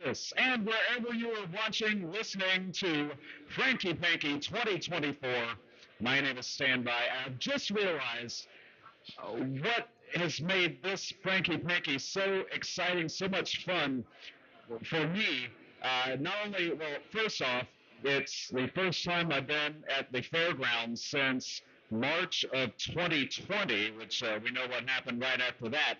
Texas, and wherever you are watching, listening to Franky Panky 2024. My name is Standby. I've just realized what has made this Franky Panky so exciting, so much fun for me. Not only, well, first off, it's the first time I've been at the fairgrounds since March of 2020, which we know what happened right after that.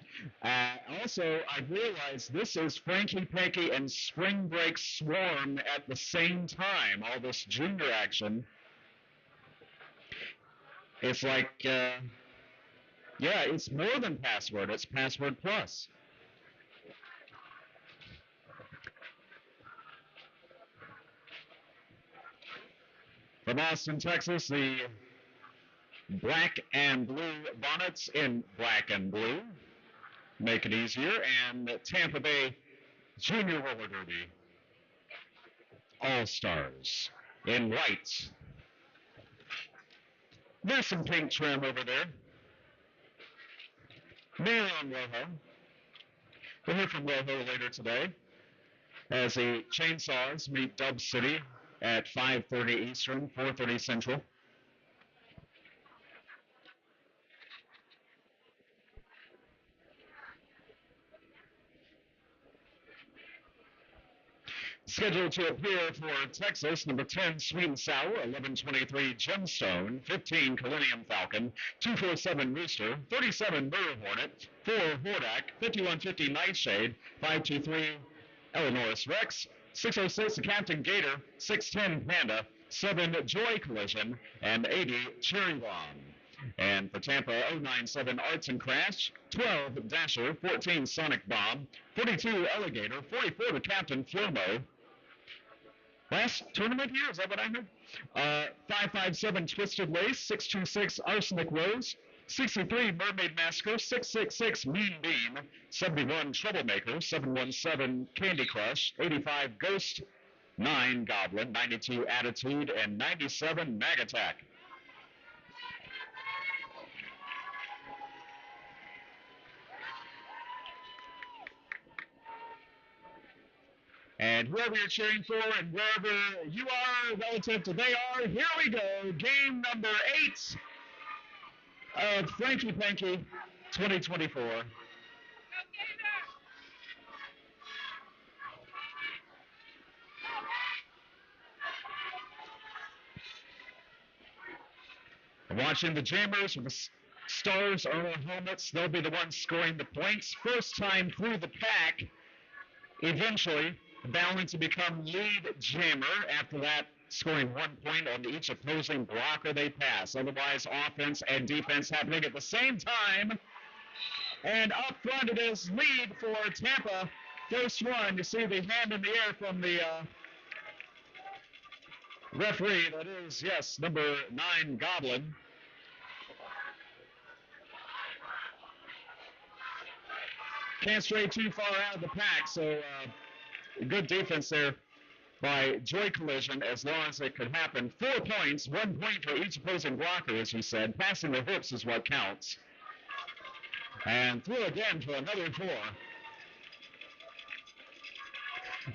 Also, I realized this is Franky Panky and Spring Break Swarm at the same time. All this junior action. It's like, yeah, it's more than Password. It's Password Plus. From Austin, Texas, the black and blue bonnets in black and blue make it easier, and Tampa Bay Junior Roller Derby All Stars in white. There's some pink trim over there. Marion Rojo. We'll hear from Rojo later today as the Chainsaws meet Dub City at 5:30 Eastern, 4:30 Central. Scheduled to appear for Texas, number 10, Sweet and Sour, 1123 Gemstone, 15 Millennium Falcon, 247 Rooster, 37 Mirror Hornet, 4 Hordak, 5150 Nightshade, 523 Eleanor's Rex, 606 Captain Gator, 610 Panda, 7 Joy Collision, and 80 Cherry Bomb. And for Tampa, 097 Arts and Crash, 12 Dasher, 14 Sonic Bomb, 42 Alligator, 44 to Captain Flomo. Last tournament here, is that what I heard? 557 Twisted Lace, 626 Arsenic Rose, 63 Mermaid Massacre, 666 Mean Beam, 71 Troublemaker, 717 Candy Crush, 85 Ghost, 9 Goblin, 92 Attitude, and 97 Mag Attack. And whoever you're cheering for and wherever you are relative to they are, here we go. Game number 8 of Franky Panky 2024. Watching the Jammers with the stars on their helmets. They'll be the ones scoring the points. First time through the pack. Eventually, bound to become lead jammer. After that, scoring 1 point on each opposing blocker they pass. Otherwise, offense and defense happening at the same time. And up front it is lead for Tampa. First one, you see the hand in the air from the referee. That is, yes, number 9, Goblin. Can't stray too far out of the pack, so good defense there by Joy Collision as long as it could happen. 4 points, 1 point for each opposing blocker, as you said. Passing the hips is what counts. And through again for another 4.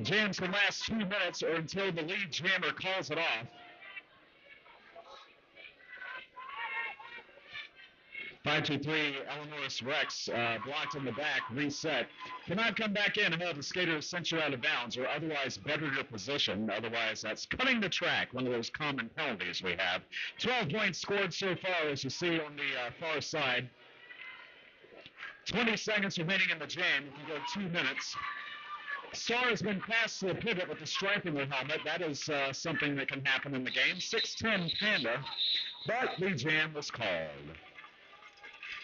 Jams can last 2 minutes or until the lead jammer calls it off. 523 Eleanor's Rex blocked in the back, reset. Cannot come back in until the skater sent you out of bounds or otherwise better your position. Otherwise, that's cutting the track, one of those common penalties we have. 12 points scored so far, as you see on the far side. 20 seconds remaining in the jam. You can go 2 minutes. Star has been passed to the pivot with the stripe in their helmet. That is something that can happen in the game. 6'10 Panda, but the jam was called.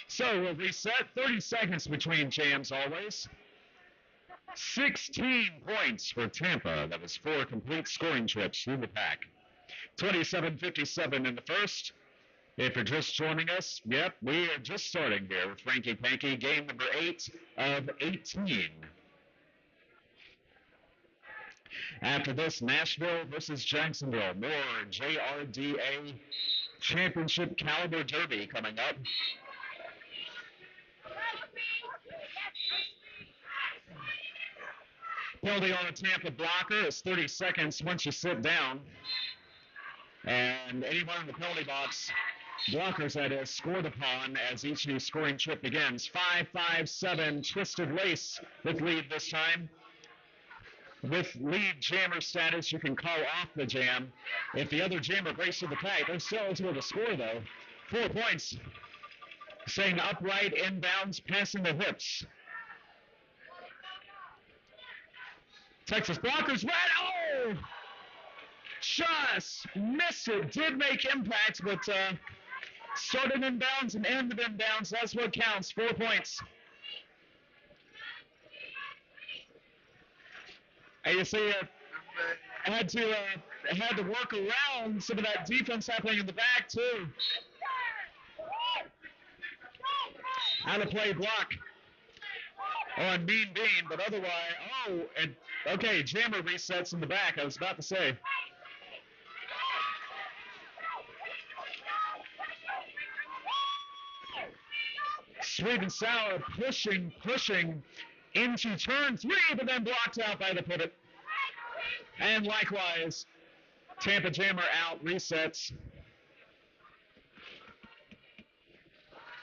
So we'll reset. 30 seconds between jams always. 16 points for Tampa. That was 4 complete scoring trips through the pack. 27:57 in the first. If you're just joining us, yep, we are just starting here with Franky Panky, game number 8 of 18. After this, Nashville versus Jacksonville. More JRDA Championship Caliber Derby coming up. Penalty on a Tampa blocker is 30 seconds once you sit down. And anyone in the penalty box, blockers that is, scored upon as each new scoring trip begins. 5-5-7, Twisted Lace with lead this time. With lead jammer status, you can call off the jam. If the other jammer breaks through the pack, they're still eligible to score, though. 4 points. Staying upright, inbounds, passing the hips. Texas blockers red. Oh! Just missed it. Did make impact, but started inbounds and ended inbounds. That's what counts. 4 points. And you see, had to work around some of that defense happening in the back too. Out of play block on Mean Bean, but otherwise, okay, jammer resets in the back. I was about to say. Sweet and Sour pushing into turn 3, but then blocked out by the pivot. And likewise, Tampa jammer out, resets.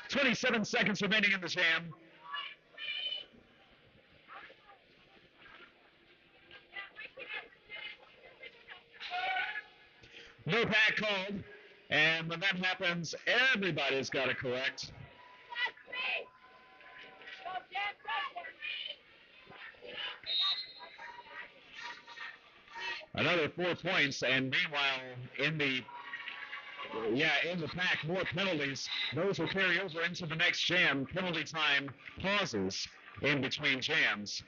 27 seconds remaining in the jam. No pack called, and when that happens, everybody's got to correct. Another 4 points, and meanwhile, in the pack, more penalties. Those will carry over into the next jam. Penalty time pauses in between jams.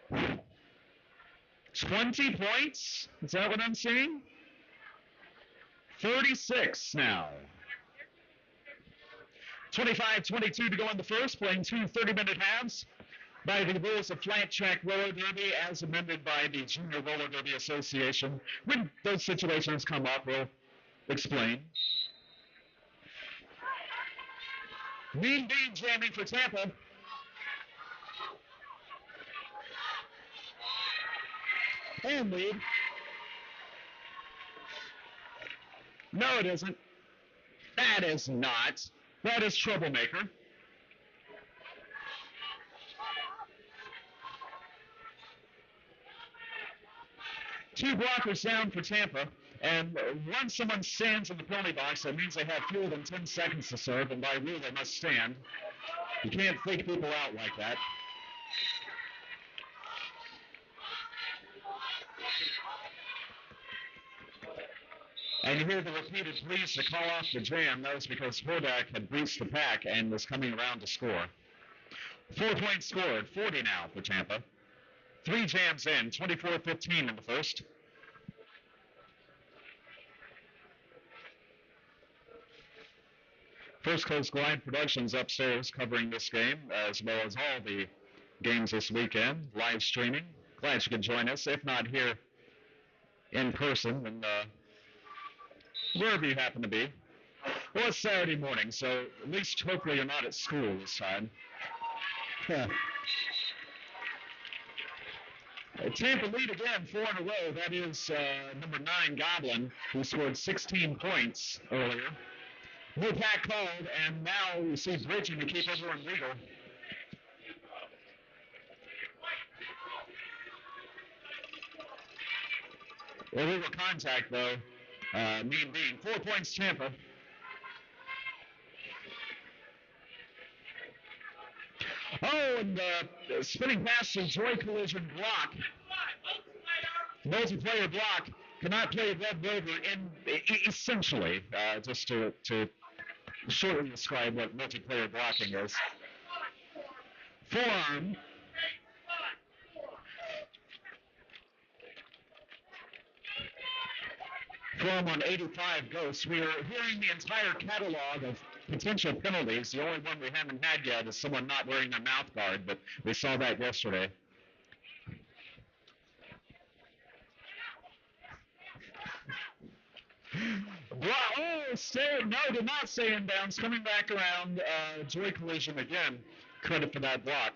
20 points? Is that what I'm seeing? 36 now. 25-22 to go in the first, playing 2 30-minute halves by the rules of flat track roller derby as amended by the Junior Roller Derby Association. When those situations come up, we'll explain. Mean Bean jamming for Tampa. And lead. No, it isn't. That is not. That is Troublemaker. Two blockers down for Tampa. And once someone stands in the penalty box, that means they have fewer than 10 seconds to serve, and by rule they must stand. You can't fake people out like that. And you hear the repeated pleas to call off the jam. That was because Hordak had breached the pack and was coming around to score. 4 points scored, 40 now for Tampa. 3 jams in, 24-15 in the first. First Coast Glide Productions upstairs covering this game, as well as all the games this weekend, live streaming. Glad you can join us, if not here in person, and wherever you happen to be. Well, it's Saturday morning, so at least hopefully you're not at school this time. Yeah. Tampa lead again, 4 in a row. That is number 9, Goblin, who scored 16 points earlier. No pack called, and now we see bridging to keep everyone legal. Illegal contact, though. Mean Bean. 4 points, Tampa. Oh, and spinning past the Joy Collision block. Multiplayer block. Cannot play Red Rover essentially, just to shortly describe what multiplayer blocking is. Forearm. Forearm on 85 Ghosts. We are hearing the entire catalog of potential penalties. The only one we haven't had yet is someone not wearing their mouth guard, but we saw that yesterday. Did not stay inbounds. Coming back around, Joy Collision again. Credit for that block.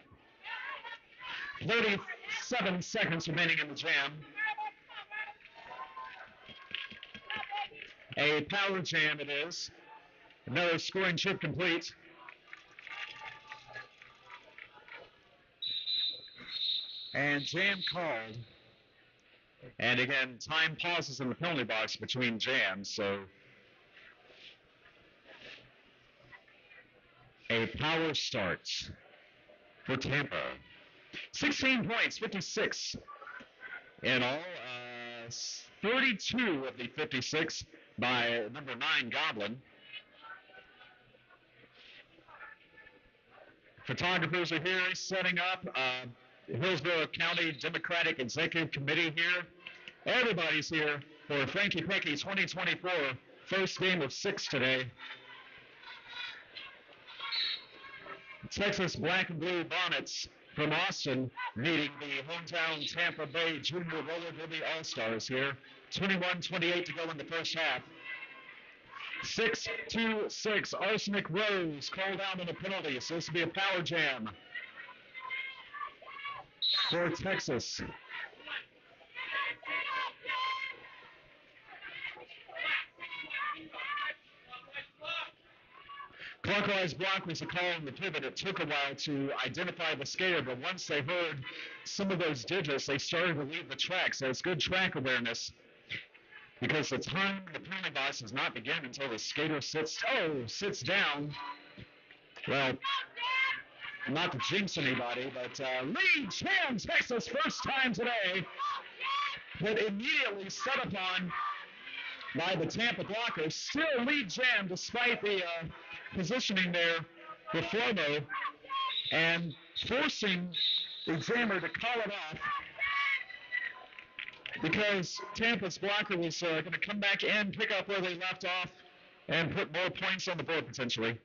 30 7 seconds remaining in the jam. A power jam it is. Another scoring trip complete. And jam called. And again, time pauses in the penalty box between jams, so a power start for Tampa. 16 points, 56 in all. 32 of the 56 by number 9, Goblin. Photographers are here setting up. Hillsborough County Democratic Executive Committee here. Everybody's here for Franky Panky 2024, first game of 6 today. Texas Black and Blue Bonnets from Austin meeting the hometown Tampa Bay Junior Roller Derby All-Stars here. 21-28 to go in the first half. 6-2-6, Arsenic Rose called out on a penalty. So this will be a power jam for Texas. Clockwise block was a call on the pivot. It took a while to identify the skater, but once they heard some of those digits, they started to leave the track. So it's good track awareness because the time in the penalty box does not begin until the skater sits down. Well, not to jinx anybody, but lead jam Texas first time today, but immediately set upon by the Tampa blockers. Still lead jam despite the positioning there with Flomo and forcing the jammer to call it off because Tampa's blocker was going to come back and pick up where they left off and put more points on the board potentially.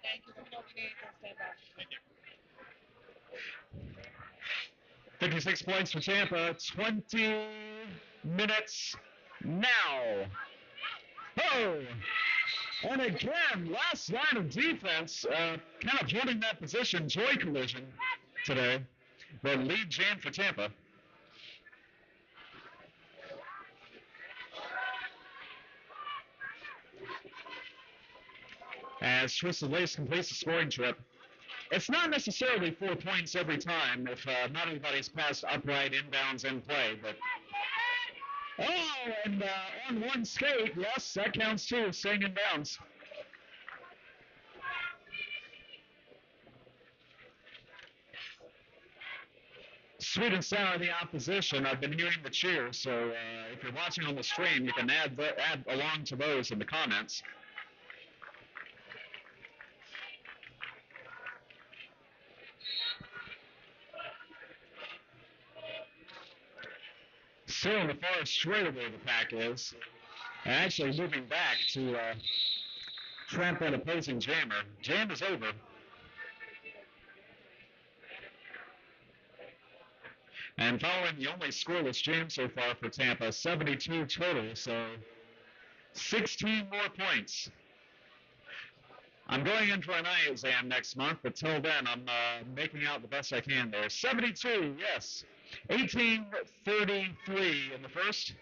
Thank you for coming in. Stand by. Thank you. 56 points for Tampa. 20 minutes now. Oh! And again, last line of defense, kind of holding that position. Joy collision today. But lead jam for Tampa. As Twisted Lace completes the scoring trip. It's not necessarily 4 points every time if not everybody's passed upright, inbounds, in play. But and on one skate, yes, that counts too, staying inbounds. Sweet and sour the opposition. I've been hearing the cheers, so if you're watching on the stream, you can add along to those in the comments. Still in the far straightaway the pack is. And actually moving back to tramp that opposing jammer. Jam is over. And following the only scoreless jam so far for Tampa, 72 total, so 16 more points. I'm going in for an eye exam next month, but till then I'm making out the best I can there. 72, yes. 18-33 in the first.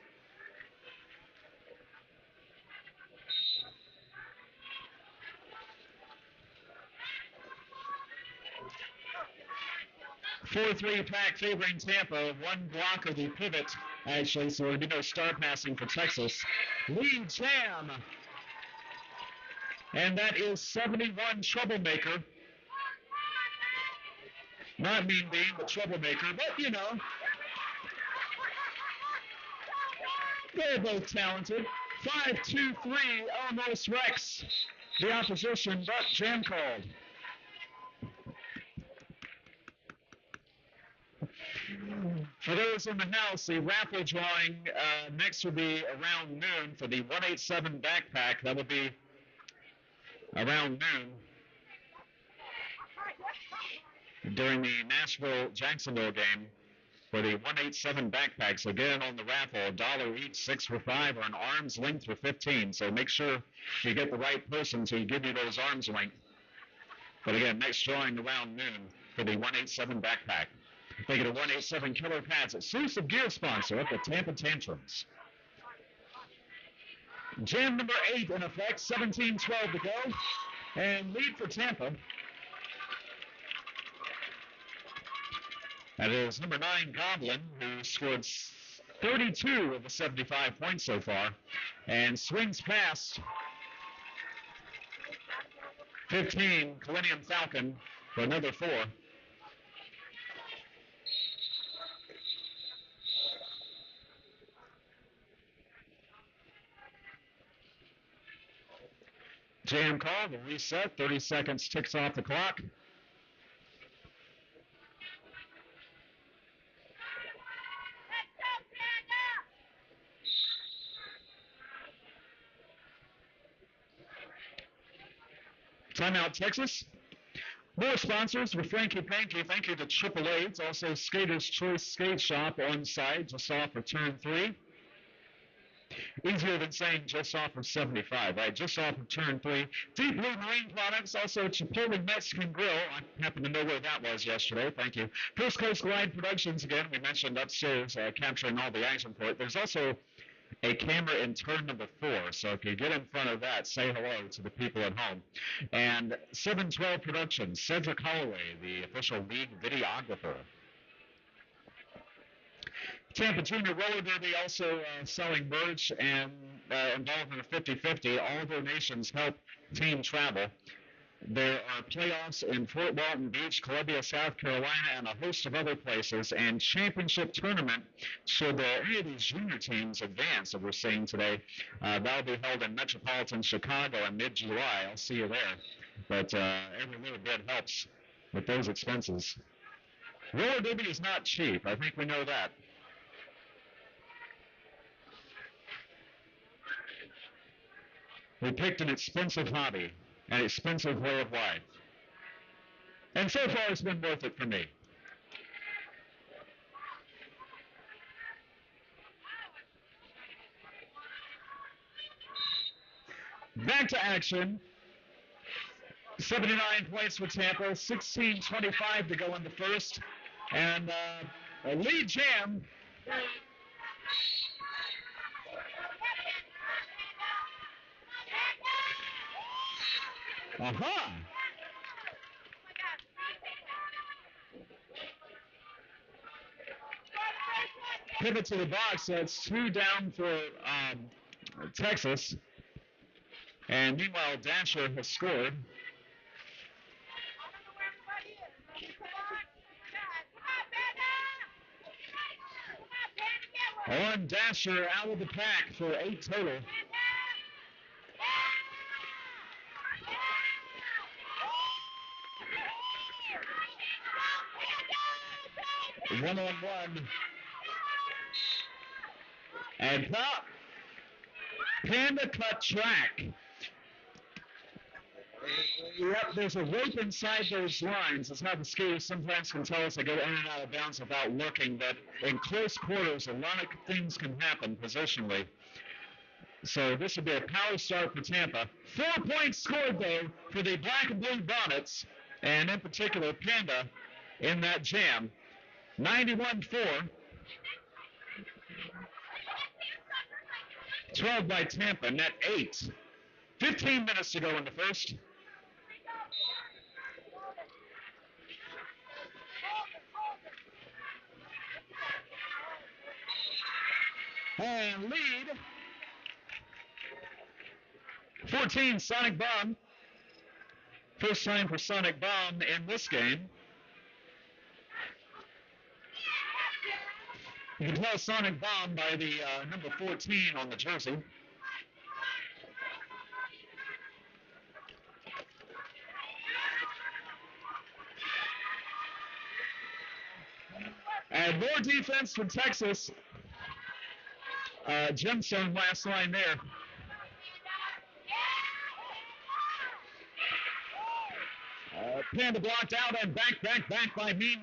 Four-three pack favoring Tampa. One block of the pivot, actually, so there'll be no star passing for Texas. Lead jam. And that is 71 Troublemaker. Not mean being the troublemaker, but you know. They're both talented. 5-2-3 almost wrecks the opposition, but jam called. For those in the house, the raffle drawing next will be around noon for the 187 backpack. That will be around noon during the Nashville-Jacksonville game. for the 187 backpacks. Again, on the raffle, $1 each, 6 for 5, or an arm's length for 15. So make sure you get the right person to give you those arm's length. But again, next drawing around noon for the 187 backpack. They get a 187 Killer Pads, exclusive gear sponsor at the Tampa Tantrums. Jam number 8 in effect, 17-12 to go, and lead for Tampa. That is number 9, Goblin, who scored 32 of the 75 points so far, and swings past 15, Millennium Falcon, for another 4. Jam call, the reset, 30 seconds ticks off the clock. Timeout, Texas. More sponsors with Franky Panky. Thank you to Triple Eight. Also, Skater's Choice Skate Shop on site, just off of turn 3. Easier than saying just off of 75, right? Just off of turn 3. Deep Blue Marine Products, also Chipotle Mexican Grill. I happen to know where that was yesterday. Thank you. First Coast Glide Productions, again, we mentioned upstairs, capturing all the action for it. There's also a camera in turn number 4, so if you get in front of that, say hello to the people at home. And 712 Productions, Cedric Holloway, the official league videographer. Tampa Junior Roller Derby also selling merch and involved in a 50-50. All donations help team travel. There are playoffs in Fort Walton Beach, Columbia, South Carolina, and a host of other places. And championship tournament should any of these junior teams advance that we're seeing today. That'll be held in metropolitan Chicago in mid-July. I'll see you there. But every little bit helps with those expenses. Roller derby is not cheap. I think we know that. We picked an expensive hobby, an expensive way of life. And so far, it's been worth it for me. Back to action. 79 points for Tampa, 16:25 to go in the first. And a lead jam. Aha! Pivot to the box. That's 2 down for Texas. And meanwhile, Dasher has scored. On Dasher out of the pack for 8 total. One-on-one. And pop. Panda cut track. Yep, there's a rope inside those lines. It's how the skaters sometimes can tell us they go in and out of bounds without looking, but in close quarters, a lot of things can happen positionally. So this would be a power start for Tampa. 4 points scored, though, for the black and blue Bonnets, and in particular, Panda in that jam. 91-4. 12 by Tampa, net 8. 15 minutes to go in the first. And lead. 14, Sonic Bomb. First time for Sonic Bomb in this game. You can tell Sonic Bomb by the number 14 on the jersey. And more defense from Texas. Gemstone last line there. Panda blocked out and back by Bean.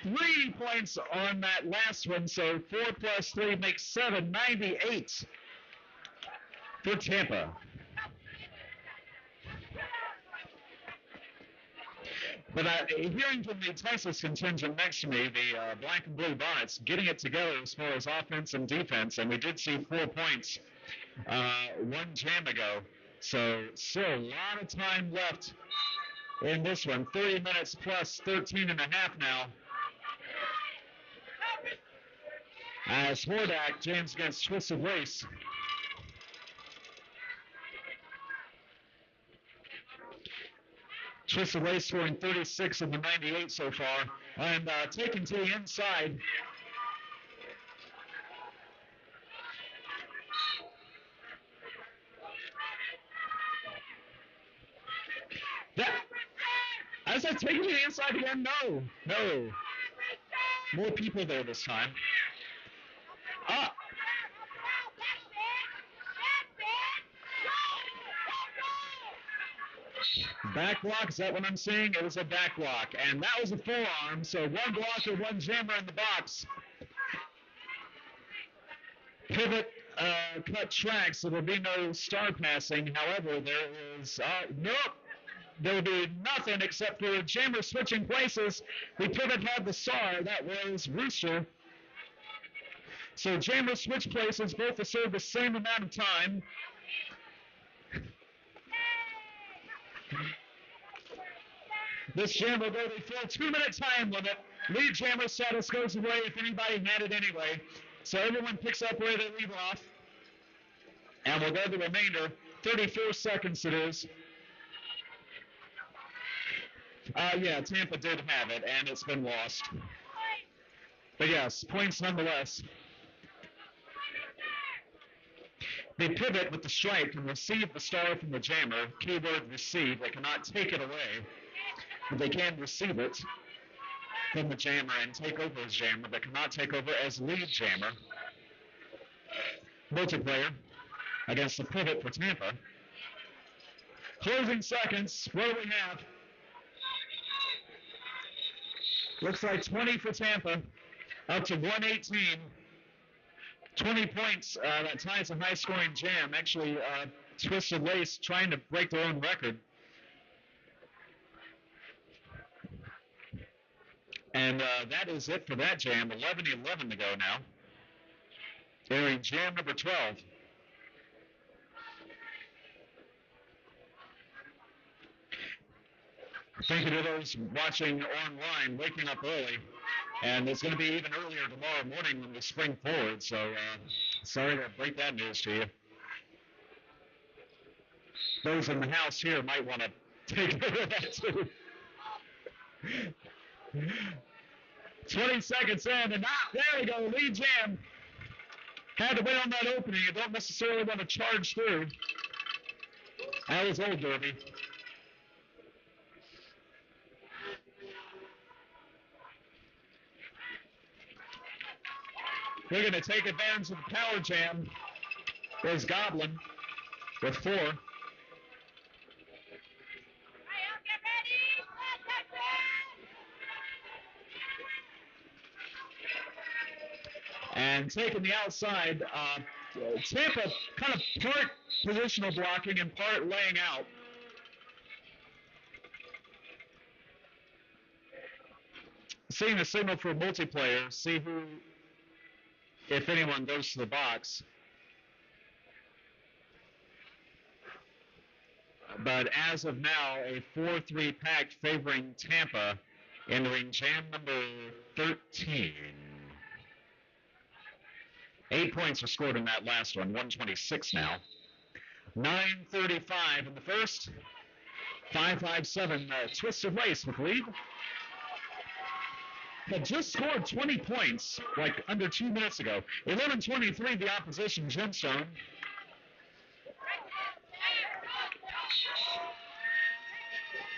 3 points on that last one, so 4 plus 3 makes 7, 98 for Tampa. But hearing from the Texas contingent next to me, the black and blue Bonnets, getting it together as far as offense and defense, and we did see 4 points one jam ago. So still a lot of time left in this one. 30 minutes plus 13 and a half now. As Hordak jams against Twisted Lace. Twisted Lace scoring 36 of the 98 so far. And taken to the inside. Is that taking to the inside again? No. More people there this time. Back block, is that what I'm seeing? It was a back block, and that was a forearm, so one blocker, one jammer in the box. Pivot, cut tracks, so there'll be no star passing. However, there is, nope. There will be nothing except for jammer switching places. The pivot had the star, that was Rooster. So jammer switch places, both to serve the same amount of time. This jam will go the full 2-minute time limit. Lead jammer status goes away if anybody had it anyway. So everyone picks up where they leave off. And we'll go the remainder. 34 seconds it is. Yeah, Tampa did have it, and it's been lost. But yes, points nonetheless. They pivot with the strike and receive the star from the jammer. Keyword receive. They cannot take it away, but they can receive it from the jammer and take over as jammer. They cannot take over as lead jammer. Multiplayer against the pivot for Tampa. Closing seconds. What do we have? Looks like 20 for Tampa, up to 118. 20 points, that ties a high-scoring jam. Actually, Twisted Lace trying to break their own record. And that is it for that jam. 11-11 to go now. Entering jam number 12. Thank you to those watching online, waking up early. And it's going to be even earlier tomorrow morning when we spring forward. So sorry to break that news to you. Those in the house here might want to take care of that too. 20 seconds in, and there we go, lead jam. Had to wait on that opening. You don't necessarily want to charge through. That was Old Derby. We're going to take advantage of the power jam. There's Goblin with 4. And taking the outside, Tampa kind of part positional blocking and part laying out. Seeing the signal for multiplayer, see who, if anyone, goes to the box. But as of now, a 4-3 pack favoring Tampa, entering jam number 13. 8 points were scored in that last one, 126 now. 9:35 in the first. 5-5-7 Twisted Lace with lead. Had just scored 20 points like under 2 minutes ago. 11:23 the opposition, Gemstone.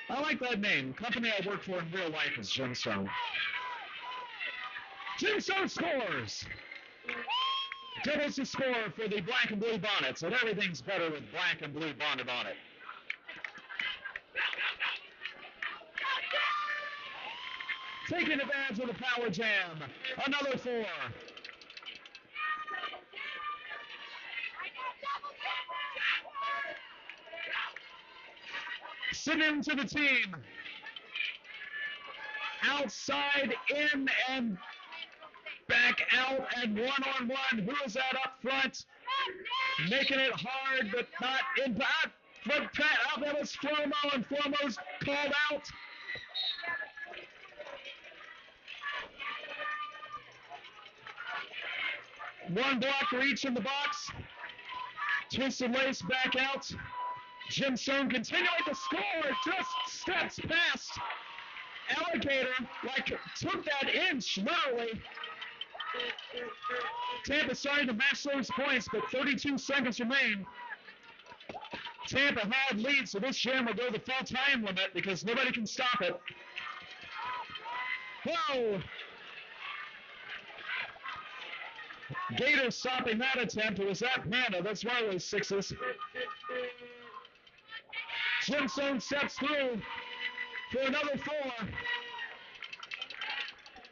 I like that name. Company I work for in real life is Gemstone. Gemstone scores! Doubles the score for the black and blue bonnets, and everything's better with black and blue bonnet on it. taking advantage of the power jam. Another 4. Sitting to the team. Outside, in, and back out, and one-on-one. Who is that up front? Making it hard, but not in back. Front pat out. That was Flomo, and Flomo's called out. One block for each in the box. Twisted lace back out. Gemstone continuing to score. Just steps past Alligator, like took that inch, literally. Tampa starting to match those points, but 32 seconds remain. Tampa had lead, so this jam will go the full time limit because nobody can stop it. Whoa! Gator stopping that attempt. It was that Mana. That's one of those 6s. Gemstone steps through for another 4.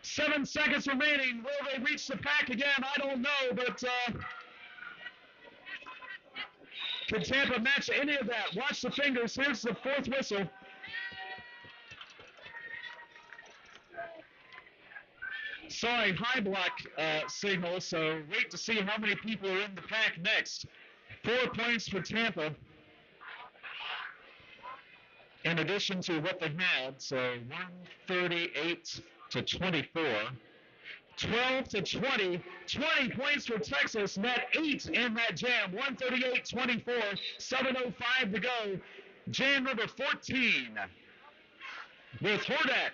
7 seconds remaining. Will they reach the pack again? I don't know, but can Tampa match any of that? Watch the fingers. Here's the 4th whistle. Sorry, high block signal, so wait to see how many people are in the pack next. 4 points for Tampa, in addition to what they had, so 138 to 24. 12 to 20, 20 points for Texas, net 8 in that jam, 138-24, 7:05 to go. Jam number 14 with Hordak.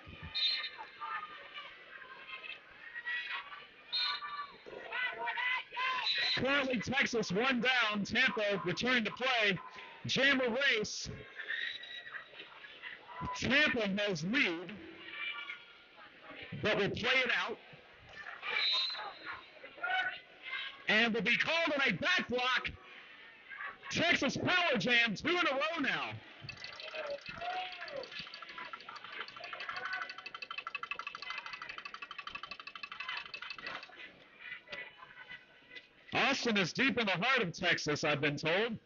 Currently Texas 1 down, Tampa returning to play. Jammer race. Tampa has lead, but will play it out. And will be called on a back block. Texas power jam, 2 in a row now. Austin is deep in the heart of Texas, I've been told.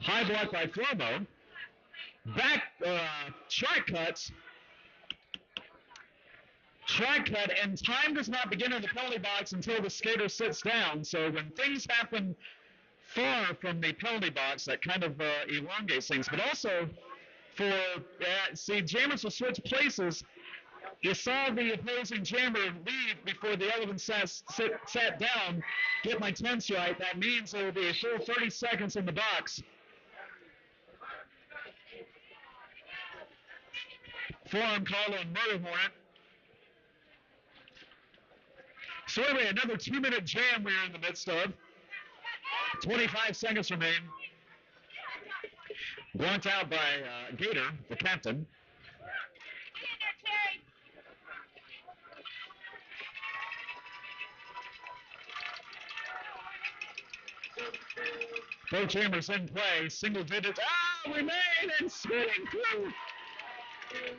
High block by Flomo. Back track cuts. Track cut, and time does not begin in the penalty box until the skater sits down. So when things happen far from the penalty box, that kind of elongates things. But also, for jammers will switch places. You saw the opposing jammer leave before the other one sat down. Get my tense right. That means there will be a full 30 seconds in the box. Forearm call on Murder Hornet. So anyway, another 2-minute jam we're in the midst of. 25 seconds remain. Blocked out by Gator, the captain. Both jammers in play. Single digits. Remain and spinning through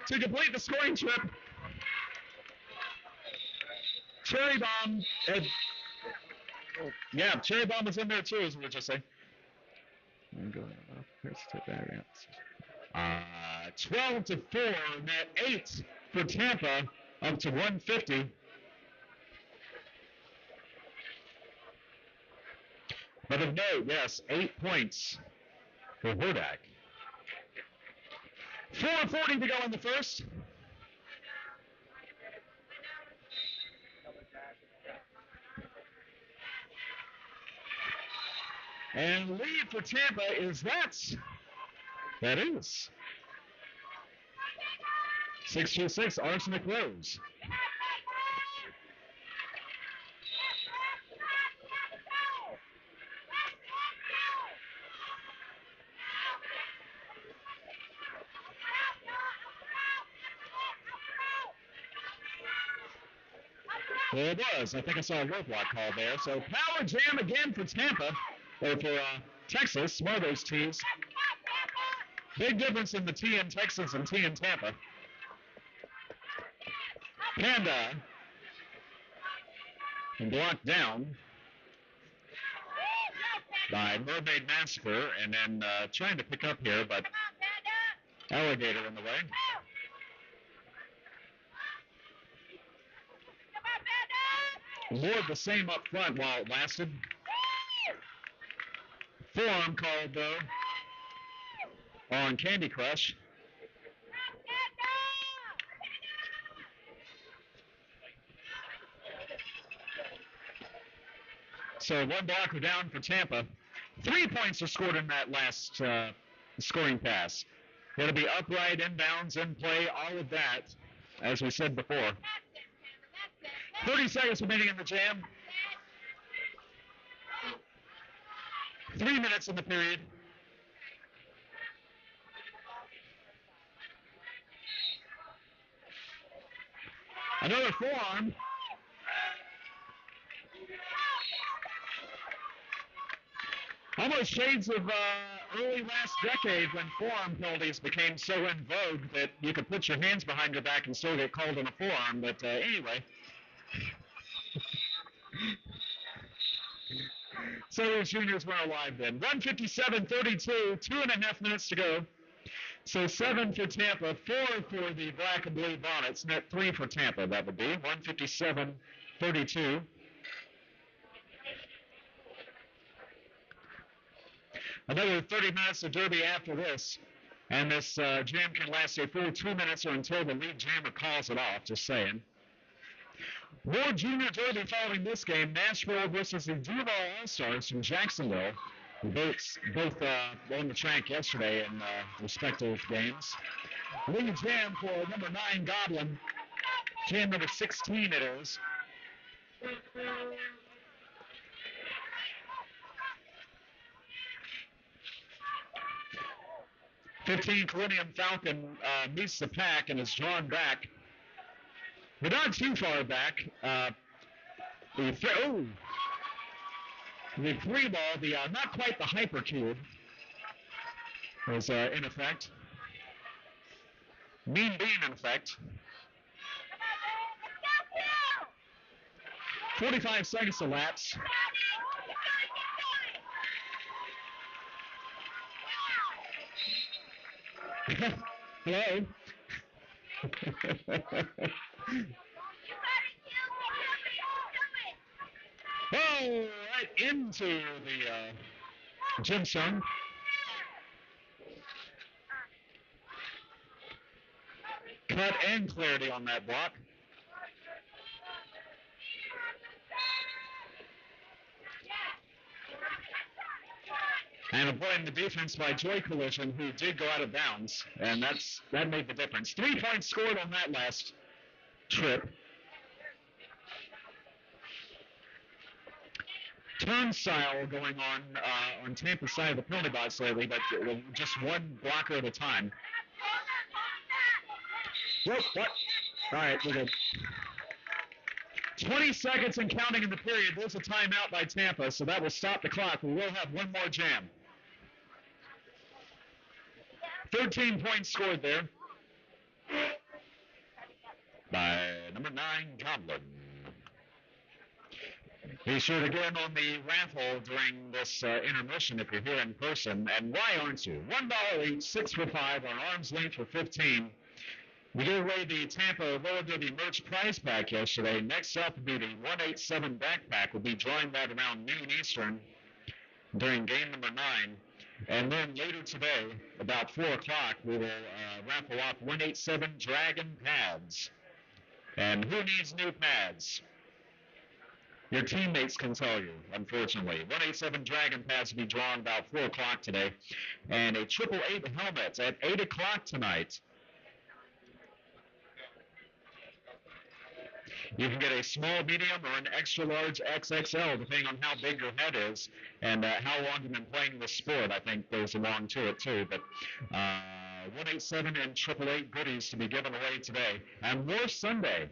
to complete the scoring trip. Cherry Bomb. Cherry Bomb was in there too, as we were just saying. 12 to 4, net 8 for Tampa, up to 150. But of note, yes, 8 points for Hordak. 4:40 to go in the first. And lead for Tampa is that is 6-2-6, Arsenic Rose. Well, it was. I think I saw a rope lock call there. So power jam again for Tampa, or for Texas, one of those T's. Big difference in the T in Texas and T in Tampa. Panda blocked down by Mermaid Massacre, and then trying to pick up here, but Alligator in the way. More of the same up front while it lasted. Forearm called, though, on Candy Crush. So one blocker down for Tampa. 3 points are scored in that last scoring pass. It'll be upright, inbounds, in play, all of that, as we said before. 30 seconds remaining in the jam. 3 minutes in the period. Another forearm. Almost shades of early last decade when forearm penalties became so in vogue that you could put your hands behind your back and still get called on a forearm. But anyway. So the juniors were alive then. 1:57:32, 2.5 minutes to go. So 7 for Tampa, 4 for the Black and Blue Bonnets, net 3 for Tampa, that would be. 1:57:32. Another 30 minutes of derby after this. And this jam can last a full 2 minutes or until the lead jammer calls it off, just saying. More junior derby following this game. Nashville versus the Duval All-Stars from Jacksonville. Both on the track yesterday in respective games. Lead jam for number 9, Goblin. Jam number 16 it is. 15 Millennium Falcon meets the pack and is drawn back. But not too far back. The three ball, not quite the hypercube, was in effect. Mean Bean in effect. 45 seconds to lapse. Hello? Oh, right into the gemstone. Cut and clarity on that block. And avoiding the defense by Joy Collision, who did go out of bounds, and that made the difference. 3 points scored on that last trip. Turnstile going on Tampa's side of the penalty box lately, but just one blocker at a time. Whoop, what? All right, we're good. 20 seconds and counting in the period. There's a timeout by Tampa, so that will stop the clock. We will have one more jam. 13 points scored there by number 9, Goblin. Be sure to get in on the raffle during this intermission if you're here in person. And why aren't you? $1 each, 6 for 5, on arm's length for 15. We gave away the Tampa Roller Derby merch prize pack yesterday. Next up will be the 187 backpack. We'll be drawing that around noon Eastern during game number 9. And then later today, about 4 o'clock, we will raffle off 187 Dragon pads. And who needs new pads? Your teammates can tell you, unfortunately. 187 Dragon pads will be drawn about 4 o'clock today. And a 888 helmet at 8 o'clock tonight. You can get a small, medium, or an extra large XXL, depending on how big your head is and how long you've been playing this sport. I think goes along to it, too. But 187 and 888 goodies to be given away today. And more Sunday.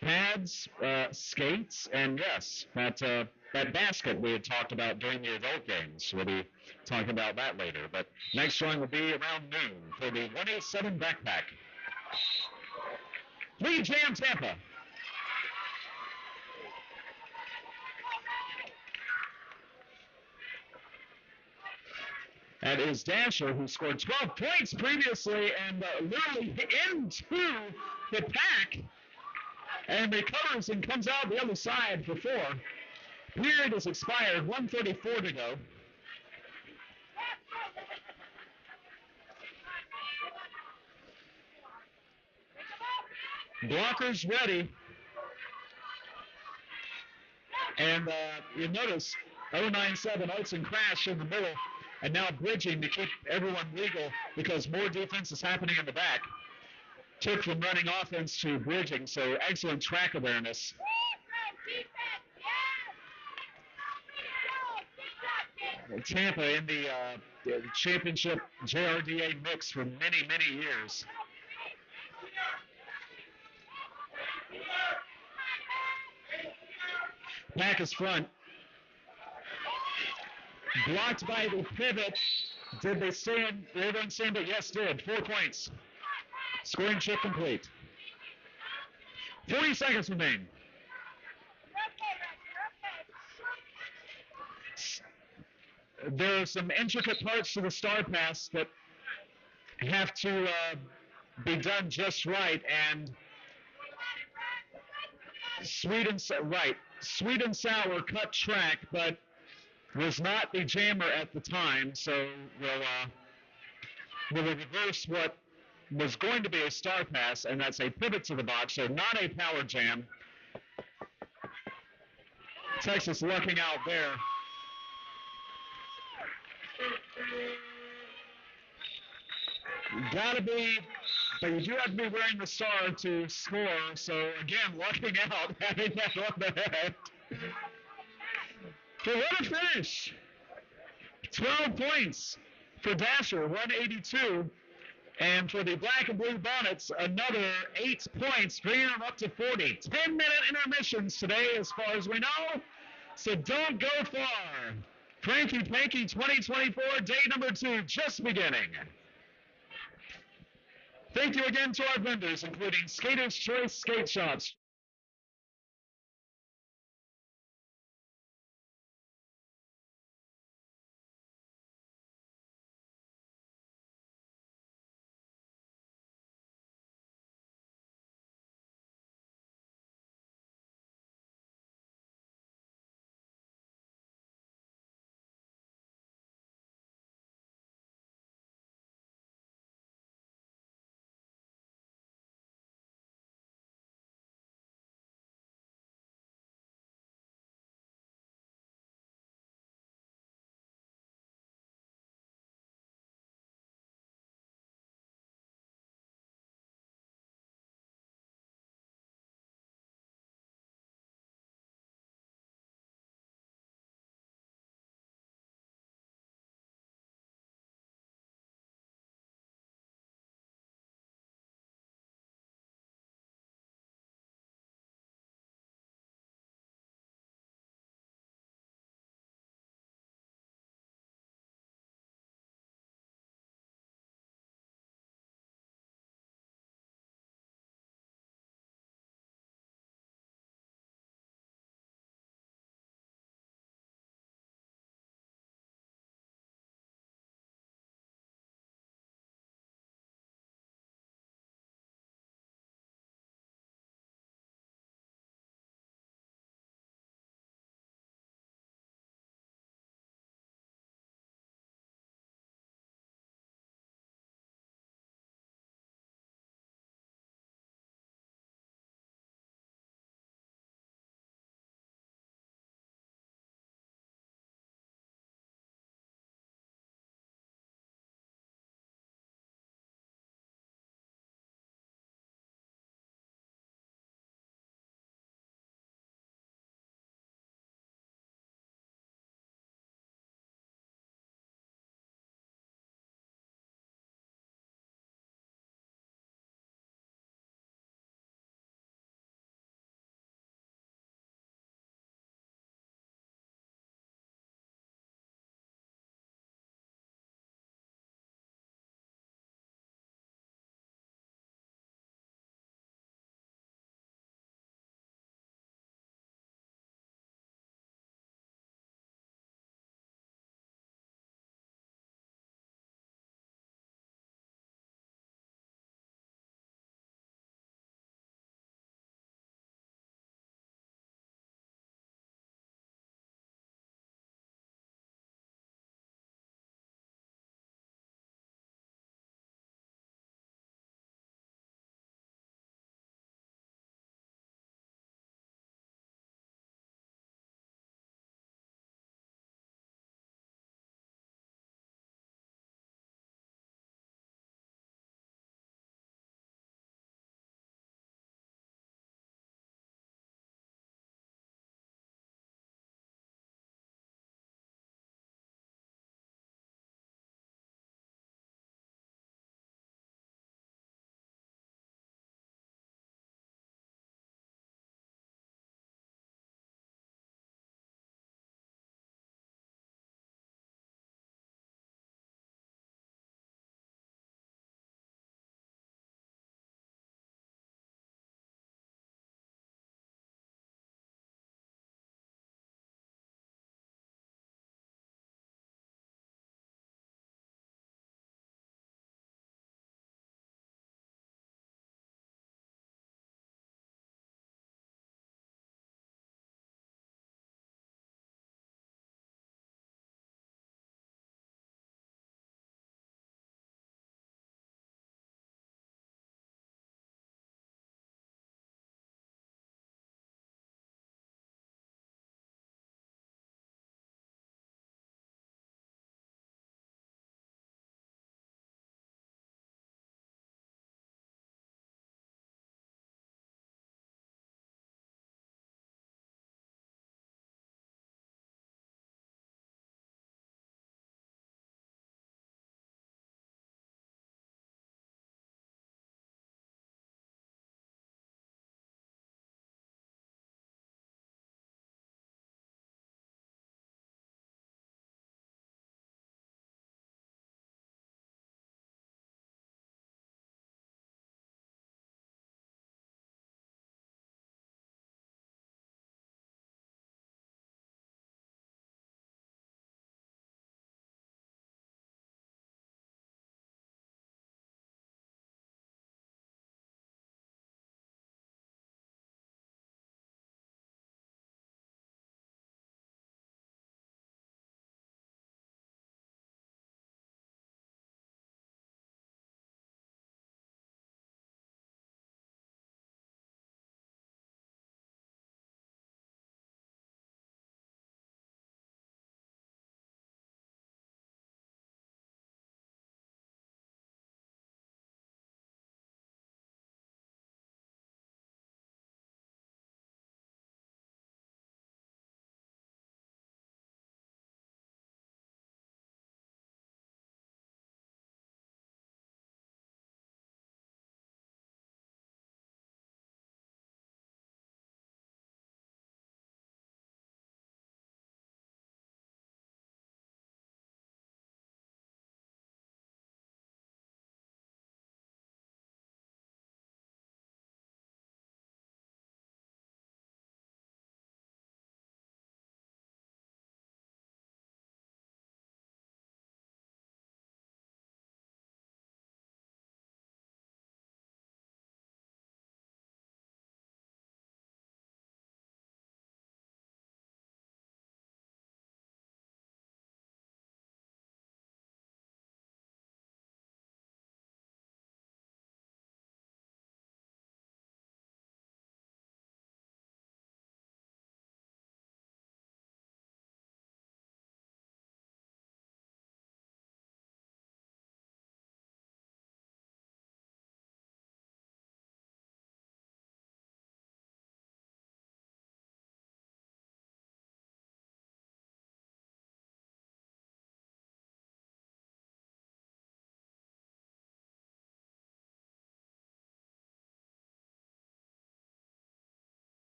pads, skates, and yes, that basket we had talked about during the adult games. We'll be talking about that later. But next drawing will be around noon for the 187 backpack. Lead Jam Tampa. That is Dasher, who scored 12 points previously and literally into the pack and recovers and comes out the other side for 4. Period has expired, 1:34 to go. Blockers ready. And you notice 097 Oats and Crash in the middle and now bridging to keep everyone legal because more defense is happening in the back. Took from running offense to bridging, so excellent track awareness. Tampa in the championship JRDA mix for many, many years. Pack is front. Blocked by the pivot. Did they stand? They didn't stand, but yes, did. 4 points. Scoring chip complete. 40 seconds remain. There are some intricate parts to the star pass that have to be done just right, and sweet and sour cut track, but was not the jammer at the time, so we'll reverse what was going to be a star pass, and that's a pivot to the box, so not a power jam. Texas lucking out there. Gotta be, but you do have to be wearing the star to score, so again, lucking out, having that on the head. But what a finish! 12 points for Dasher, 182. And for the black and blue Bonnets, another 8 points, bringing them up to 40. 10-minute intermissions today, as far as we know. So don't go far. Franky Panky 2024, day number 2, just beginning. Thank you again to our vendors, including Skater's Choice Skate Shops.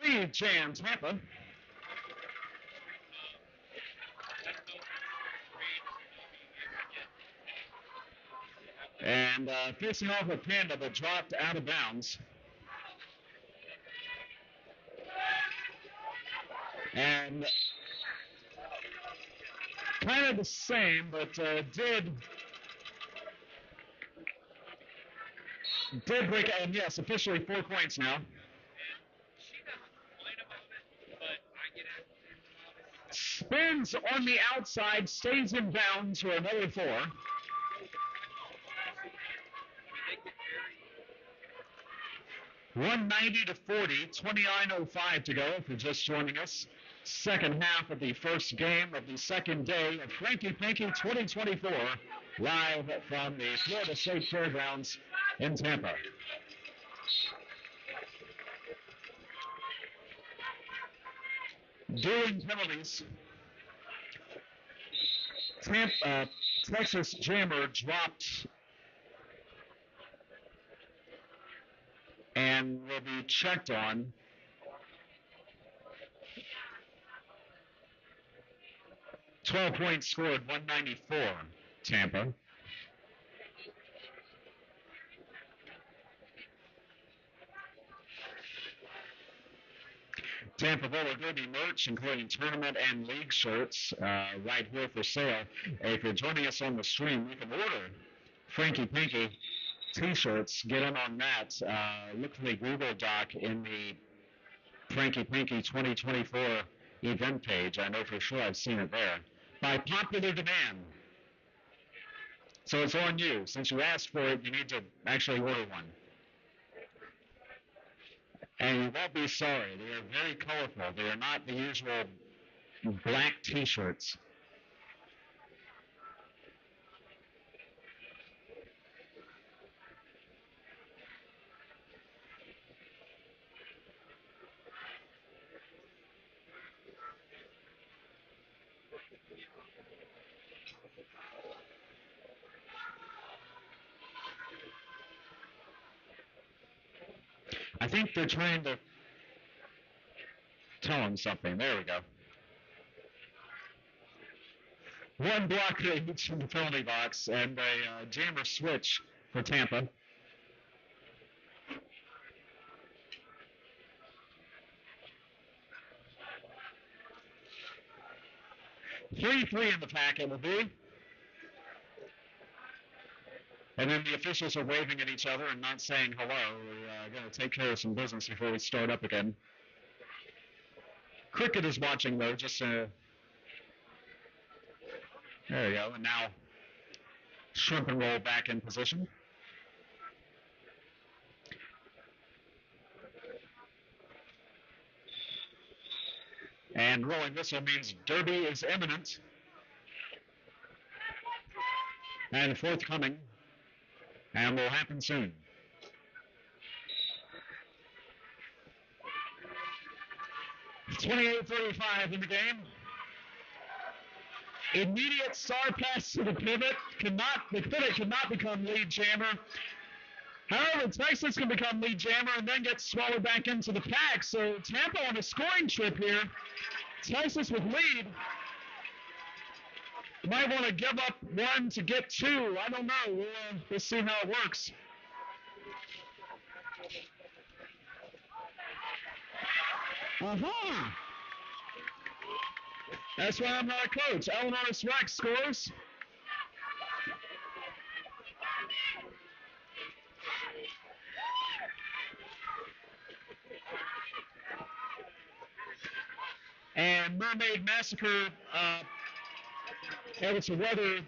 Lead Jam Tampa. And facing off a Panda, but dropped out of bounds. And kind of the same, but did break, and yes, officially 4 points now. Spins on the outside, stays in bounds for another 4. $190 to 40, 29:05 to go if you're just joining us. Second half of the first game of the second day of Franky Panky 2024, live from the Florida State Fairgrounds in Tampa. Dueling penalties. Texas Jammer dropped and will be checked on. $12 points scored, 194, Tampa. Tampa Roller Derby merch, including tournament and league shirts, right here for sale. If you're joining us on the stream, you can order Franky Panky t-shirts. Get in on that. Look for the Google Doc in the Franky Panky 2024 event page. I know for sure I've seen it there. By popular demand. So it's on you. Since you asked for it, you need to actually order one. And you won't be sorry. They are very colorful. They are not the usual black t-shirts. I think they're trying to tell him something. There we go. One block each from the penalty box and a jammer switch for Tampa. Three in the packet will be. And then the officials are waving at each other and not saying hello. We're going to take care of some business before we start up again. Cricket is watching, though, just there you go. And now shrimp and roll back in position. And rolling whistle means Derby is imminent and forthcoming. And will happen soon. $28:35 in the game. Immediate star pass to the pivot. The pivot cannot become lead jammer. However, Texas can become lead jammer and then get swallowed back into the pack. So Tampa on a scoring trip here. Texas with lead. You might want to give up one to get two. I don't know. We'll see how it works. That's why I'm not a coach. Eleanor Rex scores. And Mermaid Massacre able to weather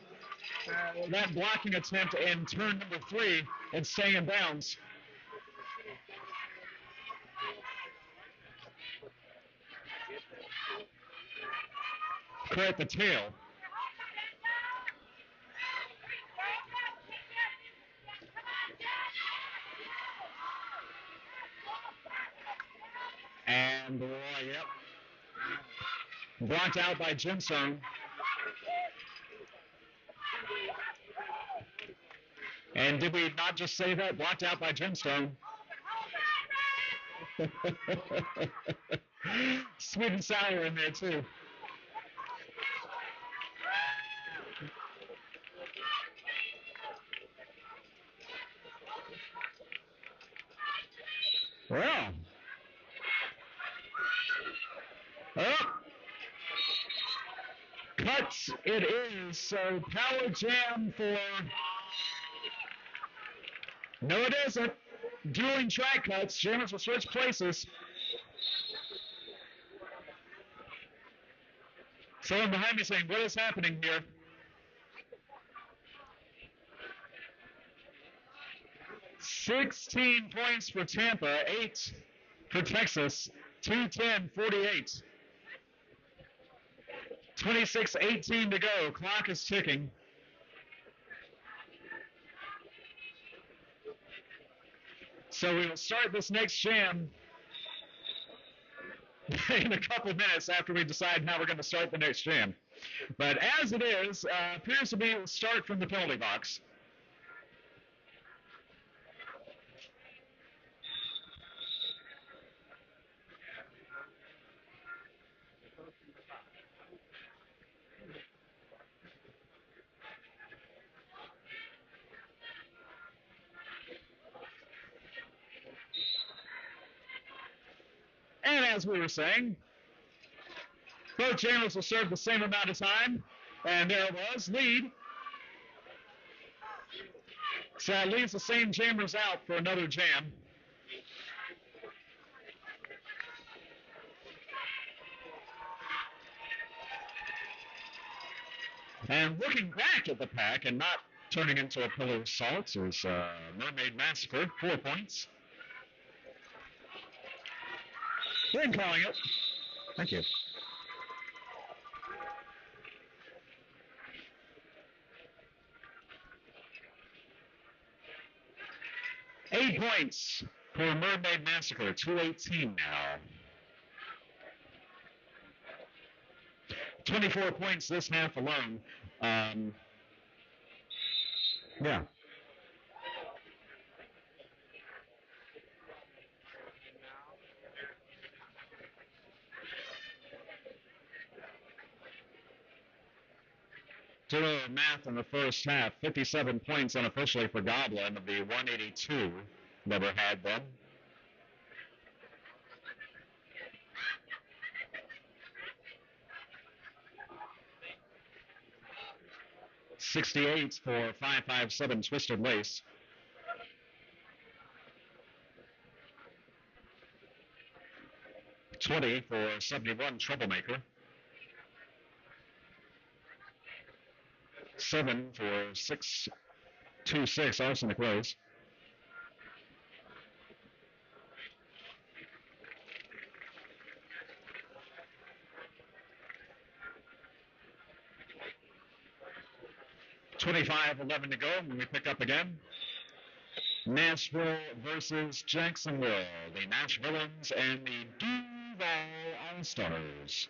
that blocking attempt in turn number 3 and stay in bounds. Clear the tail. And boy, yep. Blocked out by Gemstone. And did we not just say that? Blocked out by Gemstone. Sweet and sour in there too. Well. Oh. Cuts it is. So power jam for. No, it isn't. Dueling track cuts. Jammers will switch places. Someone behind me saying, what is happening here? $16 points for Tampa, 8 for Texas, 2:10:48. 26:18 to go. Clock is ticking. So we will start this next jam in a couple minutes after we decide how we're going to start the next jam. But as it is, appears to be a start from the penalty box. And as we were saying, both jammers will serve the same amount of time. And there it was, lead. So that leaves the same jammers out for another jam. And looking back at the pack and not turning into a pillar of salt is Mermaid Massacre, 4 points. We're calling it. Thank you. Eight points for Mermaid Massacre, 2:18 now. 24 points this half alone. Yeah. To math in the first half, 57 points unofficially for Goblin of the 182. Never had them. $68 for 557 Twisted Lace. $20 for 71 Troublemaker. 7 for 626 Arsenic Rose. $25.11 to go when we pick up again. Nashville versus Jacksonville. The Nashvilleans and the Duval All-Stars.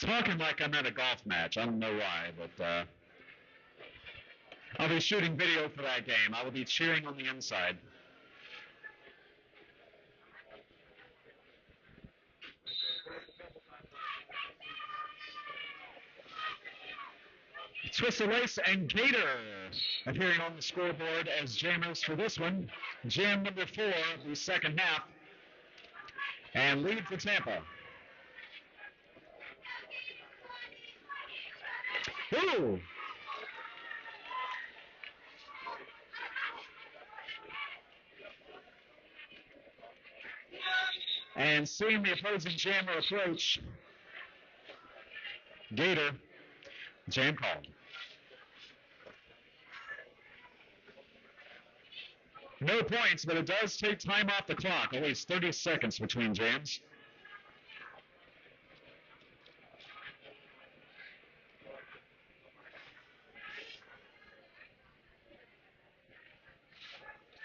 Talking like I'm at a golf match. I don't know why, but I'll be shooting video for that game. I will be cheering on the inside. Twisted Lace and Gator appearing on the scoreboard as jammers for this one. Jam number 4 of the second half. And lead for Tampa. Ooh! And seeing the opposing jammer approach, Gator, jam called. No points, but it does take time off the clock. At least 30 seconds between jams.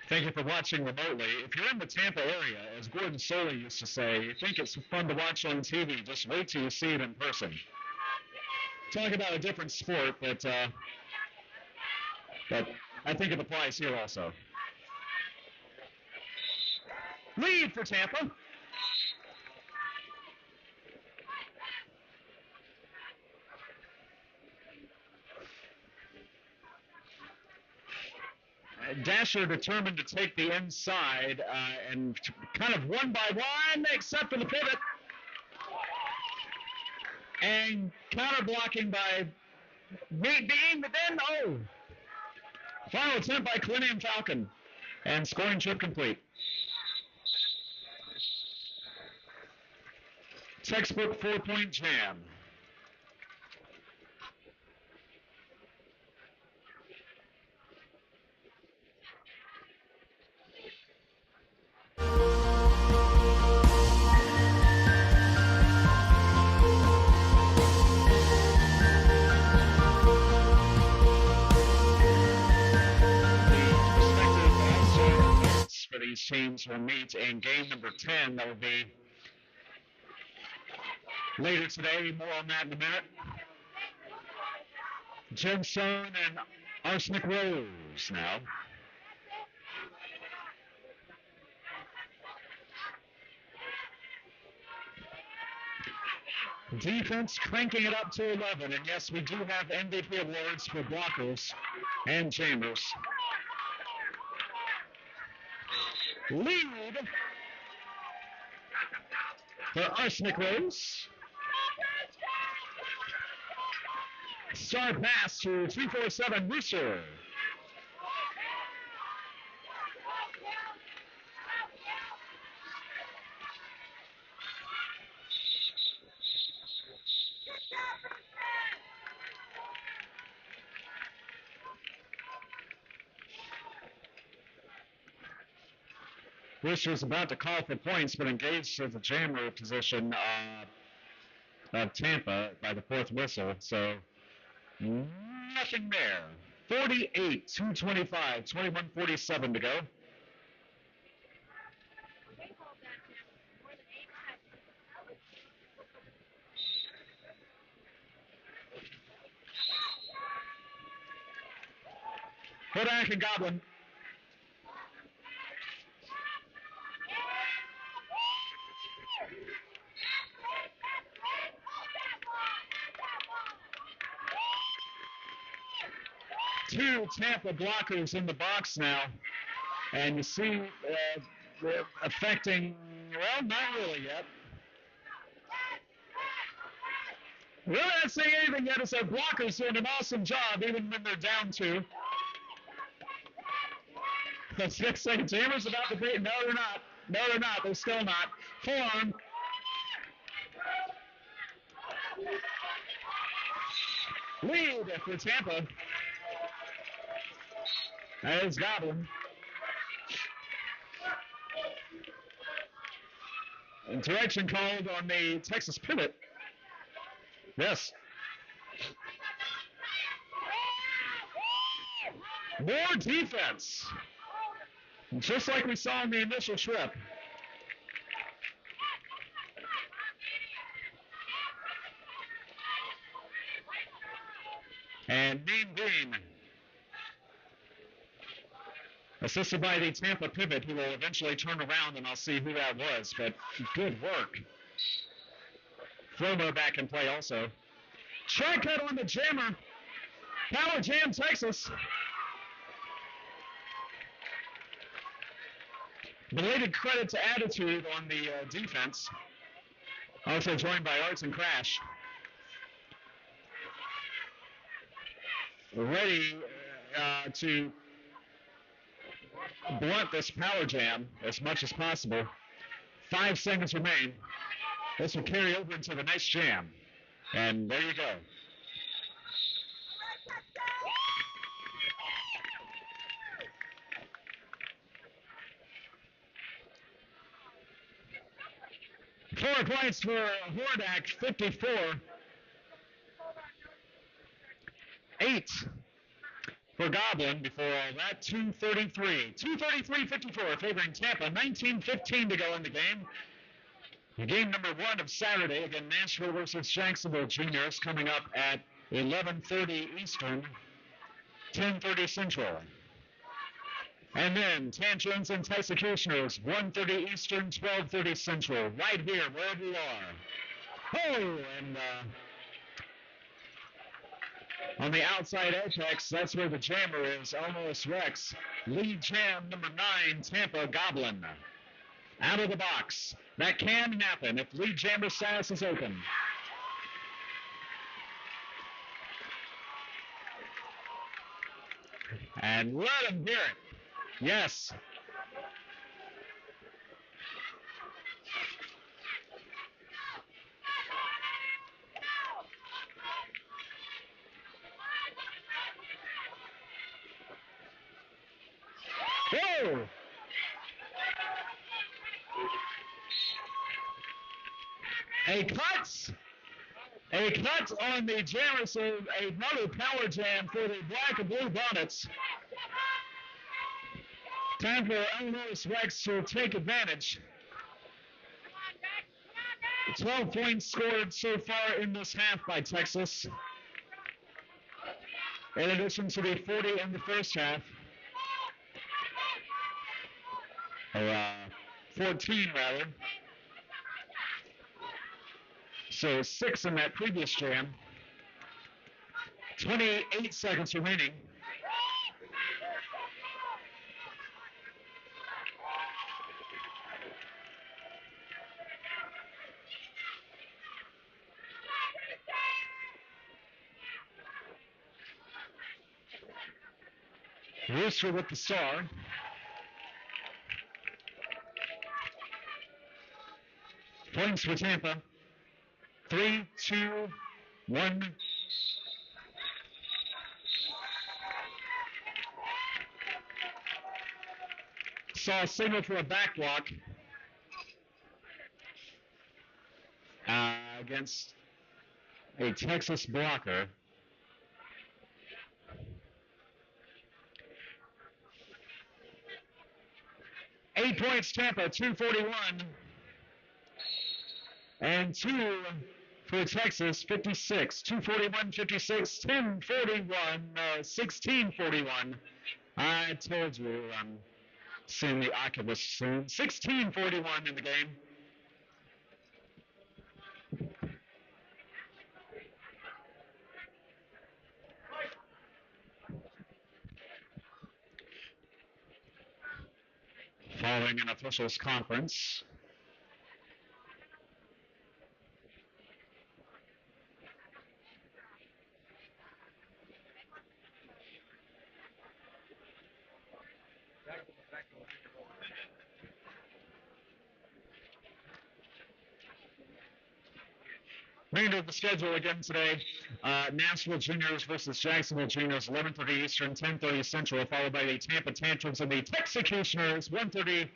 Thank you for watching remotely. If you're in the Tampa area, as Gordon Soley used to say, you think it's fun to watch on TV, just wait till you see it in person. Talk about a different sport, but I think it applies here also. Lead for Tampa. Dasher determined to take the inside and kind of one by one, except for the pivot. And counter blocking by Bean, but then, final attempt by Millennium Falcon. And scoring trip complete. Textbook 4-point jam. For these teams will meet in game number 10. That will be later today. More on that in a minute. Gemstone and Arsenic Rose now. Defense cranking it up to 11. And yes, we do have MVP awards for blockers and Chambers. Lead for Arsenic Rose. Star pass to 347 Rooster. Rooster's about to call for points, but engaged as a jammer position of Tampa by the fourth whistle. So nothing there. 48, 225, 21:47 to go. Kodak and Goblin. Two Tampa blockers in the box now, and you see affecting, well, not really yet. We're not seeing anything yet as our blockers doing an awesome job, even when they're down two. I was going to say, Jammer's about to beat. No, they're not. No, they're not. They're still not. Forearm. Lead for Tampa. There's Goblin. And direction called on the Texas pivot. Yes. More defense. Just like we saw in the initial trip. And Mean Green, assisted by the Tampa pivot, who will eventually turn around, and I'll see who that was, but good work. Flomo back in play also. Try cut on the jammer. Power jam Texas. Belated credit to Attitude on the defense. Also joined by Arts and Crash. Ready to blunt this power jam as much as possible. 5 seconds remain. This will carry over into the next jam. And there you go. Four points for Hordak, 54. 8 for Goblin before all that. 2:33-54 favoring Tampa. 19:15 to go in the game. Game number 1 of Saturday, again, Nashville versus Jacksonville Juniors, coming up at 11:30 Eastern, 10:30 Central. And then Tantrums and Texecutioners, 1:30 Eastern, 12:30 Central, right here, wherever you are. Oh, and on the outside apex, that's where the jammer is, almost Rex. Lead jam number 9, Tampa Goblin. Out of the box. That can happen if lead jammer status is open. And let him hear it. Yes. Whoa! A cut on the jammer, so another power jam for the black and blue bonnets. Time for Illinois Rex to take advantage. 12 points scored so far in this half by Texas, in addition to the 40 in the first half. Or 14 rather. So 6 in that previous jam. 28 seconds remaining. Rooster with the star. Points for Tampa. 3, 2, 1. Saw a signal for a back block against a Texas blocker. Eight points Tampa, 241. And 2 for Texas, 56. 241, 56, 1041, 1641. I told you I'm seeing the Oculus soon. 1641 in the game. Following an officials conference. Remainder of the schedule again today, Nashville Juniors versus Jacksonville Juniors, 11:30 Eastern, 10:30 Central, followed by the Tampa Tantrums and the Texecutioners, 1:30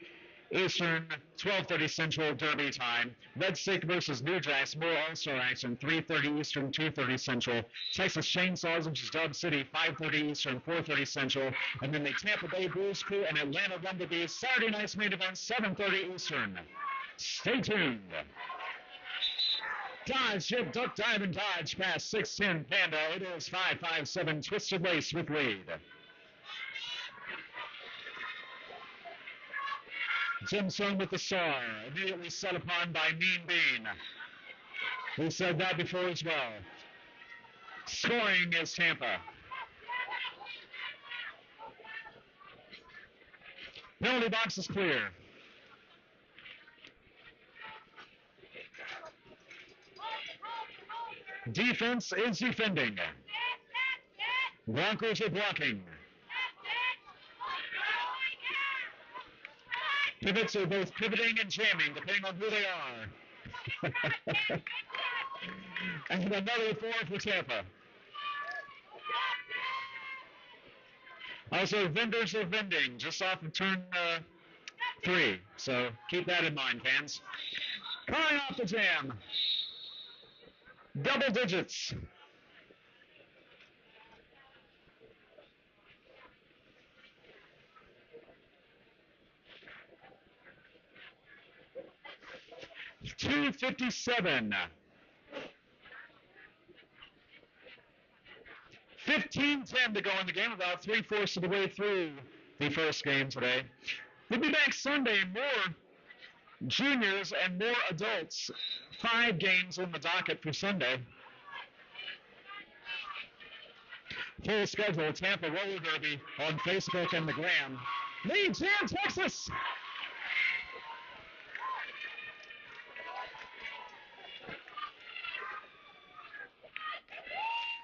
Eastern, 12:30 Central, Derby time. Red Stick versus New Jacks, more All-Star action, 3:30 Eastern, 2:30 Central. Texas Chainsaws, which is Dub City, 5:30 Eastern, 4:30 Central. And then the Tampa Bay Bruise Crew and Atlanta Bumblebees, Saturday night's main event, 7:30 Eastern. Stay tuned. Dodge, Chip, Duck, Dive, and Dodge past 610 Panda. It is 557 Twisted Lace with Reed. Jimson with the star, immediately set upon by Mean Bean. We said that before as well. Scoring is Tampa. Penalty box is clear. Defense is defending. Broncos are blocking. Pivots are both pivoting and jamming, depending on who they are. And another 4 for Tampa. Also, vendors are vending just off of turn 3. So keep that in mind, fans. Coming off the jam. Double digits. .257. 15-10 to go in the game, about 3/4 of the way through the first game today. We'll be back Sunday. More juniors and more adults. 5 games on the docket for Sunday. Full schedule, Tampa Roller Derby on Facebook and the Gram. Lead Jam, Texas!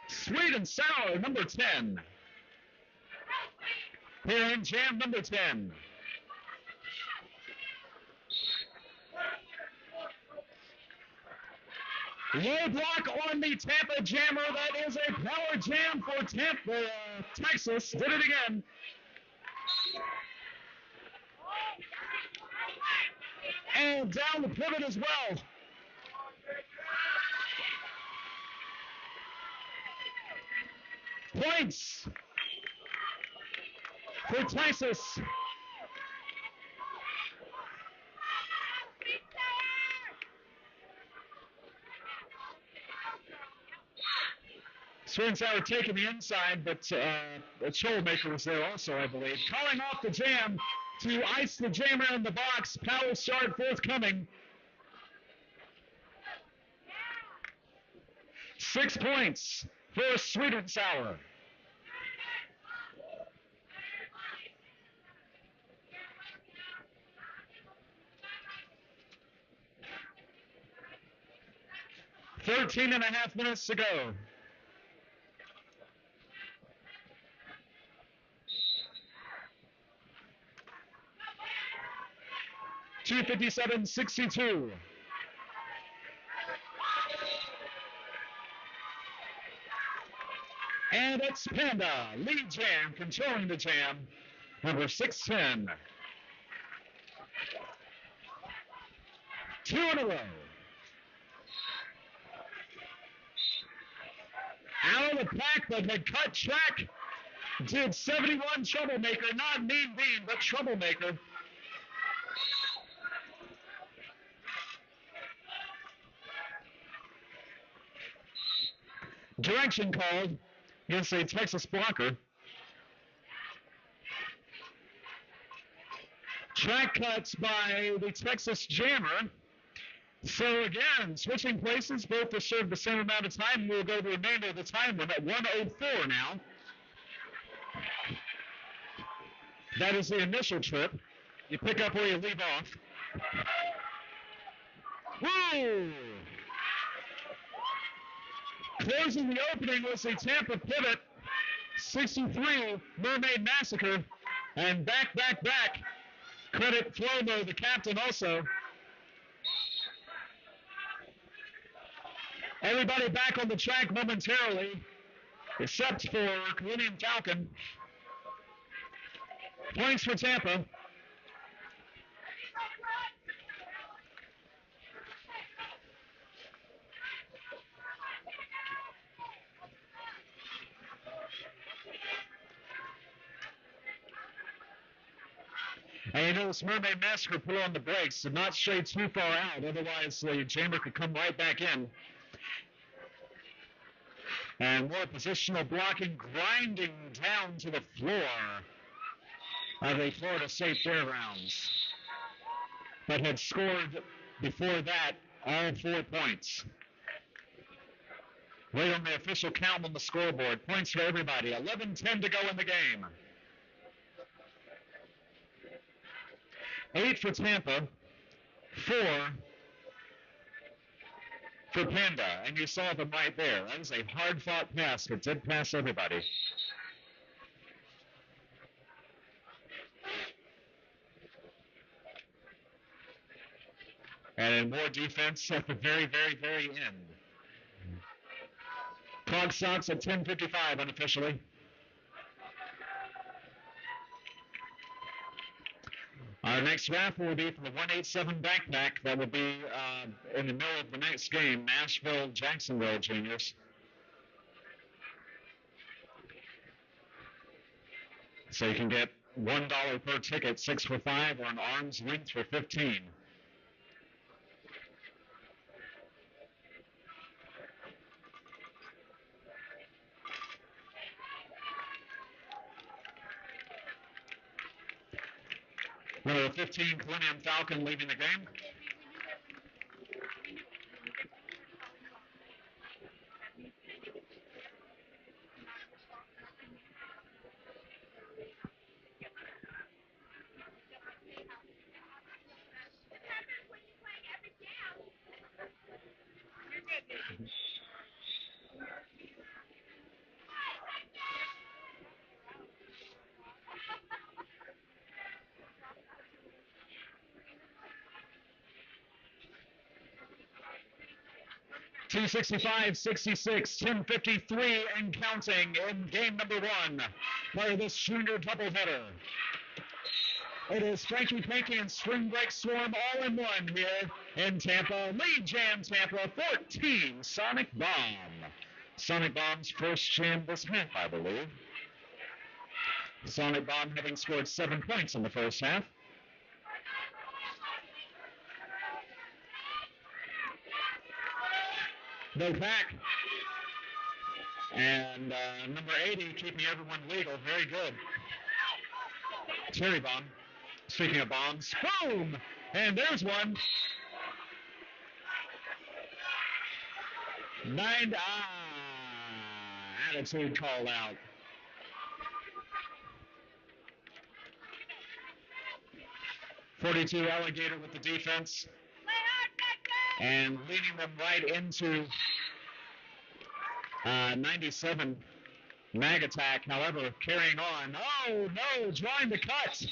Sweet and sour, number 10. Here in Jam, number 10. Low block on the Tampa Jammer. That is a power jam for Tampa, Texas. Did it again. And down the pivot as well. Points for Texas. Sour taking the inside, but a troublemaker was there also, I believe. Calling off the jam to ice the jammer in the box. Power start forthcoming. 6 points for Sweet and Sour. Thirteen and a half minutes to go. 2:57:62. And it's Panda, lead jam, controlling the jam, number 610. 2 in a row. Out of the pack, but had cut track. Did 71 troublemaker, not mean bean, but troublemaker. Direction called against a Texas blocker. Track cuts by the Texas Jammer. So again, switching places, both will serve the same amount of time. We'll go the remainder of the time limit, 1:04 now. That is the initial trip. You pick up where you leave off. Woo! Closing the opening was the Tampa pivot, 63 Mermaid Massacre, and back. Credit Flomo, the captain, also. Everybody back on the track momentarily, except for Millennium Falcon. Points for Tampa. And you notice Mermaid Massacre put on the brakes, did not stray too far out, otherwise the jammer could come right back in. And more positional blocking, grinding down to the floor of the Florida State Fairgrounds. But had scored before that all 4 points. Right on the official count on the scoreboard. Points for everybody. 11:10 to go in the game. 8 for Tampa, 4 for Panda, and you saw them right there. That was a hard-fought pass, but did pass everybody. And more defense at the very end. Clock stops at 10:55 unofficially. Our next raffle will be from the 187 backpack. That will be in the middle of the next game, Nashville, Jacksonville Juniors. So you can get $1 per ticket, 6 for $5, or an arm's length for $15. Number 15, Millennium Falcon leaving the game. $265-66, 10:53 and counting in game number 1 for this junior doubleheader. It is Franky Panky and Spring Break Swarm all in one here in Tampa. Lead jam Tampa 14, Sonic Bomb. Sonic Bomb's first jam this half, I believe. Sonic Bomb having scored 7 points in the first half. No pack. And number 80 keeping everyone legal. Very good. Cherry Bomb. Speaking of bombs, boom! And there's one. 9, attitude called out. .42 Alligator with the defense. And leading them right into 97 mag attack. However, carrying on. Oh, no, drawing the cut.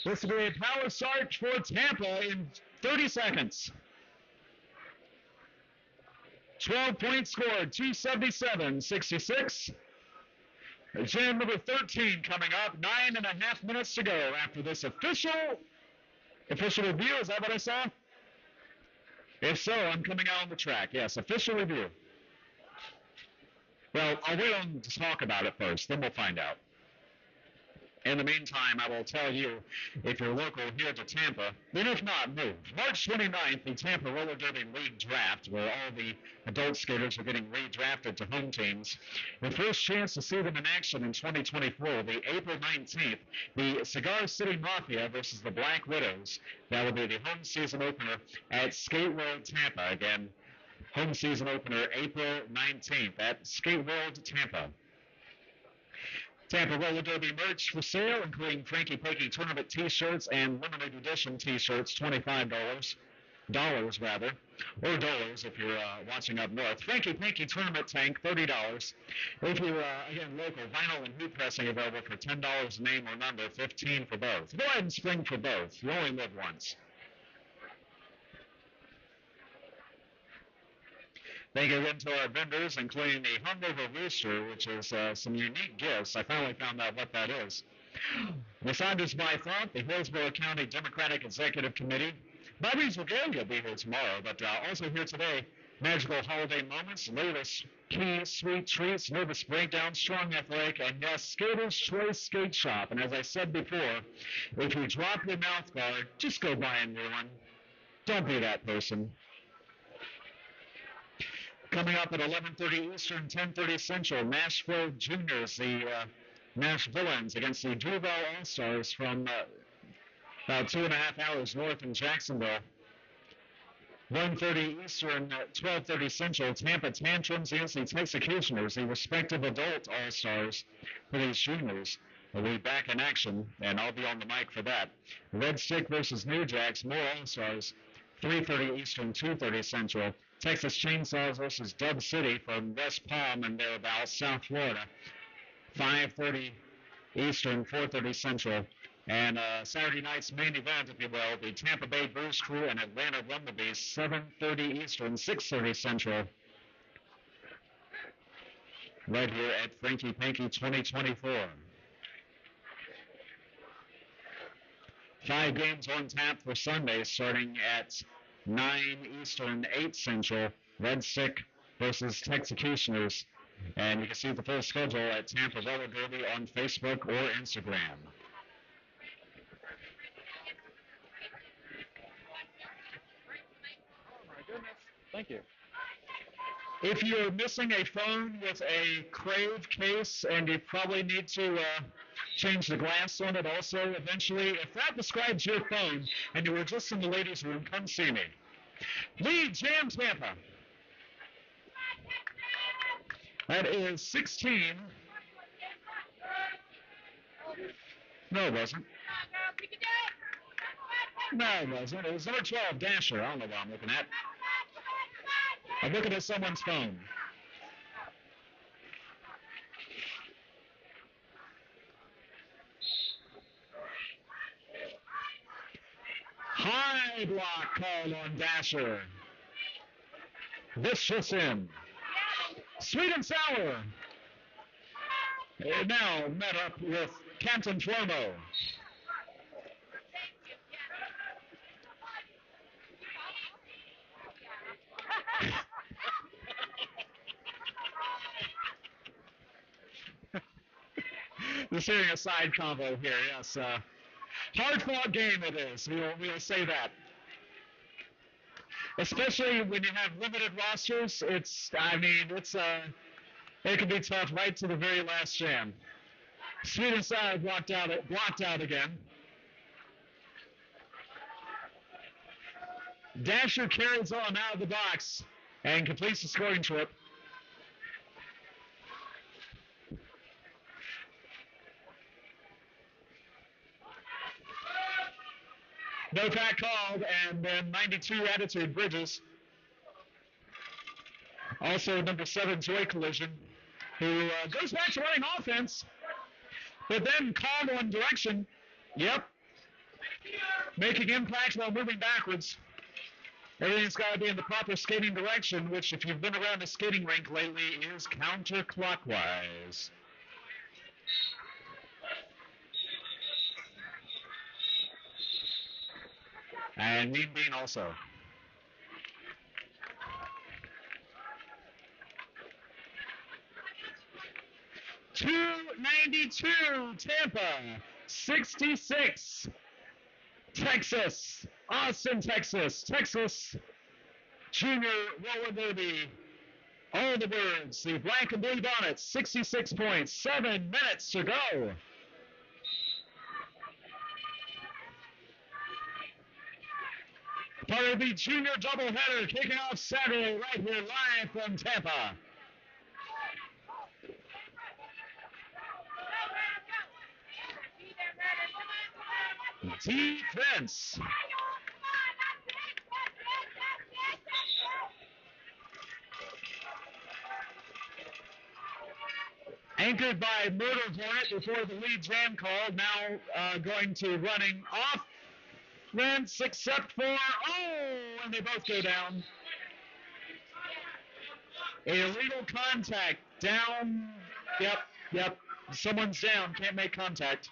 This will be a power start for Tampa in 30 seconds. 12 points scored, 277-66. Jam number 13 coming up, 9.5 minutes to go after this official review. Is that what I saw? If so, I'm coming out on the track. Yes, official review. Well, I'll wait on to talk about it first, then we'll find out. In the meantime, I will tell you, if you're local here to Tampa, then if not, move. March 29th, the Tampa Roller Derby League Draft, where all the adult skaters are getting redrafted to home teams. The first chance to see them in action in 2024 will be April 19th, the Cigar City Mafia versus the Black Widows. That will be the home season opener at Skate World Tampa. Again, home season opener April 19th at Skate World Tampa. Tampa Roller Derby merch for sale, including Franky Panky tournament T-shirts and limited edition T-shirts, $25, dollars if you're watching up north. Franky Panky tournament tank, $30. If you're again local, vinyl and hoop pressing available for $10 name or number, $15 for both. Go ahead and spring for both. You only live once. Thank you again to our vendors, including the Hungover Rooster, which is some unique gifts. I finally found out what that is. The Saunders by Thought, the Hillsborough County Democratic Executive Committee. Bobby's Regalia will be here tomorrow, but also here today, Magical Holiday Moments, latest key sweet treats, nervous breakdown, strong athletic, and yes, Skater's Choice Skate Shop. And as I said before, if you drop your mouth guard, just go buy a new one. Don't be that person. Coming up at 11:30 Eastern, 10:30 Central, Nashville Juniors, the Nashvilleans against the Duval All-Stars from about 2.5 hours north in Jacksonville. 1:30 Eastern, 12:30 Central, Tampa Tantrums against the Texecutioners, the respective adult All-Stars for these juniors. We'll be back in action, and I'll be on the mic for that. Red Stick versus New Jacks, more All-Stars, 3:30 Eastern, 2:30 Central. Texas Chainsaws versus Dub City from West Palm and thereabouts, South Florida, 5:30 Eastern, 4:30 Central. And Saturday night's main event, if you will, the Tampa Bay Bruise Crew and Atlanta Bumblebees, 7:30 Eastern, 6:30 Central. Right here at Franky Panky 2024. 5 games on tap for Sunday, starting at 9 Eastern, 8 Central, Red Stick versus Texecutioners. And you can see the full schedule at Tampa Roller Derby on Facebook or Instagram. Oh my goodness. Thank you. If you're missing a phone with a Crave case and you probably need to change the glass on it also eventually. If that describes your phone and you were just in the ladies' room, come see me. Lead Jam Tampa. That is 16. No, it wasn't. No, it wasn't. It was number 12, Dasher. I don't know what I'm looking at. I'm looking at someone's phone. High block call on Dasher. Vicious in. Sweet and Sour. Now met up with Captain Flomo. Just hearing a side combo here, yes. Hard-fought game it is, we'll say that. Especially when you have limited rosters, it can be tough right to the very last jam. Sweet and Sour blocked out again. Dasher carries on out of the box and completes the scoring trip. No pack called, and then 92 Attitude Bridges. Also number 7 Joy Collision, who goes back to running offense, but then called on direction. Yep. Making impact while moving backwards. Everything's got to be in the proper skating direction, which if you've been around a skating rink lately is counterclockwise. And Mean Bean also. $292 Tampa, 66 Texas, Austin, Texas. Texas Junior Roller Derby. All the birds, the black and blue bonnets, 66 points, 7 minutes to go. Part of the junior doubleheader kicking off Saturday right here live from Tampa. Defense. Anchored by Murder Hornet before the lead jam call, now going to running off. Rents except for, and they both go down. Illegal contact, down, yep, someone's down, can't make contact.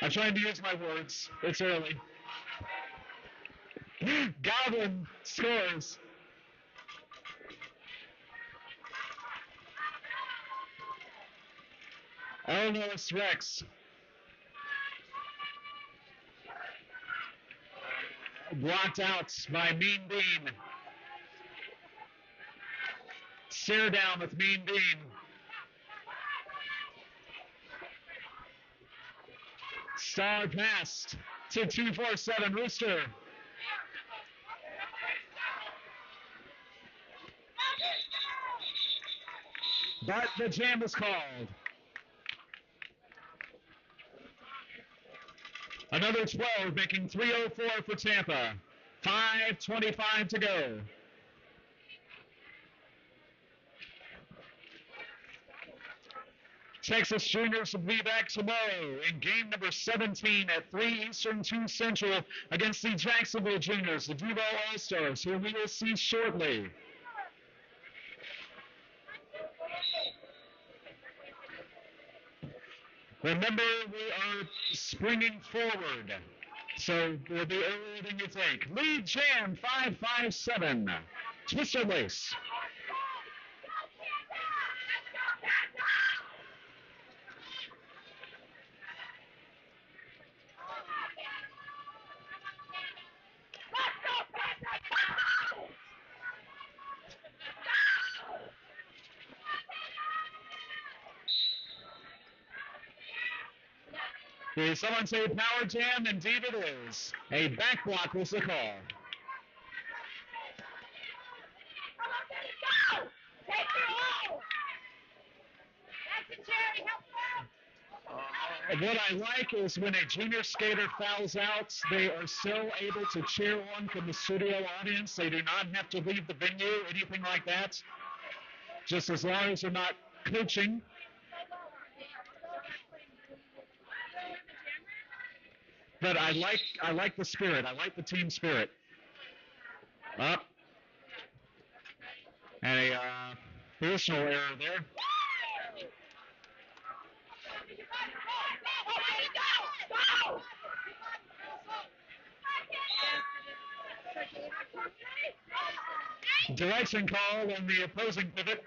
I'm trying to use my words, it's early. Goblin scores. Elnos Rex. Blocked out by Mean Bean. Stare down with Mean Bean. Star passed to 247 Rooster. But the jam is called. Another 12, making 304 for Tampa. 5:25 to go. Texas Juniors will be back tomorrow in game number 17 at 3 Eastern, 2 Central against the Jacksonville Juniors, the Duval All-Stars, who we will see shortly. Remember, we are springing forward, so we'll be earlier than you think. Lead jam 557. Twister Lace. Did someone say power jam? Indeed it is. A back block was the call. What I like is when a junior skater fouls out, they are still able to cheer on from the studio audience. They do not have to leave the venue, anything like that. Just as long as they're not coaching. But I like the spirit. I like the team spirit. Up. And a personal error there. Direction call on the opposing pivot.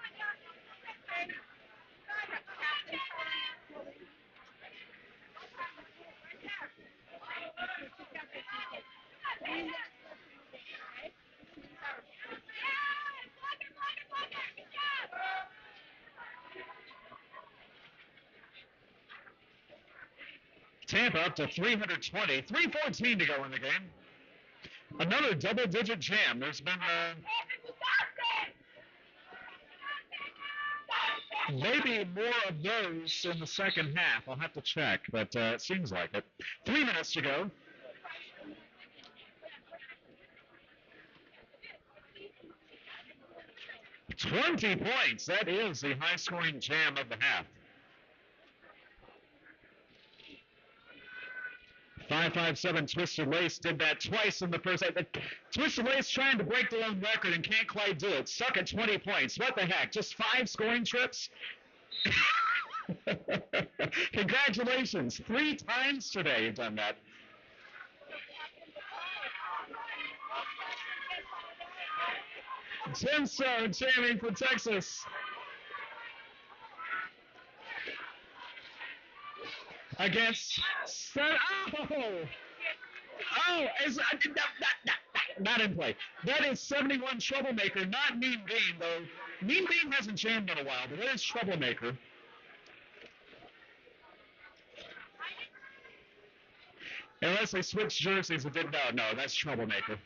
Tampa up to 320, 3:14 to go in the game. Another double-digit jam. There's been maybe more of those in the second half. I'll have to check, but it seems like it. 3 minutes to go. $20 points. That is the high-scoring jam of the half. 557 Twisted Lace did that twice in the first half. Twisted Lace trying to break their own record and can't quite do it. Stuck at 20 points. What the heck? Just 5 scoring trips? Congratulations. 3 times today you've done that. Gemstone jamming for Texas. Against not in play. That is 71 Troublemaker, not Mean Bean, though. Mean Bean hasn't jammed in a while, but that is Troublemaker. Unless they switched jerseys and didn't know. No, that's Troublemaker.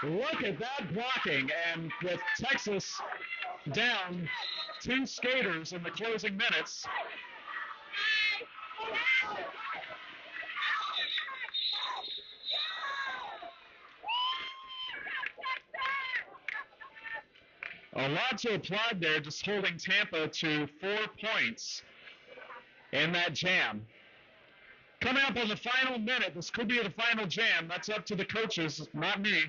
Look at that blocking, and with Texas down 2 skaters in the closing minutes. A lot to applaud there, just holding Tampa to 4 points in that jam. Coming up on the final minute, this could be the final jam. That's up to the coaches, not me.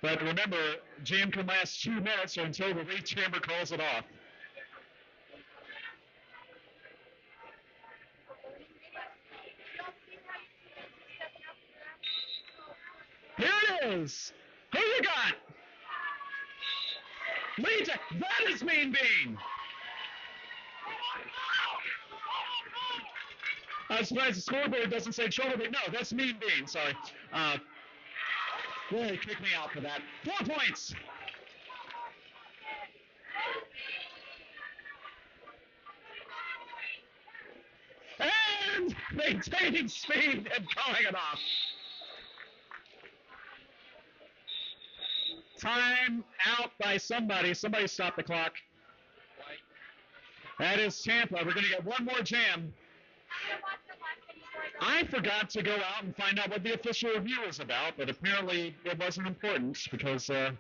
But remember, jam can last 2 minutes or until the lead chamber calls it off. Here it is. Who you got? Legion. That is Mean Bean. I'm surprised the scoreboard doesn't say trouble, but no, that's Mean Bean. Sorry. Really kicked me out for that. 4 points. And maintaining speed and calling it off. Time out by somebody. Somebody stop the clock. That is Tampa. We're going to get one more jam. I forgot to go out and find out what the official review was about, but apparently it wasn't important because the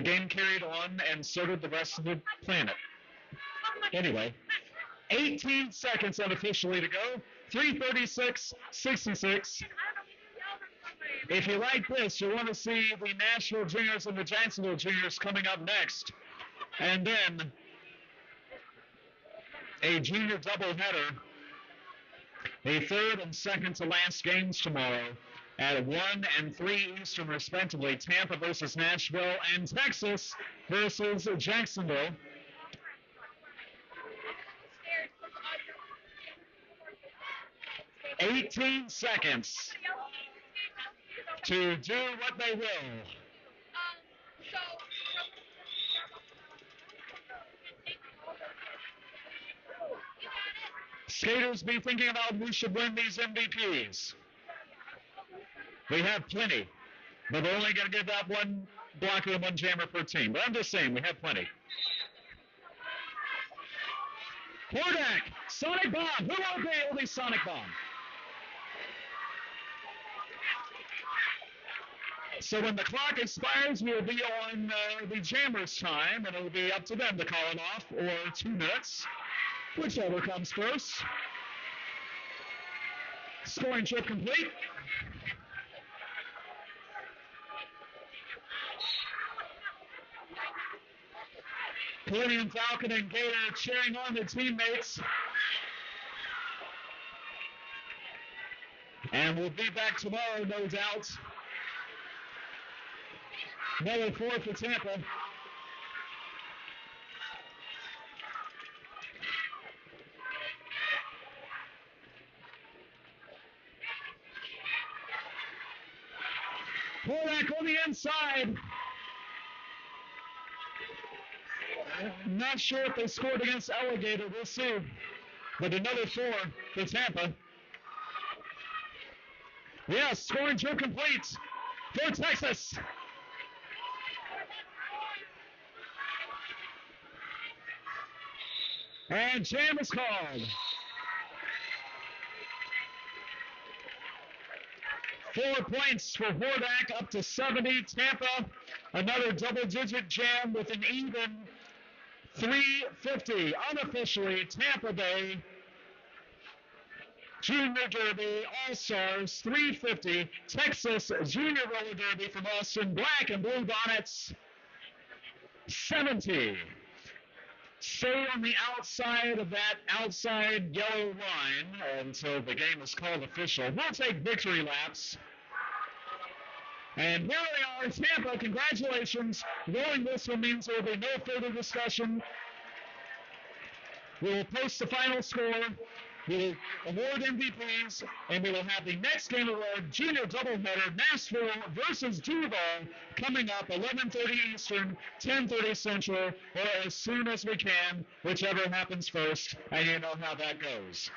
game carried on and so did the rest of the planet. Anyway, 18 seconds unofficially to go. 3:36:66. If you like this, you'll want to see the Nashville Juniors and the Jacksonville Juniors coming up next. And then a junior doubleheader. A third and second to last games tomorrow at 1 and 3 Eastern, respectively. Tampa versus Nashville, and Texas versus Jacksonville. 18 seconds to do what they will. Skaters be thinking about who should win these MVPs. We have plenty, but we're only going to give out one blocker and one jammer per team. But I'm just saying, we have plenty. Hordak, Sonic Bomb. Who will be? It will be Sonic Bomb. So when the clock expires, we'll be on the jammer's time, and it'll be up to them to call it off, or 2 minutes, whichever comes first. Scoring trip complete. Millennium Falcon and Gator cheering on their teammates. And we'll be back tomorrow, no doubt. Another 4 for Tampa. Hordak on the inside. I'm not sure if they scored against Alligator. We'll see. But another 4 for Tampa. Yes, scoring trip complete for Texas. And jam is called. 4 points for Hordak, up to 70. Tampa, another double-digit jam with an even 350. Unofficially, Tampa Bay Junior Derby All-Stars 350. Texas Junior Roller Derby from Austin. Black and Blue Bonnets 70. Stay on the outside of that outside yellow line until the game is called official. We'll take victory laps. And here we are, Tampa, congratulations. Rolling this one means there will be no further discussion. We will post the final score. We will award MVPs, and we will have the next game of our junior doubleheader, Nashville versus Duval, coming up 11:30 Eastern, 10:30 Central, or as soon as we can, whichever happens first, and you know how that goes.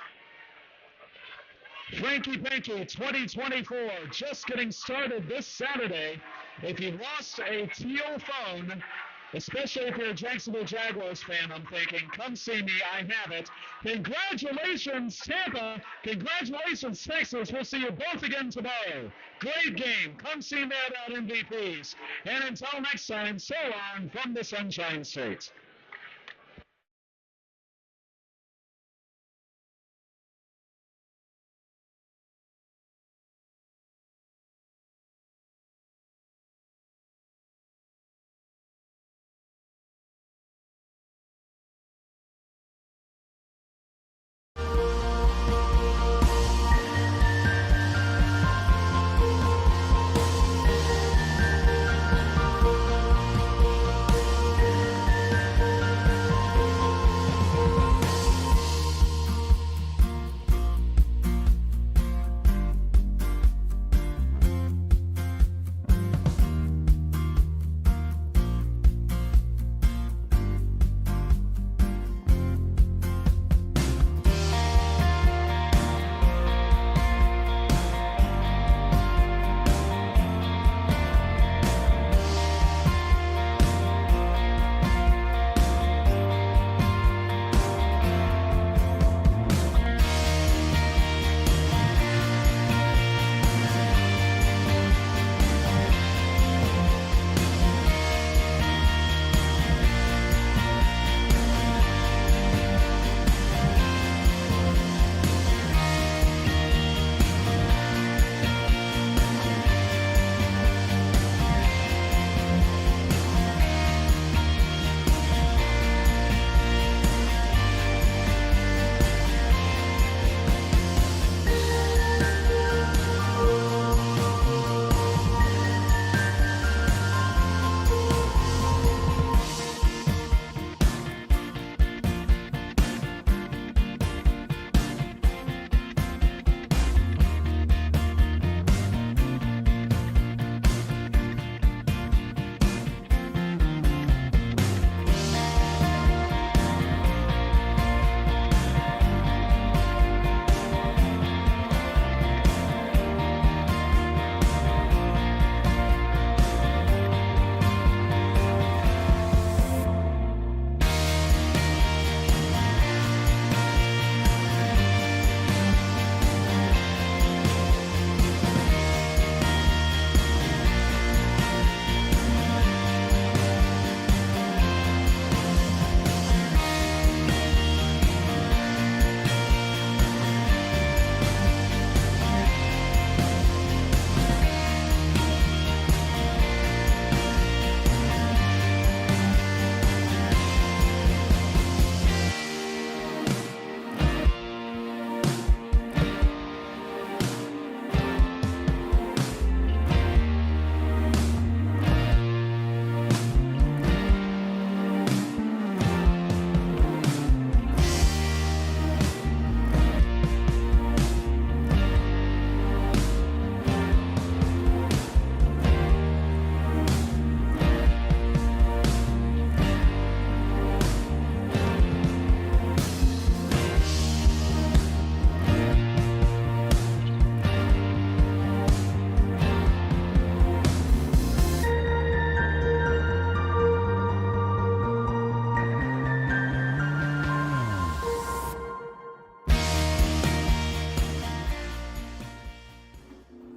Franky Panky 2024, just getting started this Saturday. If you lost a teal phone, especially if you're a Jacksonville Jaguars fan, I'm thinking, come see me, I have it. Congratulations, Tampa. Congratulations, Texas. We'll see you both again tomorrow. Great game. Come see me about MVPs. And until next time, so long from the Sunshine State.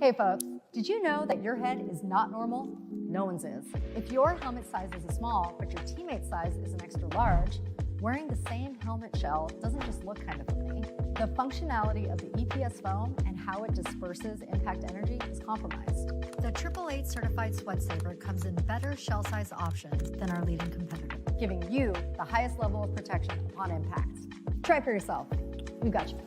Hey folks, did you know that your head is not normal? No one's is. If your helmet size is a small, but your teammate's size is an extra large, wearing the same helmet shell doesn't just look kind of funny. The functionality of the EPS foam and how it disperses impact energy is compromised. The 888 certified sweat saver comes in better shell size options than our leading competitor, giving you the highest level of protection upon impact. Try for yourself. We got you.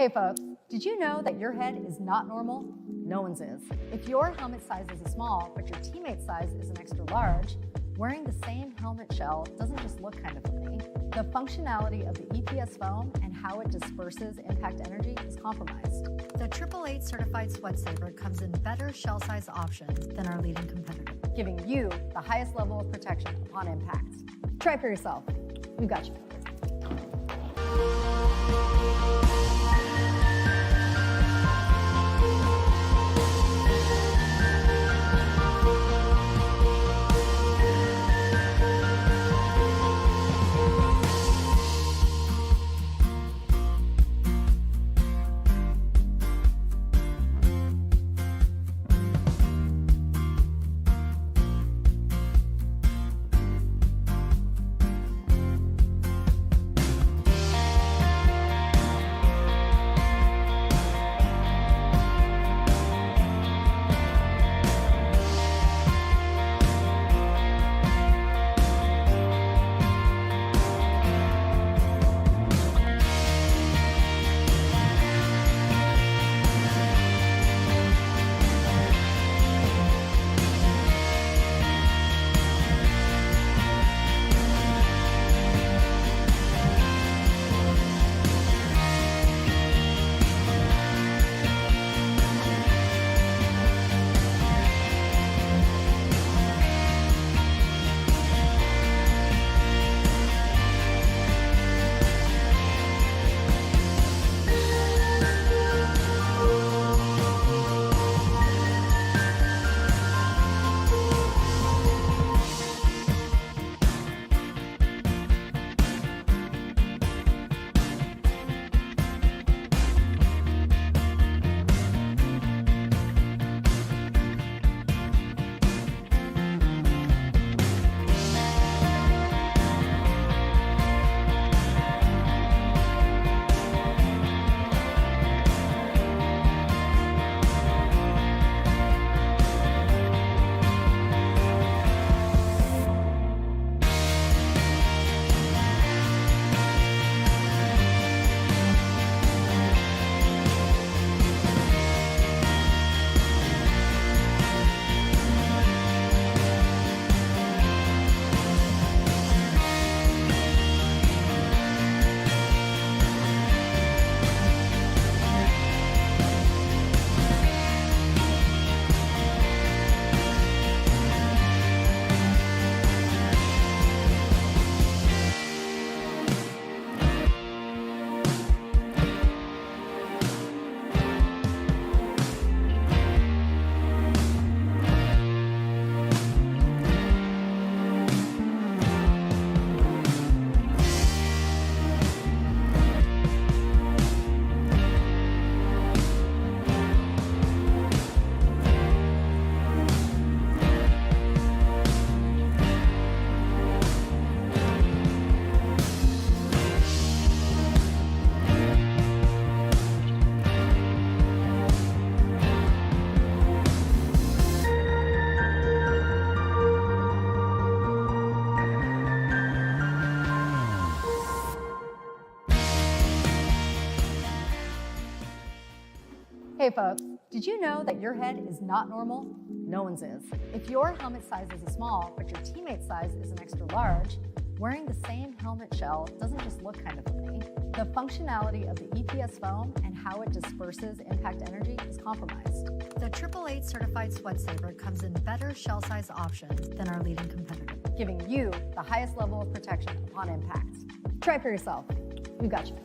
Hey folks, did you know that your head is not normal? No one's is. If your helmet size is a small, but your teammate's size is an extra large, wearing the same helmet shell doesn't just look kind of funny. The functionality of the EPS foam and how it disperses impact energy is compromised. The 888 certified sweat saver comes in better shell size options than our leading competitor, giving you the highest level of protection upon impact. Try for yourself. We got you. Hey folks, did you know that your head is not normal? No one's is. If your helmet size is a small, but your teammate's size is an extra large, wearing the same helmet shell doesn't just look kind of funny. The functionality of the EPS foam and how it disperses impact energy is compromised. The 888 certified sweat saver comes in better shell size options than our leading competitor, giving you the highest level of protection upon impact. Try for yourself. We've got you.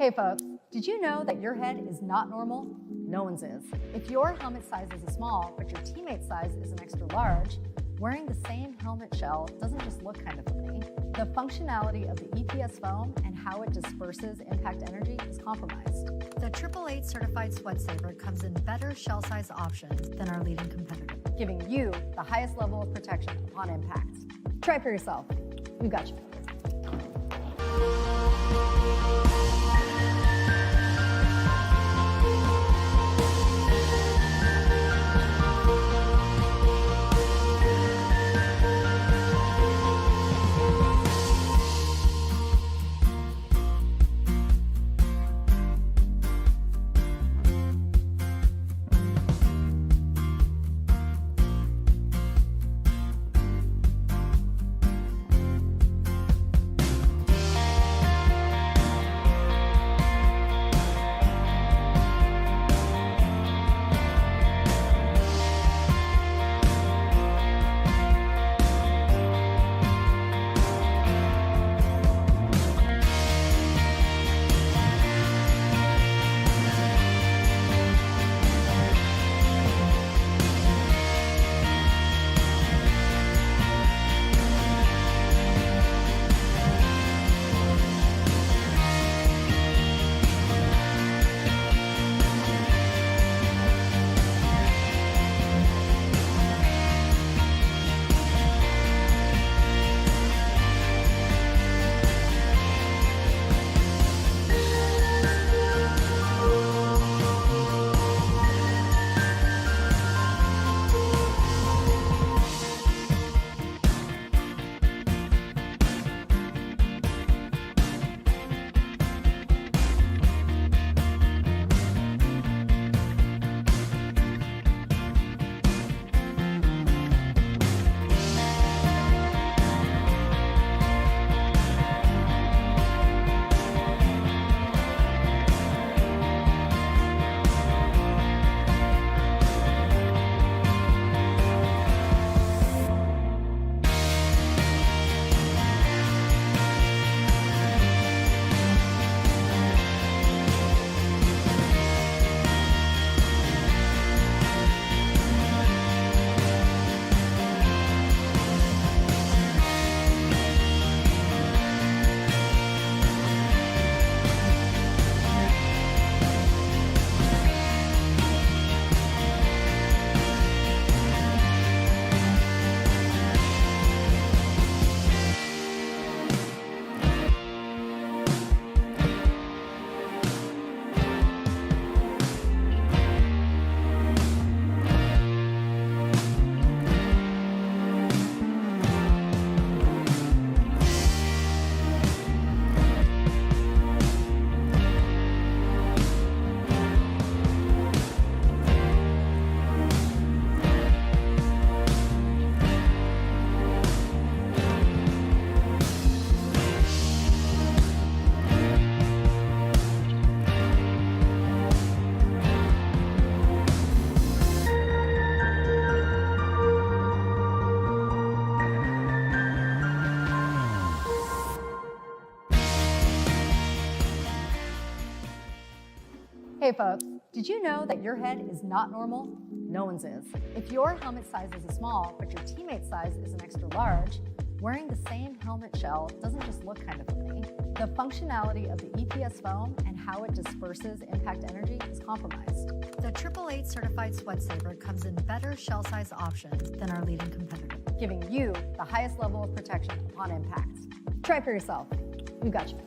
Hey folks, did you know that your head is not normal? No one's is. If your helmet size is a small, but your teammate's size is an extra large, wearing the same helmet shell doesn't just look kind of funny. The functionality of the EPS foam and how it disperses impact energy is compromised. The 888 certified sweat saver comes in better shell size options than our leading competitor, giving you the highest level of protection upon impact. Try for yourself. We've got you. Hey folks, did you know that your head is not normal? No one's is. If your helmet size is a small, but your teammate's size is an extra large, wearing the same helmet shell doesn't just look kind of funny. The functionality of the EPS foam and how it disperses impact energy is compromised. The 888 certified sweat saver comes in better shell size options than our leading competitor, giving you the highest level of protection upon impact. Try for yourself. We've got you.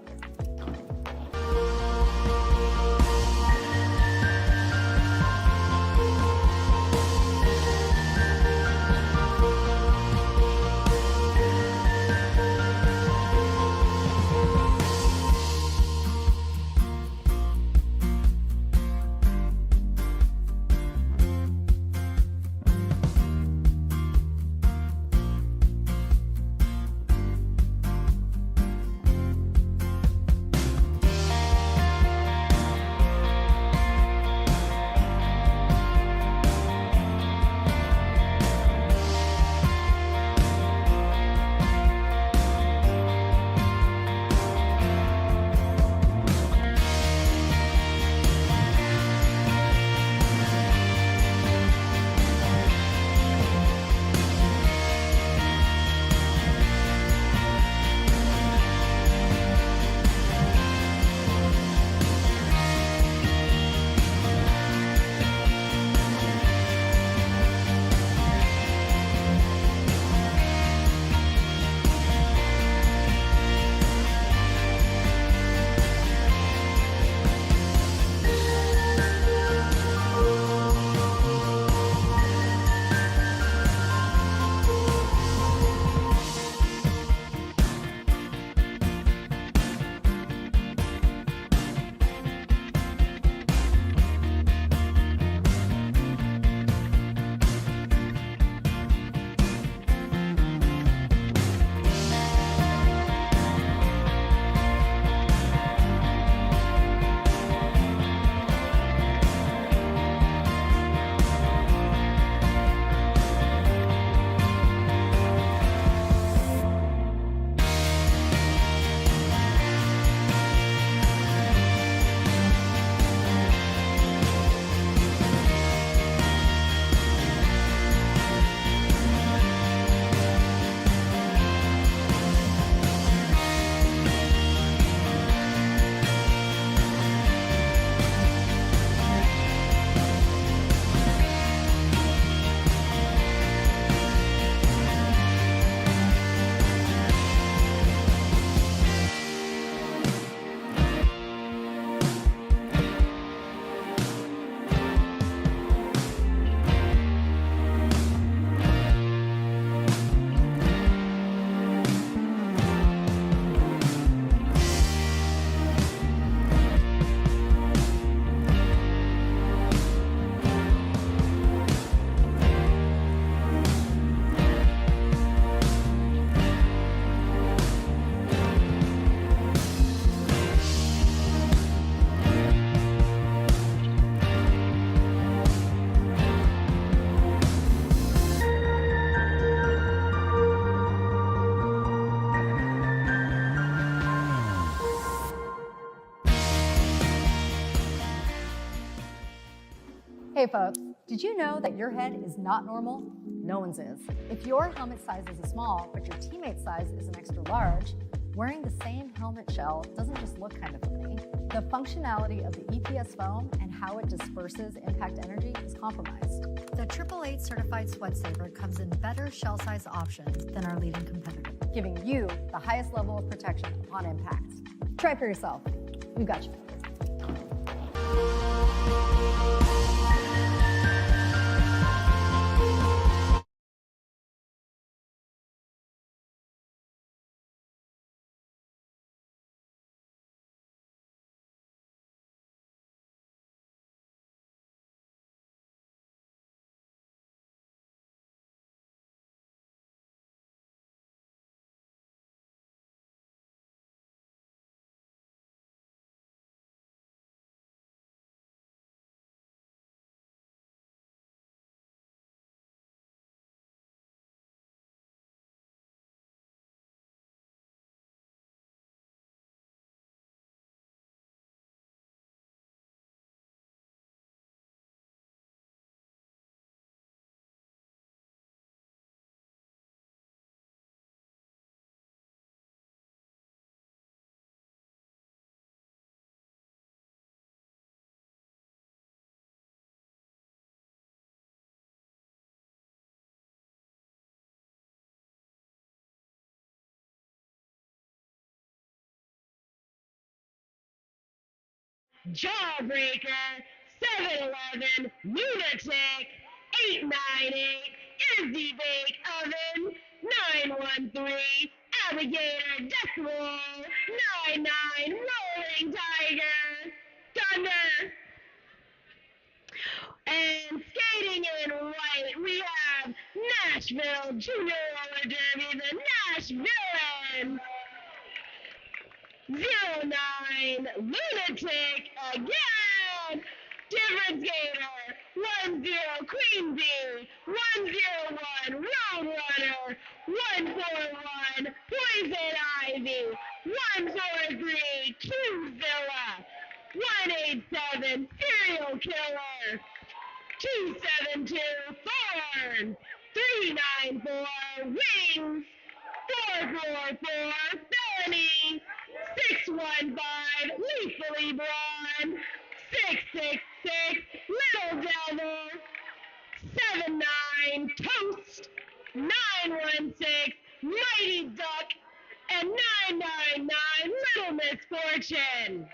Hey folks, did you know that your head is not normal? No one's is. If your helmet size is a small, but your teammate's size is an extra large, wearing the same helmet shell doesn't just look kind of funny. The functionality of the EPS foam and how it disperses impact energy is compromised. The 888 certified sweat saver comes in better shell size options than our leading competitor, giving you the highest level of protection upon impact. Try for yourself. We've got you. Jawbreaker, 7-Eleven, Lunatic, 898, Izzy Bake Oven, 913, Alligator Death Roll, 99, Rolling Tiger, Thunder. And skating in white, we have Nashville Junior Roller Derby, the Nashvilleans. 09, Lunatic again. Different skater. 10, Queen Bee. 101, Roadrunner. 141, Poison Ivy. 143, Qzilla. 187, Serial Killer. 272, Thorn. 394, Wings. 444, Felony. 615, Lethally Blonde. 666, Little Devil. 79, Toast. 916, Mighty Duck. And 999, Little Misfortune.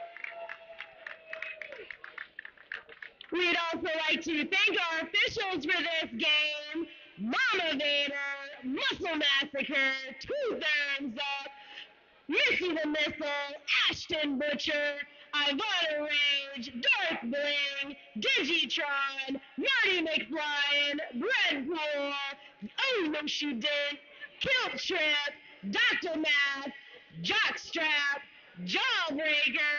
We'd also like to thank our officials for this game. Mama Vader, Muscle Massacre, Two Thumbs Up, Missy the Missile, Ashton Butcher, Ivana Rage, Darth Bling, Digitron, Marty McFlyin, Breadpool, Oh No She Didn't, Kilt Trip, Dr. Math, Jockstrap, Jawbreaker,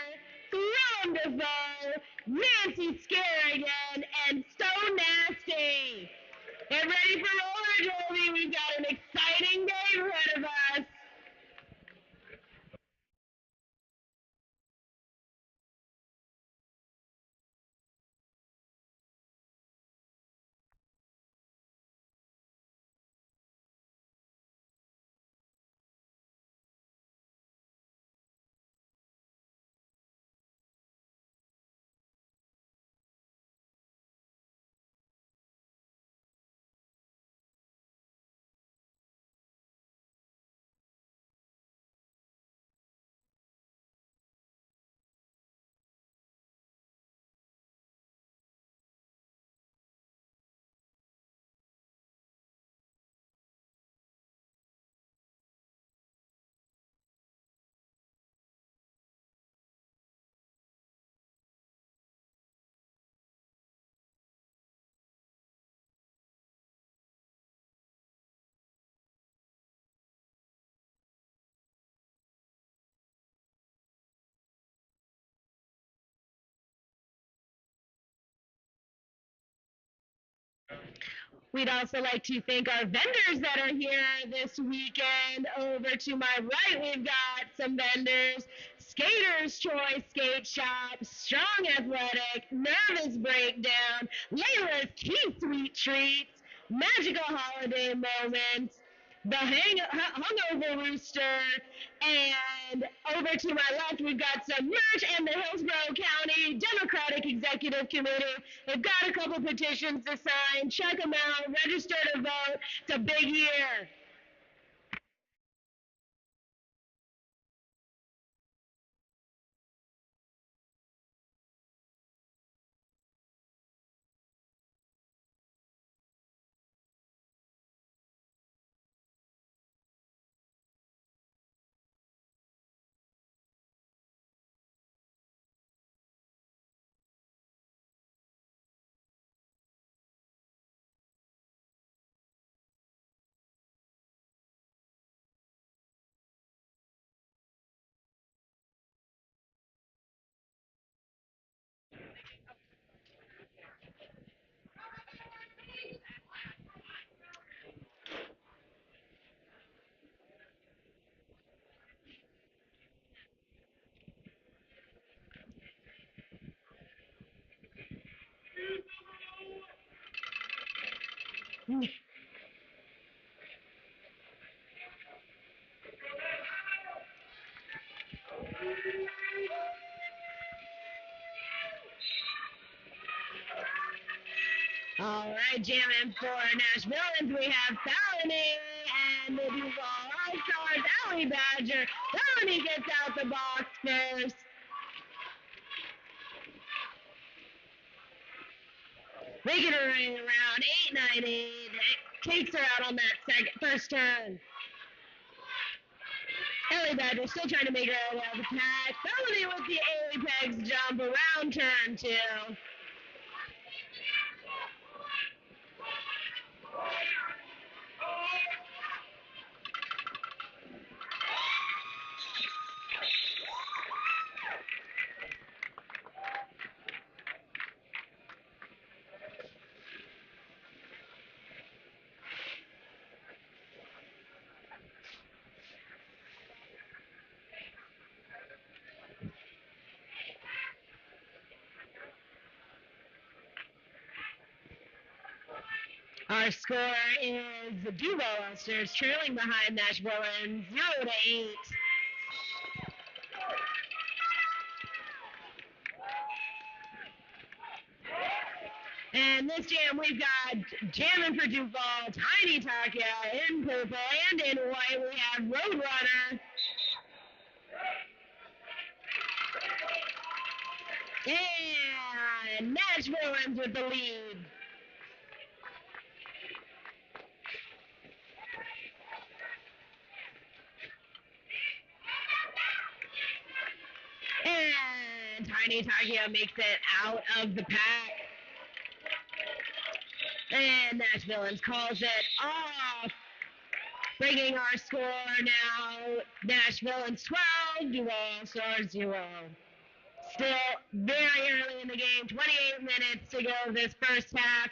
Throne Defoe, Nancy Scarrigan, and So Nasty. Get ready for roller derby. We've got an exciting day ahead of us. We'd also like to thank our vendors that are here this weekend. Over to my right, we've got some vendors. Skater's Choice Skate Shop, Strong Athletic, Nervous Breakdown, Layla's Key Sweet Treats, Magical Holiday Moments, the Hungover Rooster, and over to my left, we've got some merch and the Hillsborough County Democratic Executive Committee. They've got a couple petitions to sign. Check them out. Register to vote. It's a big year. All right, jamming for Nashvilleans, we have Felony and the Duval All-Stars, Alley Badger. Felony gets out the box first. making her ring around 890. Takes her out on that first turn. Ellie Badger still trying to make her way out of the pack. Felony with the apex jump around turn 2. Our score is the Duval Ulsters trailing behind Nashville in 0-8. And this jam, we've got jamming for Duval, Tiny Takia in purple, and in white we have Roadrunner. And Nashville ends with the lead. And Tiny Takia makes it out of the pack. And Nashville calls it off. Bringing our score now, Nashville 12, Duval Stars 0. Still very early in the game, 28 minutes to go this first half.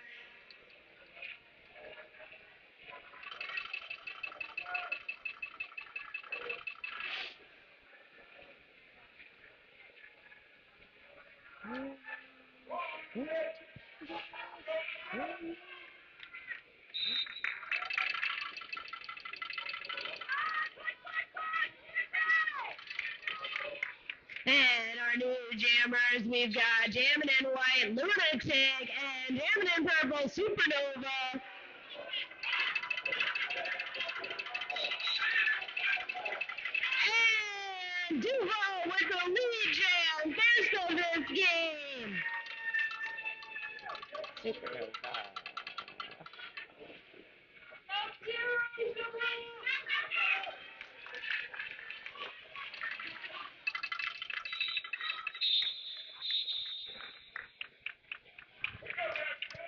And our new jammers, we've got Jammin' in White, Lunatic, and Jammin' in Purple, Supernova. And Duval with the lead jam, first of this game. Supernova.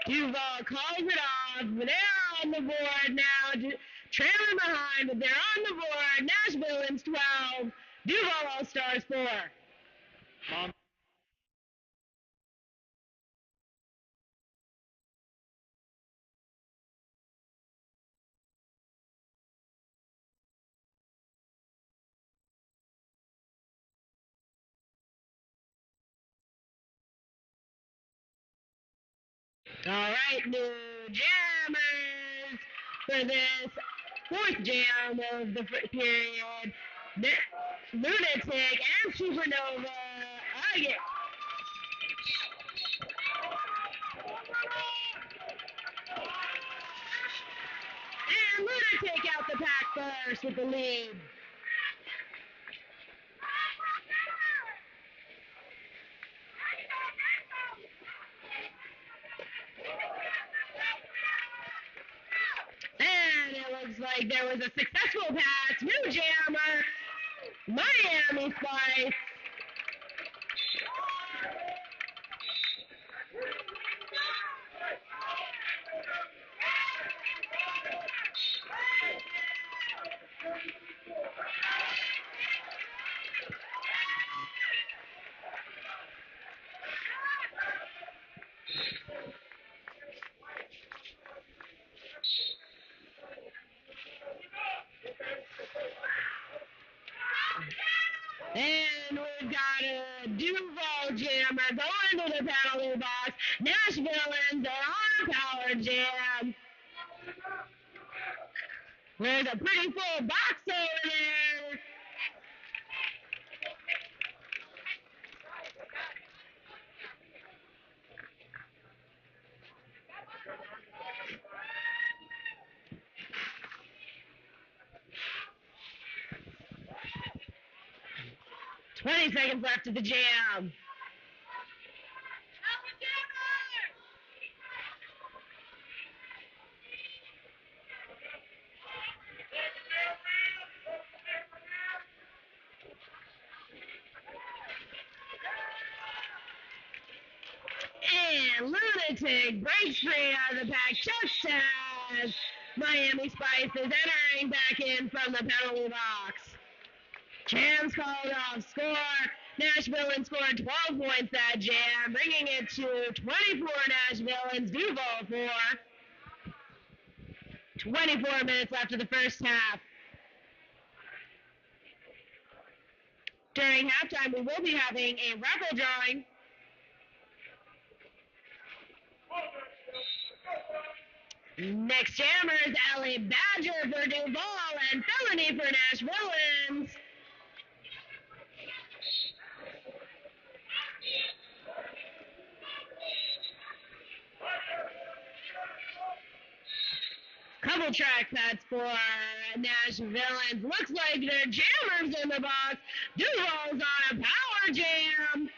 Duval calls it off. They're on the board now, trailing behind, but they're on the board. Nashville wins 12. Duval All-Stars 4. Mom. All right, new jammers for this fourth jam of the period. Lunatic and Supernova again. And Lunatic out the pack first with the lead. And it looks like there was a successful pass. New jammer, Miami Spice. And we've got a Duval jammer going to the penalty box. Nashville ends on a power jam. There's a pretty full box over there. Twenty seconds left of the jam. And Lunatic breaks free out of the pack just as Miami Spice is entering back in from the penalty box. Jam's called off score. Nashville scored 12 points that jam, bringing it to 24 Nashville Duval 4. 24 minutes left of the first half. During halftime, we will be having a raffle drawing. Next jammer is Ellie Badger for Duval and Felony for Nashville. Couple track sets for Nashville. Looks like they're jammers in the box. Duval's on a power jam.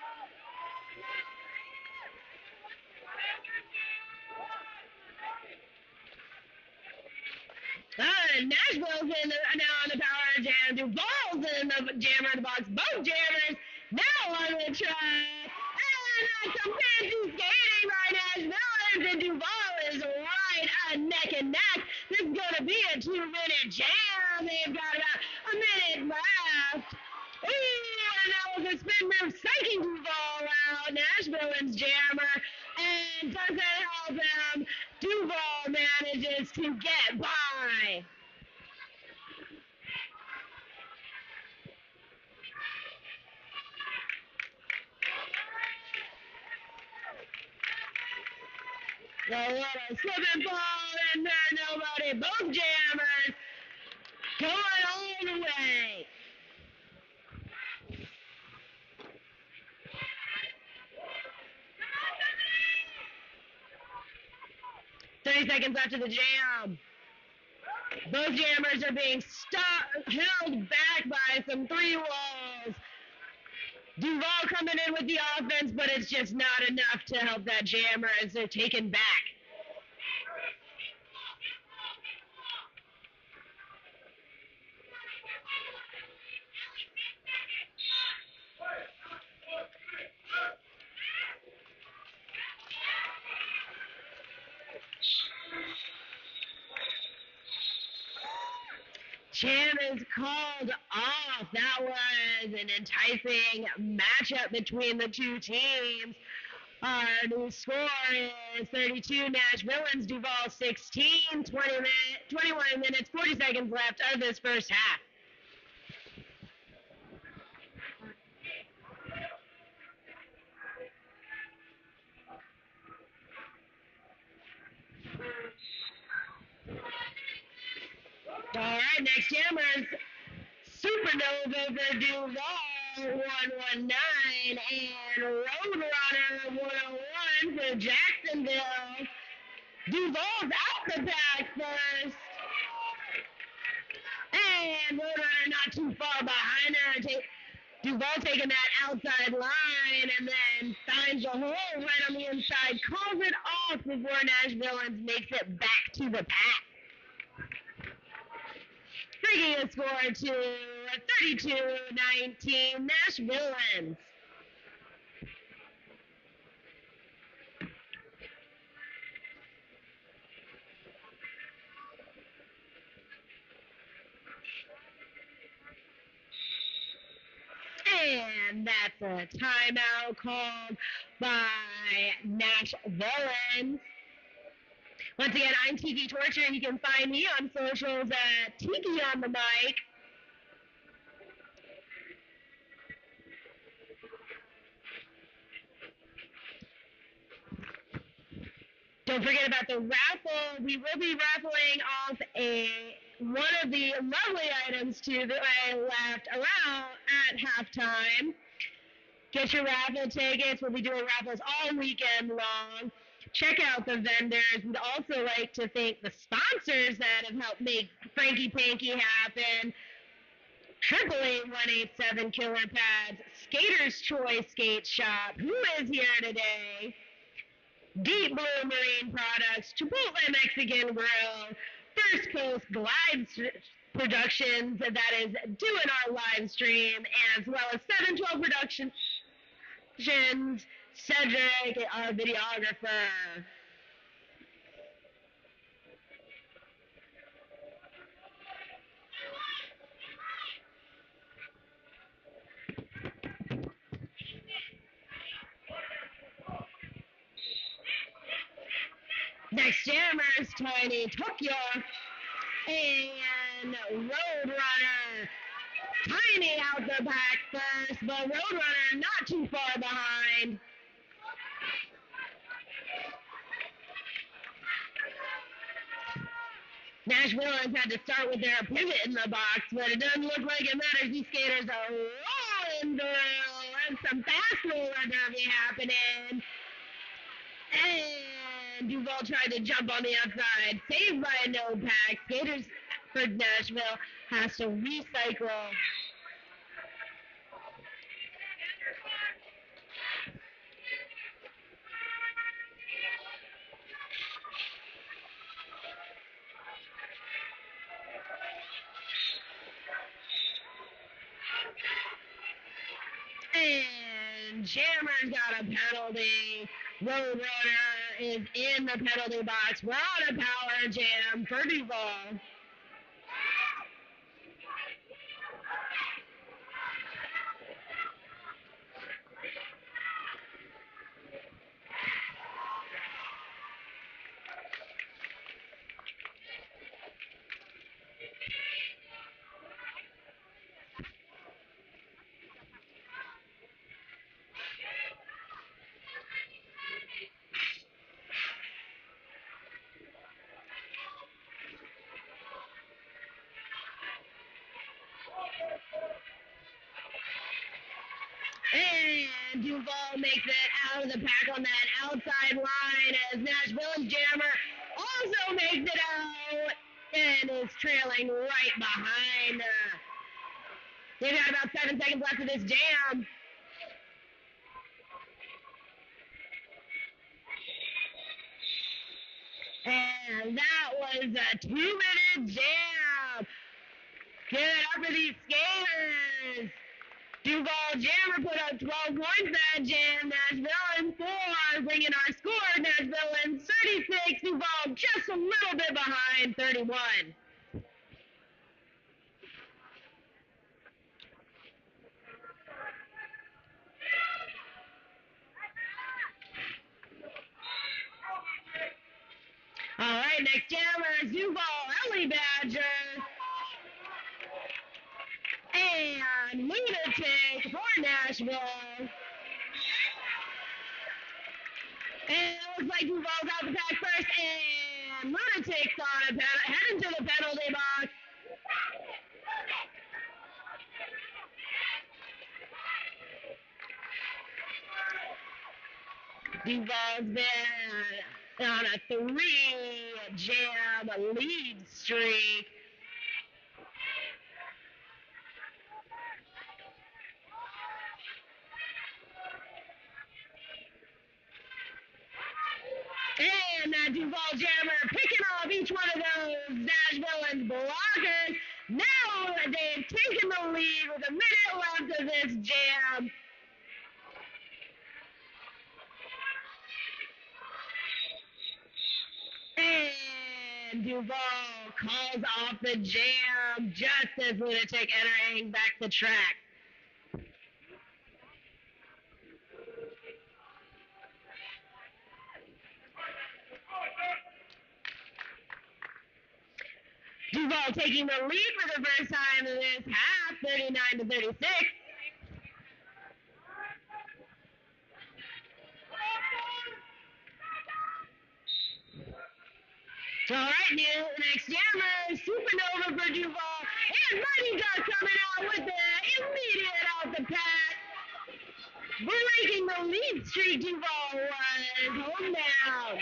Nashville's now on the power jam. Duval's in the jammer in the box. Both jammers now on the track. And some fancy skating by Nashville. And Duval is right neck and neck. This is going to be a 2-minute jam. They've got about a minute left. Ooh, and that was a spin move, psyching Duval out. Nashville's jammer. And doesn't help him. Duval manages to get by. A little slip and fall, and then nobody. Both jammers going all the way. Seconds after the jam. Both jammers are being held back by some three walls. Duval coming in with the offense, but it's just not enough to help that jammer as they're taken back. Jam is called off. That was an enticing matchup between the two teams. Our new score is 32 Nashville, Duval 16, 21 minutes, 40 seconds left of this first half. All right, next jammers, Supernova for Duval, 119, and Roadrunner, 101 for Jacksonville. Duval's out the pack first. And Roadrunner not too far behind her. Duval taking that outside line and then finds a hole right on the inside, calls it off before Nashville makes it back to the pack. Bringing a score to 32-19 Nashville. And that's a timeout called by Nashville. Once again, I'm Tiki Torture, and you can find me on socials at Tiki on the mic. Don't forget about the raffle. We will be raffling off one of the lovely items too that I left around at halftime. Get your raffle tickets. We'll be doing raffles all weekend long. Check out the vendors. We'd also like to thank the sponsors that have helped make Franky Panky happen. 888-187 Killer Pads, Skater's Choice Skate Shop, who is here today, Deep Blue Marine Products, Chipotle Mexican Grill, First Coast Glide Productions, that is doing our live stream, as well as 712 Productions, Cedric, our videographer. Next Jammers, Tiny Tokyo, and Roadrunner. Tiny out the back first, but Roadrunner not too far behind. Nashville has had to start with their pivot in the box, but it doesn't look like it matters. These skaters are rolling through, and some fast roller derby happening. And Duval tried to jump on the outside, saved by a no pack. Skaters for Nashville has to recycle. And Jammer's got a penalty. Roadrunner is in the penalty box. We're on a power jam for Duval. And Duval makes it out of the pack on that outside line as Nashville's Jammer also makes it out and is trailing right behind. They've got about 7 seconds left of this jam. And that was a 2-minute jam. Give it up for these skaters. Duval Jammer put up 12 points that jam. Nashville in 4, bringing our score. Nashville in 36. Duval just a little bit behind, 31. All right, next jammer, Duval, Ellie Badger. And Lunatic for Nashville. And it looks like Duval's out the pack first, and Lunatic's on heading to the penalty box. Duval's been on a 3-jam lead streak. And that Duval jammer picking off each one of those Nashville blockers. Now they've taken the lead with a minute left of this jam. And Duval calls off the jam just as Lunatic entering back the track. Duval taking the lead for the first time in this half, 39-36. All right, next jammer, Supernova for Duval, and Mighty Duck coming out with the immediate out the pack. Breaking the lead streak, Duval was home down.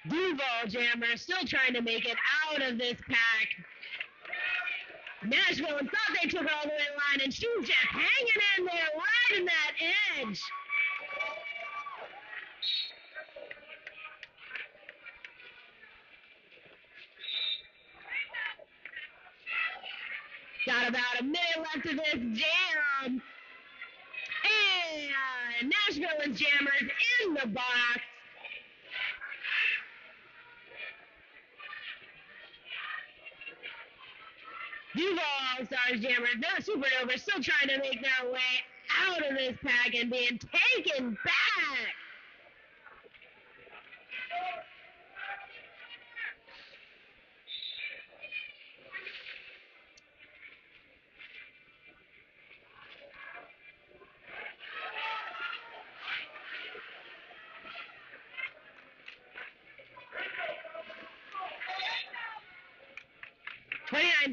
Duval jammer still trying to make it out of this pack. Nashville thought they took it all the way to the line, and she's just hanging in there right in that edge. Got about a minute left of this jam. And Nashville and Jammers in the box. Duval Stars Jammers, no Supernova, still trying to make their way out of this pack and being taken back.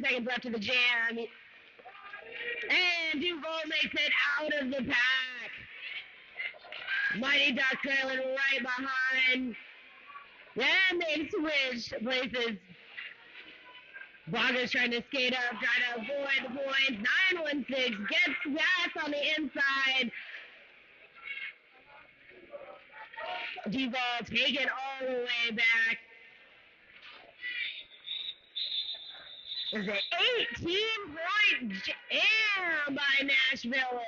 Seconds left of the jam. And Duval makes it out of the pack. Mighty Ducks trailing right behind. And they've switched places. Bloggers trying to skate up, trying to avoid the points. 916 gets gas on the inside. Duval taken all the way back. Is an 18-point jam by Nashville.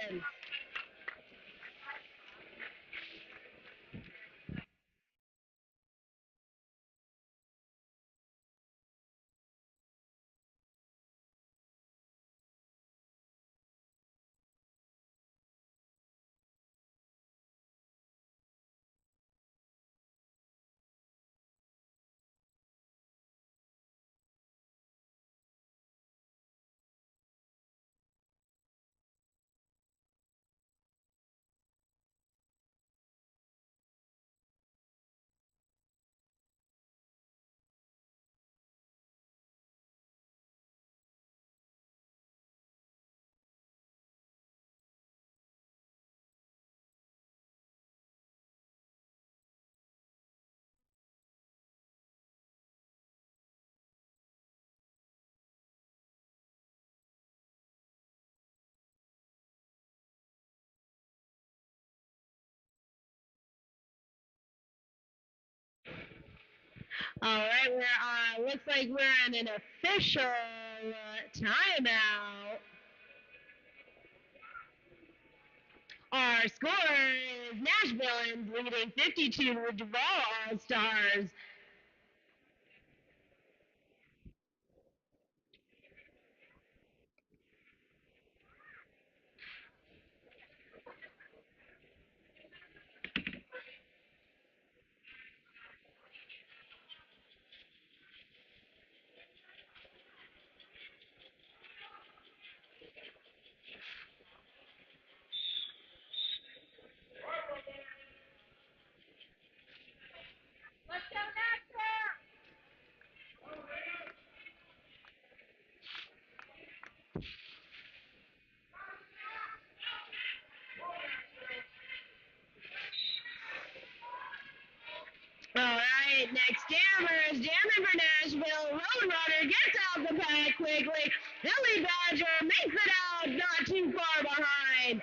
All right, looks like we're in an official timeout. Our score is Nashville leading 52 to Duval All-Stars. All right, next jammers, jamming for Nashville. Roadrunner gets out the pack quickly. Billy Badger makes it out, not too far behind.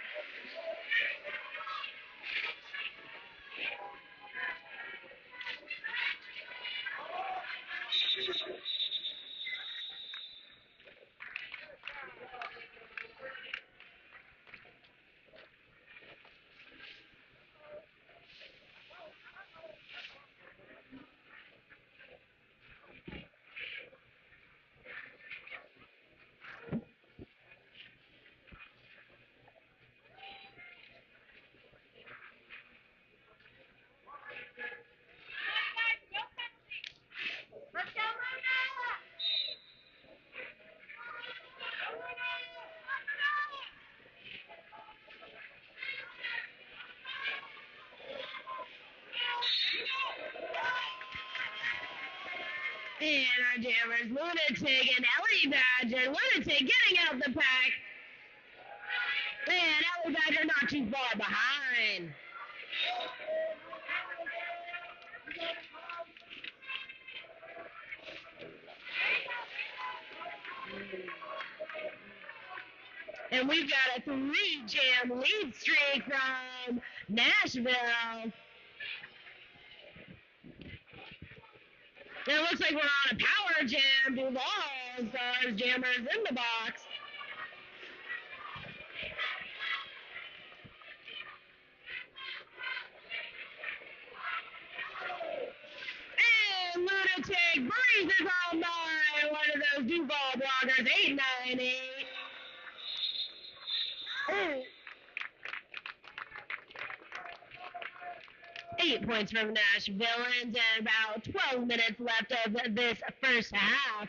And our jammers, Lunatic and Ellie Badger. Lunatic getting out the pack. And Ellie Badger not too far behind. And we've got a 3-jam lead streak from Nashville. It looks like we're on a power jam. Duval Stars jammers in the box. 8 points from Nashville, and about 12 minutes left of this first half.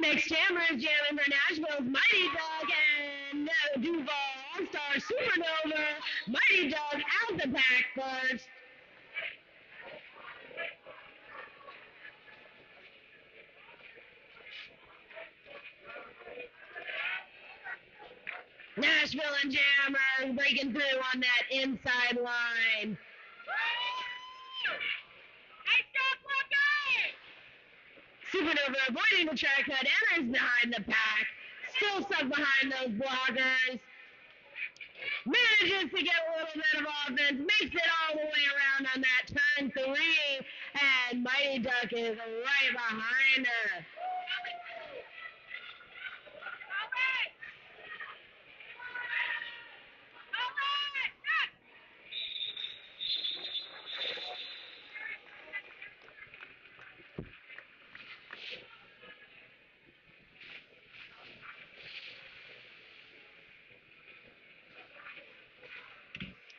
Next jammer is jamming for Nashville's Mighty Duck and Duval All-Star Supernova. Mighty Duck out the pack first. Nashville and Jammer breaking through on that inside line. Supernova avoiding the track cut, enters behind the pack, still stuck behind those blockers. Manages to get a little bit of offense, makes it all the way around on that turn 3, and Mighty Duck is right behind her.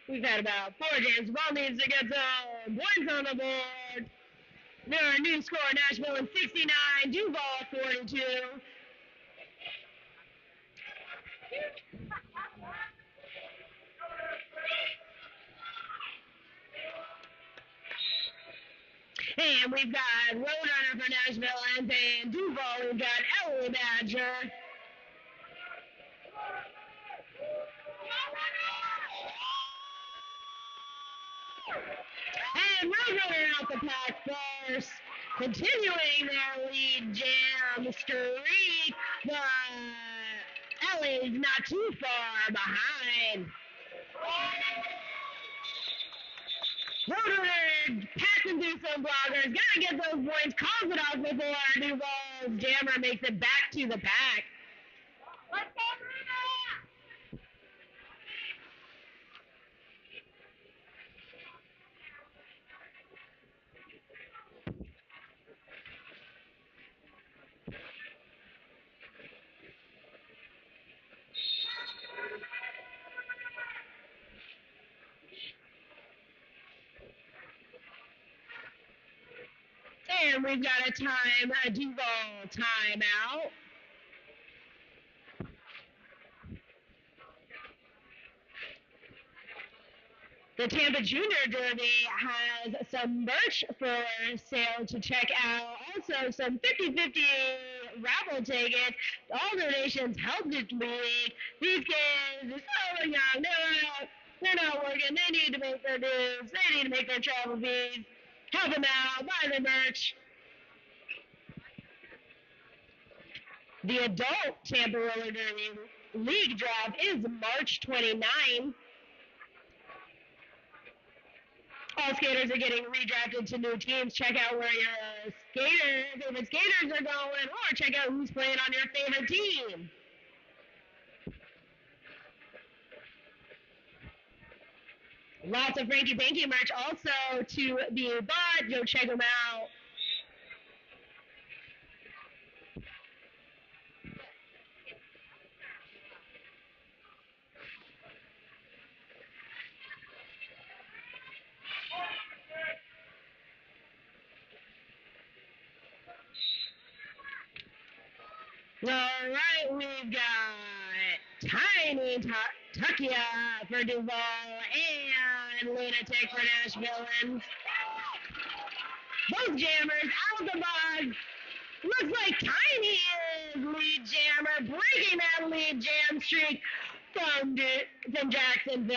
We've had about 4 games. Ball needs to get some points on the board. There are a new score, Nashville in 69, Duval 42. And we've got Roadrunner for Nashville and then Duval. We've got Ellie Badger. And Roadrunner out the pack first, continuing their lead jam streak, but Ellie's not too far behind. Roadrunner passing through some blockers, gotta get those points, calls it off before Duval's jammer makes it back to the pack. Let's go, Bruno! And we've got a Duval timeout. The Tampa Junior Derby has some merch for sale to check out. Also, some 50-50 raffle tickets. All donations help this week. These kids are so young. They're not working. They need to make their dues. They need to make their travel fees. Help them out. Buy their merch. The adult Tampa Roller Derby League draft is March 29. All skaters are getting redrafted to new teams. Check out where your favorite skaters are going, or check out who's playing on your favorite team. Lots of Franky Panky merch also to be bought. Go check them out. All right, we've got Tiny Tuckia for Duval and Lunatic for Nashville. Both jammers out the box. Looks like Tiny is lead jammer, breaking that lead jam streak from Jacksonville.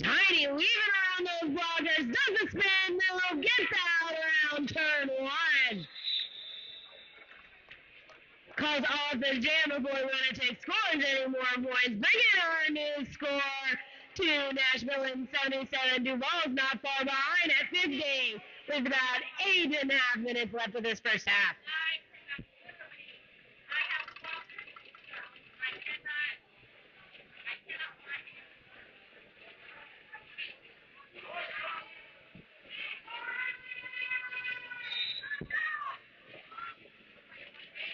Tiny weaving around those blockers, does the spin, no, gets out around turn 1. calls off the jam before we want to take scores anymore, boys. Bringing our new score to Nashville in 77. Duval's not far behind at 50 with about 8.5 minutes left of this first half.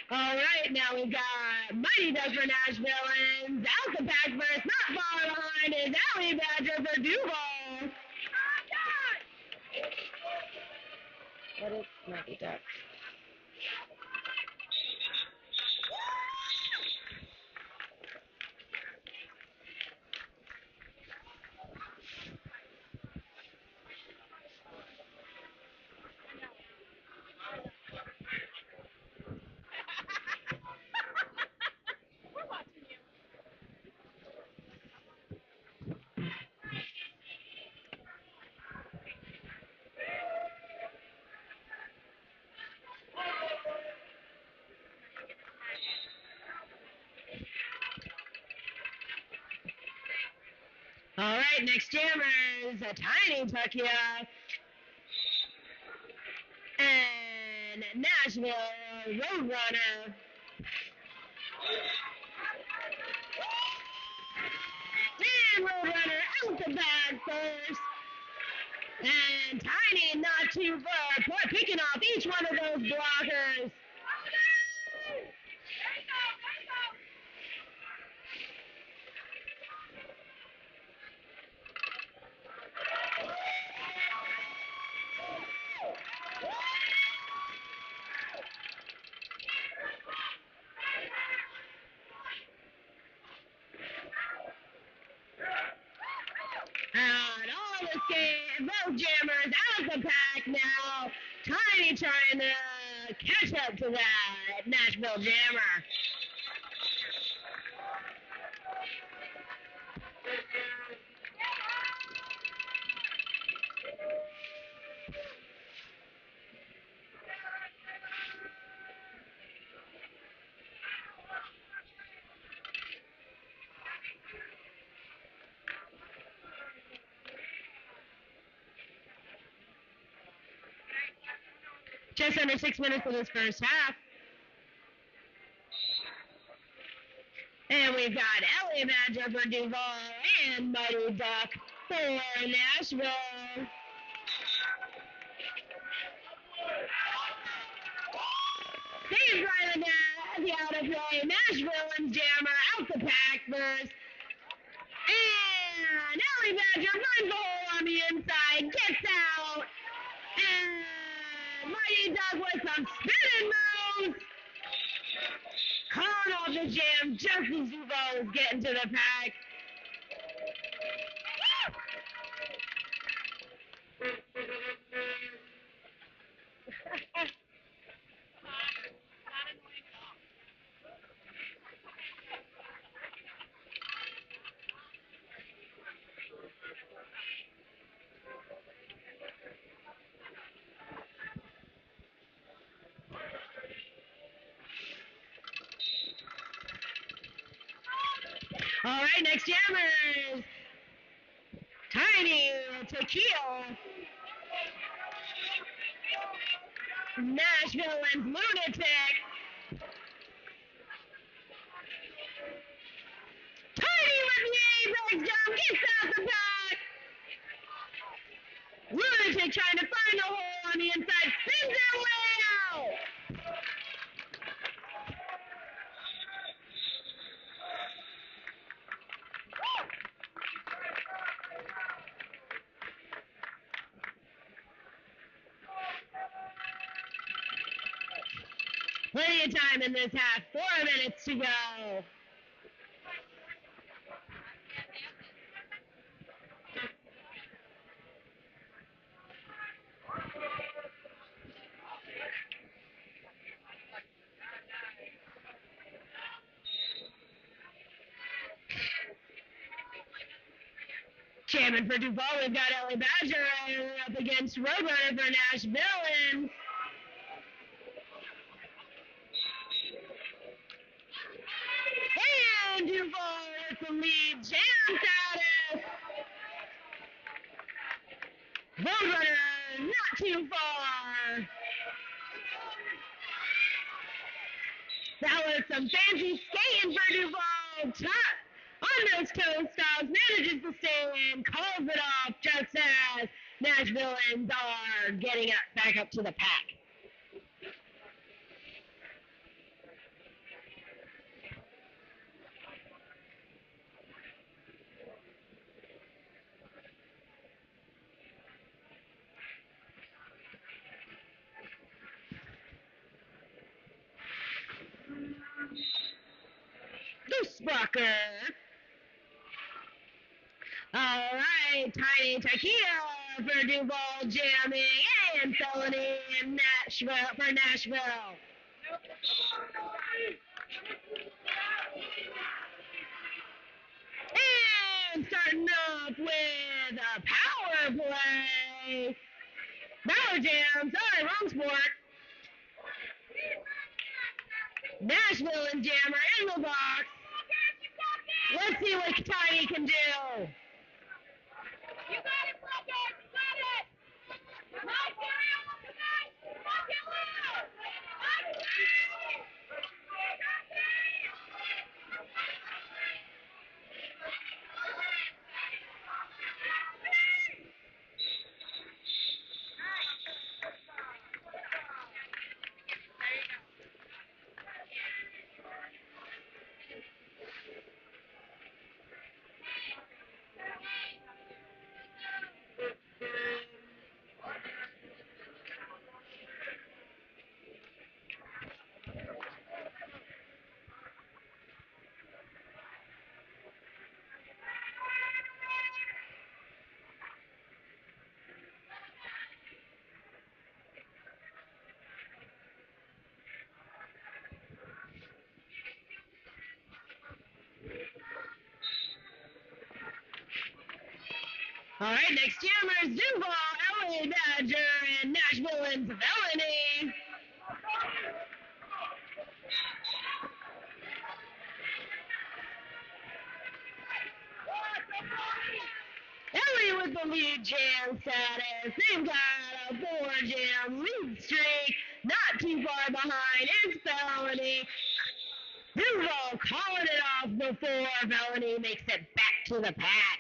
All right, now we've got Mighty Duck for Nashville and out the pack first, not far behind is Alley Badger for Duval. What is Mighty Duck? All right, next jammers, a Tiny Tuckia and Nashville Roadrunner. And Roadrunner out the back first. And Tiny not too far, picking off each one of those blockers. And all this game, both jammers out of the pack now. Tiny trying to catch up to that Nashville jammer. Just under 6 minutes of this first half. And we've got Ellie Badger for Duval and Mighty Duck for Nashville. Steve driving down the out of play. Nashville and Jammer out the pack first. And Ellie Badger finds the hole on the inside, gets out. And Mighty Duck with some spinning moves. Calling off the jam just as Duval is getting to the pack. All right, next jammers. Tiny Tequila. Nashville and Lunatic. Tiny with the apex jump, gets out the back. Lunatic trying to find a hole on the inside, spins their way out. Plenty of time in this half. 4 minutes to go. Jamming for Duval, we've got Ellie Badger up against Roadrunner for Nashville. And lead Jam status. Roadrunner not too far. That was some fancy skating for Duval. On those toe stops, manages to stay in, calls it off just as Nashvilleans are getting back up to the pack. Goosebrucker. All right, Tiny Taquilla for Duval jamming and Felony in Nashville for Nashville. And starting up with a power play. Power jam, sorry, wrong sport. Nashville and Jammer in the box. Let's see what Tiny can do. You got it, brother. You got it. Nice, all right, next jammers, Duval, LA Badger, and Nashville and Felony. Ellie with the lead jam status. They've got a 4-jam lead streak. Not too far behind is Felony. Duval calling it off before Felony makes it back to the pack.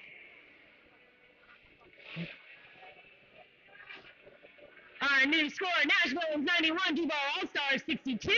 Our new score, Nashville 91, Duval All-Stars 62.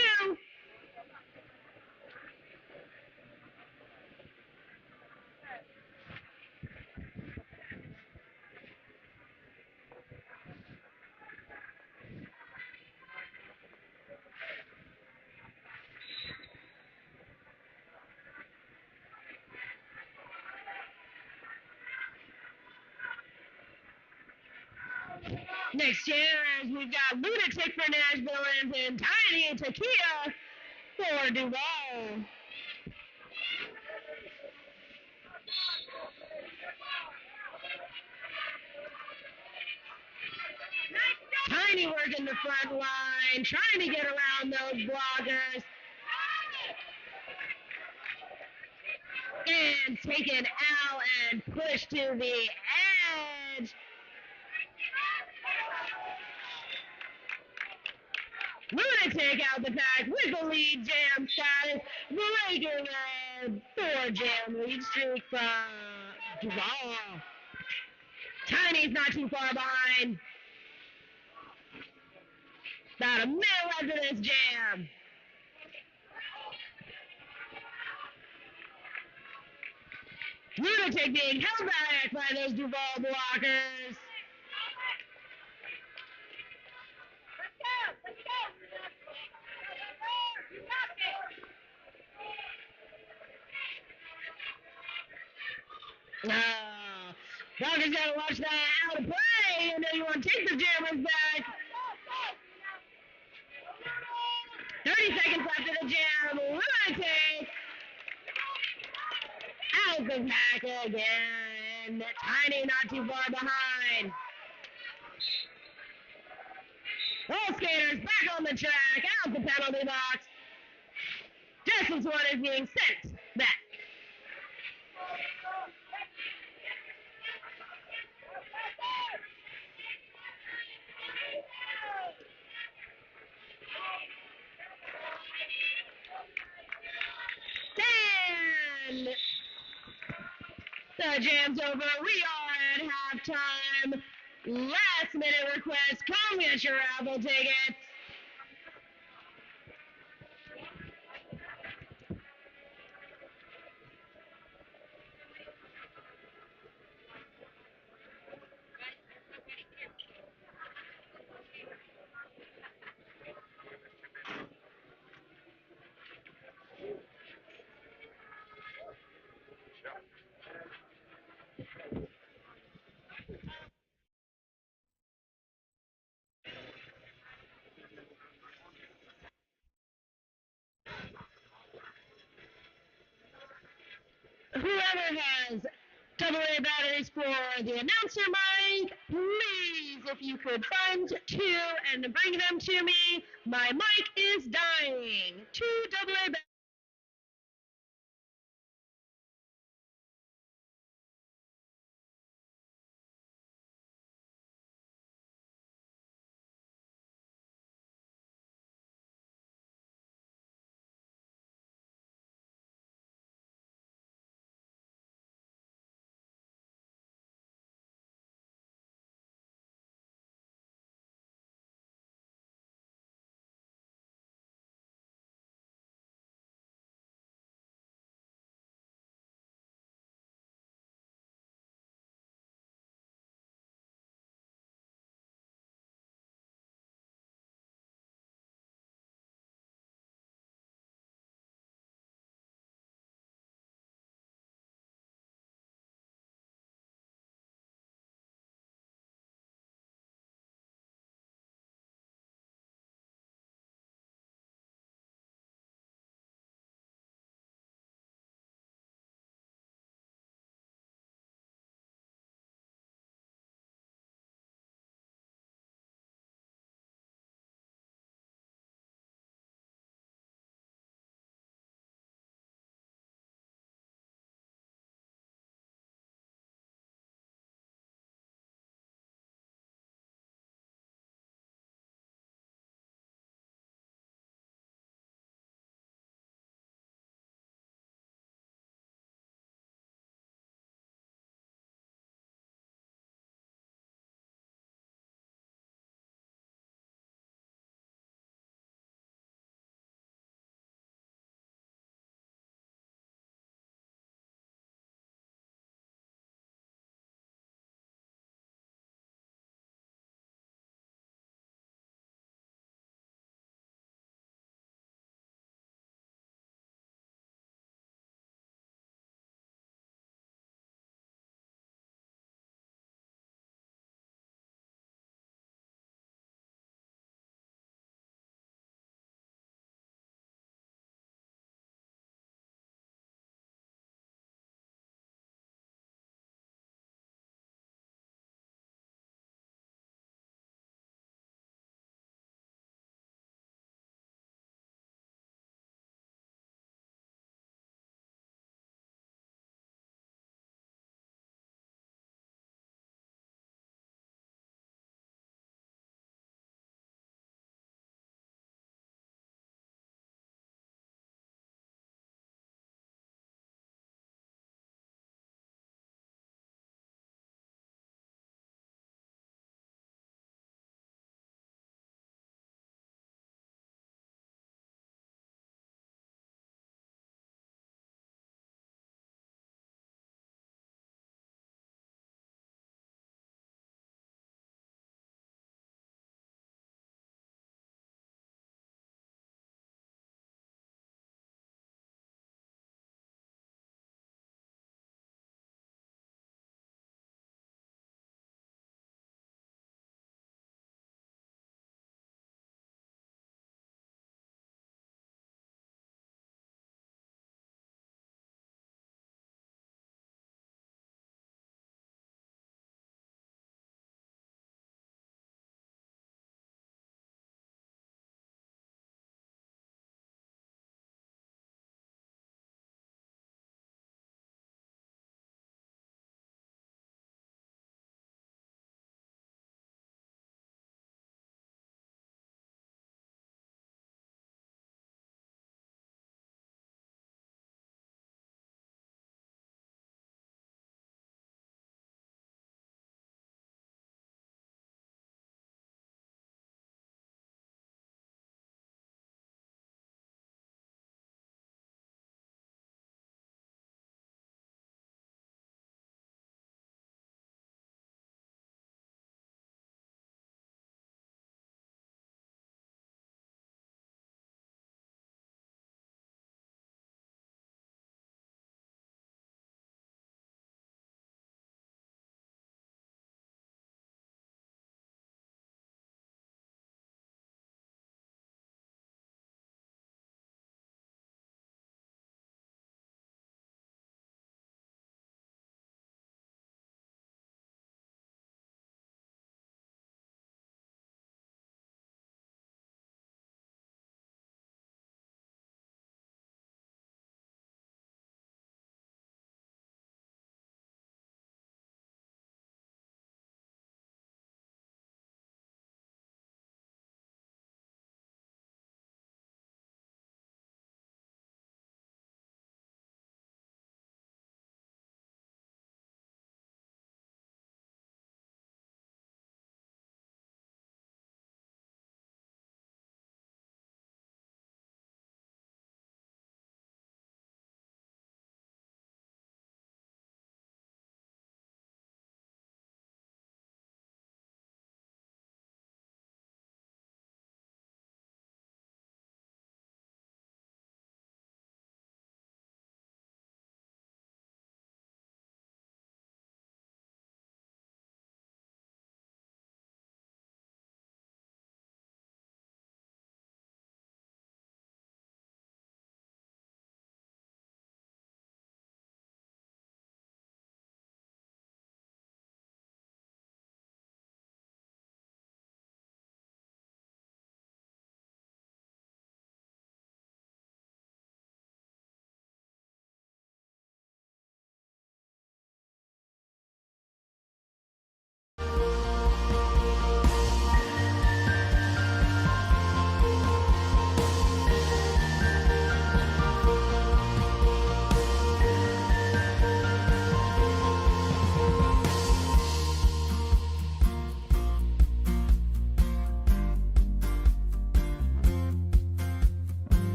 Next jammers, we've got Lunatic for Nashville and Tiny and Taquilla for Duval. Tiny working the front line, trying to get around those blockers. And taken out and pushed to the edge. Lunatic out the pack with the lead jam status, breaking a 4-jam lead streak from Duval. Tiny's not too far behind. About a minute left of this jam. Lunatic being held back by those Duval blockers. Blockers gotta watch that out of play, and then you want to take the jammers back. 30 seconds left of the jam. Lunatic out the pack again. Tiny not too far behind. All skaters back on the track, out the penalty box. Just as one is being sent back. And the jam's over. We are at halftime. Last minute request. Come get your raffle tickets. Whoever has AA batteries for the announcer mic, please, if you could find two and bring them to me. My mic is dying. Two AA batteries.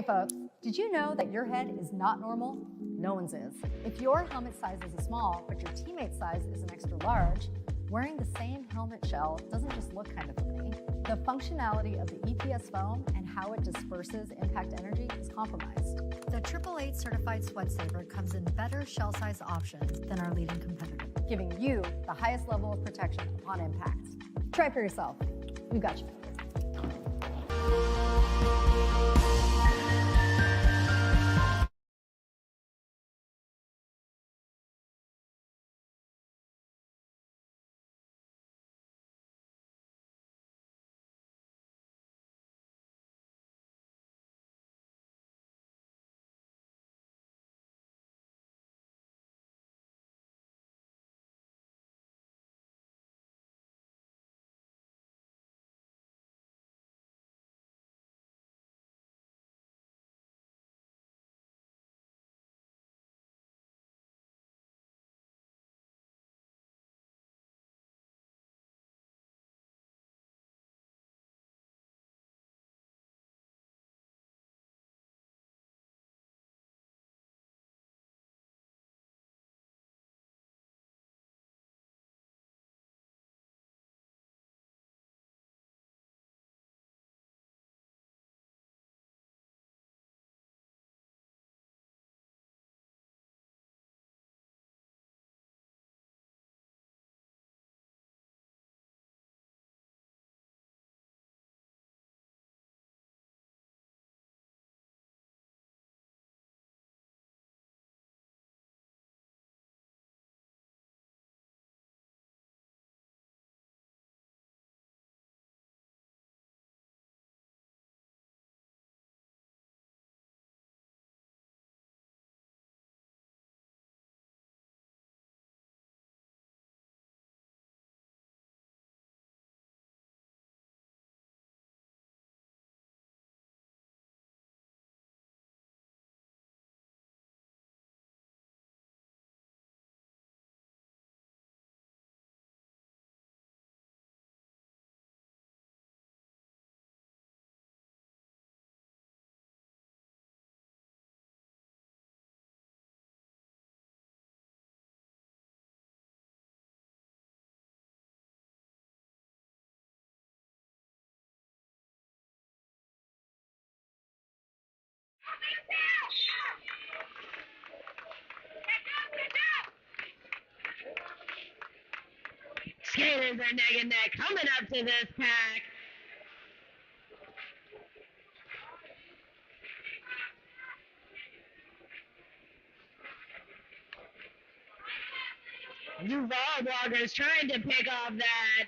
Hey folks, did you know that your head is not normal? No one's is. If your helmet size is a small, but your teammate's size is an extra large, wearing the same helmet shell doesn't just look kind of funny. The functionality of the EPS foam and how it disperses impact energy is compromised. The 888 certified sweat saver comes in better shell size options than our leading competitor, giving you the highest level of protection upon impact. Try it for yourself. We've got you. Skaters are neck and neck coming up to this pack. Duval Walker's trying to pick off that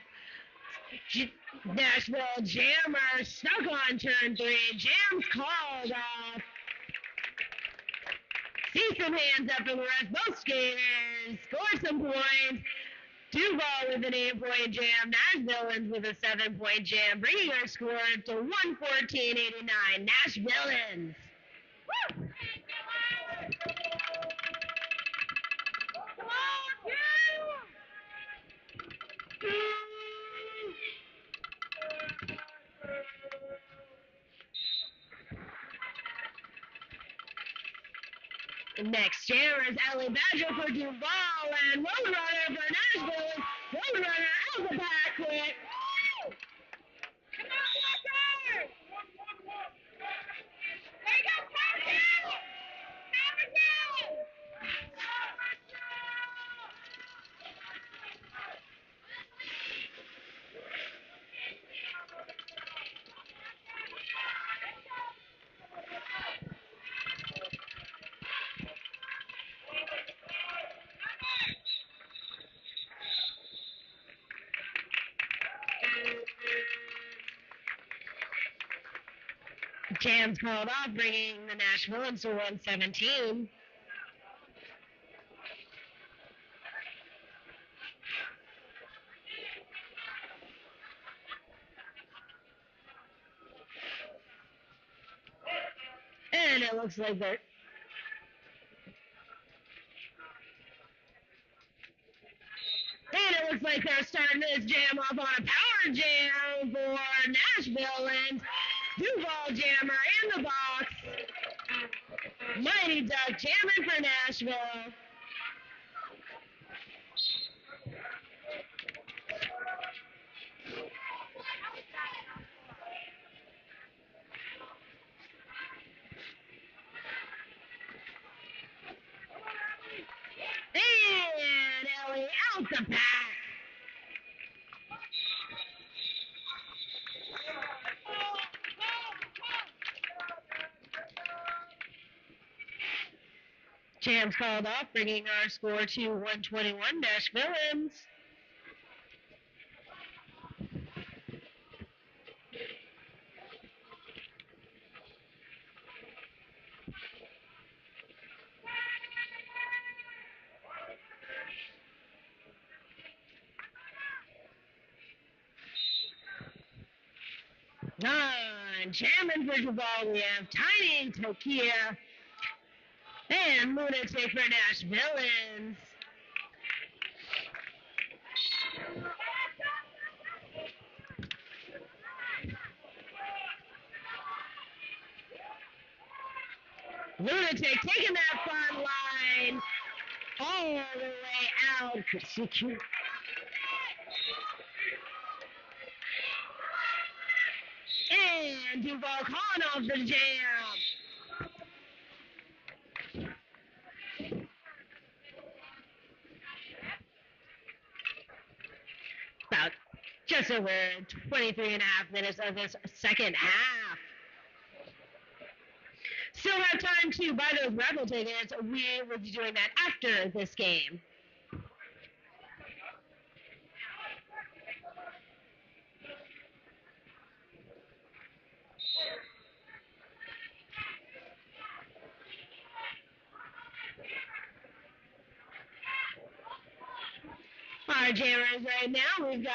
Nashville jammer stuck on turn 3. Jam's called off. See some hands up in the rest. Both skaters score some points. Duval with an 8-point jam. Nashville wins with a 7-point jam, bringing our score to 114.89. Nashvilleans. Woo! Next jammer is Ellie Badger for Duval and Roadrunner for Nashville. Roadrunner out the back quick. Come on, Walker! There you go, Panky! Jam's called off, bringing the Nashvilleans to 117. And it looks like they're... And it looks like they're starting this jam off on a power jam for Nashville, and Duval jammer in the box. Mighty Duck jamming for Nashville. And Ellie out the pack. Jam's called off, bringing our score to 121 Nashvilleans. Jamming for Duval, we have Tiny Tokia and Lunatic for Nashvilleans. Lunatic taking that front line all the way out. And Duval calling off the jam. About just over 23 and a half minutes of this second half. Still have time to buy those raffle tickets. We will be doing that after this game. Our jammers right now, we've got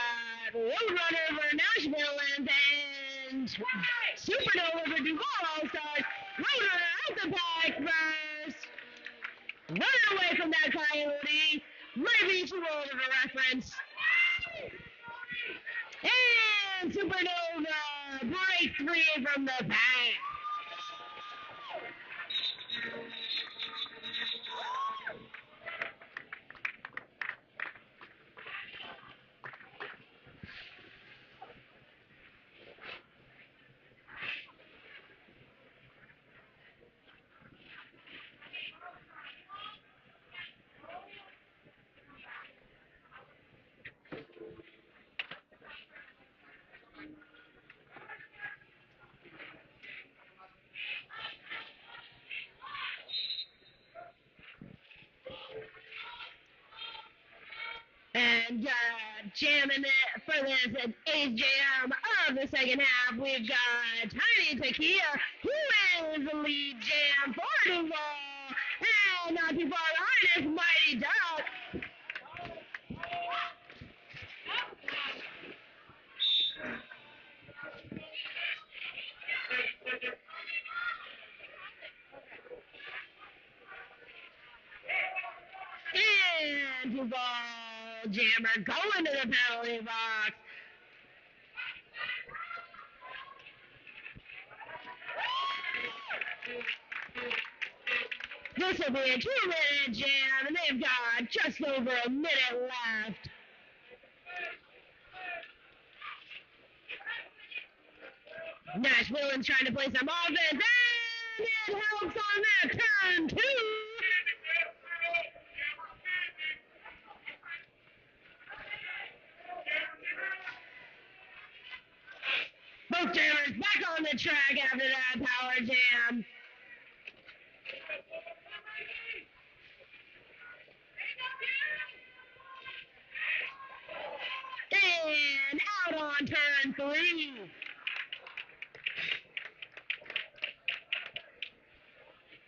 Roadrunner for Nashville and Supernova for Duval All-Stars. Roadrunner out the pack first. Running away from that coyote. Might be too old of a reference. And Supernova breaks free from the pack. And jamming it for this 8th jam of the second half, we've got Tiny Takia, who is the lead jam for Duval. And not too far behind is Mighty Duck. And Duval jammer going to the penalty box. This will be a 2-minute jam, and they've got just over a minute left. Nashvilleans trying to play some offense, and it helps on that turn, too. Both jammers back on the track after that power jam. And out on turn 3.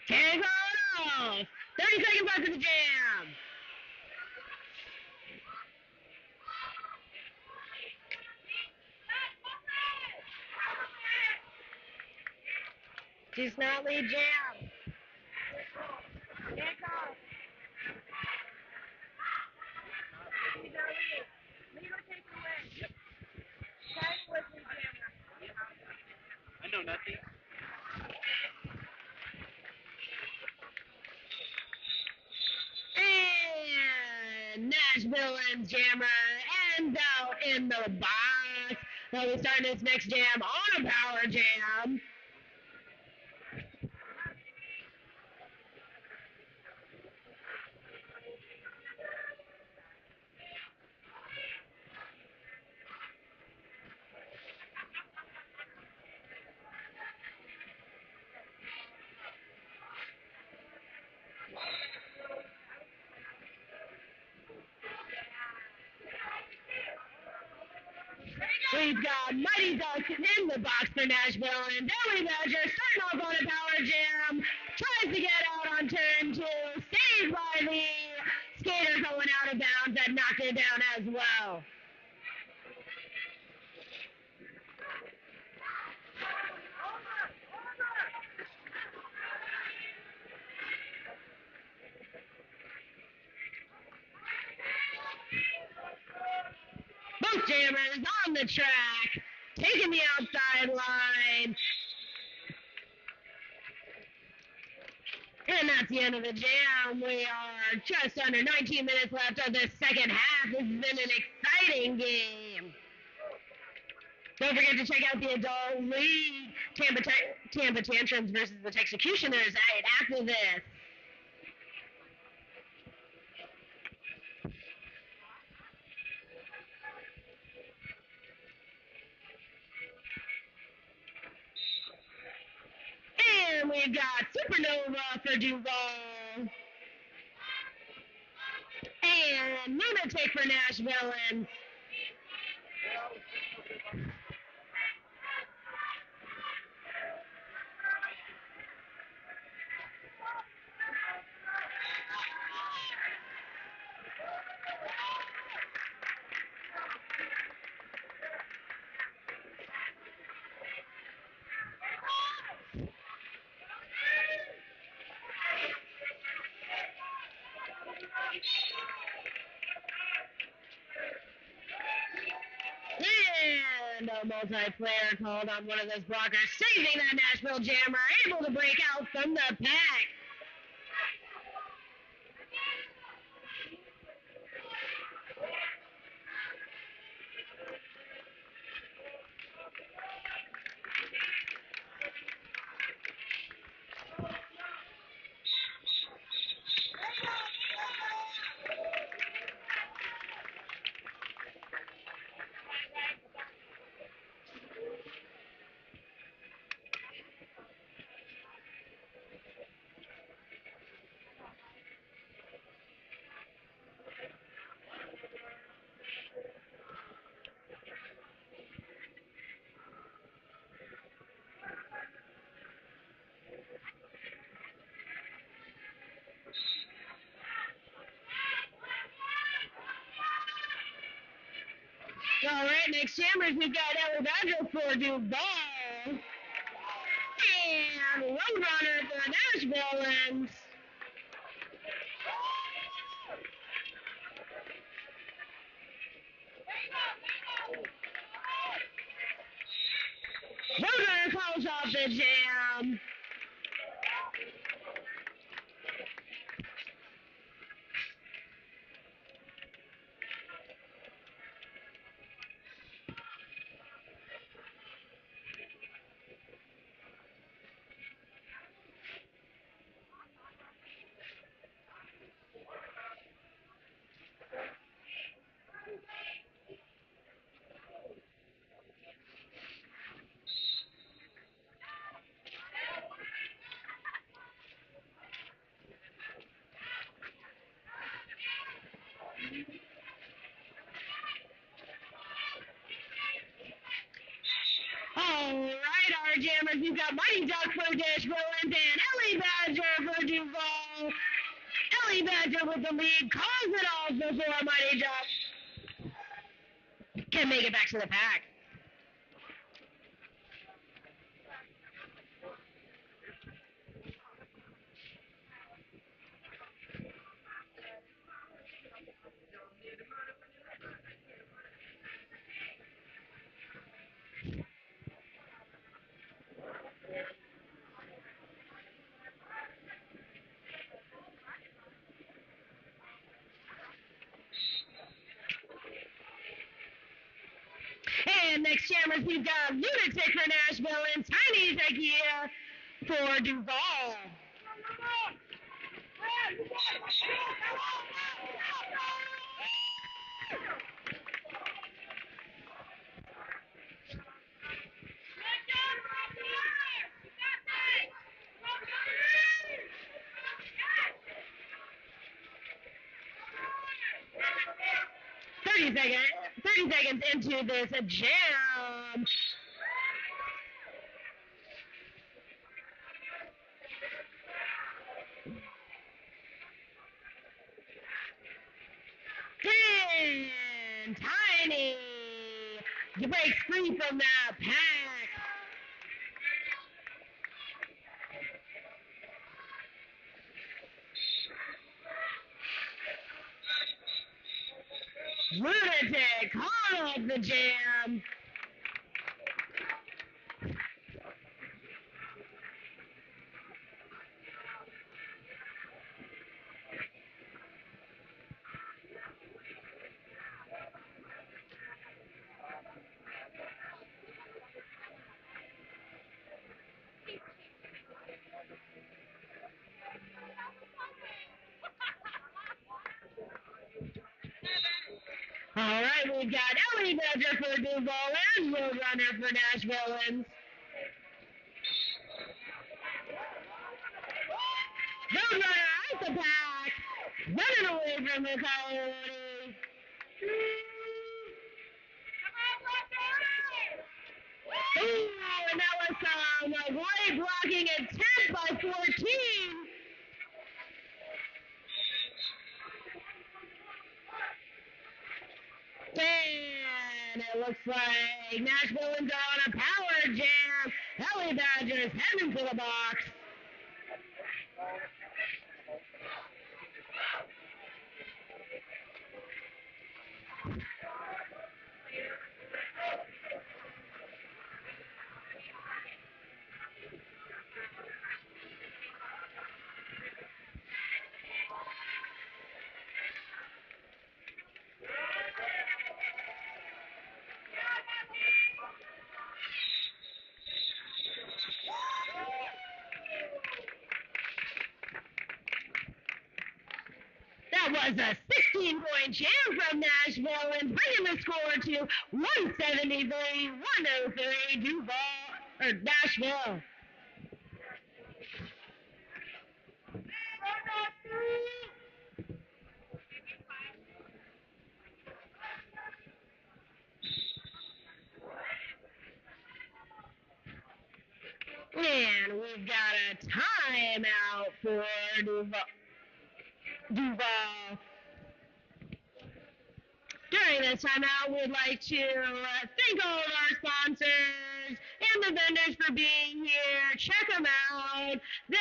Can't go off. 30 seconds left of the jam. She's not lead jam. Can't go. Lead or lead. Lead or take away. Yep. Tag with the jammer. I know nothing. Nashville and Jammer ends out in the box. They'll be starting this next jam on a power jam. We've got Mighty Ducks in the box for Nashville, and Deli Badger starting off on a power jam, tries to get out on turn two, saved by the skater going out of bounds that knocked it down as well. Both jammers on the track, taking the outside line. And that's the end of the jam. We are just under 19 minutes left of the second half. This has been an exciting game. Don't forget to check out the adult league, Tampa Tantrums versus the Texecutioners right after this. And we've got Supernova for Duval. And Lunatic for Nashville. And a multiplayer called on one of those blockers, saving that Nashville jammer, able to break out from the pack. All right, next jammers, we've got Alejandro for Duval. And Roadrunner for Nashville. And Roadrunner calls off the jam. All right, our jammers, we've got Mighty Duck for Nashville and Ellie Badger for Duval. Ellie Badger with the lead, calls it off before Mighty Duck can make it back to the pack. next jammers, we've got Lunatic for Nashville and Tiny Zakia for Duval. Thirty seconds into this jam. And Tiny breaks free from that pack. Lunatic caught off the jam. All right, we've got Ellie Badger for Duval and Roadrunner for Nashville. Roadrunner out the pack, running away from the Coyote. Ooh, and that was some great blocking at 10 by 14. And it looks like Nashvilleans are on a power jam. Ellie Badger's heading to the box. That was a 16-point jam from Nashville and bringing the score to 173-103 Nashville. And we've got a timeout for Duval. During this timeout, we'd like to thank all of our sponsors and the vendors for being here. Check them out. They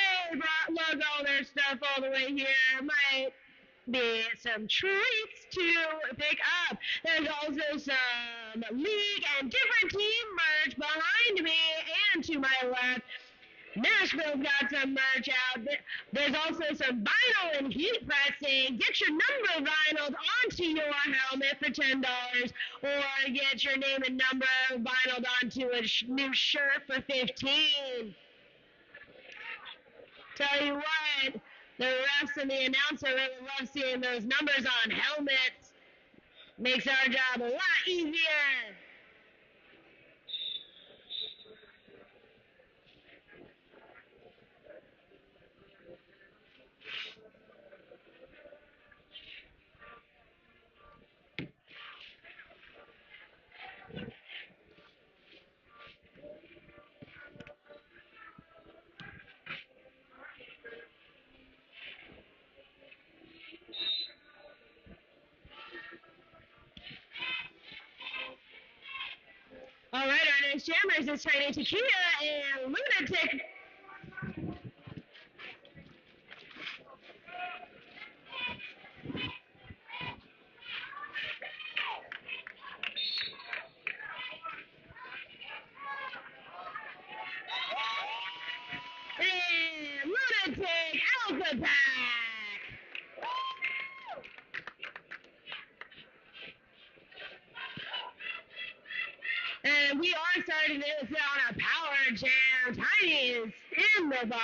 lug all their stuff all the way here. Might be some treats to pick up. There's also some league and different team merch behind me and to my left. Nashville's got some merch out. There's also some vinyl and heat pressing. Get your number vinyls onto your helmet for $10, or get your name and number vinyled onto a new shirt for $15. Tell you what, the refs and the announcer really love seeing those numbers on helmets. Makes our job a lot easier. All right, our next jammers is Tiny Tequila and Lunatic. And Lunatic out the back. And And we are starting this on a power jam. Tiny is in the box.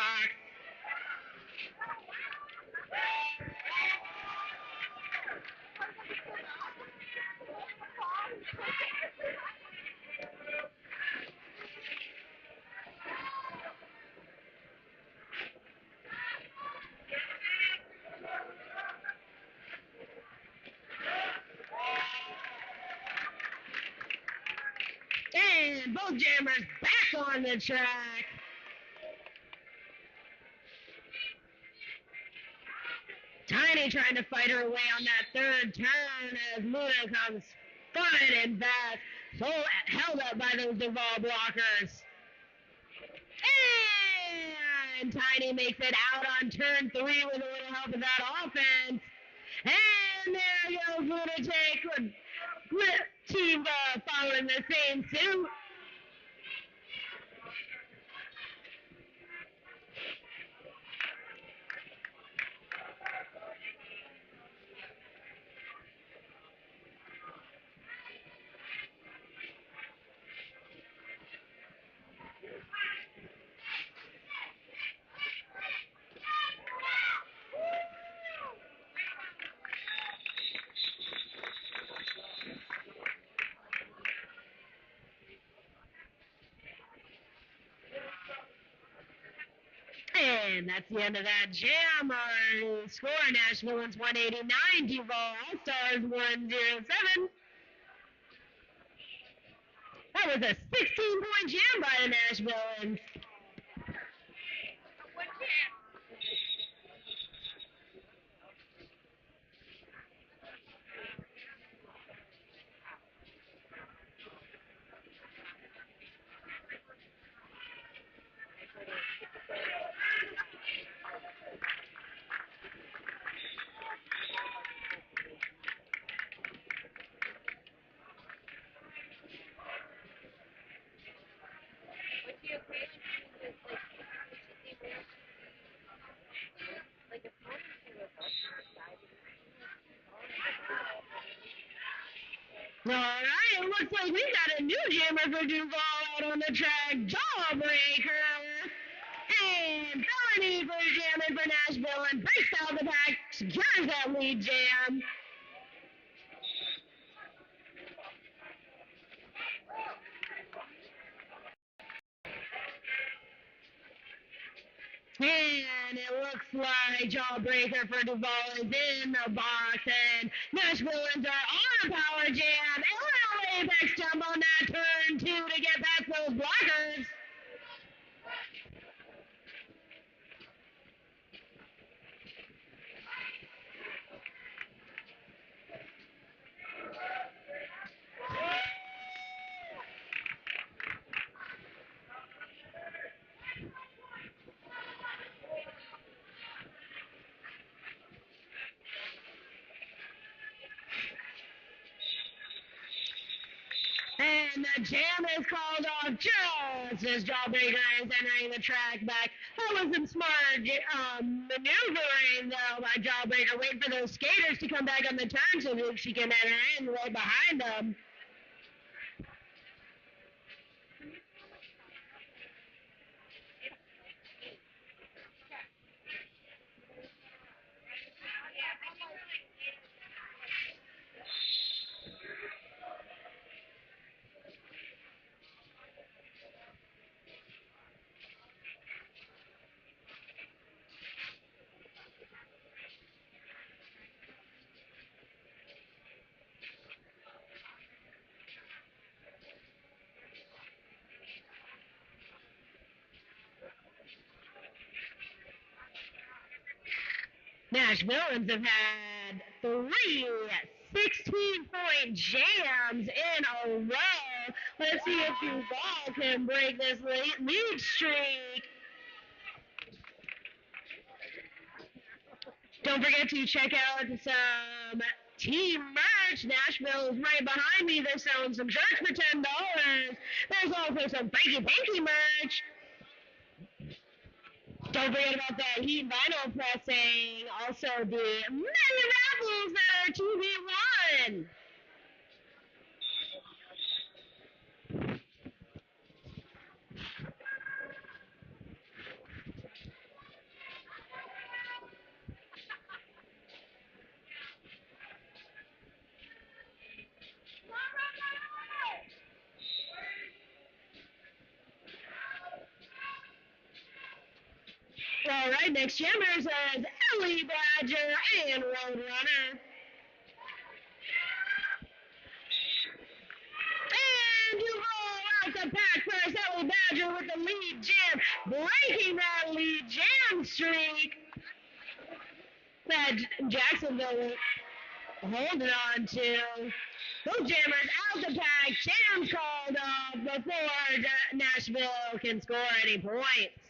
And both jammers back on the track. Tiny trying to fight her way on that third turn as Luna comes flying and fast. So held up by those Duval blockers. And Tiny makes it out on turn 3 with a little help of that offense. And there goes Lunatic. Team following the same suit. And that's the end of that jam. Our score, Nashville wins 189, Duval All-Stars 107. That was a 16-point jam by the Nashvilleans. All right, it looks like we got a new jammer for Duval out on the track, Jawbreaker. And Felony for jamming for Nashville and breaks out the pack, secures that lead jam. And it looks like Jawbreaker for Duval is in the box, and Nashvilleans are on a power jam. And a little apex jump on that turn 2 to get past those blockers. And the jam is called off just as Jawbreaker is entering the track back. That was some smart maneuvering, though, by Jawbreaker. Wait for those skaters to come back on the turn so that she can enter in right behind them. Nashvilleans have had 3 16-point jams in a row. Let's see if Duval can break this lead streak. Don't forget to check out some team merch. Nashville is right behind me. They're selling some shirts for $10. There's also some Franky Panky merch. Don't forget about that heat vinyl pressing. Also the many raffles that are 2v1. next jammers is Ellie Badger and Roadrunner. And you roll out the pack first, Ellie Badger with the lead jam, breaking that lead jam streak that Jacksonville holding on to. Those jammers out the pack, jams called off before Nashville can score any points.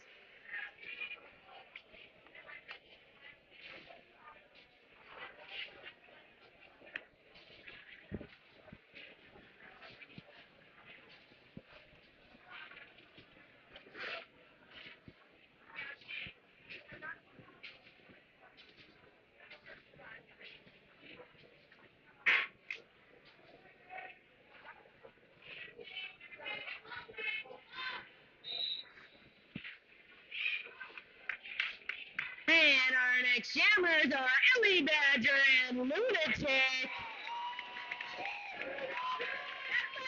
And our next jammers are Ellie Badger and Lunatic.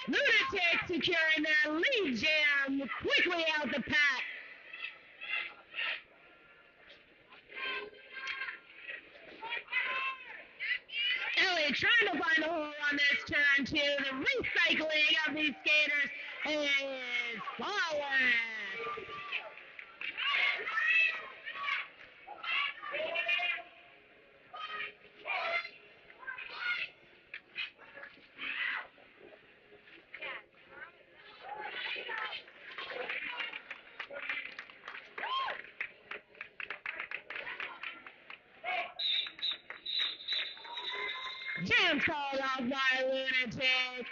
Lunatic securing that lead jam quickly out the pack. Ellie trying to find a hole on this turn too. The recycling of these skaters is flawless. Jam called off by Lunatic.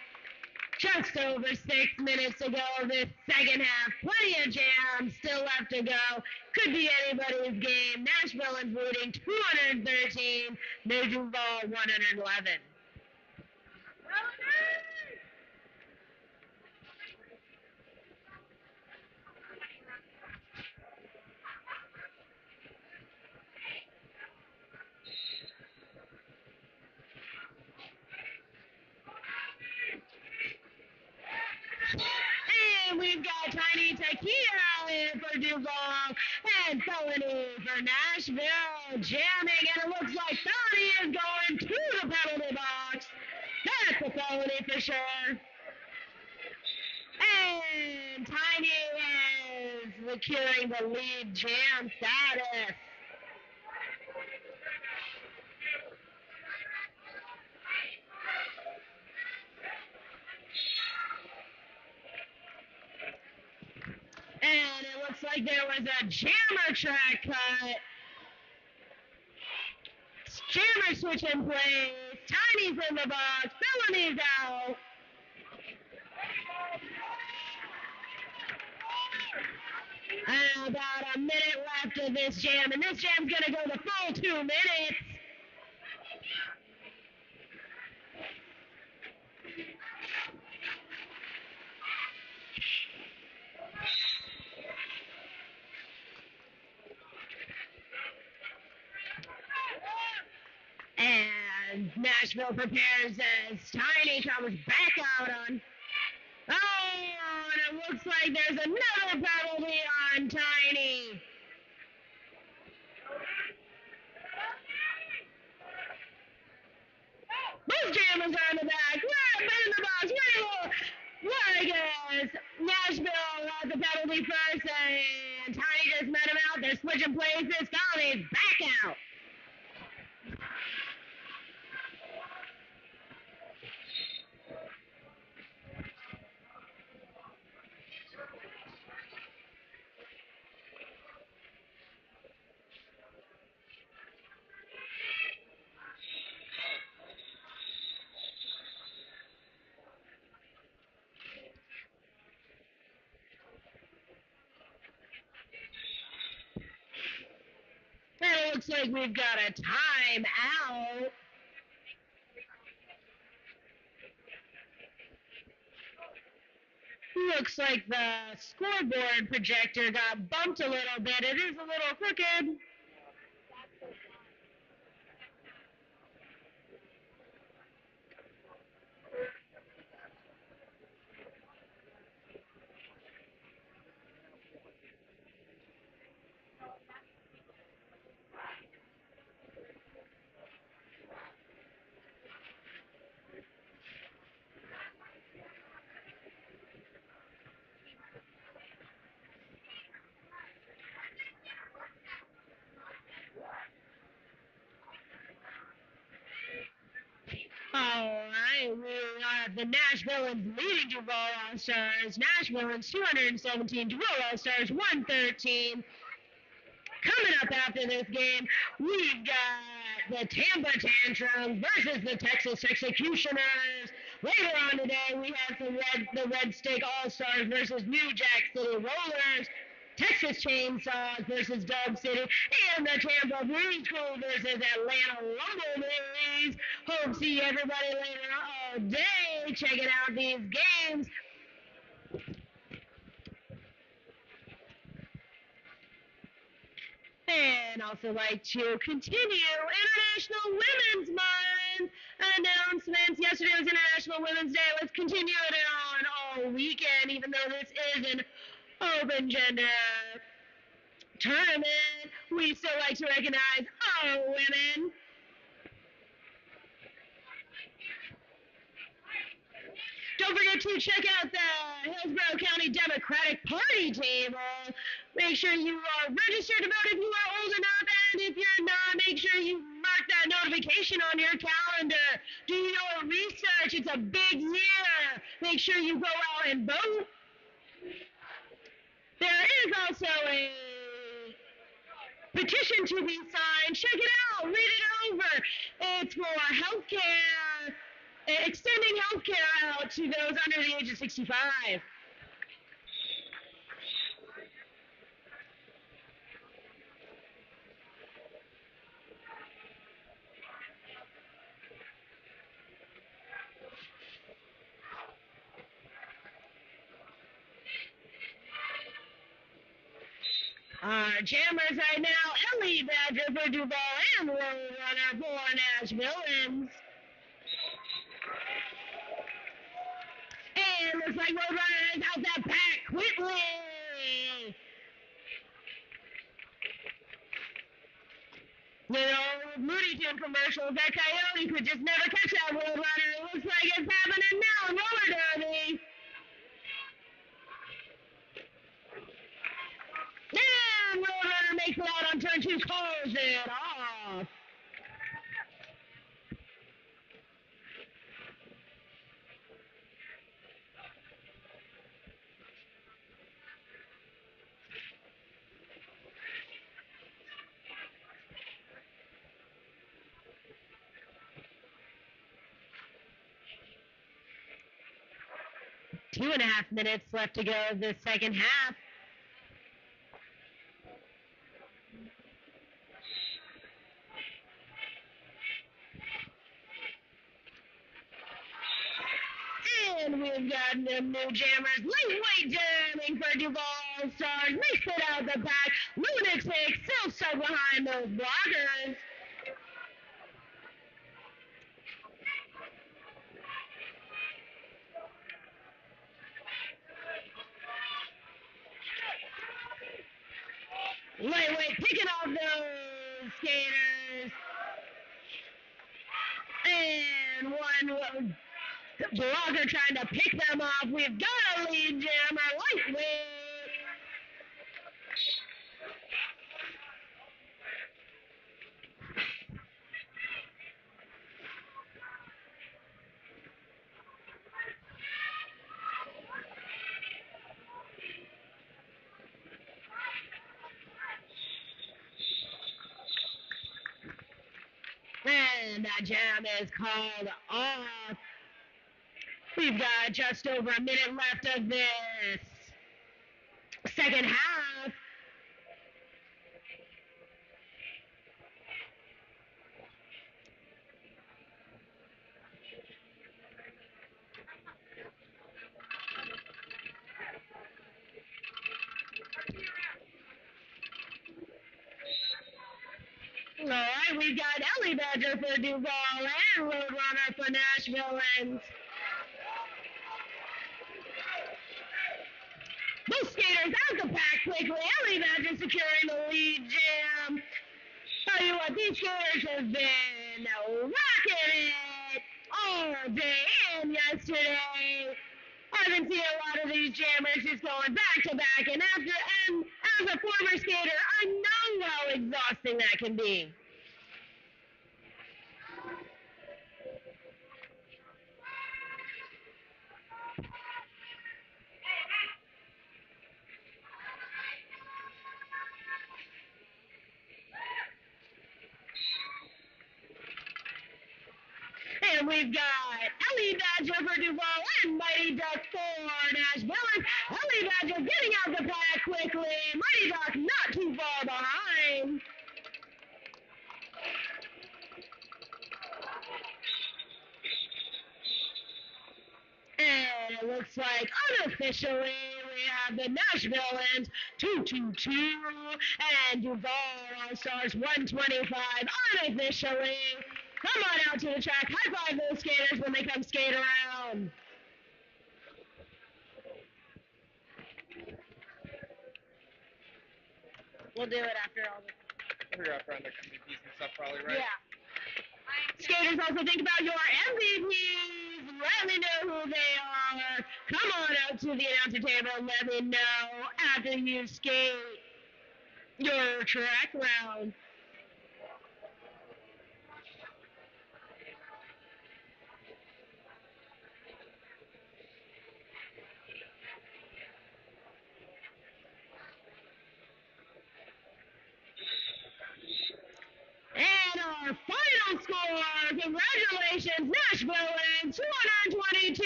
Just over 6 minutes to go this second half. Plenty of jams still left to go. Could be anybody's game. Nashville is leading 213. Nashville 111. And we've got Tiny Tequila in for Duval and Felony for Nashville jamming, and it looks like Felony is going to the penalty box. That's a felony for sure. And Tiny is securing the lead jam status. And it looks like there was a jammer track cut. Jammer switch in place. Tiny's in the box. Felony's out. And about a minute left of this jam. And this jam's going to go the full 2 minutes. And Nashville prepares as Tiny comes back out on. Oh, and it looks like there's another penalty on Tiny. Both jammers are in the back. We're in the box. I guess Nashville got the penalty first, and Tiny just met him out. They're switching places. Felony's back out. It looks like we've got a timeout. Looks like the scoreboard projector got bumped a little bit. It is a little crooked. Alright, we are the Nashvilleans leading Duval All-Stars. Nashvilleans 217, Duval All-Stars 113. Coming up after this game, we've got the Tampa Tantrums versus the Texas Executioners. Later on today, we have the Red Stick All-Stars versus New Jack City Rollers. Texas Chainsaws versus Dub City, and the Tampa Bruise Crew versus Atlanta Rumblebees. Hope to see everybody later all day checking out these games. And also like to continue International Women's Month announcements. Yesterday was International Women's Day. Let's continue it on all weekend, even though this is an open gender tournament. We still like to recognize all women. Don't forget to check out the Hillsborough County Democratic Party table. Make sure you are registered to vote if you are old enough, and if you're not, make sure you mark that notification on your calendar. Do your research. It's a big year. Make sure you go out and vote. There is also a petition to be signed. Check it out. Read it over. It's for healthcare, extending healthcare out to those under the age of 65. Our jammers right now, Ellie Badger for Duval and Roadrunner for Nashville. And looks like Roadrunner is out that back quickly. Looney Tune commercials, that Coyote could just never catch that Roadrunner. It looks like it's happening now in roller derby. And Roadrunner makes it out on turn 2, calls it off. Two and a half minutes left to go of the second half. And we've got the new jammers, lightweight jamming for Duval Stars. They spit out the back. Lunatic Six still stuck behind those blockers. Lightweight picking off those skaters. And one blocker trying to pick them off. We've got a lead jammer, lightweight. And that jam is called off. We've got just over a minute left of this second half. All right, we've got Ellie Badger for Duval and Roadrunner for Nashville. And both skaters out the back quickly. Ellie Badger securing the lead jam. Tell you what, these skaters have been rocking it all day and yesterday. I've been seeing a lot of these jammers just going back to back, and as a former skater, I know how exhausting that can be. we've got Ellie Badger for Duval and Mighty Duck for Nashville. And Ellie Badger getting out the pack quickly. Mighty Duck not too far behind. And it looks like unofficially we have the Nashvilleans 222 and Duval All-Stars 125 unofficially. Come on out to the track. High five those skaters when they come skate around. We'll do it after all this. Figure out around like MVPs and stuff probably, right? Yeah. Skaters, also think about your MVPs. Let me know who they are. Come on out to the announcer table and let me know after you skate your track round. And our final score, congratulations, Nashville and 222,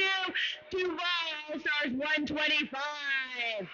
Duval All-Stars 125.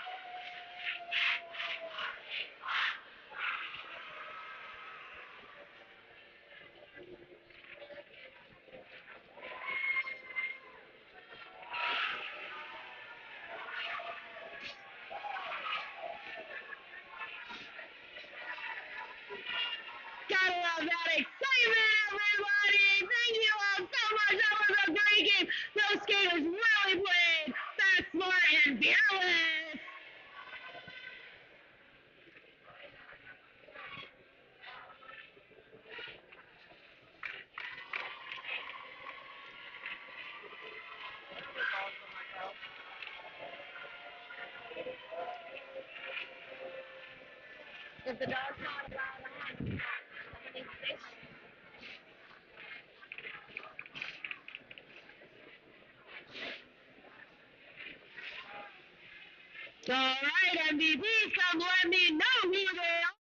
Gotta love that excitement, everybody! Thank you all so much. That was a great game. Those skaters really played fast, smart, and fearless. If the dog's not allowed, I have All right, MVPs, come let me know who they are.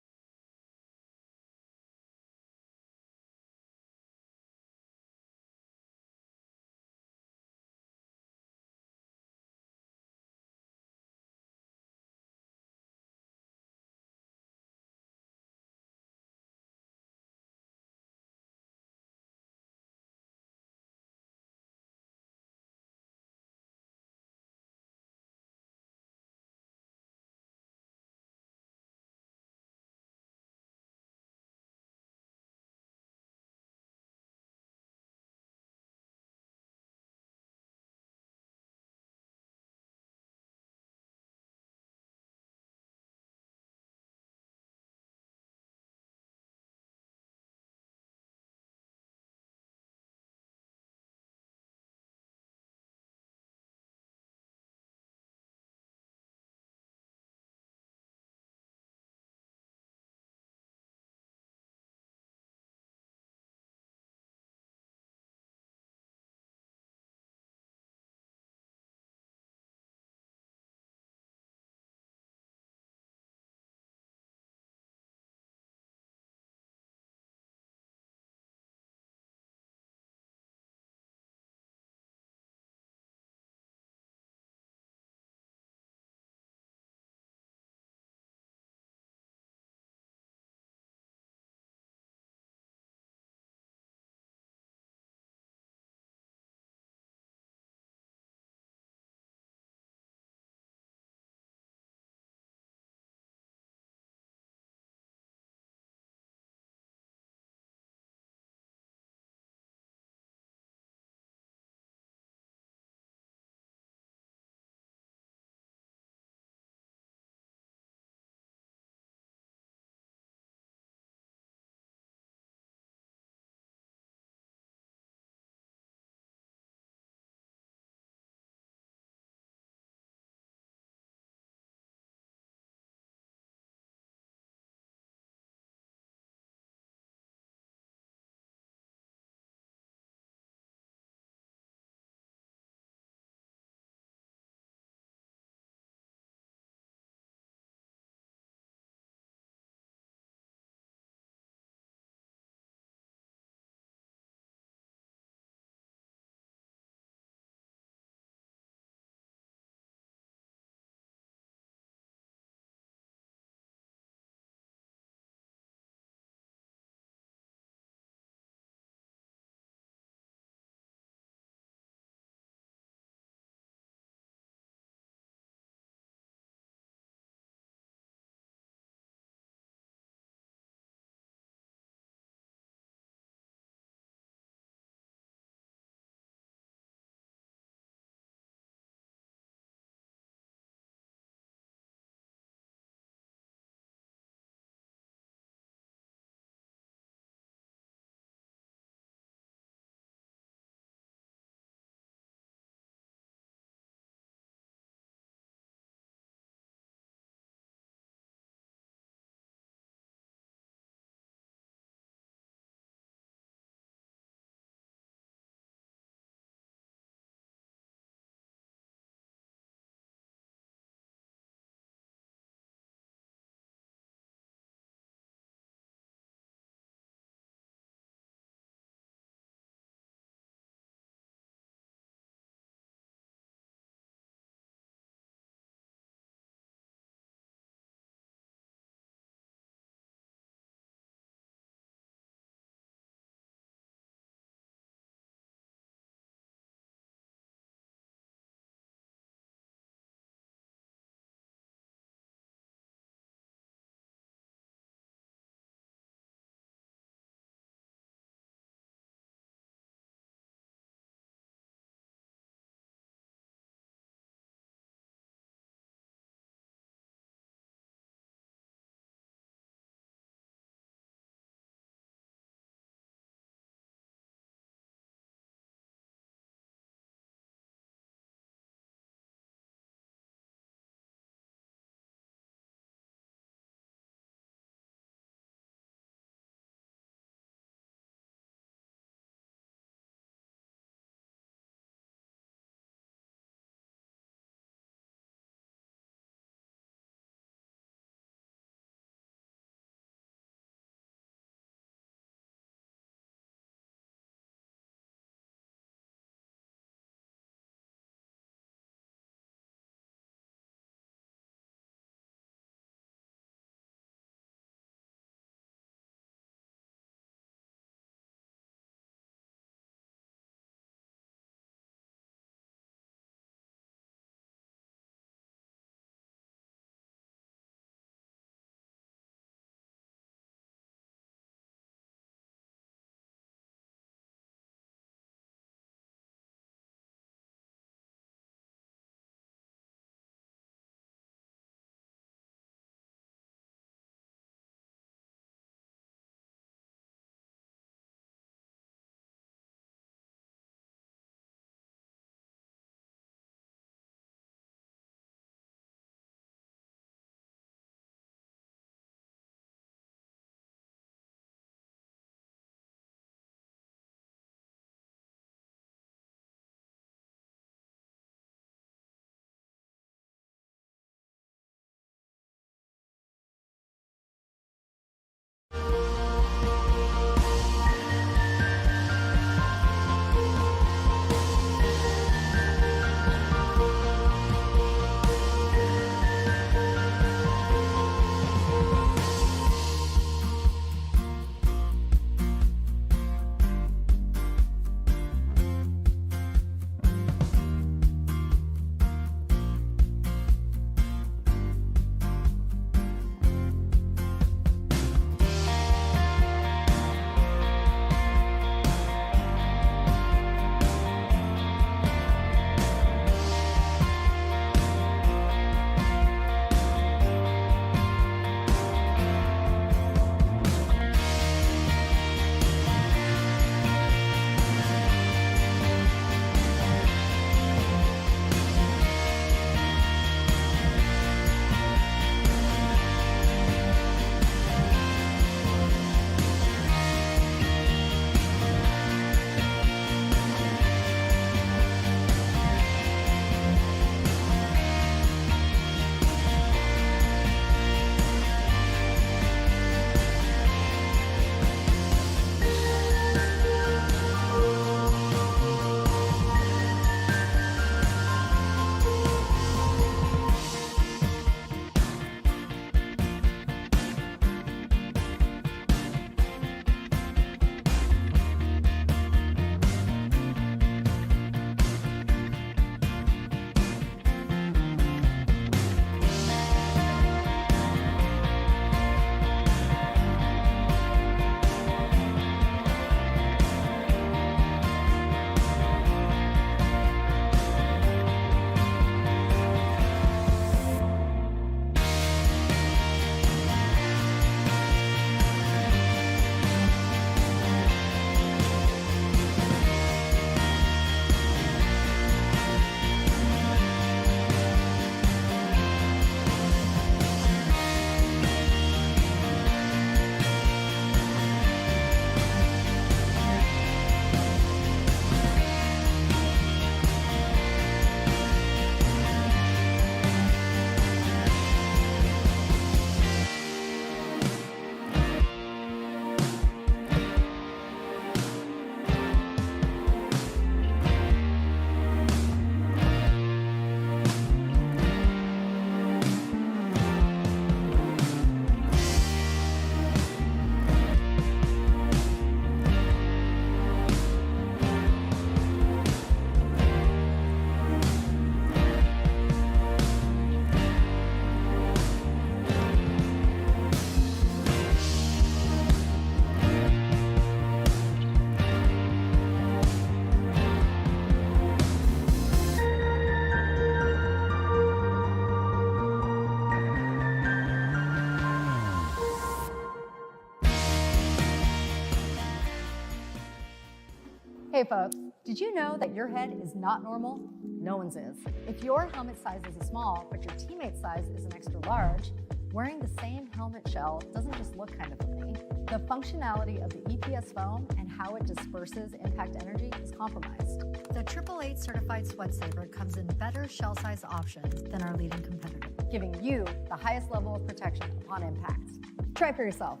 Hey folks, did you know that your head is not normal? No one's is. If your helmet size is a small, but your teammate's size is an extra large, wearing the same helmet shell doesn't just look kind of funny. The functionality of the EPS foam and how it disperses impact energy is compromised. The 888 certified sweat saver comes in better shell size options than our leading competitor, giving you the highest level of protection upon impact. Try for yourself.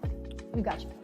We've got you covered.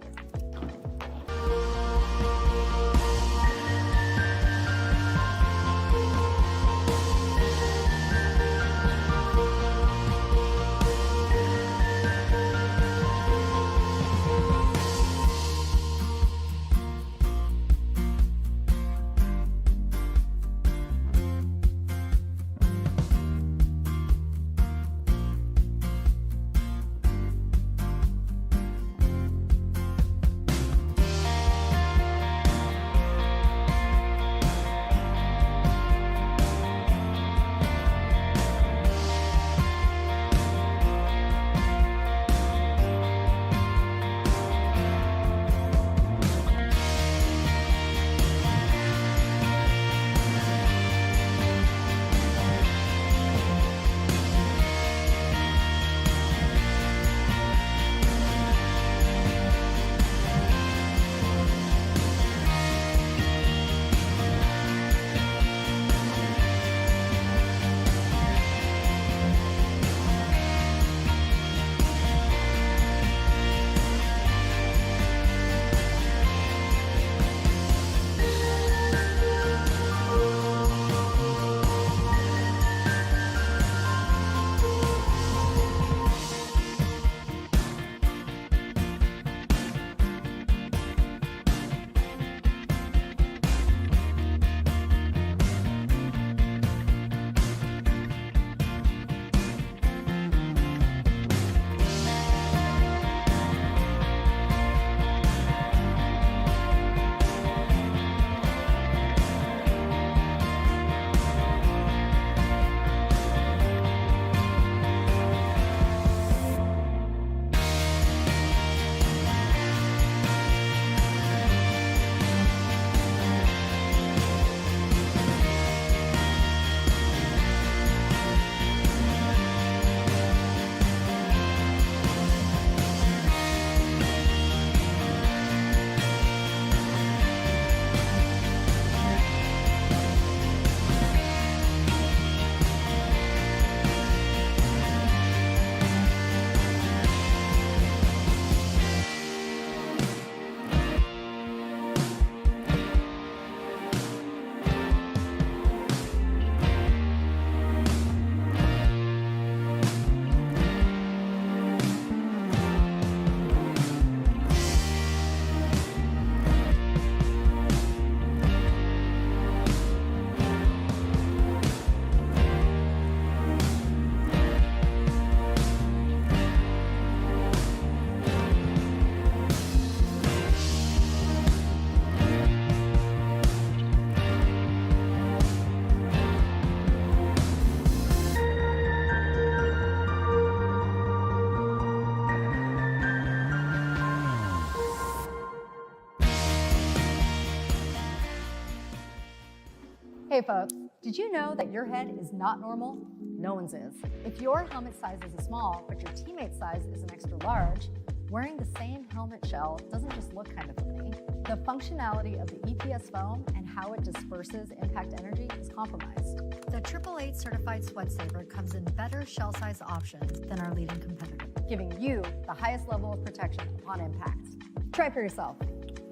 Hey folks, did you know that your head is not normal? No one's is. If your helmet size is a small, but your teammate's size is an extra large, wearing the same helmet shell doesn't just look kind of funny. The functionality of the EPS foam and how it disperses impact energy is compromised. The 888 certified sweat saver comes in better shell size options than our leading competitor, giving you the highest level of protection upon impact. Try for yourself.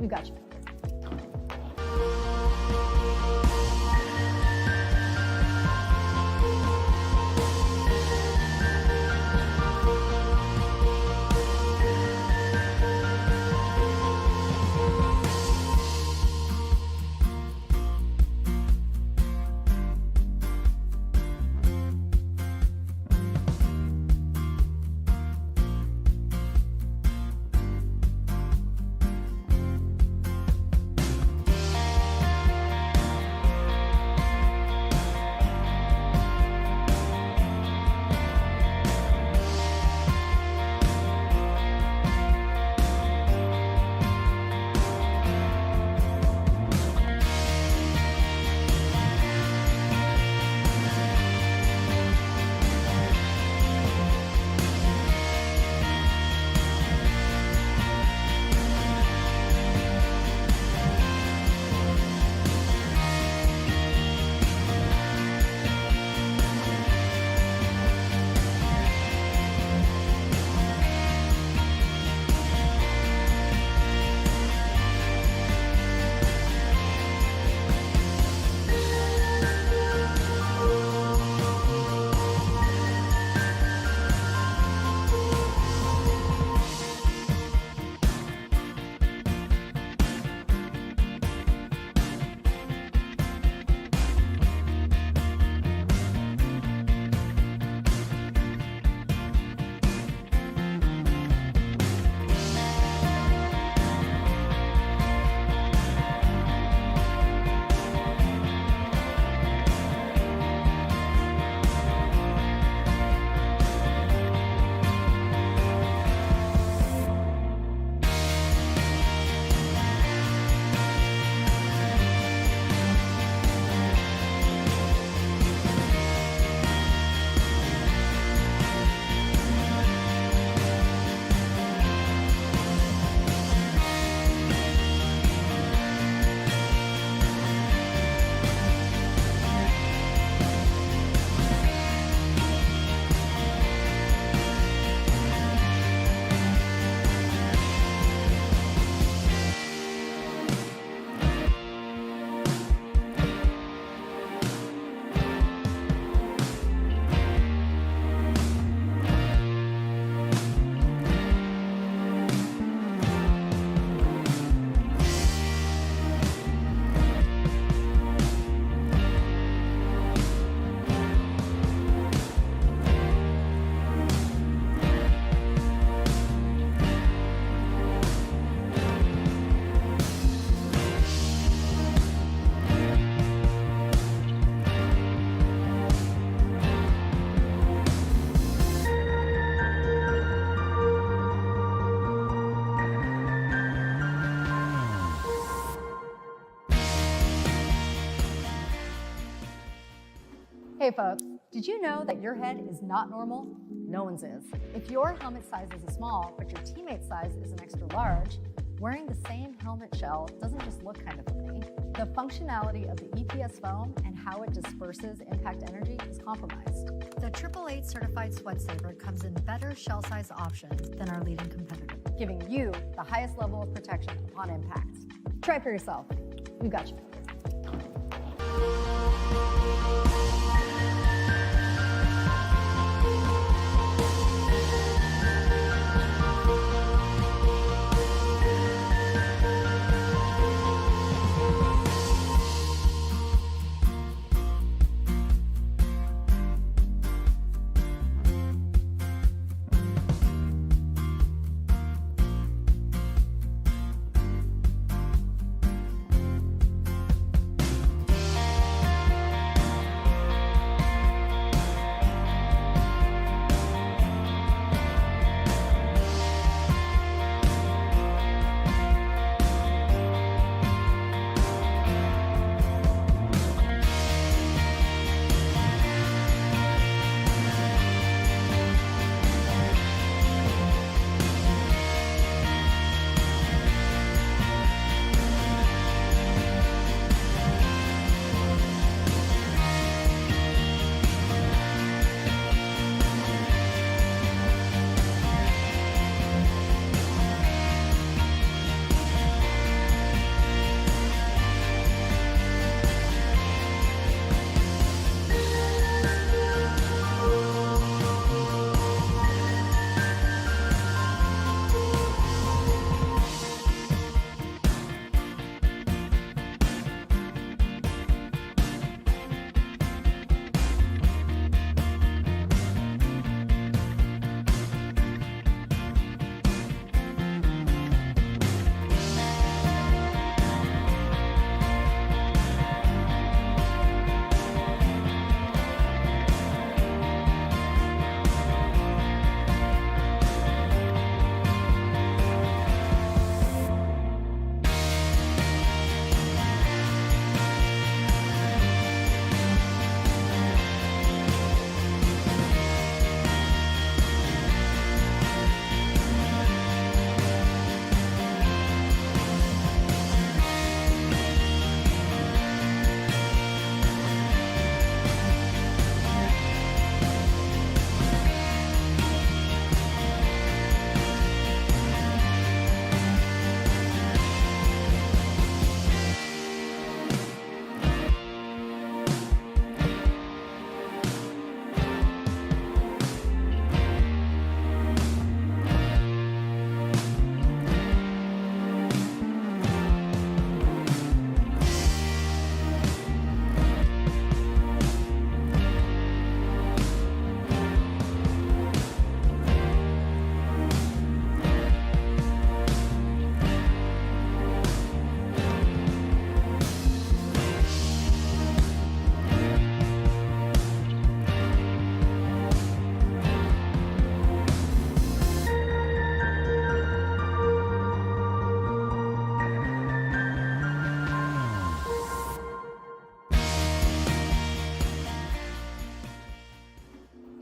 We've got you covered. Hey folks, did you know that your head is not normal? No one's is. If your helmet size is a small, but your teammate's size is an extra large, wearing the same helmet shell doesn't just look kind of funny. The functionality of the EPS foam and how it disperses impact energy is compromised. The 888 certified sweat saver comes in better shell size options than our leading competitor, giving you the highest level of protection upon impact. Try for yourself. We've got you.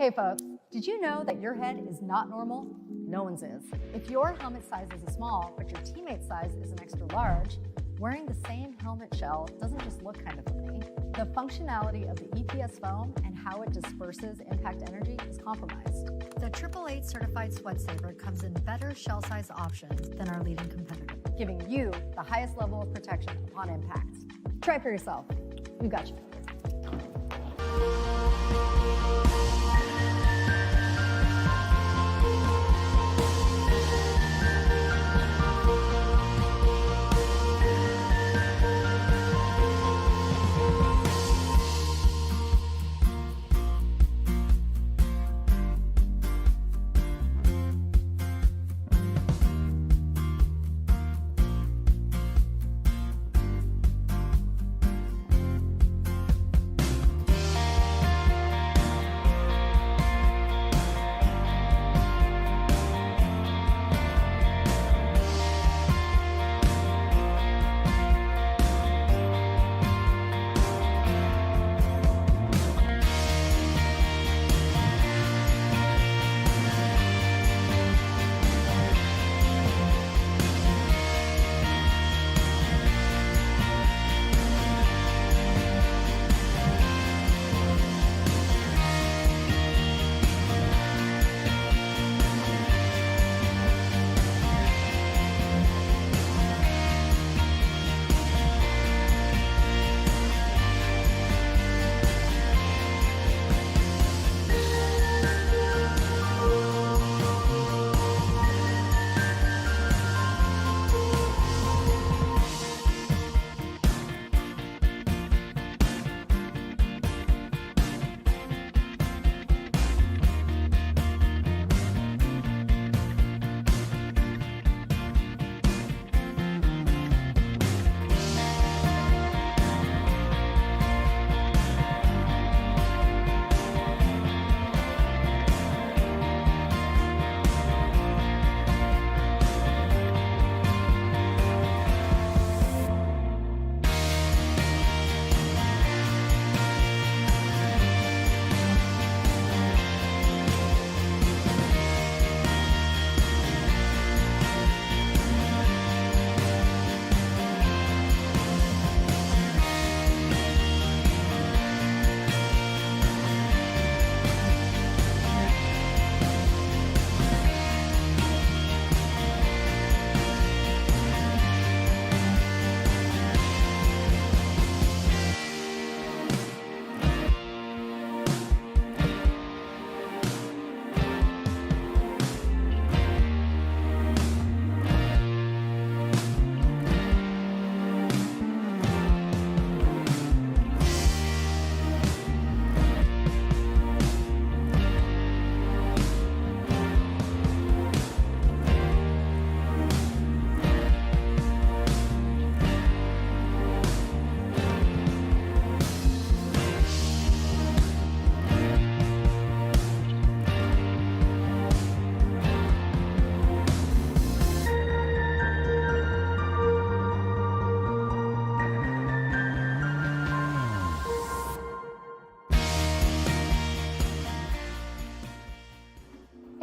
Hey folks, did you know that your head is not normal? No one's is. If your helmet size is a small, but your teammate's size is an extra large, wearing the same helmet shell doesn't just look kind of funny. The functionality of the EPS foam and how it disperses impact energy is compromised. The 888 certified sweat saver comes in better shell size options than our leading competitor, giving you the highest level of protection upon impact. Try for yourself. We've got you.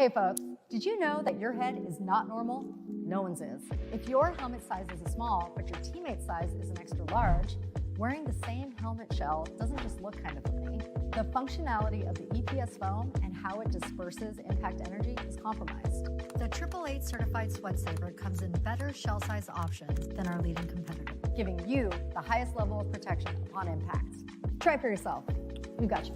Hey folks, did you know that your head is not normal? No one's is. If your helmet size is a small, but your teammate's size is an extra large, wearing the same helmet shell doesn't just look kind of funny. The functionality of the EPS foam and how it disperses impact energy is compromised. The 888 certified sweat saver comes in better shell size options than our leading competitor, giving you the highest level of protection upon impact. Try for yourself. We've got you.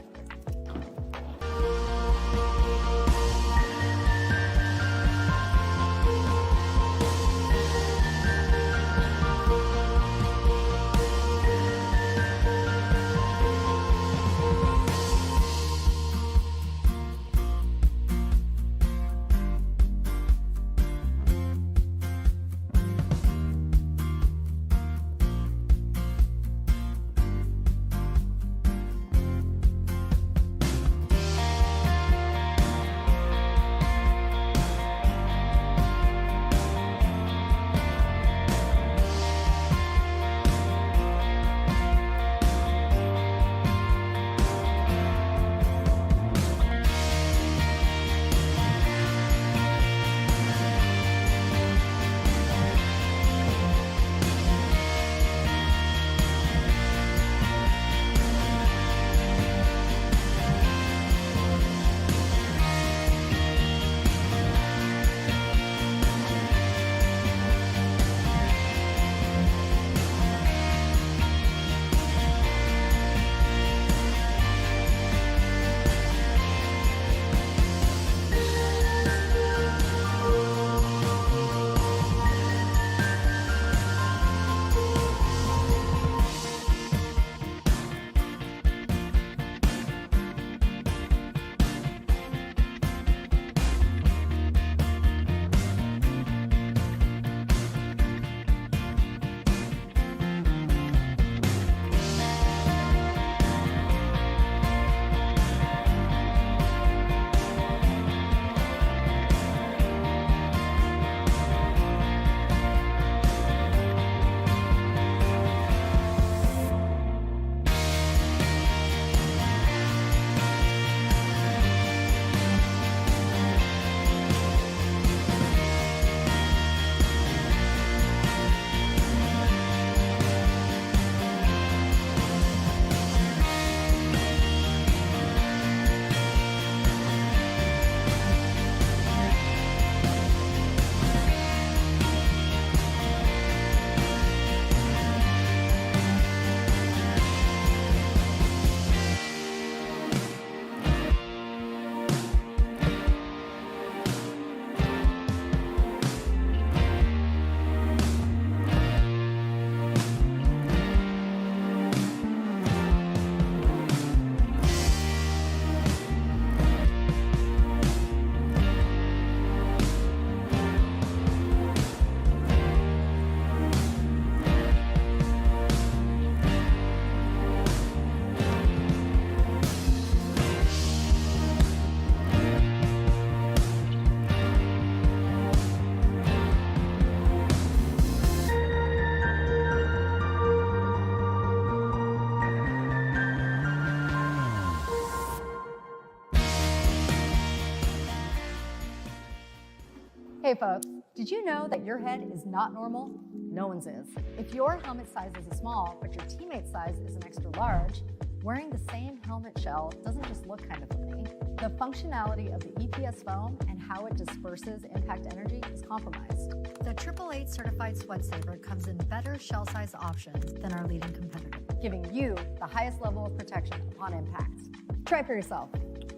Hey folks, did you know that your head is not normal? No one's is. If your helmet size is a small, but your teammate's size is an extra large, wearing the same helmet shell doesn't just look kind of funny. The functionality of the EPS foam and how it disperses impact energy is compromised. The 888 certified sweat saver comes in better shell size options than our leading competitor, giving you the highest level of protection upon impact. Try for yourself.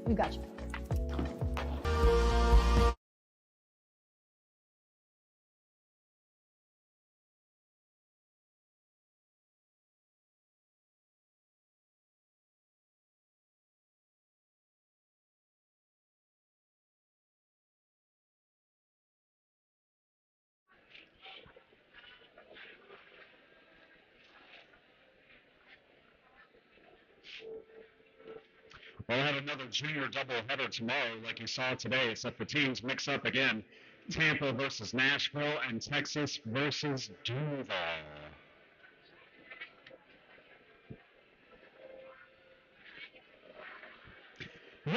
We've got you. We'll have another junior doubleheader tomorrow like you saw today, except the teams mix up again. Tampa versus Nashville and Texas versus Duval.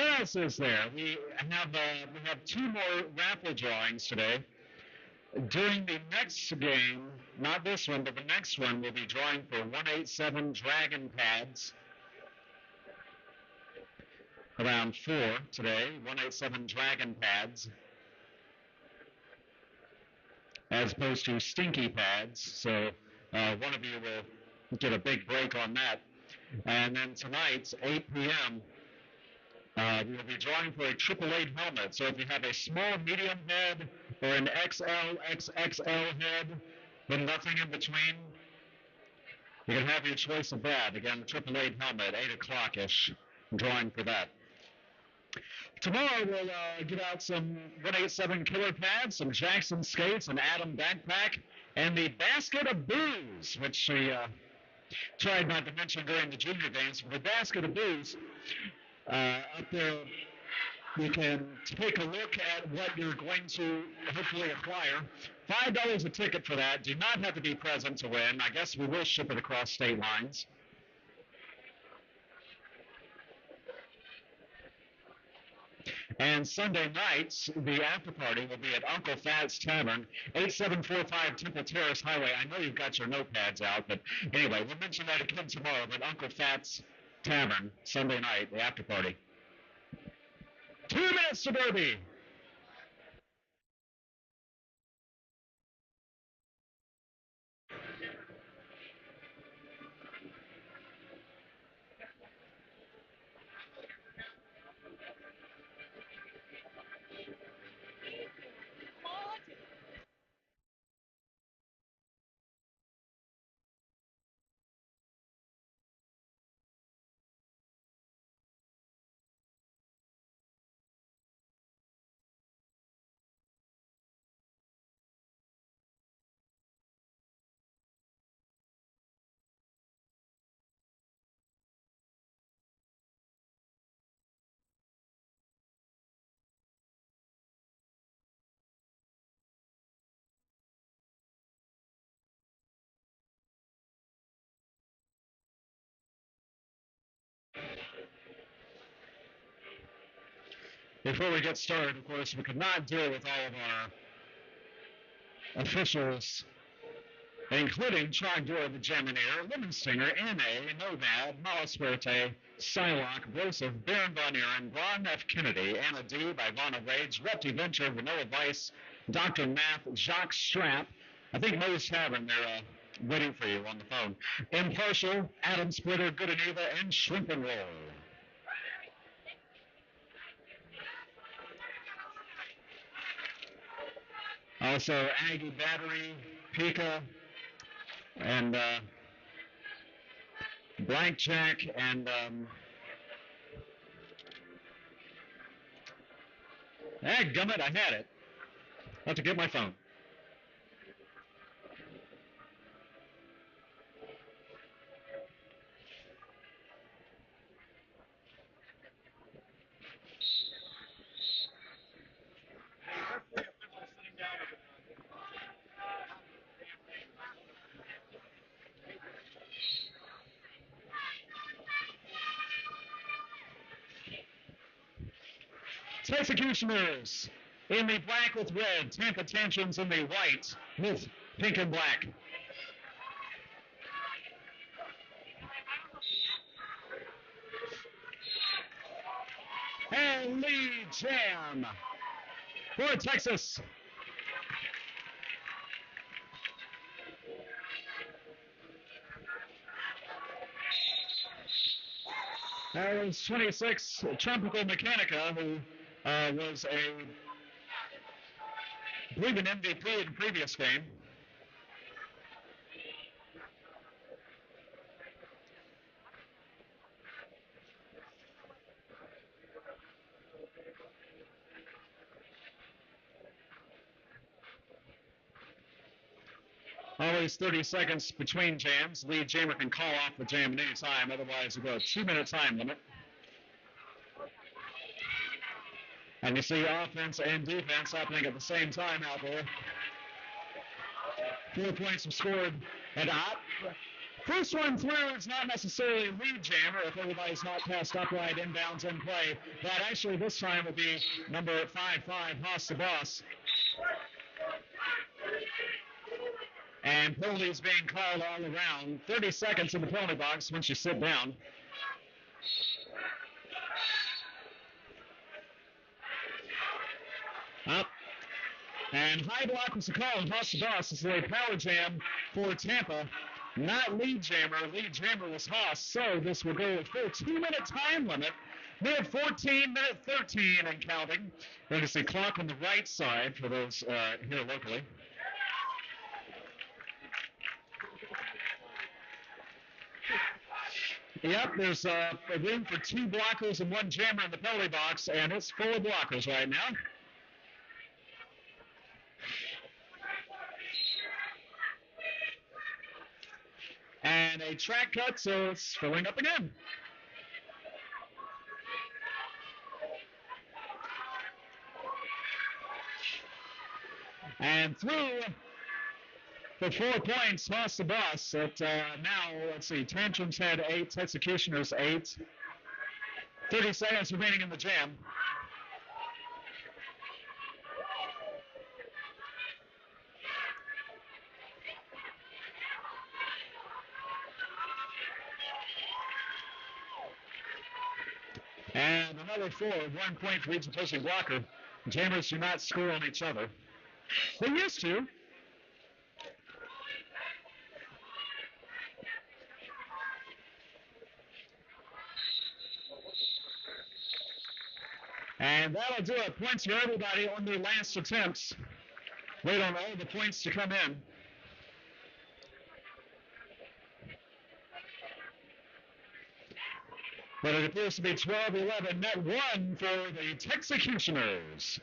What else is there? We have two more raffle drawings today. During the next game, not this one, but the next one, we'll be drawing for 187 Dragon pads. Around 4 today, 187 Dragon pads. As opposed to Stinky pads. So one of you will get a big break on that. And then tonight's 8 p.m., we will be drawing for a AAA helmet. So if you have a small, medium head or an XL, XXL head, then nothing in between, you can have your choice of that. Again, AAA helmet, 8 o'clock-ish, drawing for that. Tomorrow we'll get out some 187 killer pads, some Jackson skates, an Adam backpack, and the basket of booze, which we tried not to mention during the junior games. For the basket of booze, up there you can take a look at what you're going to hopefully acquire. $5 a ticket for that. Do not have to be present to win. I guess we will ship it across state lines. And Sunday nights, the after party will be at Uncle Fat's Tavern, 8745 Temple Terrace Highway. I know you've got your notepads out, but anyway, we'll mention that again tomorrow, but Uncle Fat's Tavern, Sunday night, the after party. 2 minutes to Derby. Before we get started, of course, we could not deal with all of our officials, including Trogdor the Gemineer, Livenstinger, N.A., Nomad, Malaswerte, Psylocke, Broseph, Baron Von Aaron, Ron F. Kennedy, Anna D. by Vonna Rage, Repti Venture, Vanilla Vice, Dr. Math, Jacques Strap. I think Moe's Tavern, they're waiting for you on the phone. Impartial, Adam Splitter, Good and Eva, and Shrimp and Roll. Also, Aggie Battery, Pika, and Blackjack, and gummit, I had it. I have to get my phone. Texecutioners in the black with red, Tampa Tantrums in the white with pink and black. And Lee Jam for Texas. That was 26, Tropical Mechanica, who was I believe an MVP in the previous game. Always 30 seconds between jams. Lead jammer can call off the jam at any time, otherwise we'll go a 2-minute time limit. And you see offense and defense happening at the same time out there. 4 points were scored and First one through is not necessarily a lead jammer if everybody's not passed upright inbounds in play. That actually this time will be number 5-5, Haas the Boss. And penalties being called all around. 30 seconds in the penalty box once you sit down. Up. And high block was the call. Haas the Boss is a power jam for Tampa. Not lead jammer. Lead jammer was Haas. So this will go a full 2-minute time limit. Minute 14, minute 13 and counting. There's the clock on the right side for those here locally. Yep, there's a room for 2 blockers and 1 jammer in the penalty box, and it's full of blockers right now. And a track cut, so it's filling up again. And through for 4 points, Haas the Boss. At now, let's see, Tantrums had 8, Texecutioners 8. 30 seconds remaining in the jam. And another 4, 1 point for each opposing blocker. Jammers do not score on each other. They used to. And that'll do it. Points for everybody on their last attempts. Wait on all the points to come in. But it appears to be 12-11, net 1 for the Texecutioners.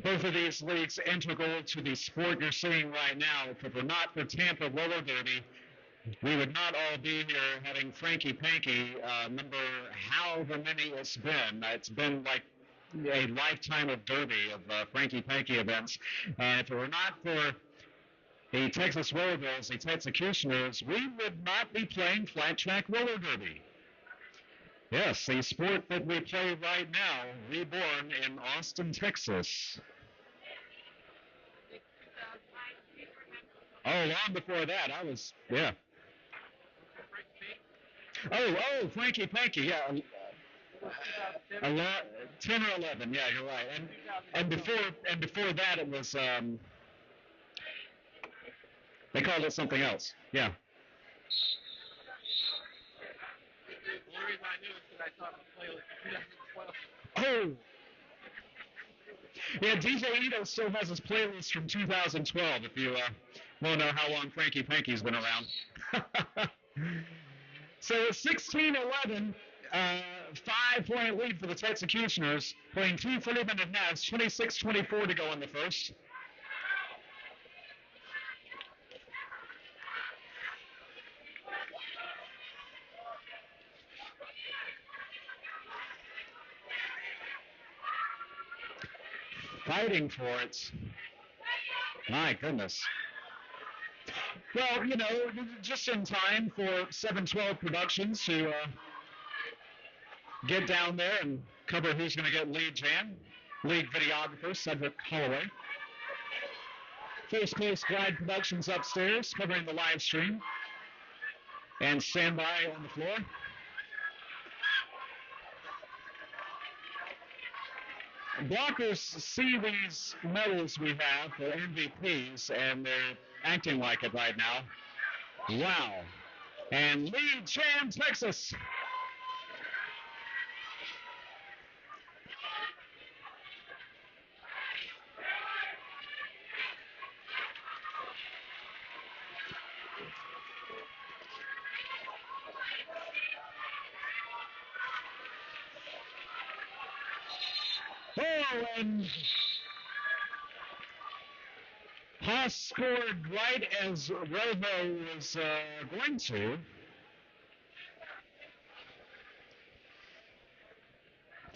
Both of these leagues integral to the sport you're seeing right now. If it were not for Tampa roller derby, we would not all be here having Franky Panky. Remember however many it's been. It's been like a lifetime of derby, of Franky Panky events. And if it were not for the Texas Roller Girls, the Texecutioners, we would not be playing flat track roller derby. Yes, the sport that we play right now, reborn in Austin, Texas. Oh, long before that, I was, yeah. Oh, Franky Panky, yeah. 10 or 11, yeah, you're right. And before that, it was, they called it something else, yeah. The only reason I knew is because I saw the playlist in 2012. Oh! Yeah, DJ Ito still has his playlist from 2012, if you want to know how long Franky Panky's been around. So it's 16-11, 5-point lead for the Texecutioners, playing 2 40-minute nets, 26-24 to go in the first. Fighting for it. My goodness. Well, you know, just in time for 712 Productions to get down there and cover who's going to get lead jam. Lead videographer, Cedric Holloway. First Coast Glide Productions upstairs, covering the live stream. And standby on the floor. Blockers see these medals we have for MVPs, and they're acting like it right now. Wow. And lead jam, Texas. And Boss scored right as Rovo was going to.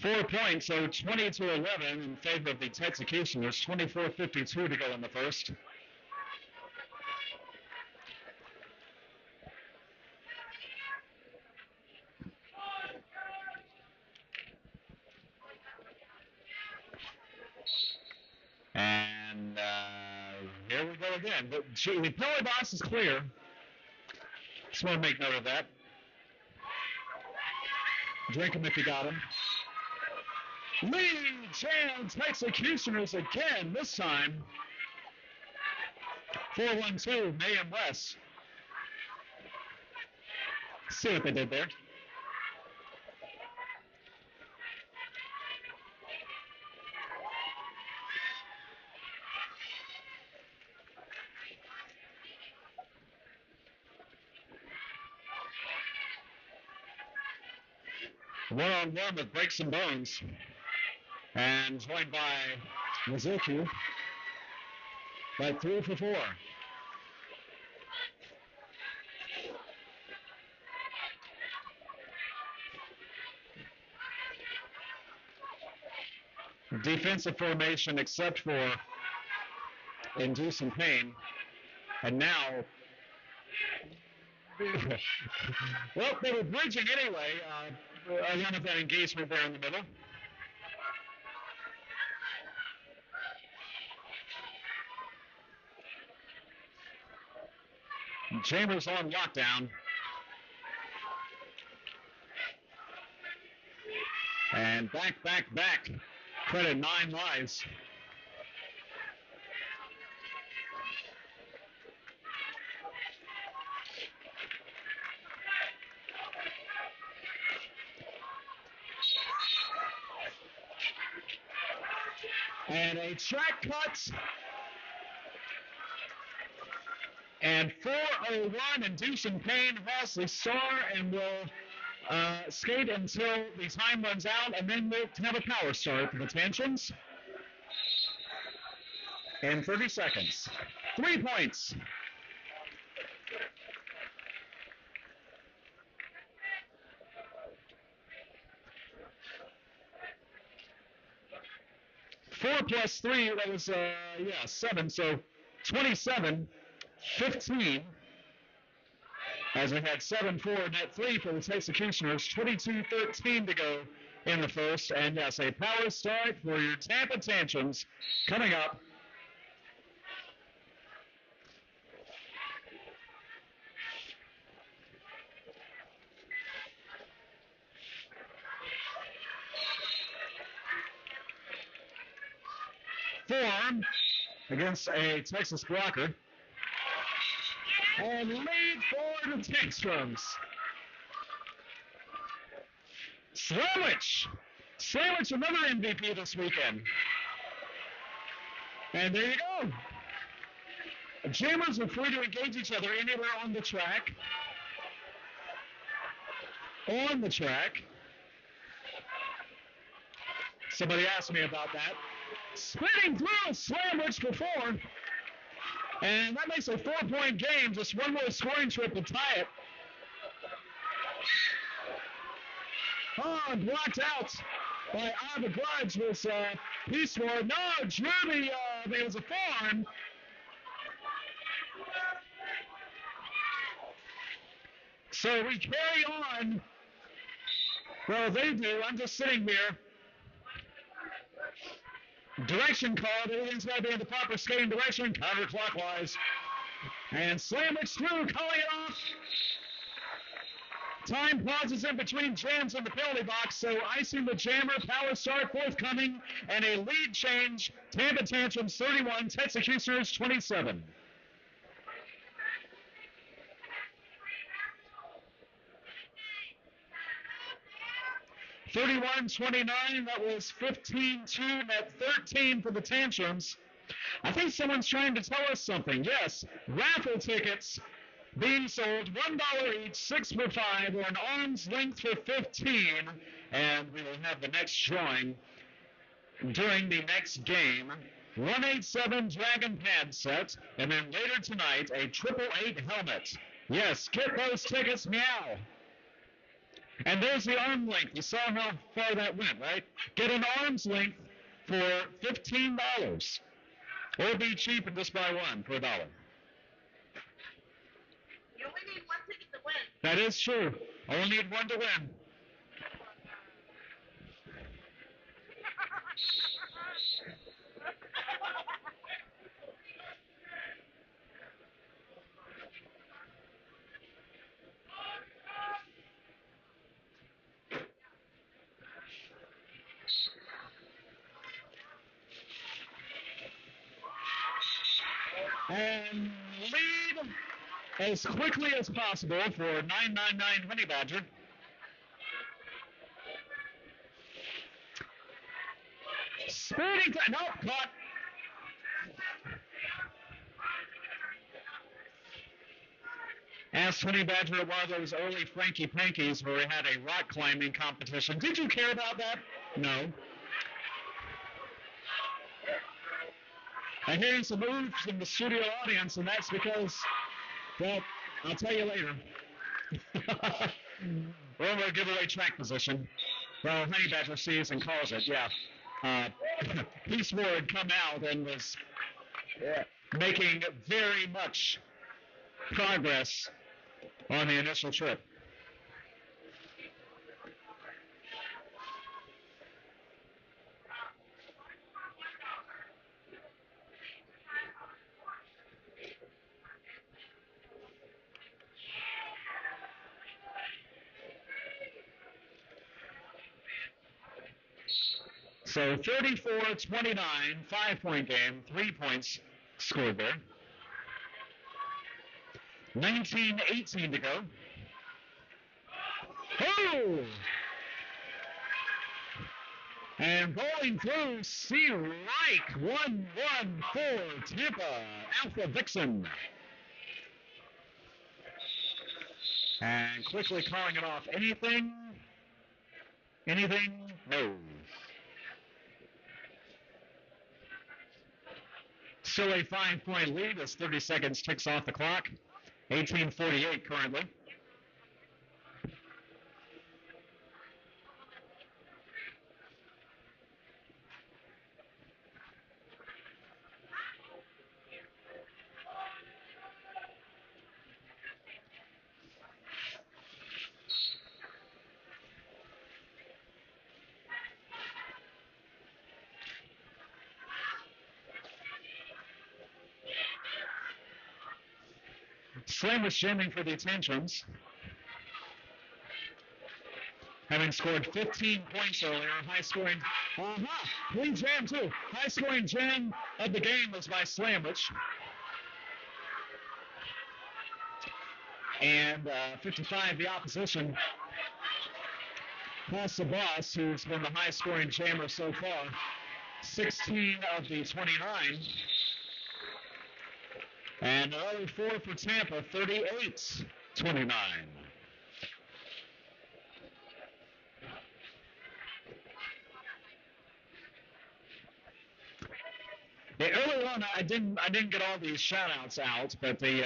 4 points, so 20-11 in favor of the Texecutioners. 24:52 to go in the first. And here we go again. The penalty box is clear. Just want to make note of that. Drink him if you got him. Lead chance Executioners again, this time. 4-1-2, May and West. See what they did there. One-on-one with Breaks and Bones. And joined by Mizuki. By 3 for 4. Defensive formation except for inducing pain. And now, well, they were bridging anyway. I run of that engagement there in the middle. Chambers on lockdown. And back. Credit 9 lives. And a track cut. And 4:01, inducing pain has the star and will skate until the time runs out, and then we'll have a power start for the Tantrums. In 30 seconds. 3 points. Four plus 3, that was 7, so 27-15. As we had 7-4 net 3 for the Texecutioners, 22-13 to go in the first. And yes, a power start for your Tampa Tantrums coming up. Form against a Texas blocker. And lead for the Tantrums. Sandwich, another MVP this weekend. And there you go. The Jammers are free to engage each other anywhere on the track. Somebody asked me about that. Spinning through a sandwich before. And that makes a 4-point game. Just one more scoring trip to tie it. Oh, blocked out by Ava Grudge was Peace Ward. No, Jeremy, there was a farm. So we carry on. Well, they do. I'm just sitting here. Direction called. Everything's got to be in the proper skating direction. Counterclockwise. And Slamwich through, calling it off. Time pauses in between jams in the penalty box, so icing the jammer, power start forthcoming, and a lead change. Tampa Tantrums 31, Texecutioners 27. $31-29, that was 15-2, net 13 for the Tantrums. I think someone's trying to tell us something. Yes, raffle tickets being sold, $1 each, 6 for 5, or an arm's length for 15, and we will have the next drawing during the next game. 187 Dragon Pad set, and then later tonight, a 888 helmet. Yes, get those tickets now. And there's the arm length. You saw how far that went, right? Get an arm's length for $15. Or be cheap and just buy one for $1. You only need one ticket to win. That is true. Only need one to win. And lead as quickly as possible for 999 Honey Badger. Speeding time. Nope, caught. Asked Honey Badger at one of those early Franky Pankies where we had a rock climbing competition. Did you care about that? No. I'm hearing some moves from the studio audience, and that's because, well, I'll tell you later. Well, we'll give away track position. Well, Honey Badger sees and calls it, yeah. Peace War had come out and was making very much progress on the initial trip. So 34-29, 5-point game, 3 points scored there. 19-18 to go. Oh! And bowling through, C. Reich, 1-1 for Tampa, Alpha Vixen. And quickly calling it off. Anything? Anything? No. Still a 5-point lead as 30 seconds ticks off the clock. 18:48 currently. Slam was jamming for the Tantrums, having scored 15 points earlier. High-scoring, clean jam too. High-scoring jam of the game was by Slamwich. And 55, the opposition. Plus the boss, who's been the high-scoring jammer so far. 16 of the 29. And another 4 for Tampa, 38-29. Yeah, early on, I didn't get all these shout-outs out, but the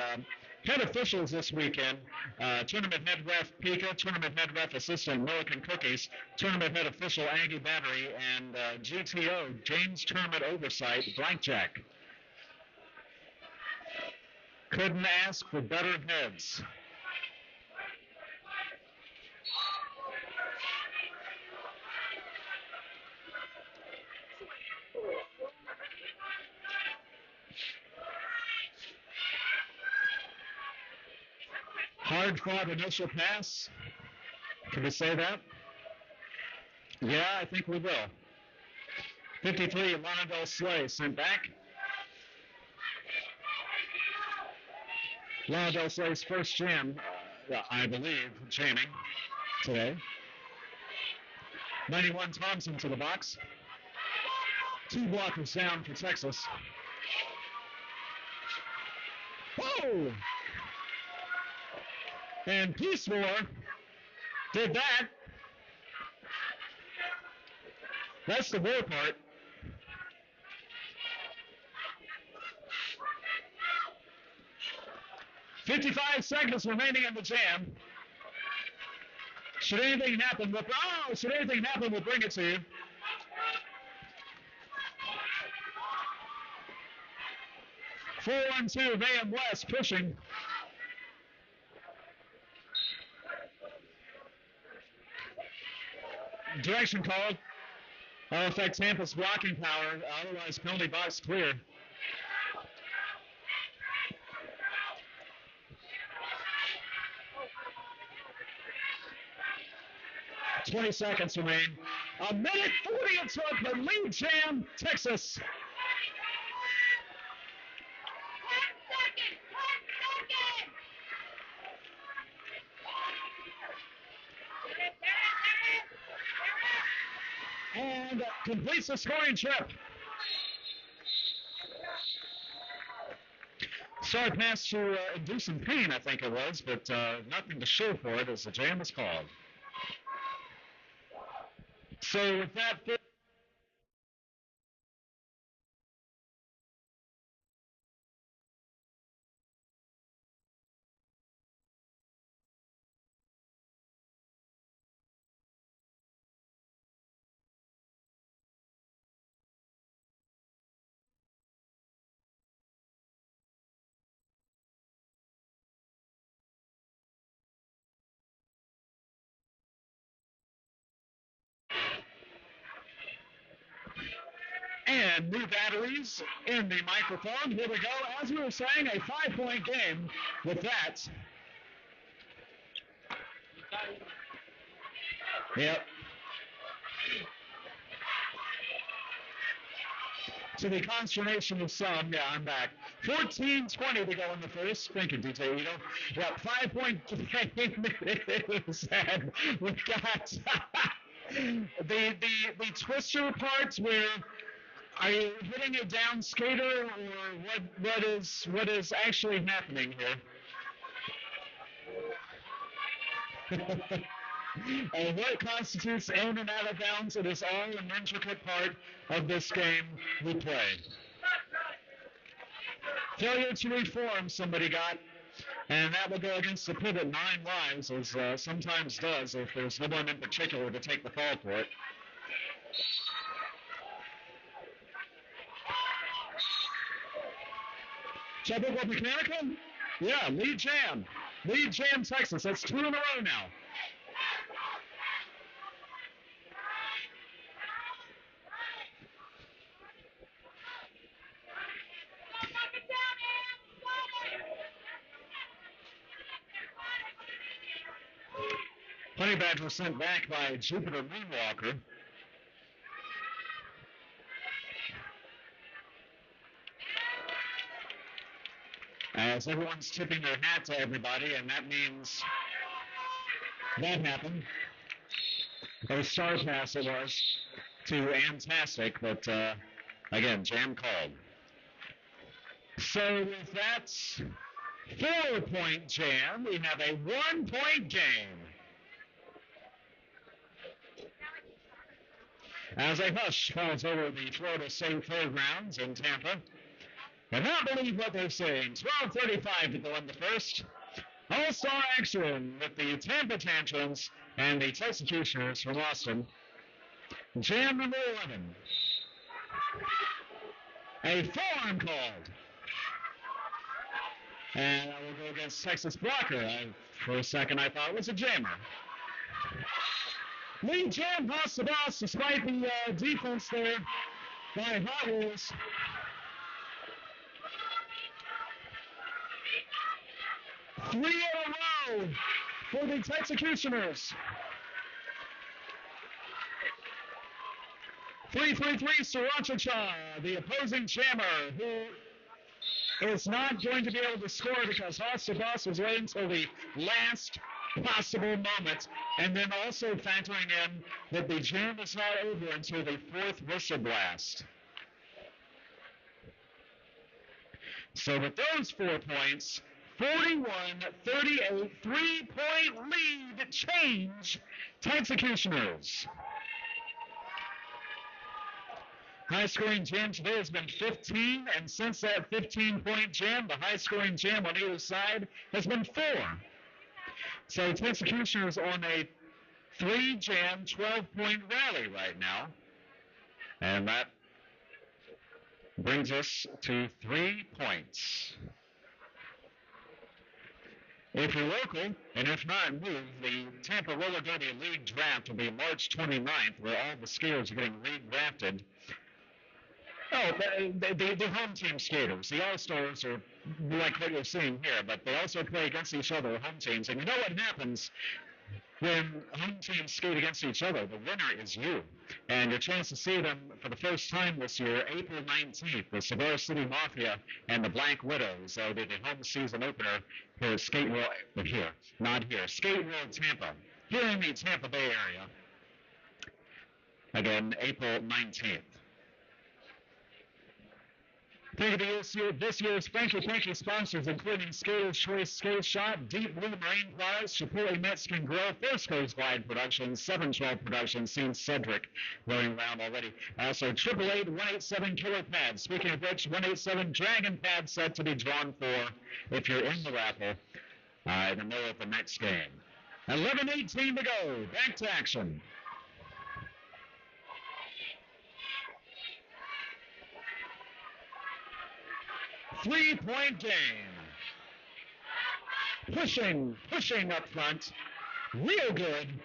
head officials this weekend, tournament head ref Pika, tournament head ref assistant Milliken Cookies, tournament head official Aggie Battery, and GTO, James Tournament Oversight, Blackjack. Couldn't ask for better heads. Hard fought initial pass. Can we say that? Yeah, I think we will. 53, Lana Del Slay sent back. Lana Del Slay's first jam, I believe, jamming today. 91 Thompson to the box. 2 blockers down for Texas. Whoa! And Peace War did that. That's the war part. 55 seconds remaining in the jam. Should anything happen, we'll bring it to you. Four and two, Mayhem West pushing. Direction called. That'll affect Tampa's blocking power. Otherwise, penalty box clear. $20 seconds remain. A minute 40 it took, but lead jam, Texas. And completes the scoring trip. Start pass to inducing pain, I think it was, but nothing to show for it as the jam is called. So with that, and new batteries in the microphone. Here we go. As we were saying, a 5-point game with that. Yep. To the consternation of some, yeah, I'm back. 14:20 to go in the first. Thank you, DJ. Yep, 5-point game it is. And we've got the twister parts where are you hitting a down skater, or what is actually happening here? And what constitutes in and out of bounds? It is all an intricate part of this game we play. Failure to reform, somebody got, and that will go against the pivot 9 lives, as sometimes does if there's no one in particular to take the fall for it. Typical mechanical? Yeah, lead jam. Lead jam, Texas. That's 2 in a row now. Honey Badger sent back by Jupiter Moonwalker. As everyone's tipping their hat to everybody, and that means that happened. A star pass it was to Antastic, but again, jam called. So with that 4-point jam, we have a 1-point game. As a hush falls over the Florida State Fairgrounds in Tampa. Cannot believe what they're saying. 12:35 to go in the first. All-star action with the Tampa Tantrums and the Texecutioners from Austin. Jam number 11. A forearm called. And I will go against Texas Blocker. For a second, I thought it was a jammer. Lead jam past the boss despite the defense there by Hot Wheels. Three in a row for the Texecutioners. 3-3-3 Sriracha, the opposing jammer, who is not going to be able to score because Hossabas was waiting until the last possible moment, and then also factoring in that the jam is not over until the 4th whistle blast. So with those 4 points, 41-38, 3-point lead change, Texecutioners. High-scoring jam today has been 15, and since that 15-point jam, the high-scoring jam on either side has been 4. So Texecutioners on a 3-jam, 12-point rally right now. And that brings us to 3 points. If you're local, and if not, move. The Tampa Roller Derby League Draft will be March 29th, where all the skiers are getting re-drafted. Oh, the home team skaters. The All-Stars are like what you're seeing here, but they also play against each other, home teams. And you know what happens when home teams skate against each other? The winner is you. And your chance to see them for the first time this year, April 19th, the Cigar City Mafia and the Black Widows. They'll be the home season opener here at Skate World, Skate World Tampa, here in the Tampa Bay area. Again, April 19th. Thank you to this year's Franky Panky sponsors, including Skater's Choice Skate Shop, Deep Blue Marine Products, Chipotle Mexican Grill, First Coast Glide Productions, 712 Productions, seen Cedric rolling around already. Also, 888-187 Killer Pads. Speaking of which, 187 Dragon Pad set to be drawn for if you're in the raffle in the middle of the next game. 11:18 to go. Back to action. Three-point game. Pushing up front. Real good.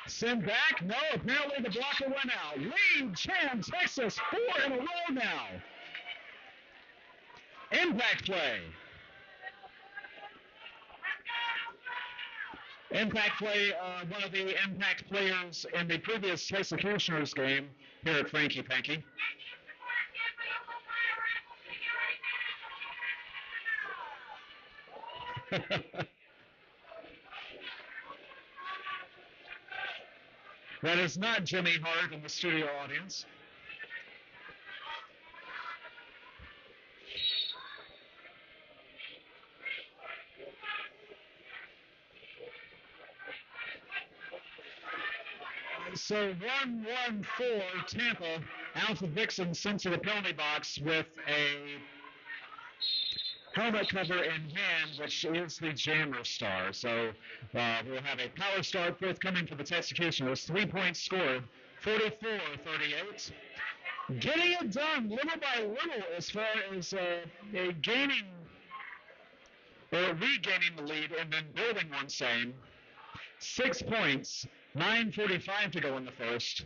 Send back. No, apparently the blocker went out. Lead, Chan, Texas, 4 in a row now. Impact play. Impact play, one of the impact players in the previous Texecutioners game here at Franky Panky. That is not Jimmy Hart in the studio audience. So 1-1-4 Tampa. Alpha Vixen sent to the penalty box with a helmet cover in hand, which is the Jammer Star. So we'll have a power start forthcoming for the Texecutioners. 3 points scored, 44-38. Getting it done little by little as far as regaining the lead and then building one same. 6 points, 9:45 to go in the first.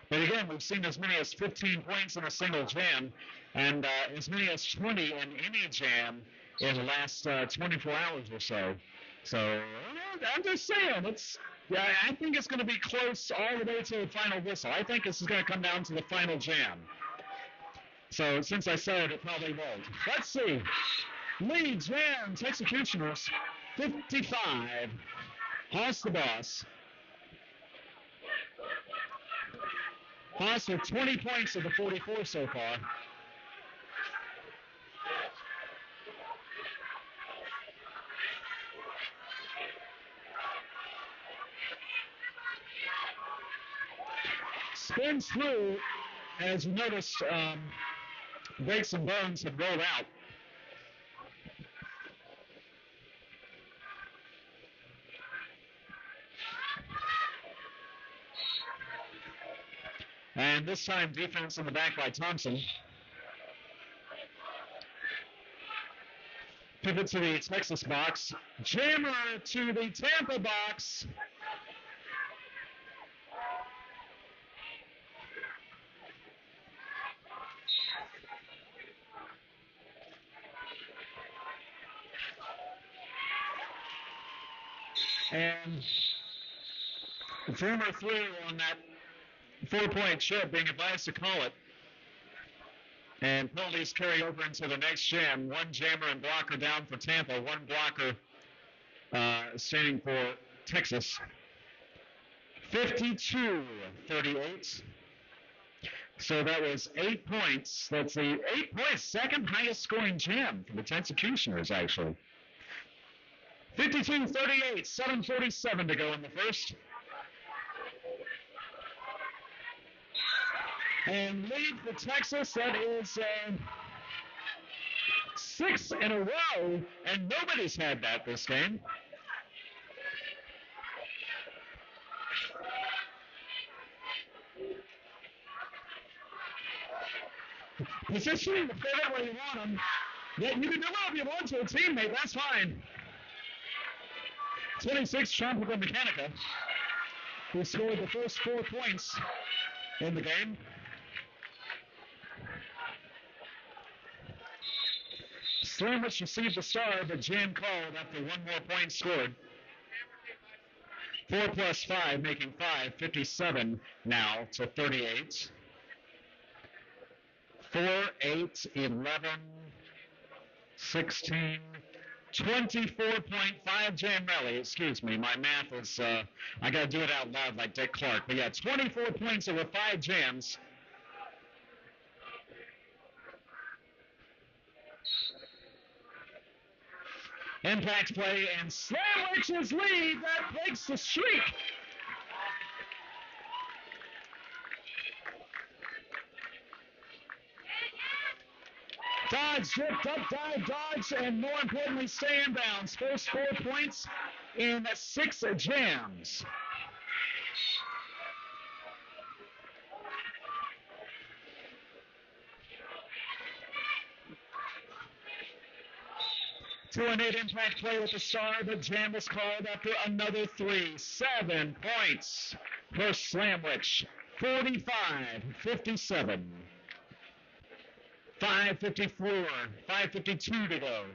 But again, we've seen as many as 15 points in a single jam and as many as 20 in any jam in the last 24 hours or so. So I'm just saying, I think it's going to be close all the way to the final whistle. I think this is going to come down to the final jam. So since I said it probably won't. Let's see. Lead jam, Texecutioners, 55. Haas the boss. Haas with 20 points of the 44 so far. Spins through, as you noticed, Breaks and Bones had rolled out. And this time, defense in the back by Thompson. Pivot to the Texas box. Jammer to the Tampa box. And Jammer threw on that 4-point chip, being advised to call it. And penalties carry over into the next jam. One jammer and blocker down for Tampa. One blocker standing for Texas. 52-38. So that was 8 points. That's the 8 points, second highest scoring jam for the Texecutioners, actually. 52-38, 7:47 to go in the first. And lead for Texas, that is 6 in a row, and nobody's had that this game. Positioning the pivot where you want them. Yeah, you can do it if you want to a teammate, that's fine. 26, Tropical Mechanica, who scored the first 4 points in the game. Slamwich received the star, but jam called after 1 more point scored. 4 plus 5, making 5, 57 now to 38. 4, 8, 11, 16, 24.5 jam rally. Excuse me, my math is, I got to do it out loud like Dick Clark. But yeah, 24 points over 5 jams. Impact play, and Slamwich's lead. That breaks the streak. Dodge, drift, up, dive, dodge, and more importantly, stay in bounds. First 4 points in 6 jams. Two and 8 impact play with the star, but jam was called after another 3. 7 points for Slamwich. 45-57. 5:54, 5:52 to go.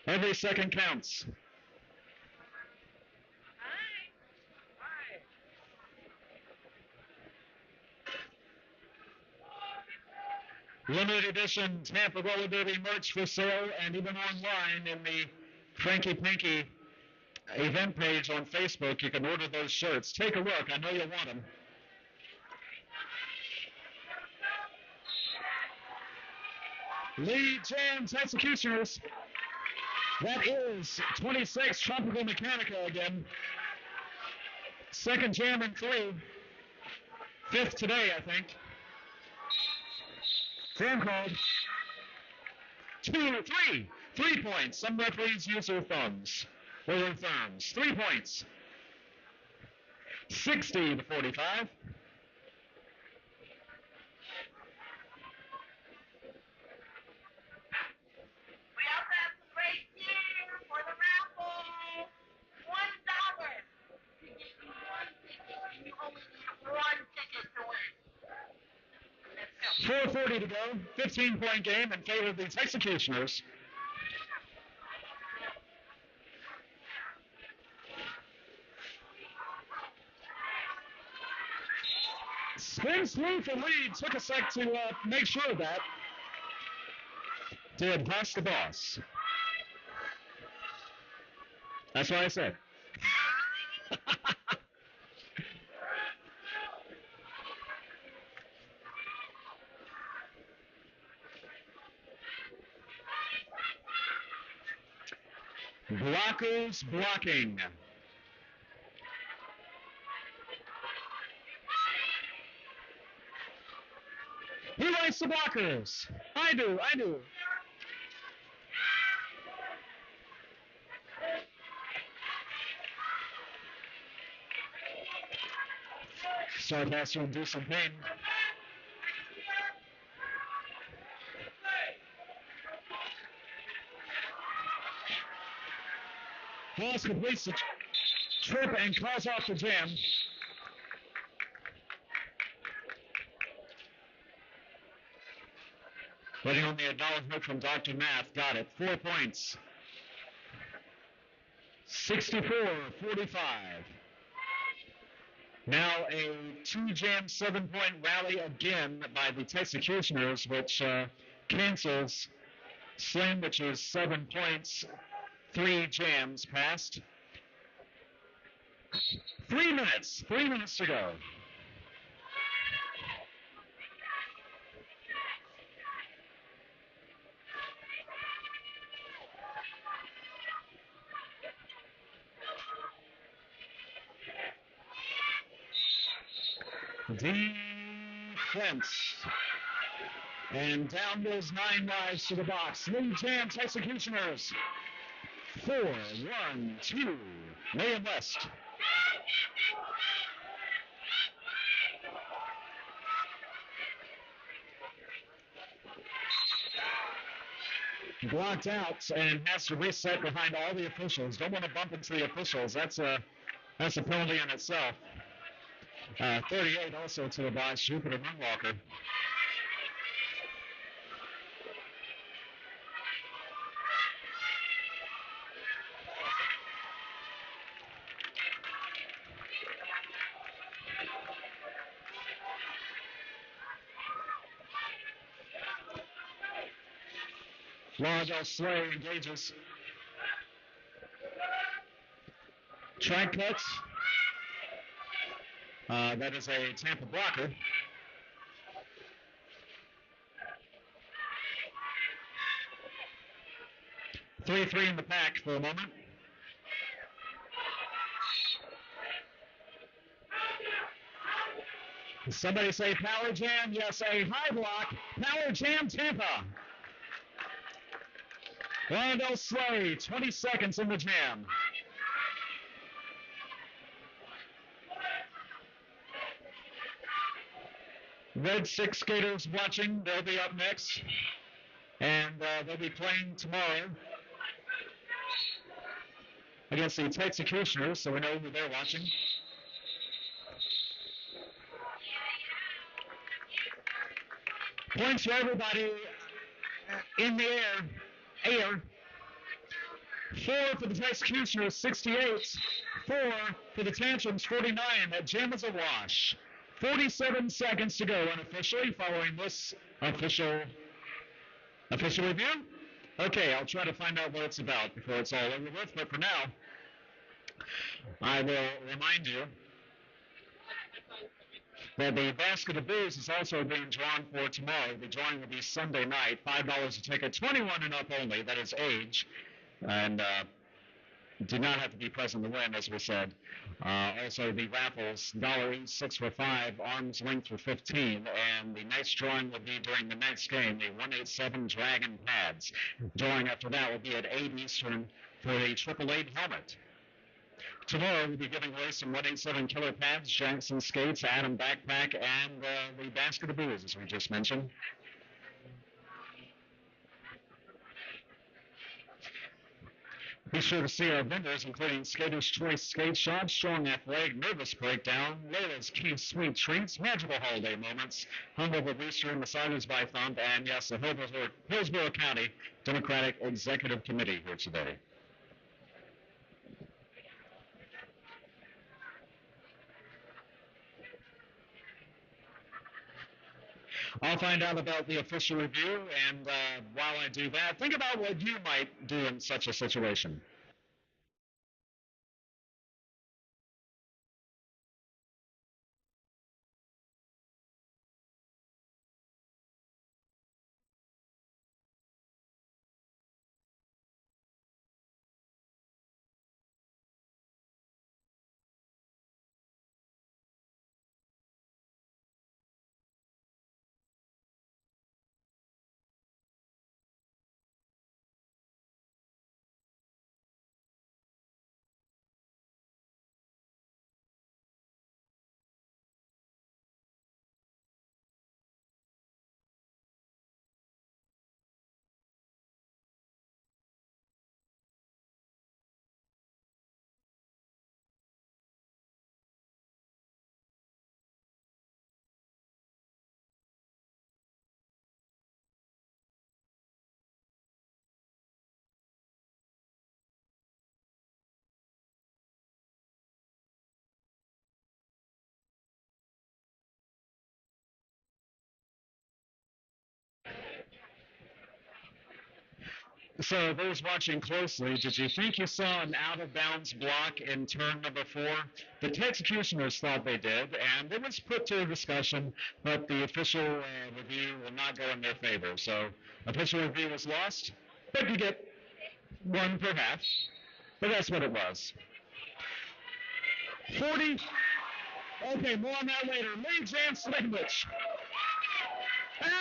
Every second counts. Limited edition Tampa Roller Derby merch for sale, and even online in the Franky Panky event page on Facebook. You can order those shirts. Take a look. I know you'll want them. Lead jam Texecutioners. That is 26 Tropical Mechanica again. Second jam in 3. 5th today, I think. Jam called. 2, 3. 3 points. Some referees use their thumbs. Or their thumbs. 3 points. 60-45. .40 to go. 15-point game in favor of the Texecutioners. Spin through for lead. Took a sec to make sure of that. Did pass the boss. That's what I said. Blockers blocking. Who likes the blockers? I do. Star Pastor will do some pain. Pass completes the trip and calls off the jam. Waiting on the acknowledgement from Dr. Math. Got it. 4 points. 64-45. Now a 2-jam 7-point rally again by the Texecutioners, which cancels Slamwich's 7 points. 3 jams passed. 3 minutes. 3 minutes to go. Deep fence. And down goes 9 lives to the box. Lead Jam Texecutioners. 4-1-2. May and West. Blocked out and has to reset behind all the officials. Don't want to bump into the officials. That's a penalty in itself. 38 also to the box. Jupiter Moonwalker. Lauderdale Slay engages. Track cuts. That is a Tampa blocker. Three in the pack for a moment. Somebody say Power Jam. Yes, a high block. Power Jam Tampa. Lauderdale Slay, 20 seconds in the jam. Red 6 skaters watching. They'll be up next. And they'll be playing tomorrow against the Texecutioners, so we know who they're watching. Points for everybody in the air. 4 for the Texecutioners, 68. 4 for the Tantrums, 49. That jam is a wash. 47 seconds to go unofficially following this official review. Okay, I'll try to find out what it's about before it's all over with, but for now, I will remind you that the basket of booze is also being drawn for tomorrow. The drawing will be Sunday night, $5 a ticket, 21 and up only, that is age, and do not have to be present to win, as we said. Also, the raffles, $1 each, 6 for 5, arm's length for 15, and the next drawing will be during the next game, the 187 Dragon pads. Drawing after that will be at 8 Eastern for the 888 helmet. Tomorrow we'll be giving away some 187 killer pads, Jackson skates, Adam backpack, and the basket of booze, as we just mentioned. Be sure to see our vendors, including Skater's Choice Skate Shop, Strong Athletic, Nervous Breakdown, Layla's Key Sweet Treats, Magical Holiday Moments, Hungover Booster, Massages by Thump, and yes, the Hillsborough County Democratic Executive Committee here today. I'll find out about the official review, and while I do that, think about what you might do in such a situation. So those watching closely, did you think you saw an out-of-bounds block in turn number 4? The Texecutioners thought they did, and it was put to a discussion, but the official review will not go in their favor. So official review was lost, but you get one per half, but that's what it was. Okay, more on that later. Lee Jan Slimmich.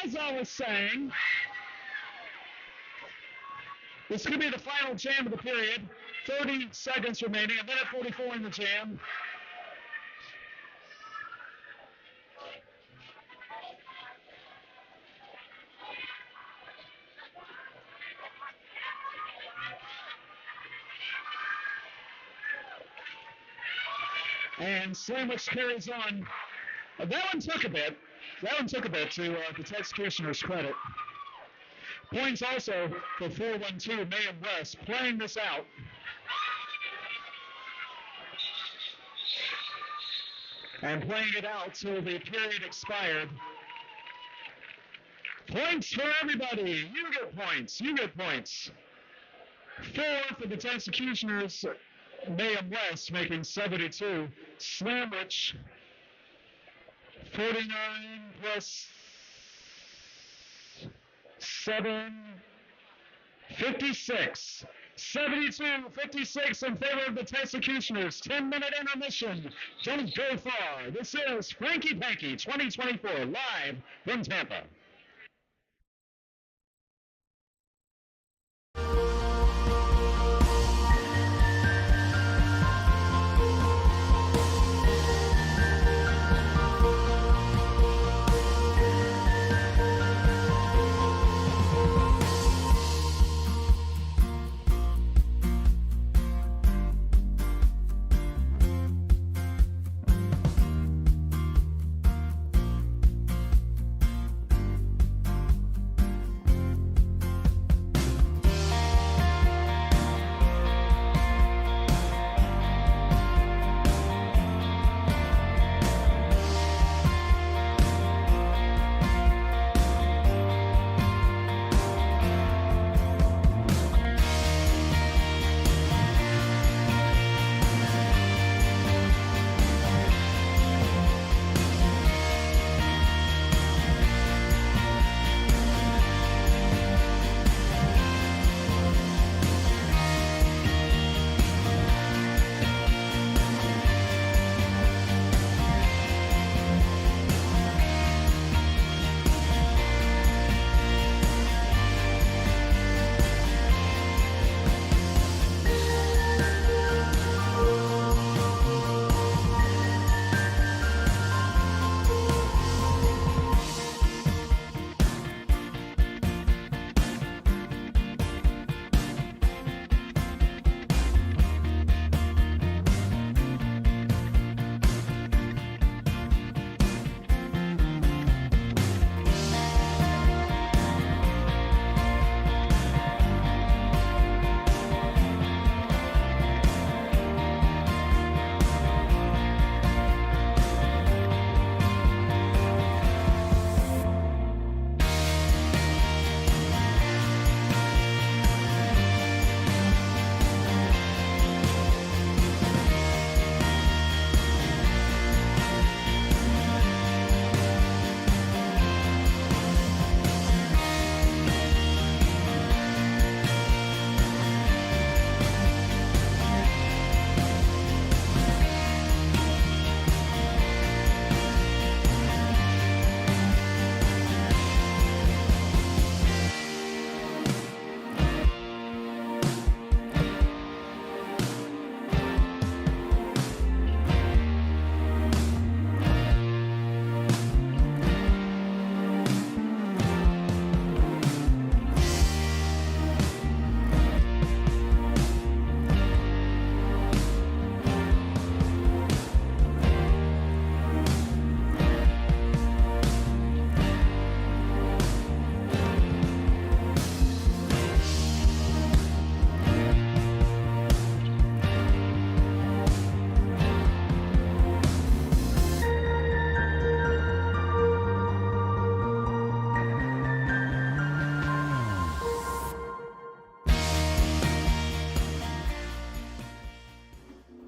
As I was saying, this could be the final jam of the period. 30 seconds remaining, a minute 44 in the jam. And Slimmich carries on. That one took a bit. To the Texecutioners' credit. Points also for 412 Mayhem West playing this out. And playing it out till the period expired. Points for everybody. You get points. 4 for the Texecutioners. Mayhem West making 72. Slimmich 49 plus 7, 56. 72-56 in favor of the Texecutioners. 10-minute intermission. Don't go far. This is Franky Panky 2024 live from Tampa.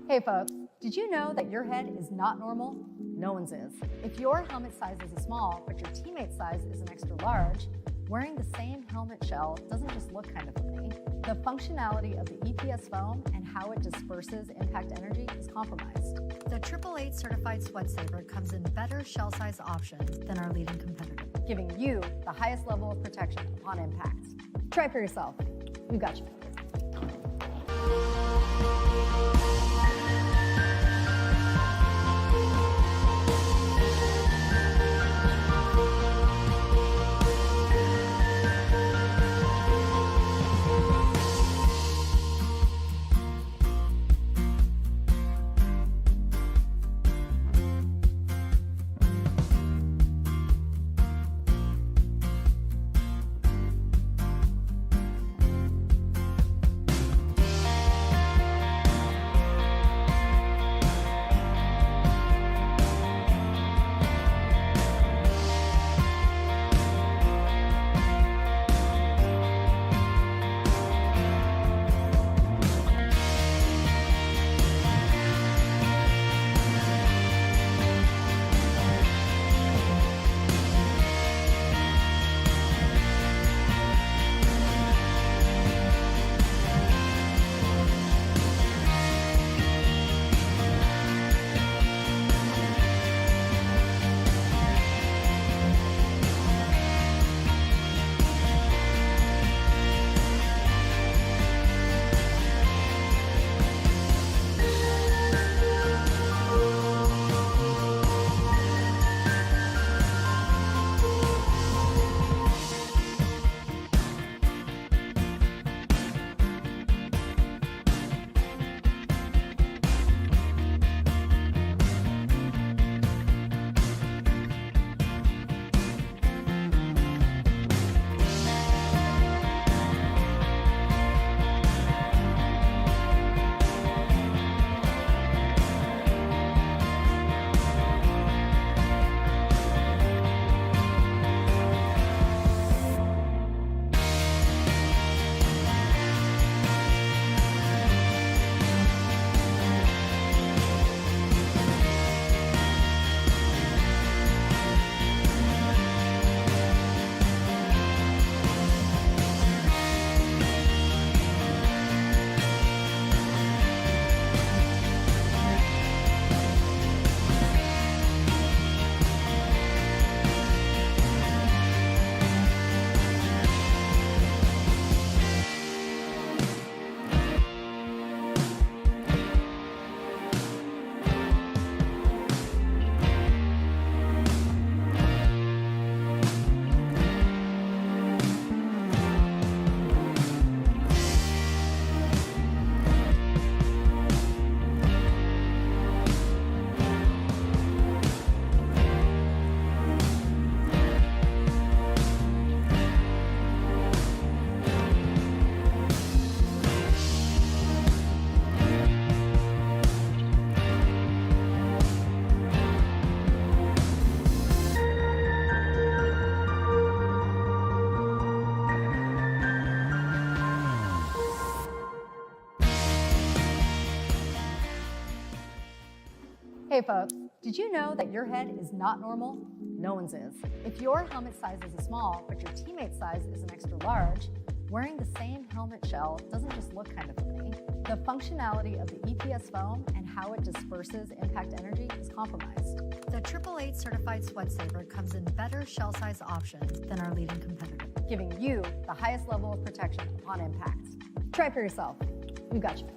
Hey folks, did you know that your head is not normal? No one's is. If your helmet size is a small, but your teammate size is an extra large, Wearing the same helmet shell doesn't just look kind of funny. The functionality of the EPS foam and how it disperses impact energy is compromised. The 888 certified sweat saver comes in better shell size options than our leading competitor, giving you the highest level of protection upon impact. Try for yourself. We've got you. Hey folks, did you know that your head is not normal? No one's is. If your helmet size is a small, but your teammate's size is an extra large, wearing the same helmet shell doesn't just look kind of funny. The functionality of the EPS foam and how it disperses impact energy is compromised. The 888 certified sweat saver comes in better shell size options than our leading competitor, giving you the highest level of protection upon impact. Try for yourself. We've got you.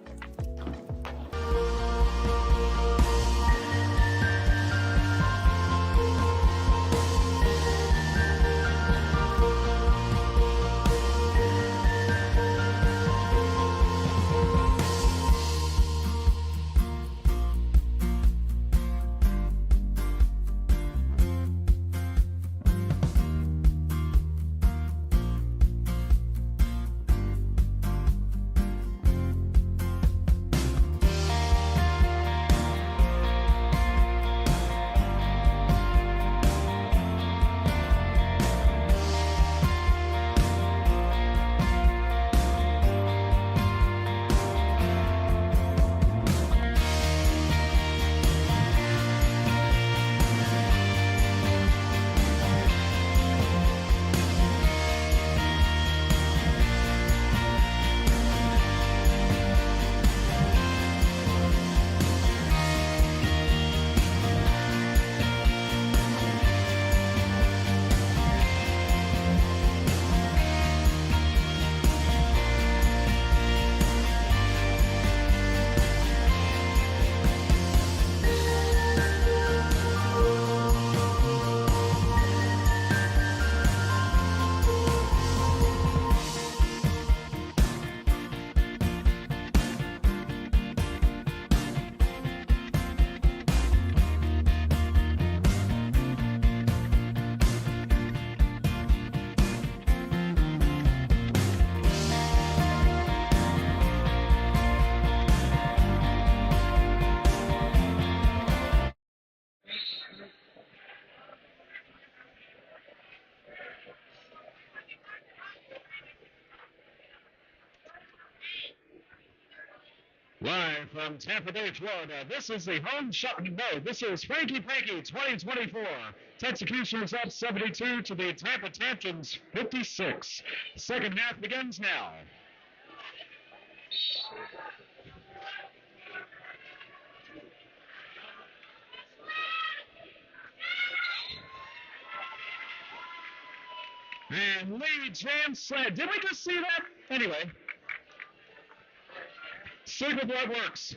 Live from Tampa Bay, Florida, this is the home shot. No, this is Franky Panky 2024. Texecutioners up 72 to the Tampa Tantrums 56. Second half begins now. And Lee Jam Slam. Did we just see that? Anyway. Secret Blood works.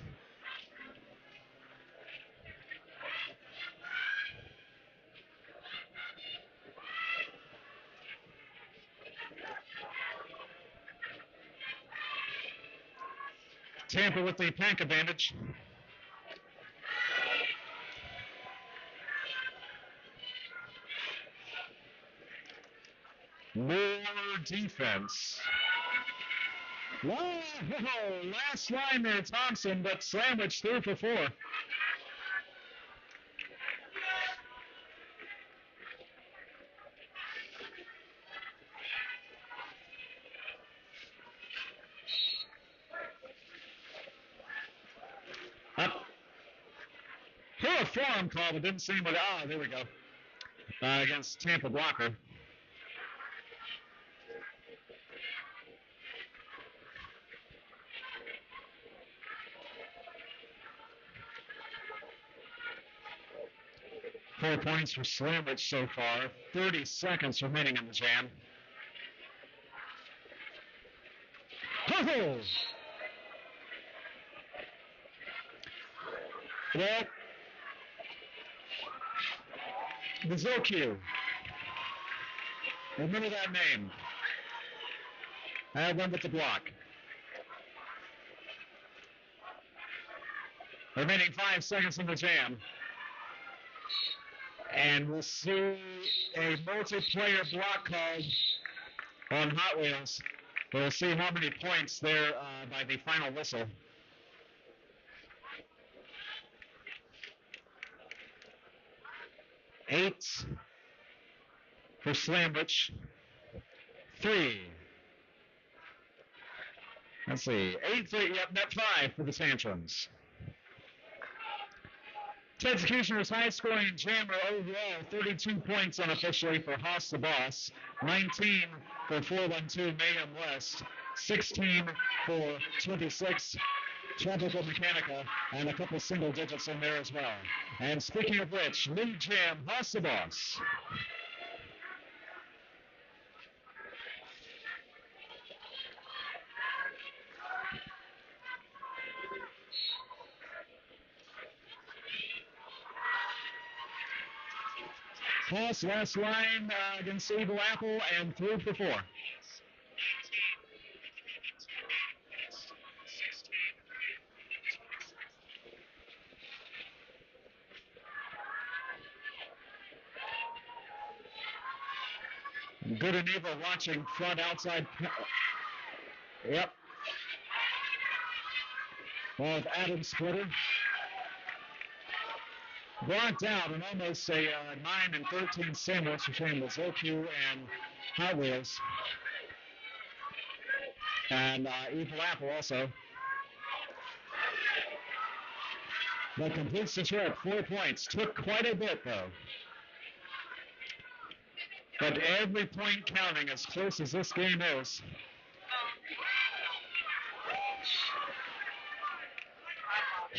Tampa with the Pank advantage. More defense. Whoa, last line there, Thompson, but Sandwich through for 4. Up. A forearm call, but didn't seem like, there we go. Against Tampa blocker. Four points for Slamwich so far. 30 seconds remaining in the jam. Oh! Well, the Zilq. Remember that name. I have one with the block. Remaining 5 seconds in the jam. And we'll see a multiplayer block called on Hot Wheels. We'll see how many points there by the final whistle. Eight for Slamwich. 3. Let's see. 8 for, net 5 for the Tantrums. Texecutioners high-scoring jammer overall, 32 points unofficially for Haas the Boss, 19 for 412 Mayhem West, 16 for 26 Tropical Mechanica, and a couple single digits in there as well. And speaking of which, Lead Jam, Haas the Boss. Haas last line against Evil Apple and through for 4. Good and Evil watching front outside. Yep. Ball with Adam Splitter. Blocked out and almost a 9 and 13 sandwich between the Zilq and Hot Wheels. And Evil Apple also. But completes the trip, 4 points. Took quite a bit though. But every point counting as close as this game is.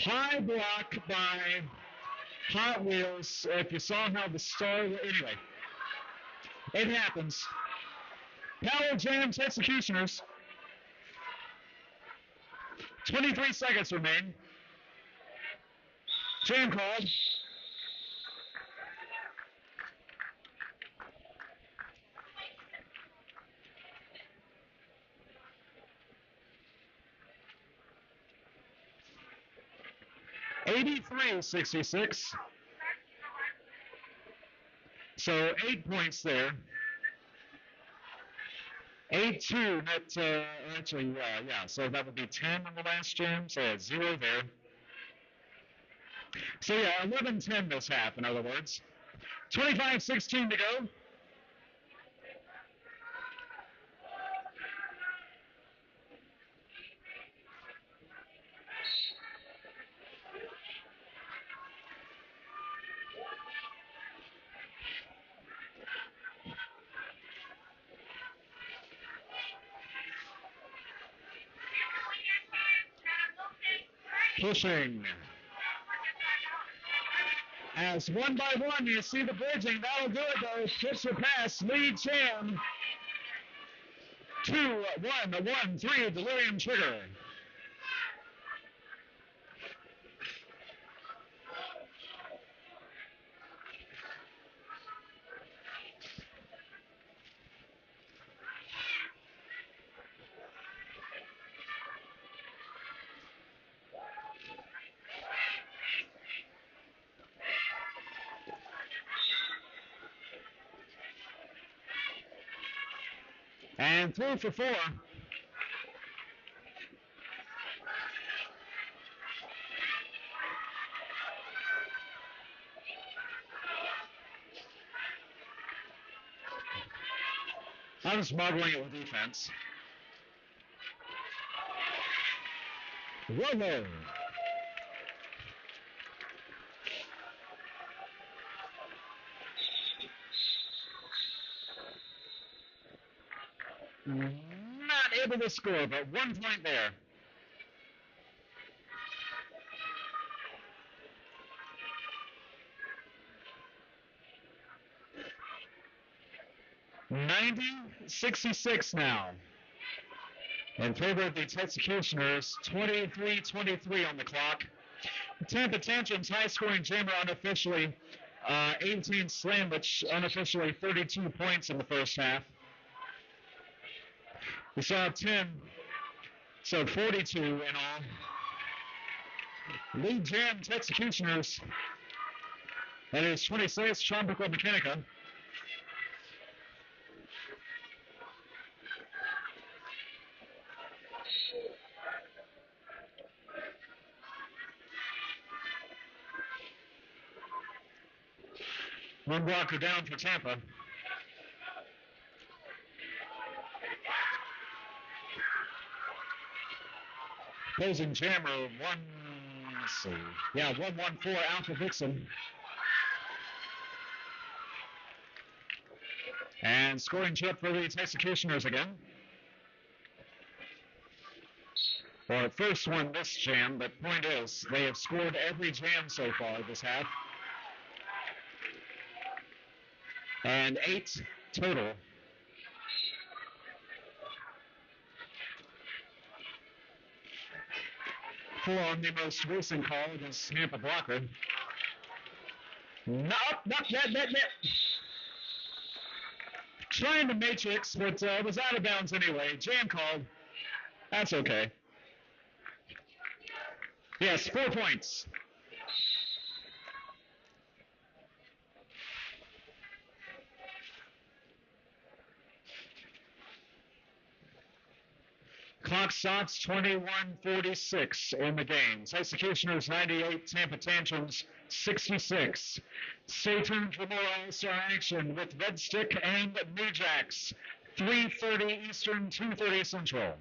High block by Hot Wheels. If you saw how the star, anyway, it happens. Power Jam Texecutioners. 23 seconds remain. Jam called. $83-66. So 8 points there. 8-2, net, actually, yeah, so that would be 10 on the last jam, so it's 0 there. So yeah, 11-10 this half, in other words. 25-16 to go. pushing. As one by one, you see the bridging. That'll do it, though. Push or pass. Lead Jam. 2, 1, 1, 3. Delirium Trigger. And 3 for 4. I'm smuggling it with defense. Romo. Not able to score, but 1 point there. $90-66 now. In favor of the Texecutioners, 23-23 on the clock. Tampa Tantrums high-scoring jammer unofficially 18 slam, which unofficially 32 points in the first half. We saw 10, so 42 in all. Lead Jam Texecutioners. That is 26, Tropical Mechanica. One blocker down for Tampa. Opposing jammer, 114 Alpha Vixen. And scoring chip for the Texecutioners again. Well, first one this jam, but point is, they have scored every jam so far this half. And 8 total. For on the most recent call against Tampa blocker. Nope, net. Trying to matrix, but it was out of bounds anyway. Jam called. That's okay. Yes, 4 points. Clock stops 21:46 in the game. Texecutioners 98, Tampa Tantrums 66. Stay tuned for more All-Star action with Red Stick and New Jacks. 3:30 Eastern, 2:30 Central.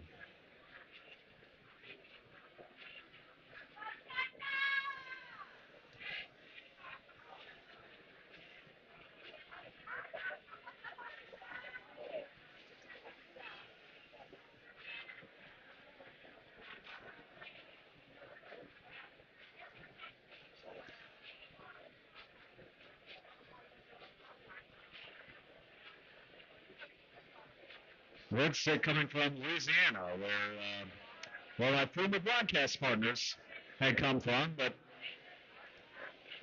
Red Stick coming from Louisiana, where our former broadcast partners had come from. But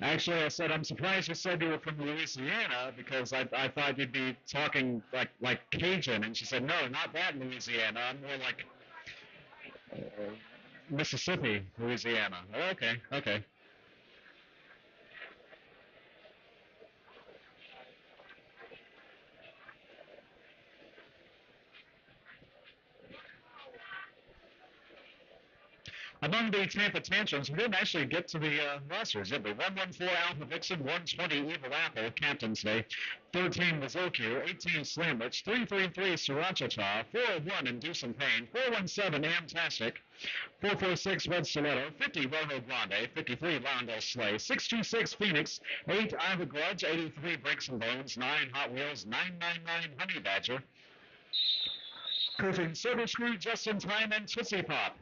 actually, I said, I'm surprised you said you were from Louisiana because I thought you'd be talking like Cajun. And she said, no, not that Louisiana. I'm more like Mississippi, Louisiana. Okay. Among the Tampa Tantrums, we didn't actually get to the rosters, did we? 114 Alpha Vixen, 120 Evil Apple, Captain's Day, 13 Mizoku, 18 Slamwich, 333 Sriracha, 401 Induce and Pain, 417 Amtastic, 446 Red Stiletto, 50 Rojo Grande, 53 Londell Slay, 626 Phoenix, 8 Ivor Grudge, 83 Breaks and Bones, 9 Hot Wheels, 999 Honey Badger, Curtain Silver Screw, Just in Time, and Tootsie Pop.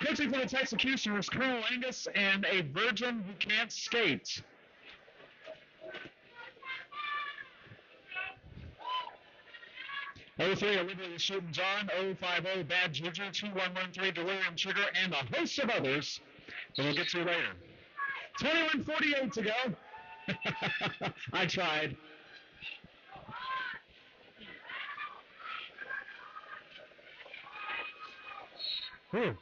Pitching for the Texecutioners, Colonel Angus and a virgin who can't skate. '03, Olivia Shooting John, 050, Bad Juju, 2113, Delirium Trigger, and a host of others that we'll get to later. 21:48 to go. I tried. Whew.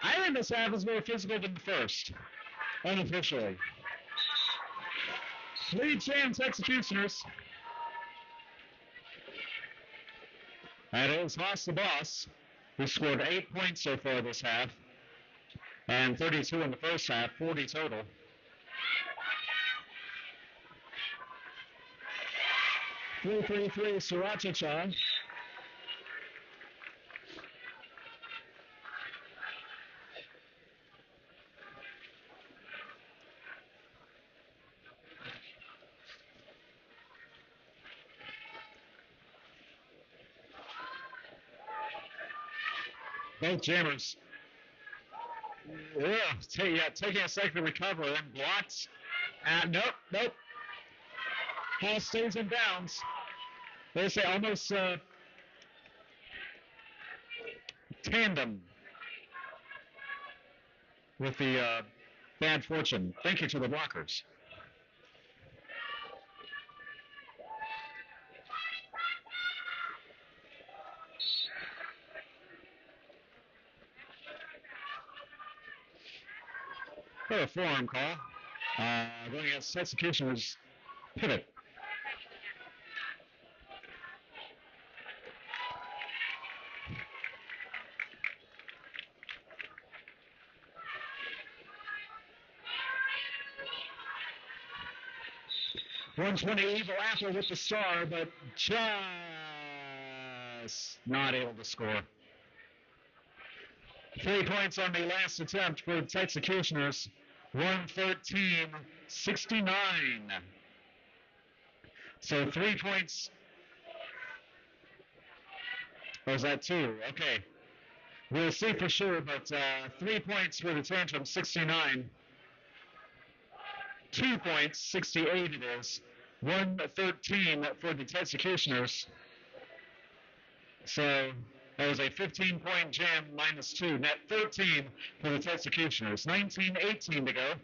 I think this half is more physical than the first, unofficially. Lead champs, Executioners. That is Haas the Boss, who scored 8 points so far this half, and 32 in the first half, 40 total. Three, Sriracha-chan. Both jammers. Taking a second to recover and blocked. Nope. Ball stays in bounds. They say almost tandem with the bad fortune. Thank you to the blockers. A forearm call. Going against Texecutioners pivot. .120 Evil Apple with the star, but just not able to score. 3 points on the last attempt for the Texecutioners. 113-69. So 3 points. Or is that 2? Okay. We'll see for sure, but 3 points for the Tantrums, 69. 2 points, 68 it is. 113 for the Texecutioners. So that was a 15-point jam minus 2. Net 13 for the Texecutioners. 19-18 to go.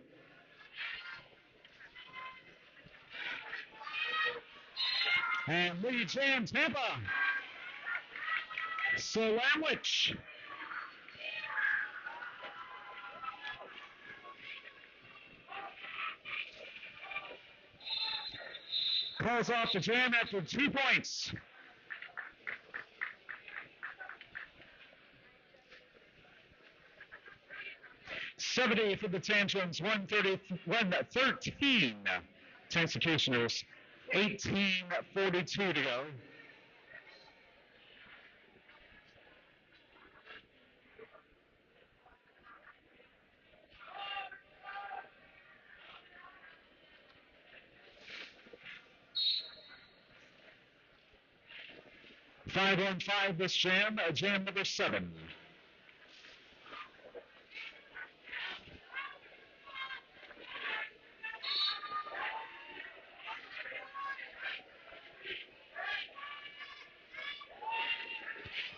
And lead jam, Tampa. Salamwich. Calls off the jam after 2 points. $70 for the Tantrums, 113 Texecutioners, 18:42 to go. Five on five this jam, jam number 7.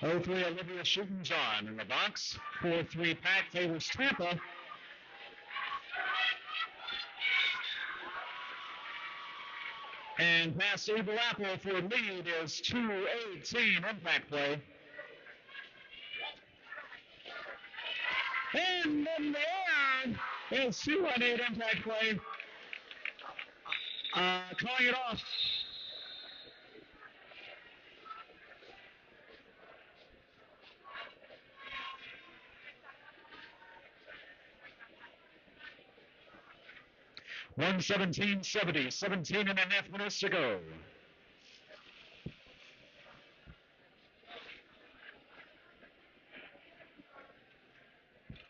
'03 Olivia Shooting John in the box. 4-3 pack favors Tampa. And past Evil Apple for lead is 2:18 impact play. And in the air is 2:18 impact play. Calling it off. .117.70, 17 and a half minutes to go.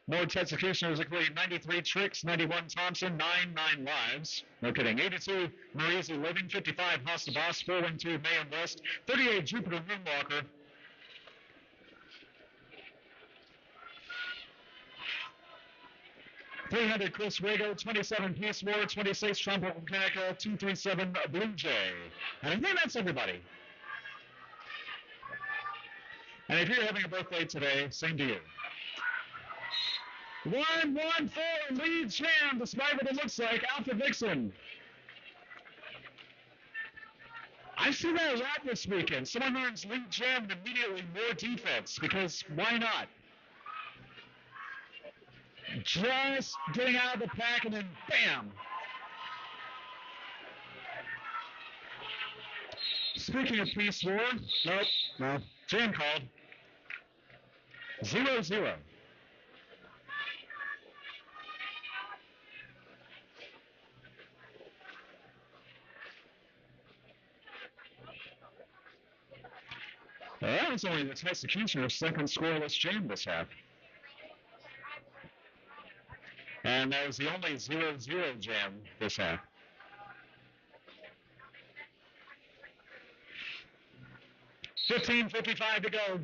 More Texecutioners including 93 Tricks, 91 Thompson, 9 lives. No kidding. 82 Marisi Living, 55 Haas the Boss, 412 Mayhem West, 38 Jupiter Moonwalker. 300 Chris Wago, 27 Peace War, 26 Trumbull Mechanica, 237 Blue Jay. And I think that's everybody. And if you're having a birthday today, same to you. 1-1-4 lead Jam, despite what it looks like, Alpha Vixen. I've seen that a lot this weekend. Someone learns lead Jam and immediately more defense, because why not? Just getting out of the pack and then bam. Speaking of Peace War, no, Jam called. 0-0. That was only the Texecutioners' second scoreless jam this half. And that was the only 0-0 jam this half. $15.55 to go.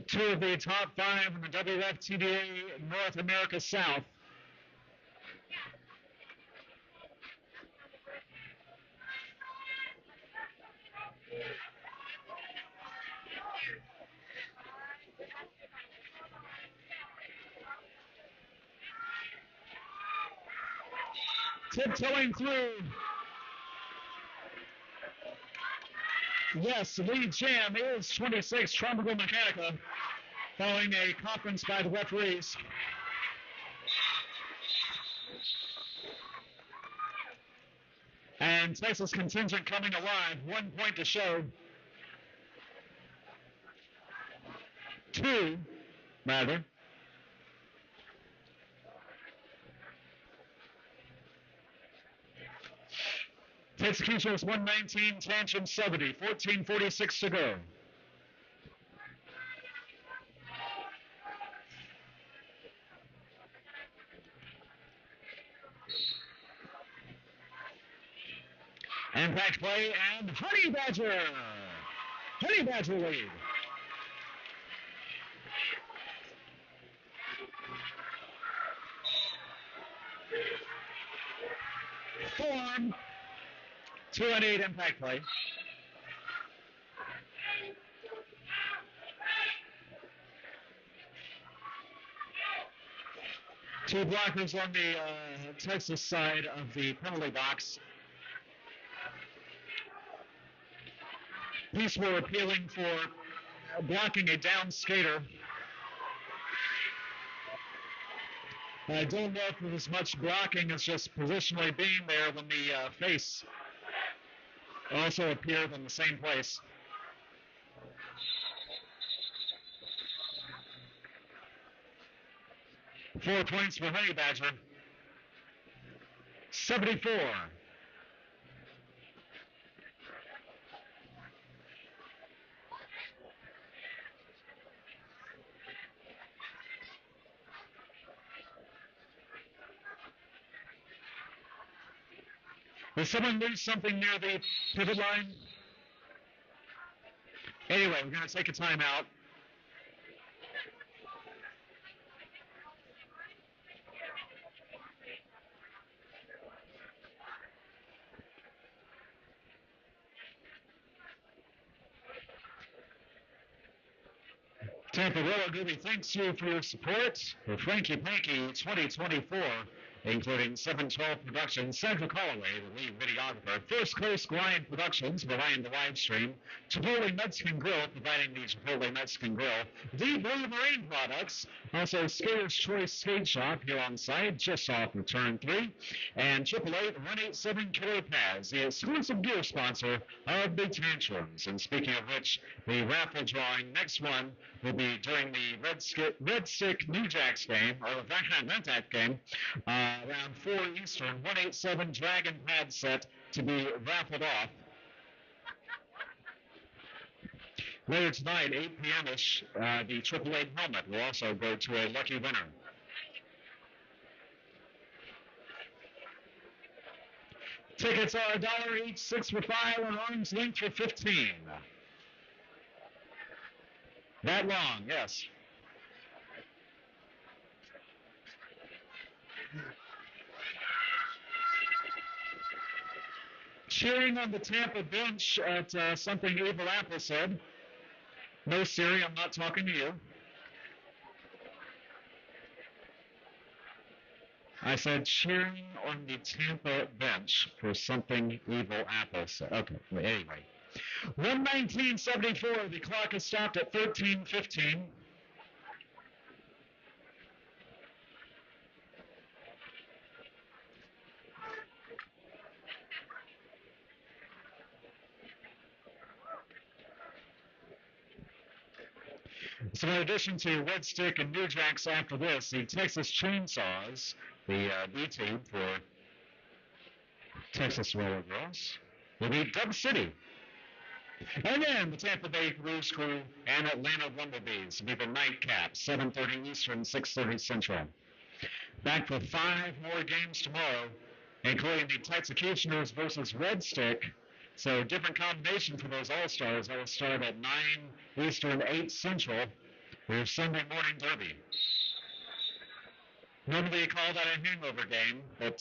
Two of the top five in the WFTDA North America South. Tiptoeing through. Yes, the lead jam is 26 Tropical Mechanica, following a conference by the referees. And Texas contingent coming alive, 1 point to show. 2, rather. Texecutioners 119, Tantrums 70, 14:46 to go. Impact play and Honey Badger! Honey Badger lead. Form. 2-8 impact play. Two blockers on the Texas side of the penalty box. Peace were appealing for blocking a down skater. I don't know if it was much blocking, it's just positionally being there when the face also appeared in the same place. Four points for Honey Badger. 74. Did someone lose something near the pivot line? Anyway, we're going to take a timeout. Tampa Roller Gooby thanks you for your support for Franky Panky 2024, including 712 Productions, Sandra Callaway, the lead videographer, First Coast Grind Productions, providing the live stream, Chipotle Mexican Grill, providing the Chipotle Mexican Grill, The Blue Marine Products, also Skater's Choice Skate Shop here on site, just off of Turn 3, and 888-187 Killer Pads, the exclusive gear sponsor of the Tantrums. And speaking of which, the raffle drawing, next one will be during the Red Stick New Jacks game, or the Ventac game, around 4 Eastern, 187 Dragon Pad set to be raffled off. Later tonight, 8 p.m.ish, the AAA helmet will also go to a lucky winner. Tickets are $1 each, 6 for 5, and arm's length for 15. That long, yes. Cheering on the Tampa bench at something Evil Apple said. No, Siri, I'm not talking to you. I said cheering on the Tampa bench for something Evil Apple said. Okay, anyway. 1:19:74, the clock is stopped at 13:15. So in addition to Red Stick and New Jacks after this, the Texas Chainsaws, the B team for Texas Roller Girls, will be Dub City. And then the Tampa Bay Bruise Crew and Atlanta Bumblebees will be the nightcap, 7:30 Eastern, 6:30 Central. Back for 5 more games tomorrow, including the Texecutioners versus Red Stick. So different combination for those All-Stars. That will start at 9 Eastern, 8 Central. Your Sunday morning derby. Normally you call that a hangover game, but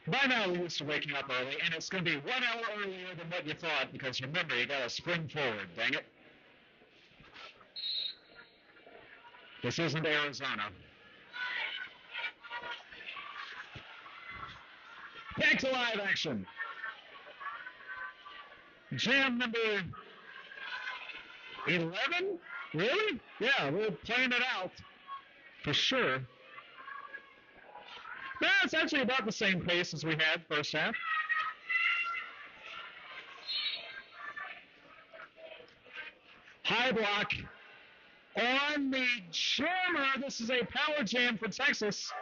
by now we're used to waking up early, and it's going to be 1 hour earlier than what you thought, because remember, you got to spring forward, dang it. This isn't Arizona. Back to live action. Jam number 11? Really? Yeah, we're playing it out for sure. No, it's actually about the same pace as we had first half. High block on the jammer. This is a power jam for Texas.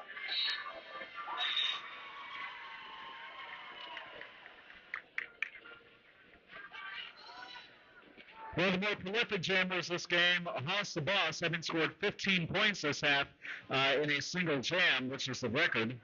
One of the more prolific jammers this game, Haas the Boss, having scored 15 points this half in a single jam, which is the record.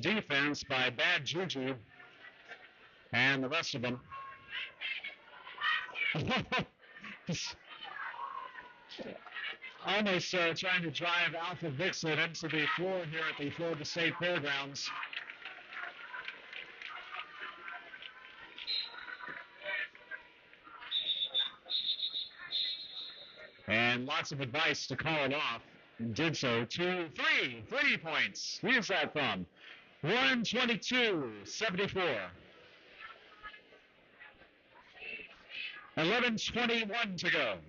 Defense by Bad Juju and the rest of them. Almost trying to drive Alpha Vixen into the floor here at the Florida State Fairgrounds. And lots of advice to call it off. And did so. 2, 3 points. Here's that from 122-74. 11:21 to go.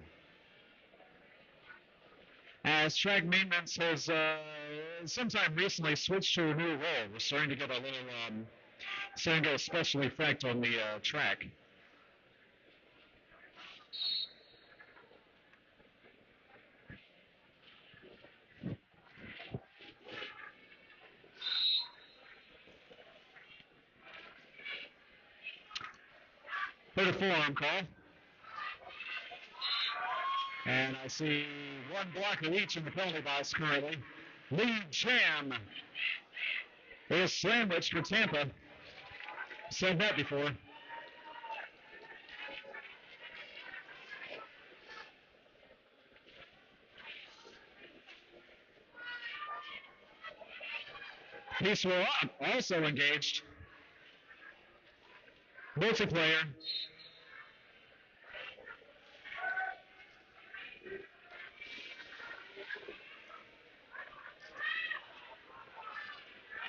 As track maintenance has sometime recently switched to a new role, we're starting to get a little, starting to get a special effect on the track. Put a forearm call. And I see one blocker each in the penalty box currently. Lead jam is sandwiched for Tampa. Said that before. Peaceful up, also engaged. Multiplayer.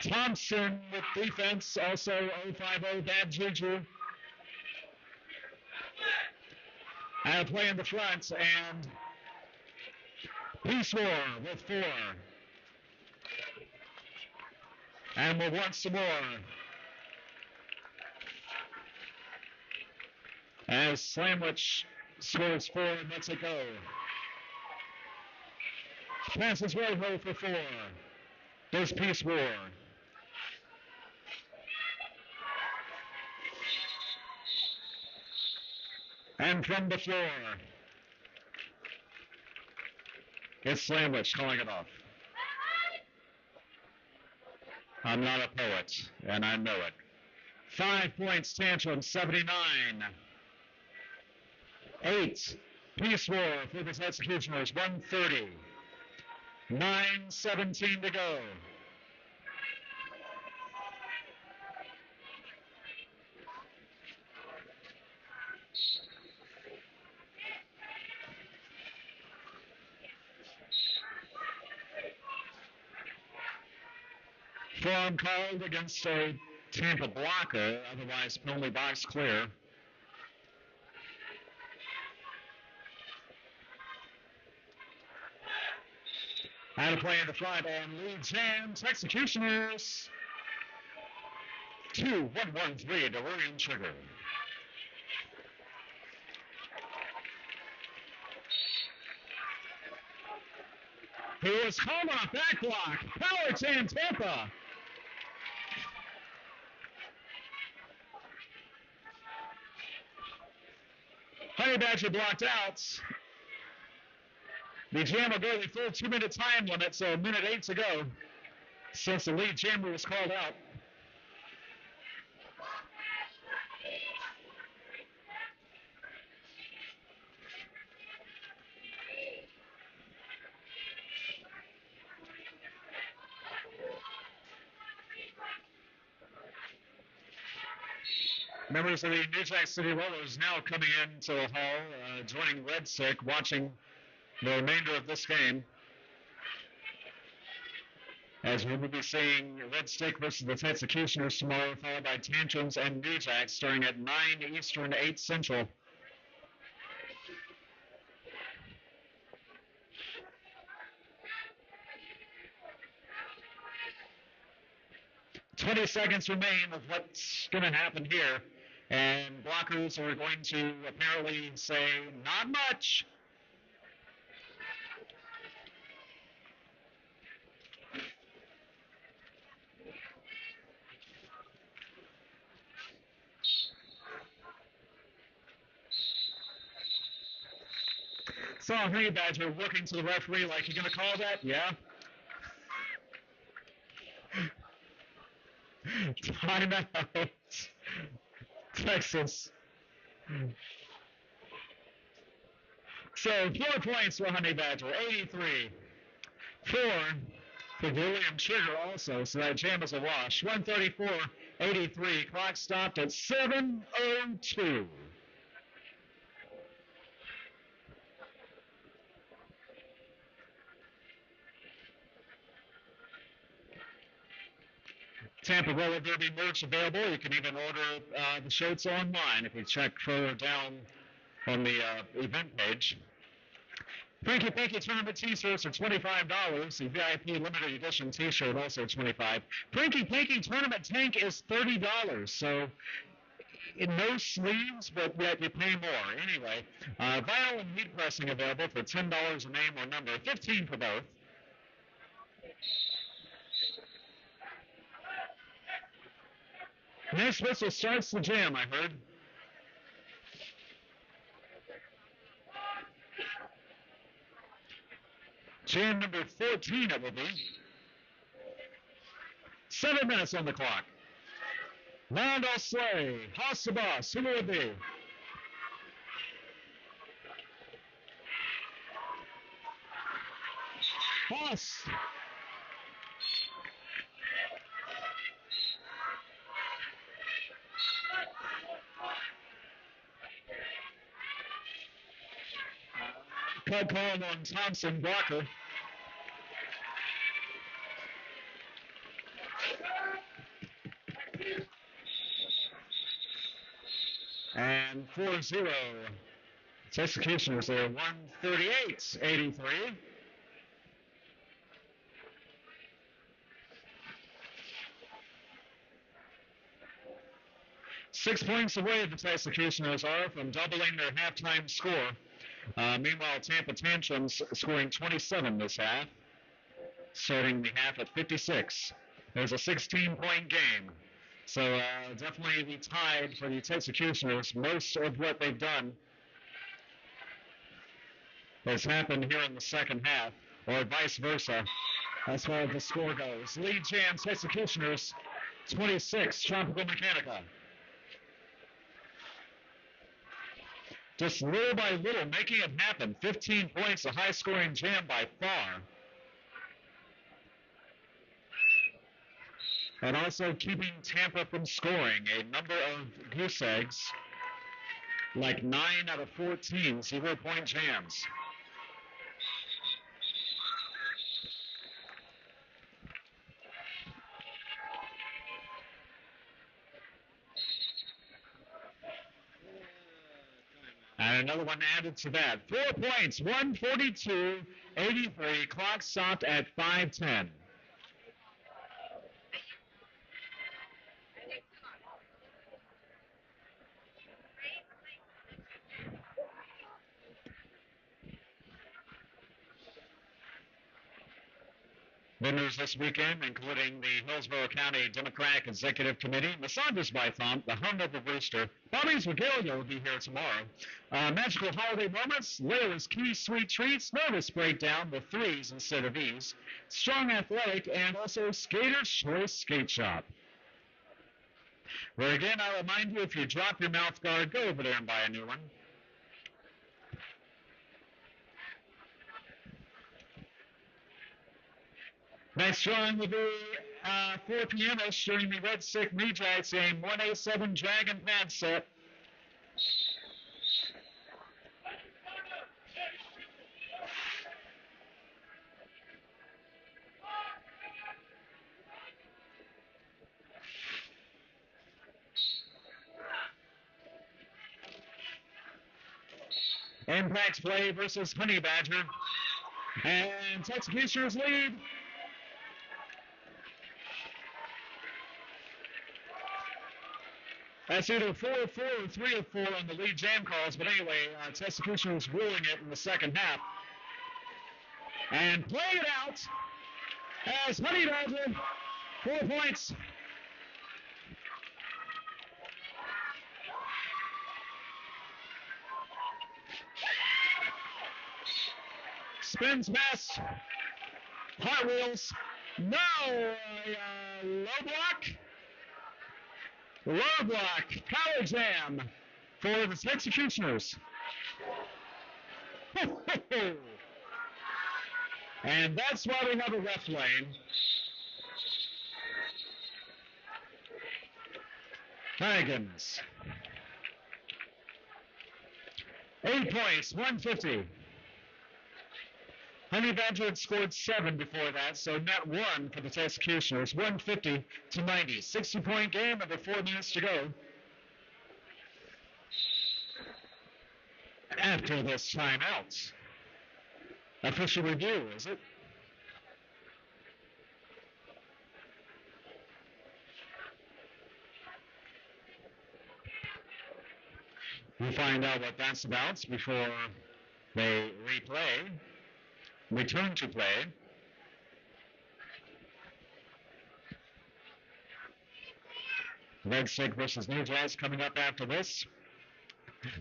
Thompson with defense, also 050 Bad Juju. And play in the front, and Peace War with 4. And we'll want some more. As Sandwich Scores 4, lets it go. Passes Rojo for 4. There's Peace War. And from the floor, it's Slamwich calling it off. I'm not a poet, and I know it. 5 points, Tantrums, 79. 8, Peace War for the Texecutioners, 130. 9:17 to go. Foul called against a Tampa blocker, otherwise penalty box clear. Out of play in the front and lead jam, Texecutioners. 2-1-1-3 to William Trigger. He was home on a back block. Power jam, Tampa. Honey Badger blocked out. The jam will go the full 2-minute time limit, so a minute 8 to go since the lead jammer was called out. Members of the New Jack City Rollers now coming into the hall, joining Red Stick, watching the remainder of this game. As we will be seeing Red Stick versus the Texecutioners tomorrow, followed by Tantrums and New Jack, starting at 9 Eastern, 8 Central. "20 seconds remain of what's going to happen here. And blockers are going to apparently say, not much. Saw Honey Badger looking to the referee like, you going to call that? Yeah. Timeout. Texas. So 4 points for Honey Badger, 83. 4 for William Trigger also, so that jam is a wash. 134-83. Clock stopped at 7:02. Tampa Roller Derby merch available. You can even order the shirts online if you check further down on the event page. Franky Panky Tournament t-shirts are $25. The VIP limited edition t-shirt also $25. Franky Panky Tournament tank is $30. So no sleeves, but yet you pay more. Anyway, vinyl and heat pressing available for $10 a name or number, $15 for both. Next whistle starts the jam, I heard. Jam number 14 it will be. 7 minutes on the clock. Landau Slay, Hoss the Boss, who will it be? Hoss. Cut call on Thompson blocker. And 4-0. Texecutioners there, 138-83. 6 points away, the Texecutioners are from doubling their halftime score. Meanwhile, Tampa Tantrums scoring 27 this half, starting the half at 56. There's a 16-point game. So definitely the tide for the Texecutioners. Most of what they've done has happened here in the second half, or vice versa, as far as the score goes. Lead Jam Texecutioners 26, Tropical Mechanica. Just little by little making it happen. 15 points, a high-scoring jam by far. And also keeping Tampa from scoring a number of goose eggs, like 9 out of 14 0-point jams. And another one added to that. 4 points, 142-83. Clock stopped at 5:10. Winners this weekend, including the Hillsborough County Democratic Executive Committee, Massages by Thump, the Home of the Rooster, Bobby's Regalia will be here tomorrow. Magical Holiday Moments, Layla's Key Sweet Treats, Nervous Breakdown with threes instead of E's, Strong Athletic, and also Skater's Choice Skate Shop. Where again, I remind you, if you drop your mouth guard, go over there and buy a new one. Next drawing will be 4 pianists during the Red Stick Rejects game 1A7 Dragon Pad set. Impact Play versus Honey Badger. And Texecutioners lead. That's either 4-4 or 3-4 on the lead jam calls, but anyway, Texecutioners ruling it in the second half. And playing it out as Honey Badger, 4 points. Spins best, hot wheels, no, low block. Low block, power jam for the Texecutioners. And that's why we have a ref lane. Dragons. 8 points, 150. Honey Badger had scored 7 before that, so net 1 for the Texecutioners, 150-90. 60-point game, under 4 minutes to go. After this timeout. Official review, is it? We'll find out what that's about before they return to play. Red Stick versus New Jazz coming up after this.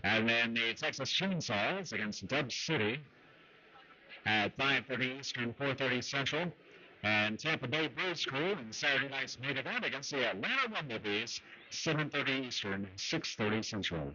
And then the Texas Chainsaws against Dub City at 5:30 Eastern, 4:30 Central. And Tampa Bay Bruise Crew in Saturday night's main event against the Atlanta Bumblebees, 7:30 Eastern, 6:30 Central.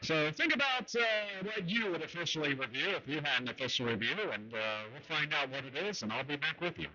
So think about what you would officially review if you had an official review, and we'll find out what it is, and I'll be back with you.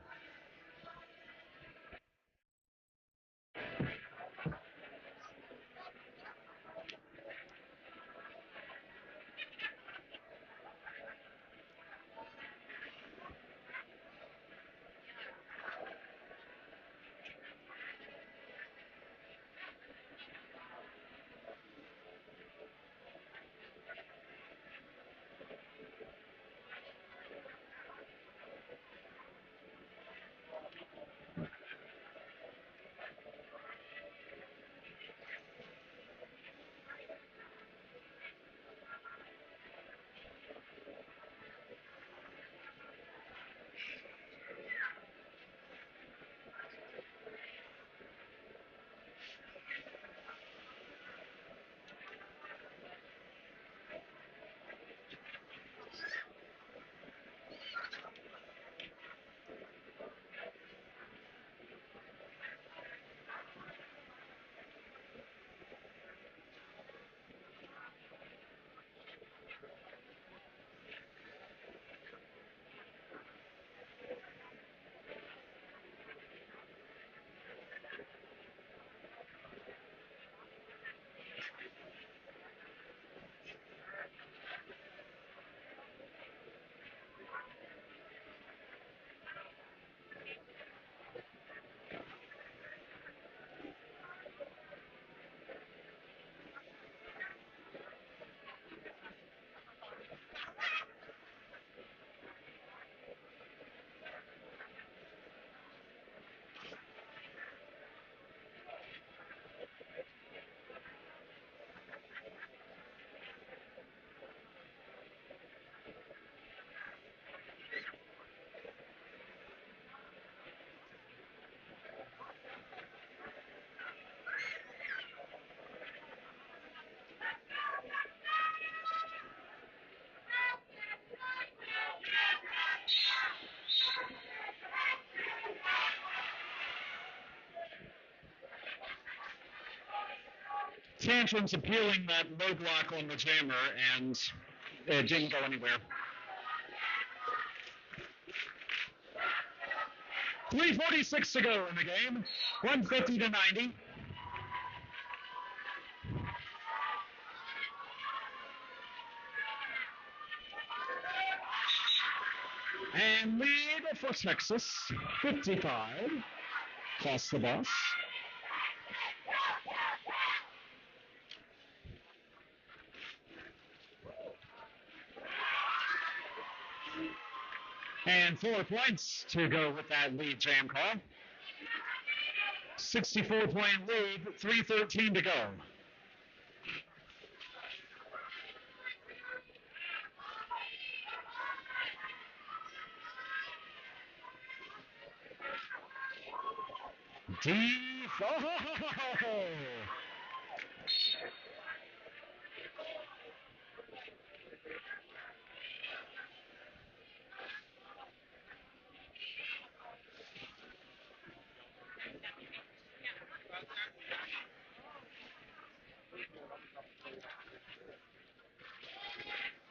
Tantrums appealing that low block on the jammer, and it didn't go anywhere. 3:46 to go in the game. 150 to 90. And lead for Texas, 55. Across the bus. And 4 points to go with that lead jam call. 64-point lead, 3:13 to go. Deep. Oh!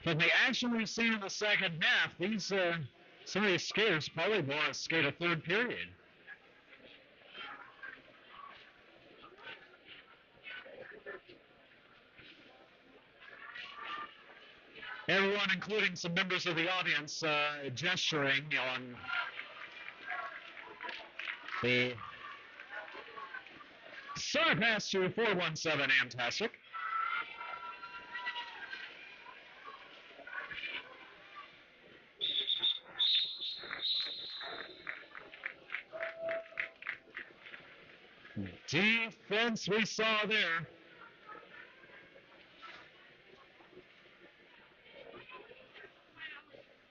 From the action we've seen in the second half, some of these skaters probably want to skate a third period. Everyone, including some members of the audience, gesturing on the star pass to 417 Amtastic. Defense we saw there.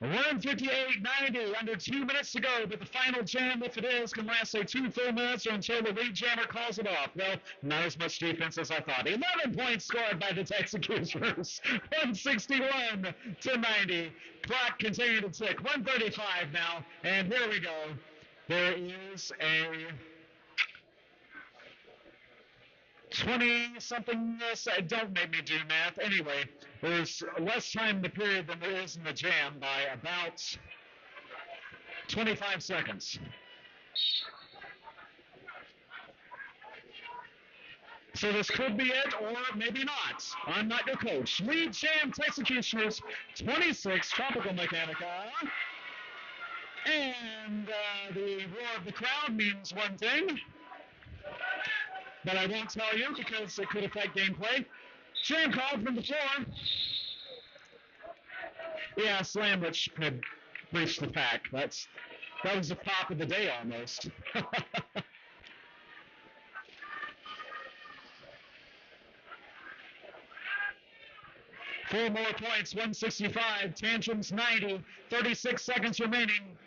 $158.90, under 2 minutes to go, but the final jam, if it is, can last, say, 2 full minutes or until the lead jammer calls it off. Well, not as much defense as I thought. 11 points scored by the Texecutioners. 161 to 90. Clock continuing to tick. 135 now, and here we go. There is a 20-something, don't make me do math. Anyway, there's less time in the period than there is in the jam by about 25 seconds. So this could be it, or maybe not. I'm not your coach. Lead jam, Texecutioners, 26, Tropical Mechanica. And the roar of the crowd means one thing, but I won't tell you because it could affect gameplay. Jam called from the floor. Yeah, Slamwich had reached the pack. That was the pop of the day almost. 4 more points, 165. Tantrums 90. 36 seconds remaining.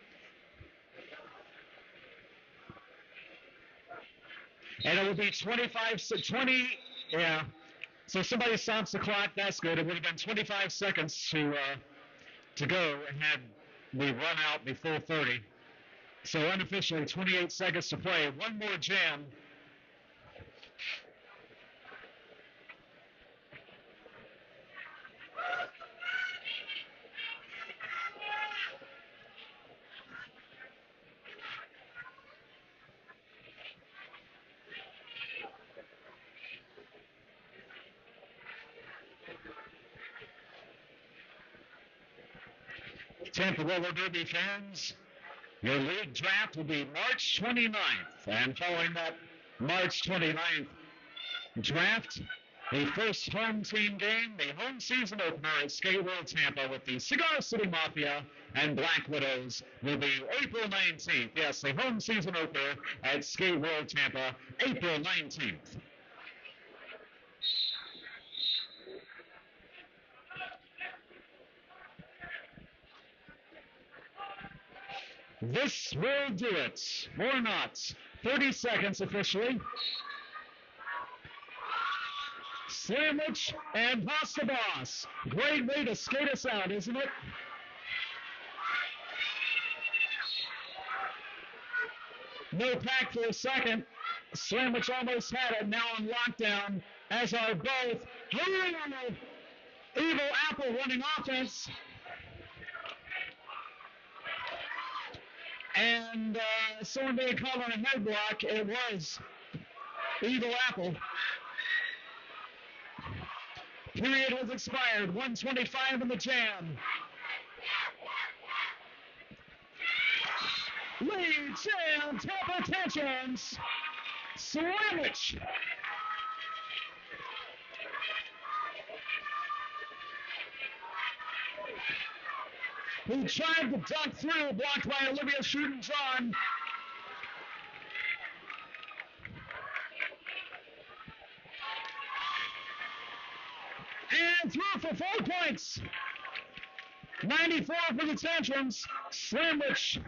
And it will be 20, yeah. So somebody stops the clock, that's good. It would have been 25 seconds to go and had we run out before 30. So unofficially, 28 seconds to play. One more jam. Tampa Roller Derby fans, your league draft will be March 29th. And following that March 29th draft, the first home team game, the home season opener at Skate World Tampa with the Cigar City Mafia and Black Widows will be April 19th. Yes, the home season opener at Skate World Tampa, April 19th. This will do it, or not. 30 seconds officially. Sandwich and Pasta Boss. Great way to skate us out, isn't it? No pack for a second. Sandwich almost had it, now on lockdown. as are both Evil Apple running offense and someone being called on a head block. It was Evil Apple. Period has expired. 1:25 in the jam. Lead jam, Tampa Tantrums. Sandwich. Who tried to dunk through, blocked by Olivia Shooten-John. And through for 4 points. 94 for the Tantrums. Sandwich.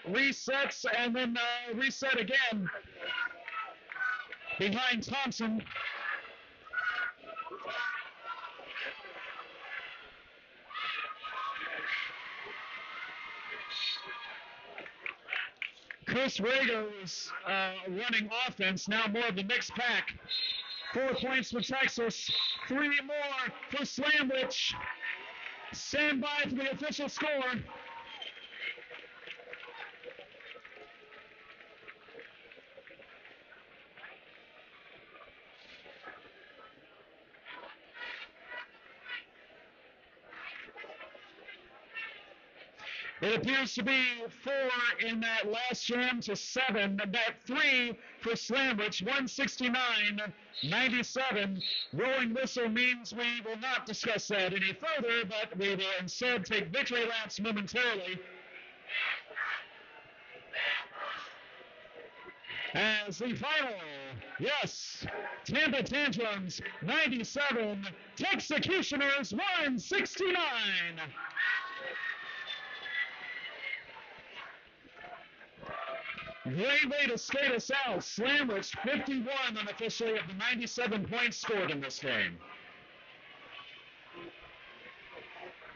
Resets and then reset again behind Thompson. Chris Rager is running offense, now more of the mixed pack. 4 points for Texas, 3 more for Sandwich. Stand by for the official score. It appears to be 4 in that last jam to 7. That 3 for Sandwich, 169-97. Rolling whistle means we will not discuss that any further, but we will instead take victory laps momentarily. As the final, yes, Tampa Tantrums 97, Texecutioners 169. Great way to skate us out. Sandwich 51 unofficially of the 97 points scored in this game.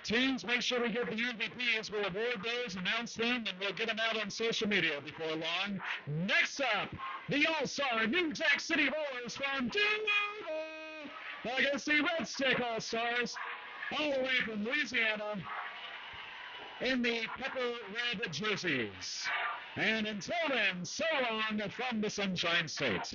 Teams, make sure we get the MVPs. We'll award those, announce them, and we'll get them out on social media before long. Next up, the All-Star New Jack City Rollers from Legacy Red Stick All-Stars, all the way from Louisiana in the pepper red jerseys. And until then, so long from the Sunshine State.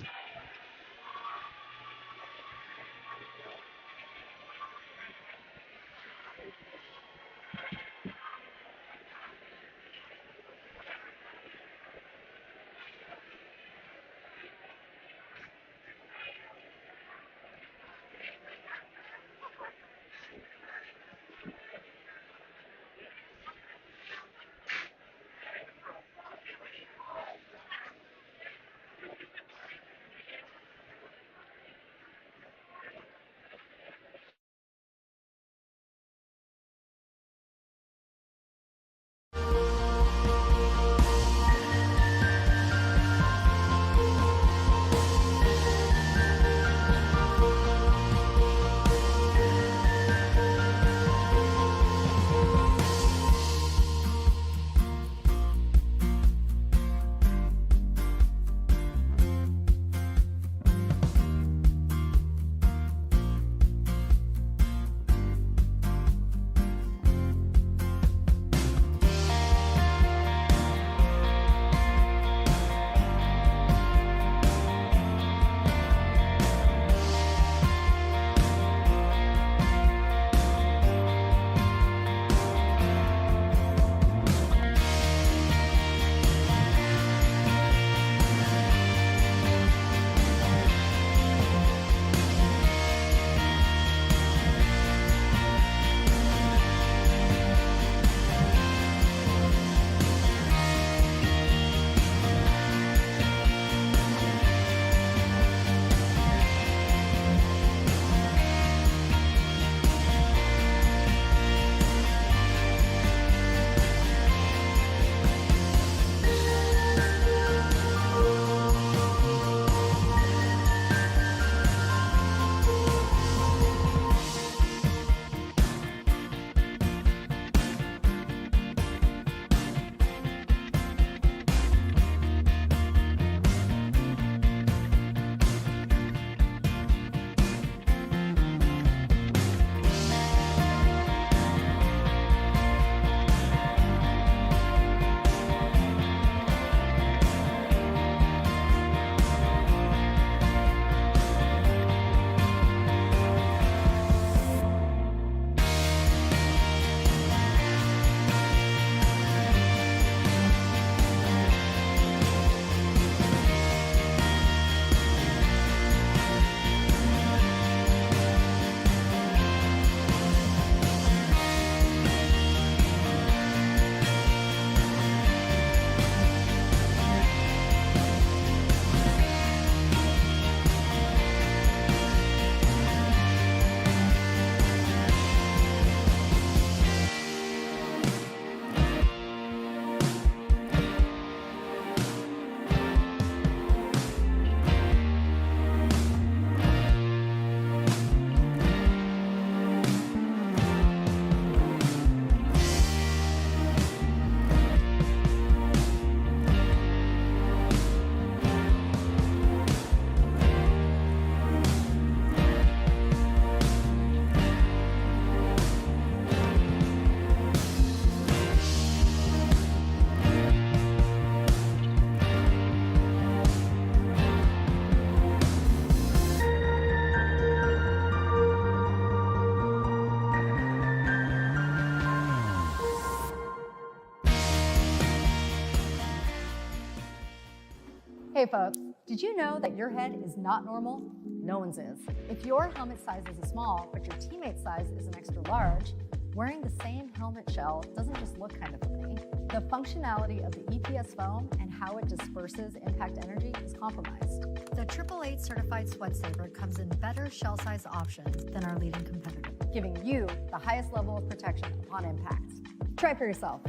Hey folks, did you know that your head is not normal? No one's is. If your helmet size is a small, but your teammate's size is an extra large, wearing the same helmet shell doesn't just look kind of funny. The functionality of the EPS foam and how it disperses impact energy is compromised. The 888 certified sweat saver comes in better shell size options than our leading competitor, giving you the highest level of protection upon impact. Try for yourself.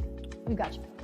We've got you covered.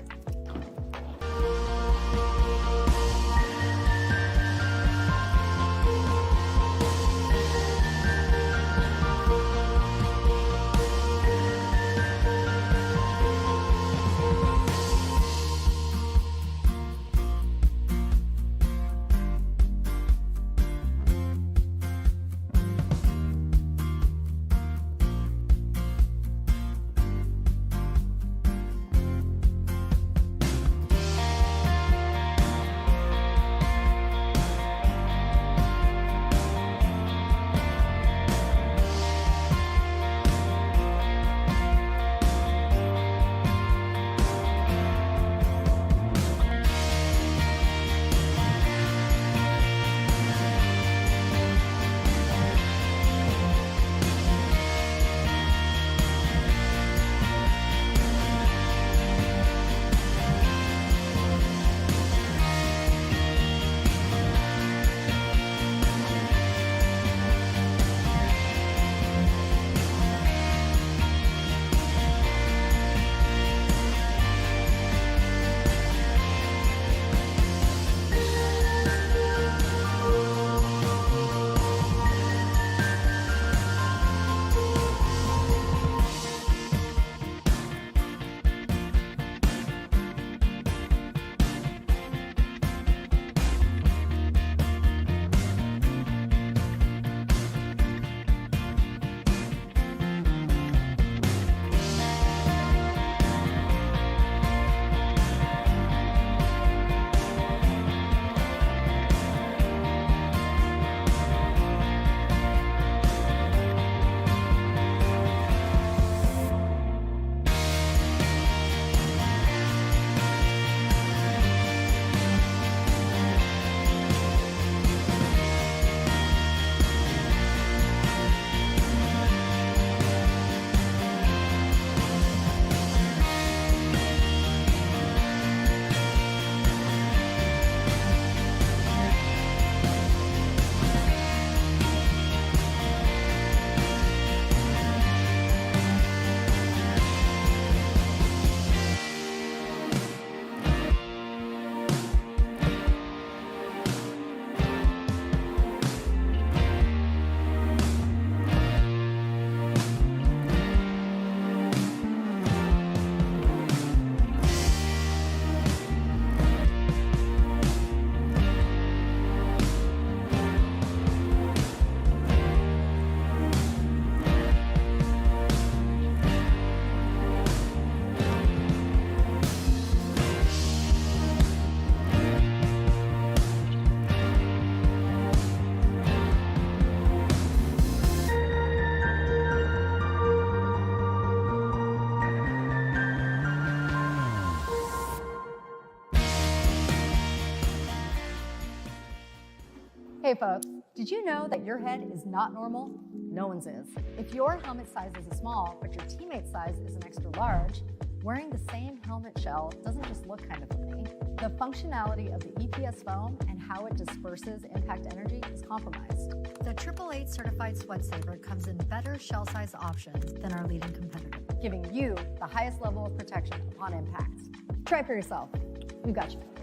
Hey folks, did you know that your head is not normal? No one's is. If your helmet size is a small, but your teammate's size is an extra large, wearing the same helmet shell doesn't just look kind of funny. The functionality of the EPS foam and how it disperses impact energy is compromised. The 888 certified sweat saver comes in better shell size options than our leading competitor, giving you the highest level of protection upon impact. Try for yourself. We've got you covered.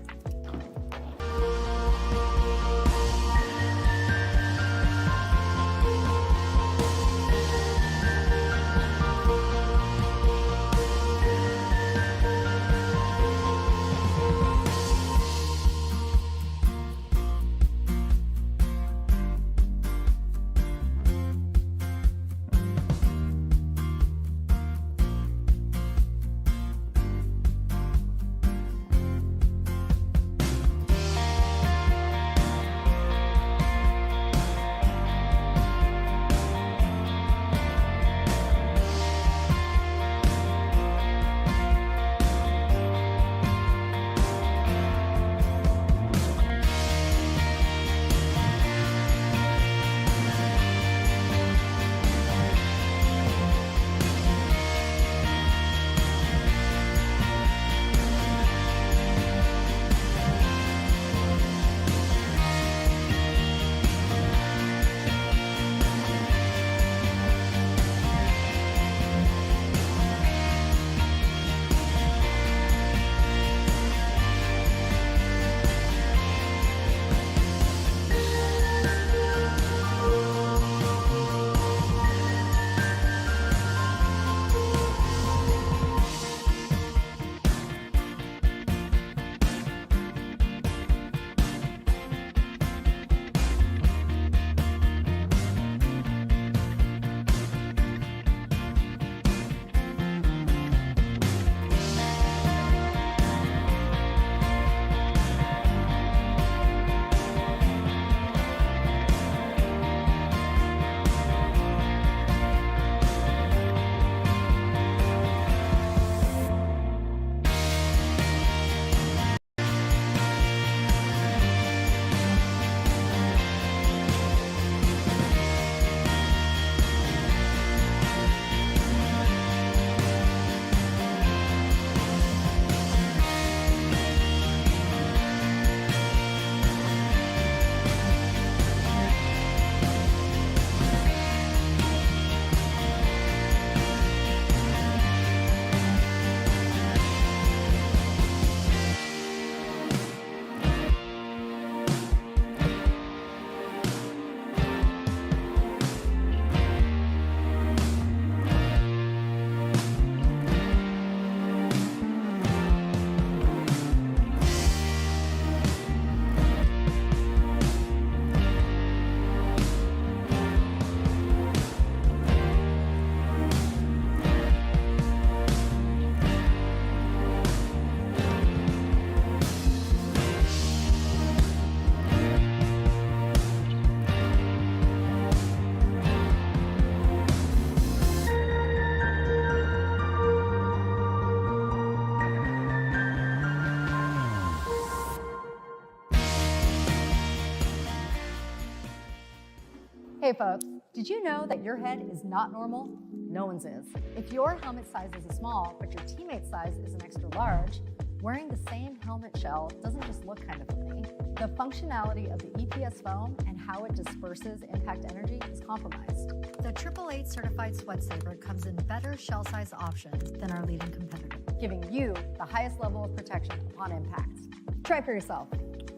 Hey folks, did you know that your head is not normal? No one's is. If your helmet size is a small, but your teammate's size is an extra large, wearing the same helmet shell doesn't just look kind of funny. The functionality of the EPS foam and how it disperses impact energy is compromised. The 888 certified sweat saver comes in better shell size options than our leading competitor, giving you the highest level of protection upon impact. Try for yourself.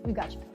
We've got you covered.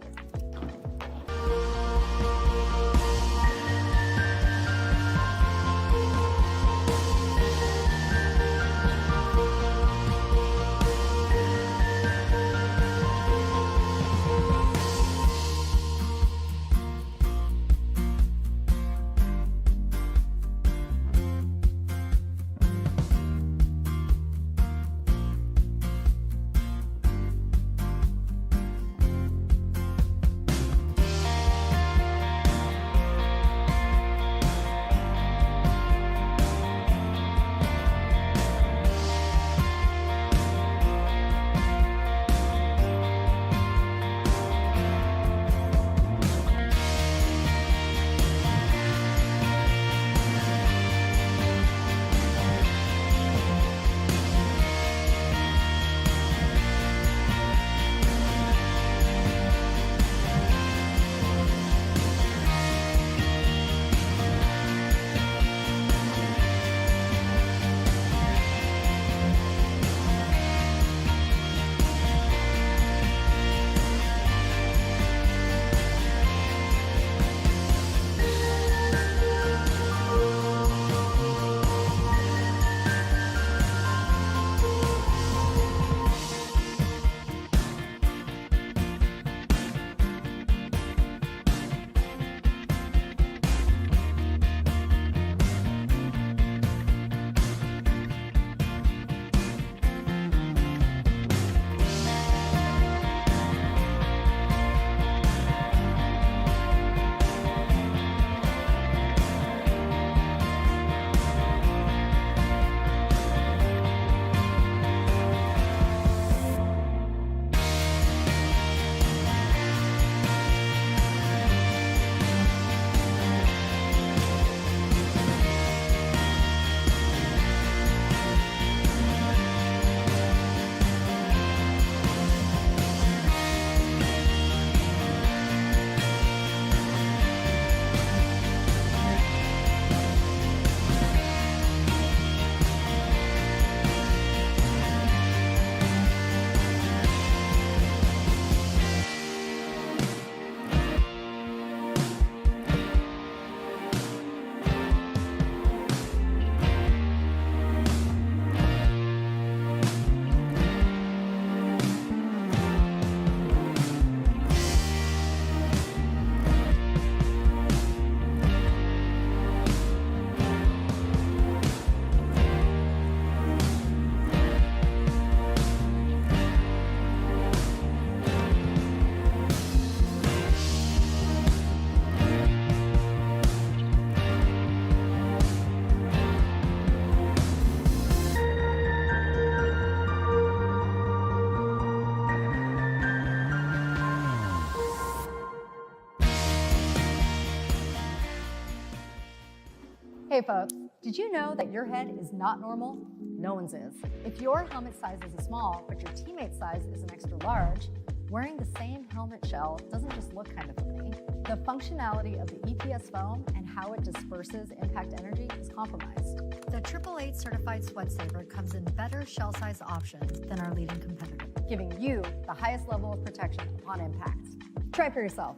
Hey folks, did you know that your head is not normal? No one's is. If your helmet size is a small, but your teammate's size is an extra large, wearing the same helmet shell doesn't just look kind of funny. The functionality of the EPS foam and how it disperses impact energy is compromised. The 888 certified sweat saver comes in better shell size options than our leading competitor, giving you the highest level of protection upon impact. Try for yourself.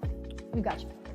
We've got you covered.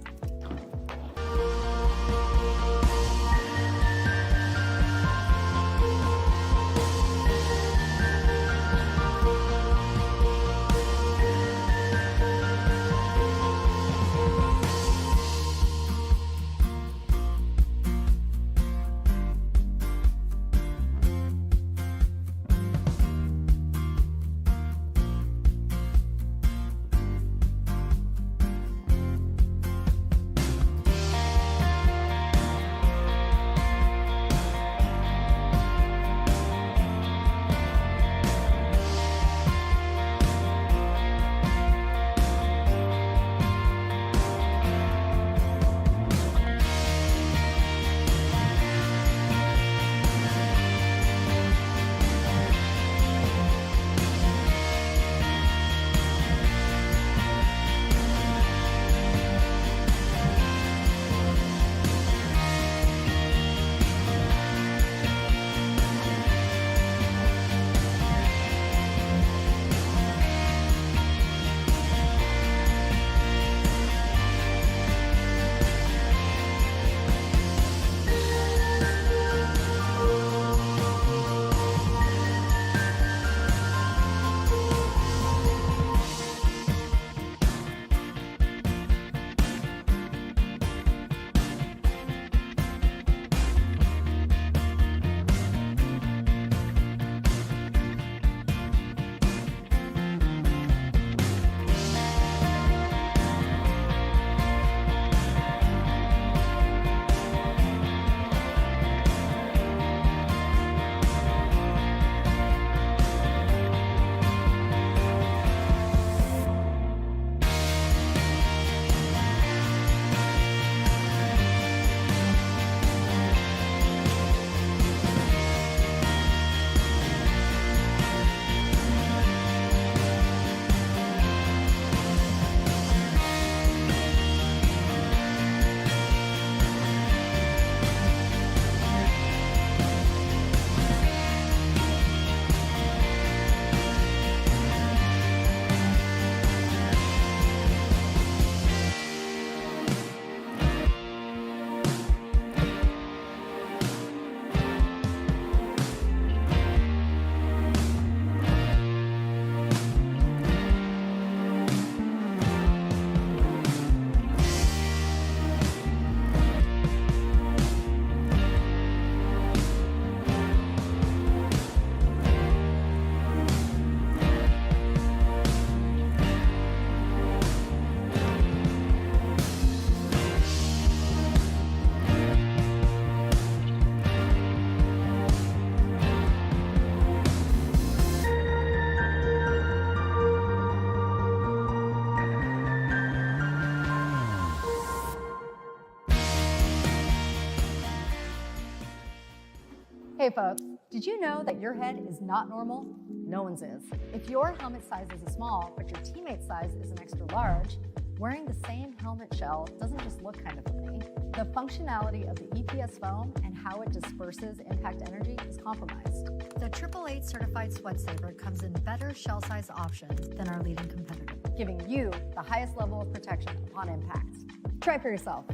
Hey folks, did you know that your head is not normal? No one's is. If your helmet size is a small, but your teammate's size is an extra large, wearing the same helmet shell doesn't just look kind of funny. The functionality of the EPS foam and how it disperses impact energy is compromised. The 888 certified sweat saver comes in better shell size options than our leading competitor, giving you the highest level of protection upon impact. Try for yourself.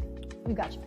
We've got you.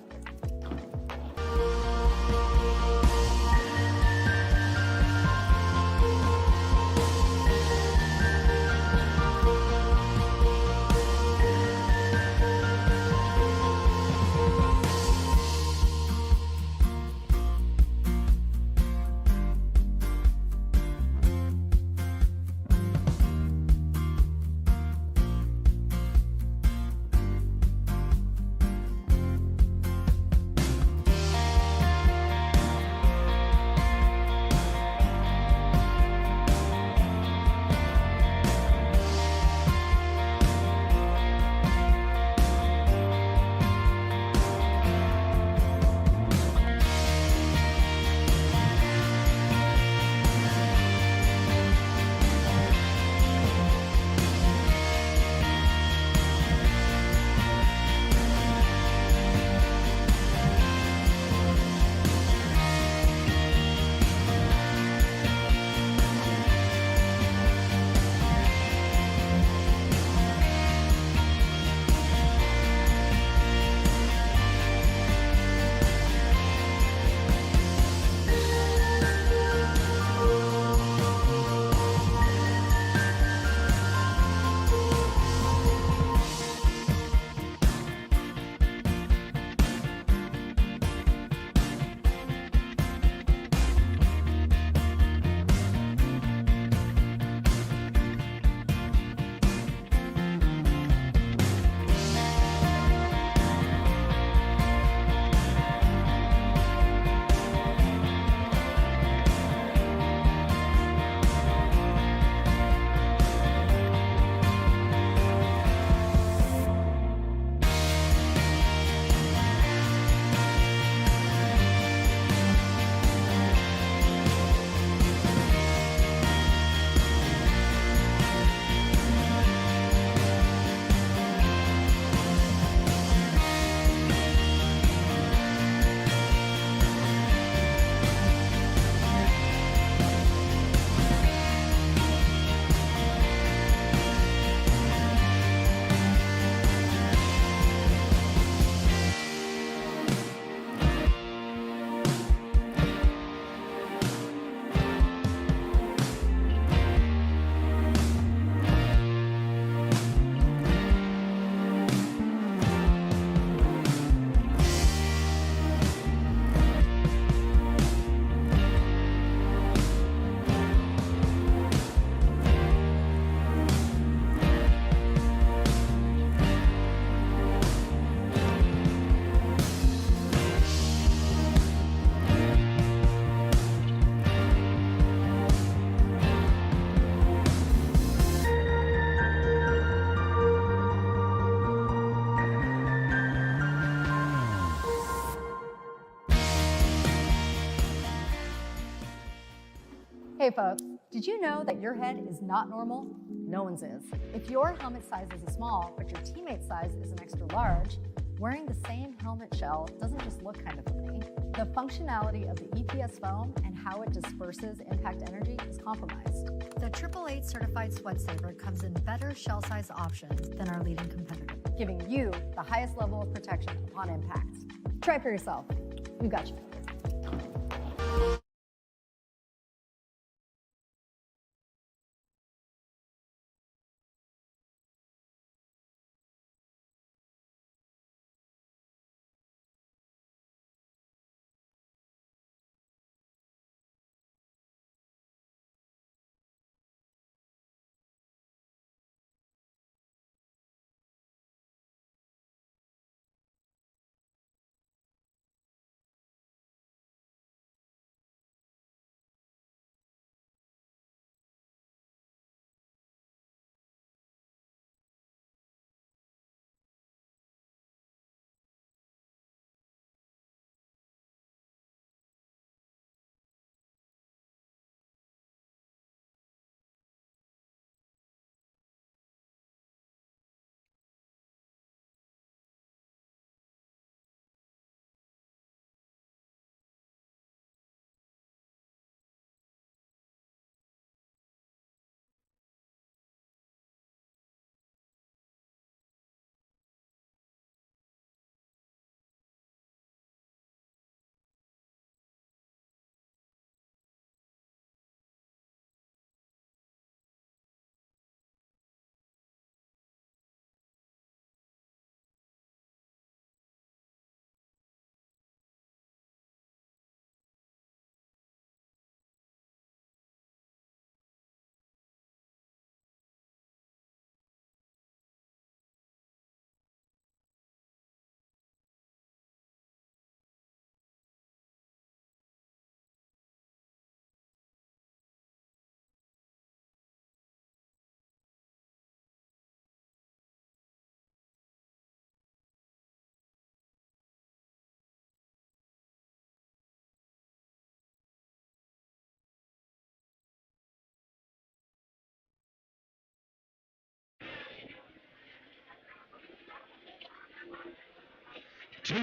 Hey folks, did you know that your head is not normal? No one's is. If your helmet size is a small, but your teammate's size is an extra large, wearing the same helmet shell doesn't just look kind of funny. The functionality of the EPS foam and how it disperses impact energy is compromised. The 888 certified sweat saver comes in better shell size options than our leading competitor, giving you the highest level of protection upon impact. Try for yourself. We've got you.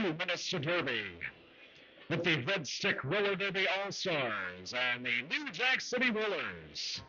Minister Derby with the Red Stick Roller Derby All-Stars and the New Jack City Rollers.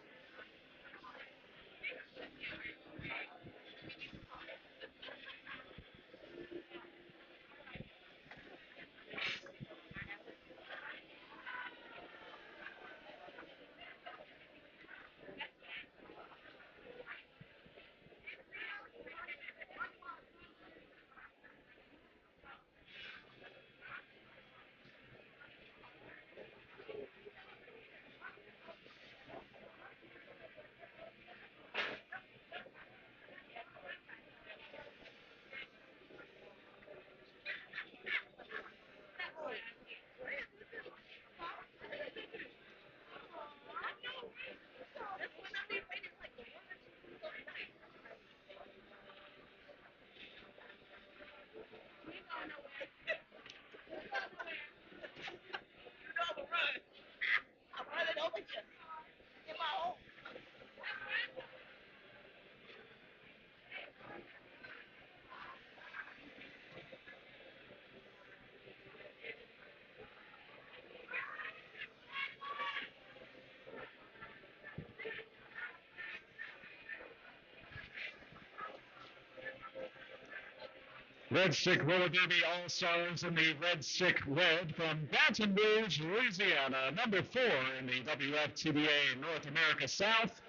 Red Stick Roller Derby All-Stars in the Red Stick Red from Baton Rouge, Louisiana. Number 4 in the WFTDA North America South,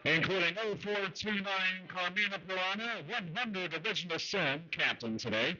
including 0429 Carmina Piranha, 100 Original Sin, captain today.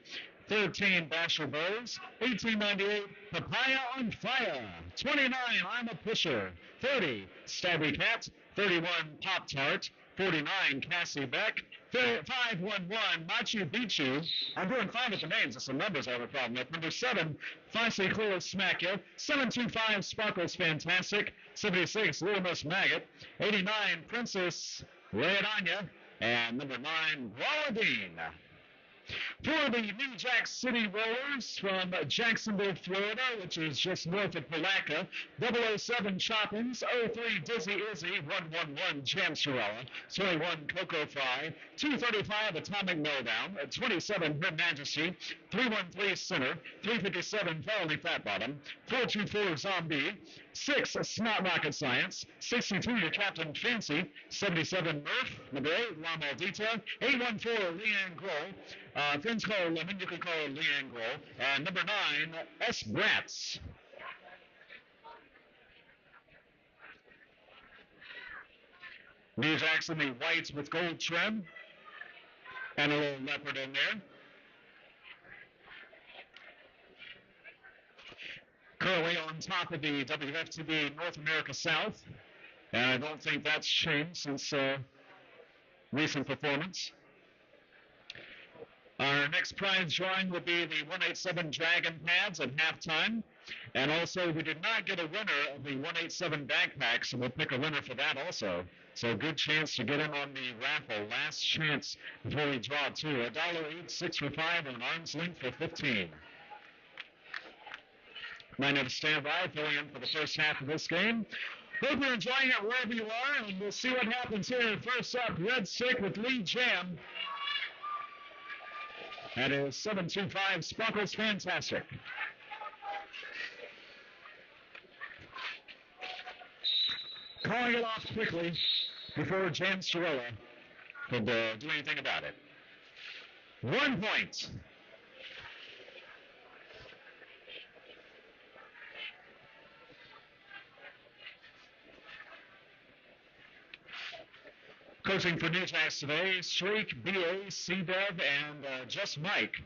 13 Basher Bowes, 1898 Papaya on Fire, 29 I'm a Pusher, 30 Stabby Cat, 31 Pop Tart, 49 Cassie Beck, 511 Machu Picchu. I'm doing fine with the names. There's some numbers I have a problem with. Number 7, Foxy Clue Smack You. 725 Sparkles Fantastic. 76 Little Miss Maggot. 89 Princess Lay It On Ya. And number 9 Walladine. For the New Jack City Rollers from Jacksonville, Florida, which is just north of Palatka, 007 Choppins, 03 Dizzy Izzy, 111 Jamsorella, 21 Coco Fry, 235 Atomic Meltdown, 27 Her Majesty, 313 Sinner, 357 Felony Fat Bottom, 424 Zombie, 6 Snot Rocket Science, 62 Your Captain Fancy, 77 Murph, number 8 La Maldita, 814 Leanne Grohl, friends call her Lemon, you can call her Leanne Grohl, and number 9 S. Bratz. New Jack's in the whites with gold trim, and a little leopard in there. Currently on top of the WFTB North America South, and I don't think that's changed since recent performance. Our next prize drawing will be the 187 Dragon pads at halftime, and also we did not get a winner of the 187 backpack, so we'll pick a winner for that also. So good chance to get in on the raffle. Last chance before we draw two. $1 each, 6 for 5, and an arm's length for 15. Might have to stand by, filling in for the first half of this game. Hope you're enjoying it wherever you are, and we'll see what happens here. First up, Red Stick with Lead Jam. That is 725 Sparkles Fantastic. Calling it off quickly before Jan Sorella could do anything about it. 1 point. Coaching for New Jacks today, Shriek, B.A., C-Dev, and Just Mike.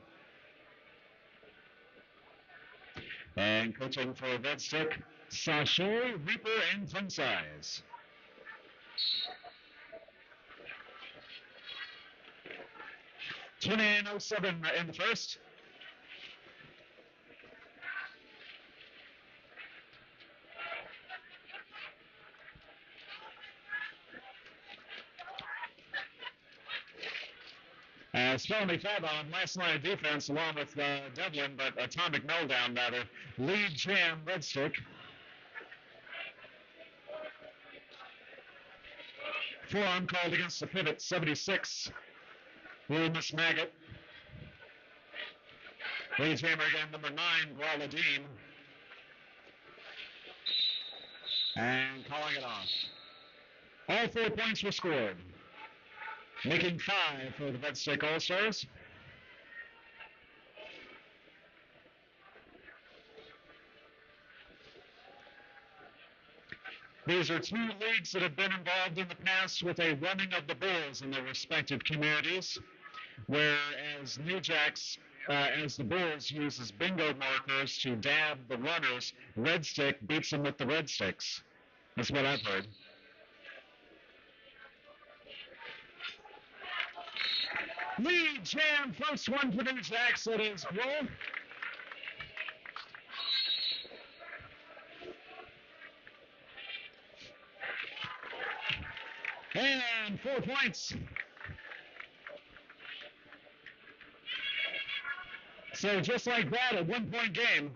And coaching for Red Stick, Sachet, Reaper, and Fun Size. $29.07 in the first. Felony Fat on last line of defense along with Devlin, but Atomic Meltdown rather. Lead Jam, Red Stick. Forearm called against the pivot, 76. Little Miss Maggot. Lead jammer again, number 9, Gualadine. And calling it off. All 4 points were scored, making 5 for the Red Stick All-Stars. These are 2 leagues that have been involved in the past with a running of the bulls in their respective communities, whereas New Jacks, as the Bulls, uses bingo markers to dab the runners. Red Stick beats them with the red sticks. That's what I've heard. Lead jam, first one for New Jacks. It is Wolf. And 4 points. So just like that, a 1-point game.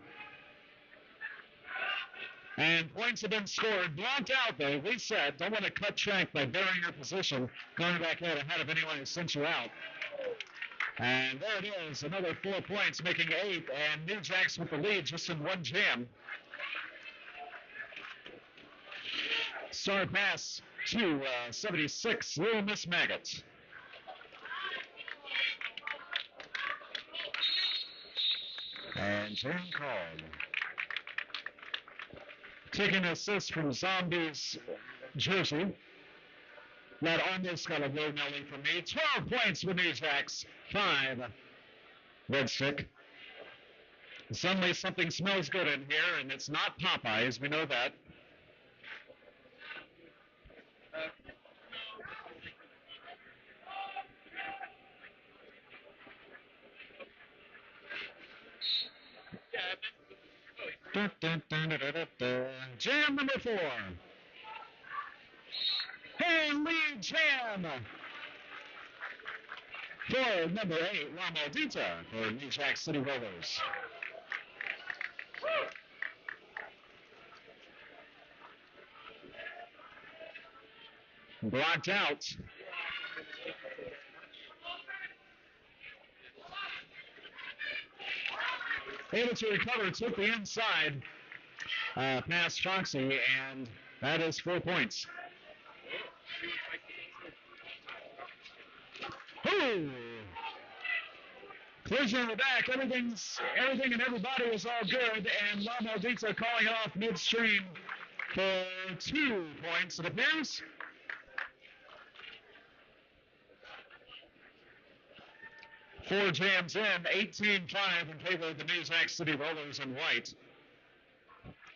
And points have been scored. Blocked out, though. Reset. Don't want to cut track by burying your position. Going back out ahead of anyone who sent you out. And there it is. Another 4 points, making 8. And New Jacks with the lead just in 1 jam. Star pass to 76, Little Miss Maggots. And turn called. Taking an assist from Zombies jersey. That almost got a low nelly from me. 12 points for New Jacks. 5 Red Stick. Suddenly something smells good in here, and it's not Popeyes. We know that. Jam number 4. Hey, lead jam for number 8, Ramaldita for New Jack City Rollers. Blocked out. Able to recover, took the inside past Foxy, and that is 4 points. Ooh! Collision in the back. Everything and everybody is all good, and La Maldita calling it off midstream for 2 points, it appears. Four jams in, 18-5 in favor of the New Jack City Rollers in white.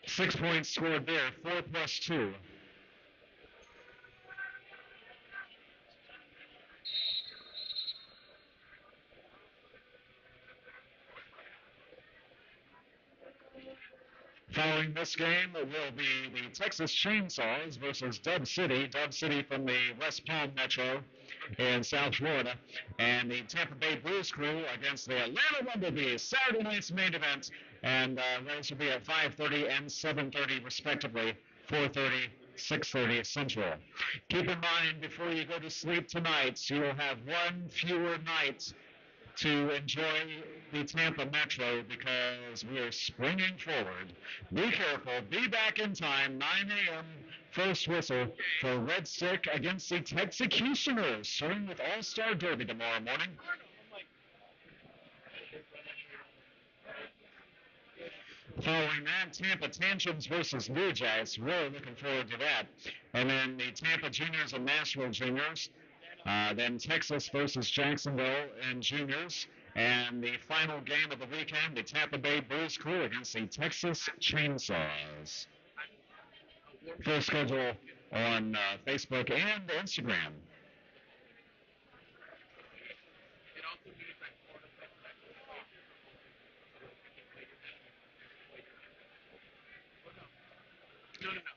6 points scored there, 4 plus 2. Following this game will be the Texas Chainsaws versus Dub City. Dub City from the West Palm Metro in South Florida. And the Tampa Bay Bruise crew against the Atlanta Bumblebees. Saturday night's main event. And those will be at 5:30 and 7:30 respectively. 4:30, 6:30 Central. Keep in mind, before you go to sleep tonight, you will have one fewer night to enjoy the Tampa Metro because we are springing forward. Be careful. Be back in time. 9 a.m. first whistle for Red Stick against the Texecutioners, starting with All-Star Derby tomorrow morning. Following that, Tampa Tantrums versus Blue Jays. Really looking forward to that. And then the Tampa Juniors and Nashville Juniors. Then Texas versus Jacksonville and Juniors. And the final game of the weekend, the Tampa Bay Bruise crew against the Texas Chainsaws. Full schedule on Facebook and Instagram.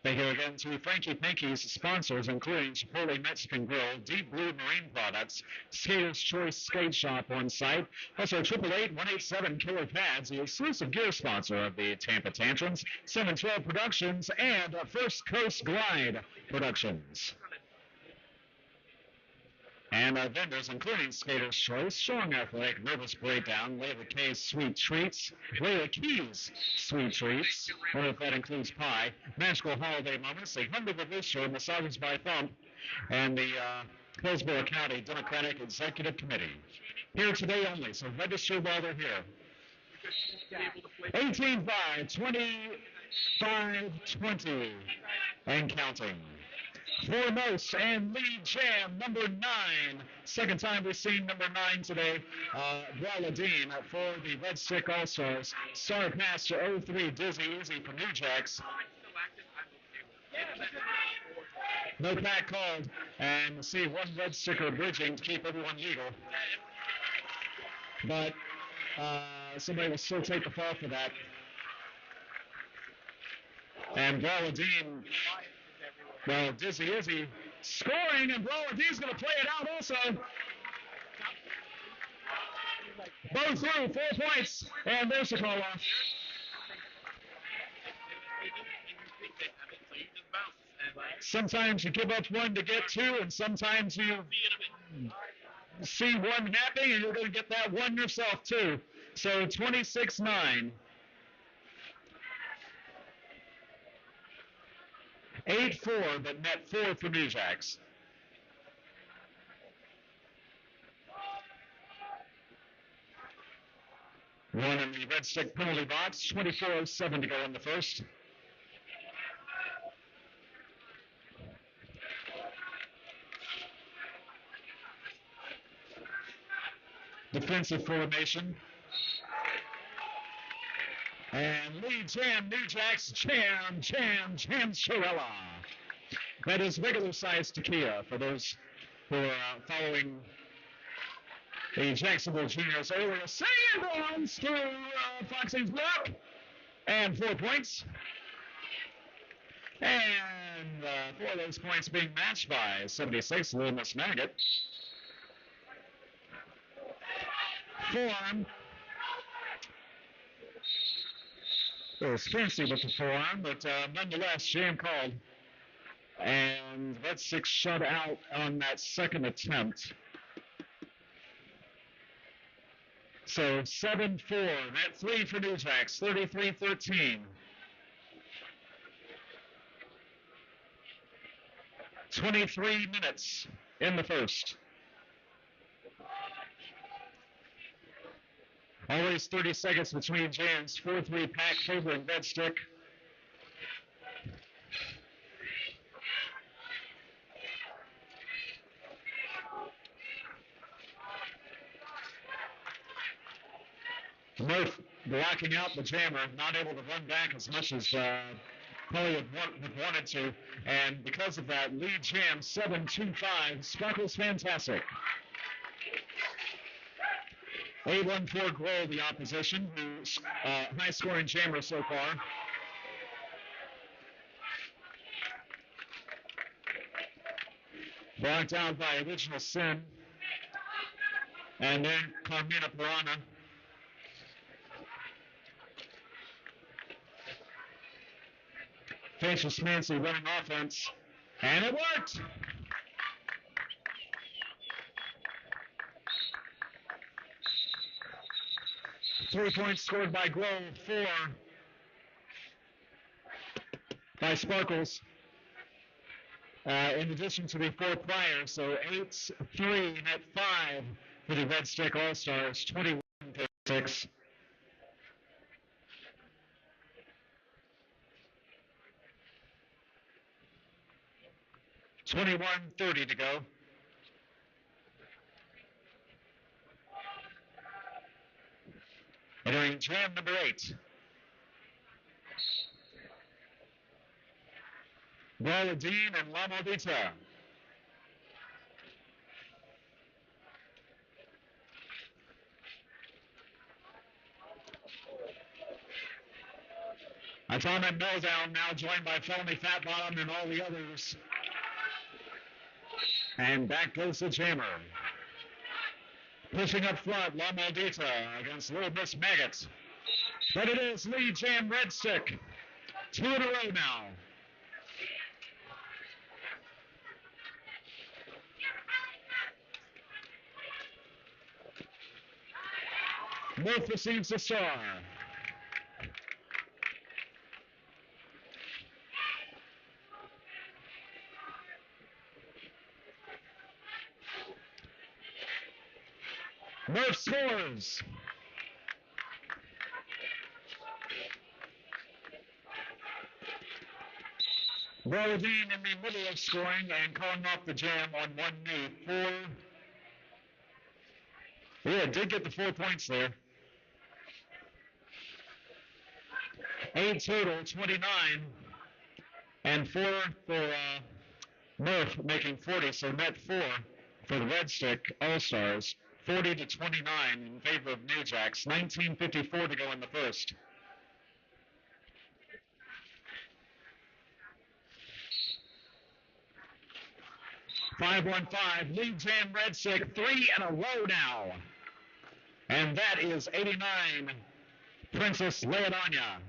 Thank you again to Franky Panky's sponsors, including Chipotle Mexican Grill, Deep Blue Marine Products, Skater's Choice Skate Shop on site, also 888-187 Killer Pads, the exclusive gear sponsor of the Tampa Tantrums, 712 Productions, and First Coast Glide Productions. And vendors, including Skater's Choice, Strong Athletic, Nervous Breakdown, Layla K's Sweet Treats, Layla Keys Sweet Treats, or if that includes pie, Magical Holiday Moments, the Humble Booster, Massages by Thump, and the Hillsborough County Democratic Executive Committee. Here today only, so register while they're here. 18-5, 25-20, and counting. Foremost and lead jam, number 9. Second time we've seen number 9 today. Braladine for the Red Stick All-Stars. Star pass to 03, Dizzy Easy from New Jacks. No pack called, and we'll see one red sticker bridging to keep everyone legal. But somebody will still take the fall for that. And Braladine, well, Dizzy Izzy scoring, and Braladine's going to play it out also. Both through, 4 points, and there's the call off. Sometimes you give up one to get two, and sometimes you see one happening, and you're going to get that one yourself too. So 26-9. 8-4, but net 4 for New Jacks. One in the Red Stick penalty box, 24:07 to go in the first. Defensive formation. And lead jam, New Jacks, jam, Shirella. That is regular size tequila for those who are following the Jacksonville Juniors earlier. Sanborns through Foxing's block. And 4 points. And 4 of those points being matched by 76, Little Miss Maggot. Forearm. It was fancy with the forearm, but nonetheless, jam called. And Red Six shut out on that second attempt. So 7-4, net 3 for New Jacks, 33-13. 23 minutes in the first. Always 30 seconds between jams. 4-3 pack favoring Red Stick. Murph blocking out the jammer, not able to run back as much as probably would wanted to. And because of that, lead jam 7-2-5. Sparkles fantastic. 8-1-4 Grohl, the opposition, who's high-scoring jammer so far. Blocked out by Original Sin. And then Carmina Piranha. Facial Smancy running offense. And it worked! Three points scored by Grohl, 4 by Sparkles. In addition to the 4 prior, so 8-3 net 5 for the Red Stick All-Stars, 21-6. $21:30 to go. Entering jam number 8. Braladine and La Maldita. Atomic Meltdown now joined by Felony Fat Bottom and all the others. And back goes the jammer. Pushing up front, La Maldita against Little Miss Maggot. But it is lead jam Red Stick. 2 in a row now. both receives a star. Murph scores. Brawley Dean in the middle of scoring and calling off the jam on one knee. 4. Yeah, did get the 4 points there. 8 total, 29. And 4 for Murph, making 40, so net 4 for the Red Stick All-Stars. 40-29 in favor of New Jacks. 19:54 to go in the first. (5-1-5). Lead Jam Red Stick 3 in a row now. And that is 89 Princess Leodonia.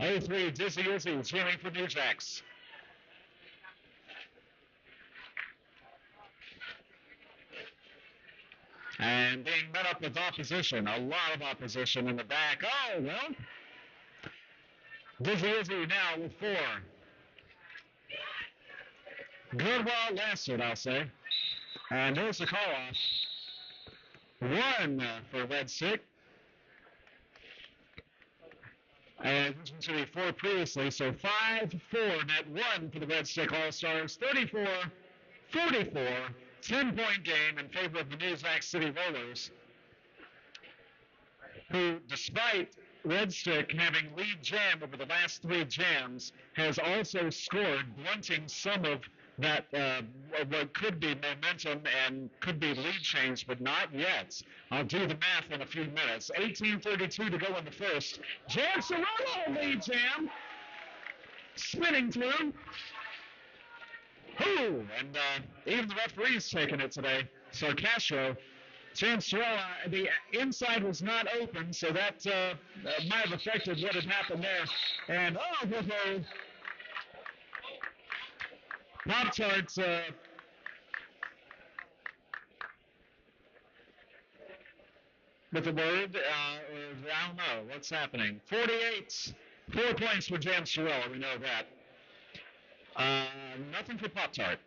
A3 Dizzy Izzy cheering for New Jacks. And being met up with opposition, a lot of opposition in the back. Oh, well. Dizzy Izzy now with 4. Good while it lasted, I'll say. And there's the call-off. 1 for Red Stick. And it used to be 4 previously, so 5-4, net 1 for the Red Stick All-Stars. 34-44, 10-point game in favor of the New Jack City Rollers, who, despite Red Stick having lead jam over the last 3 jams, has also scored, blunting some of that what could be momentum and could be lead change, but not yet. I'll do the math in a few minutes. 18:32 to go in the first. Jan Cirillo lead jam. Spinning through. Ooh, and even the referee's taking it today. So Castro, Jan Cirillo, the inside was not open, so that might have affected what had happened there. And with a Pop-Tarts, with the word, I don't know what's happening. 48, 4 points for Jan Cirillo, we know that. Nothing for Pop-Tart.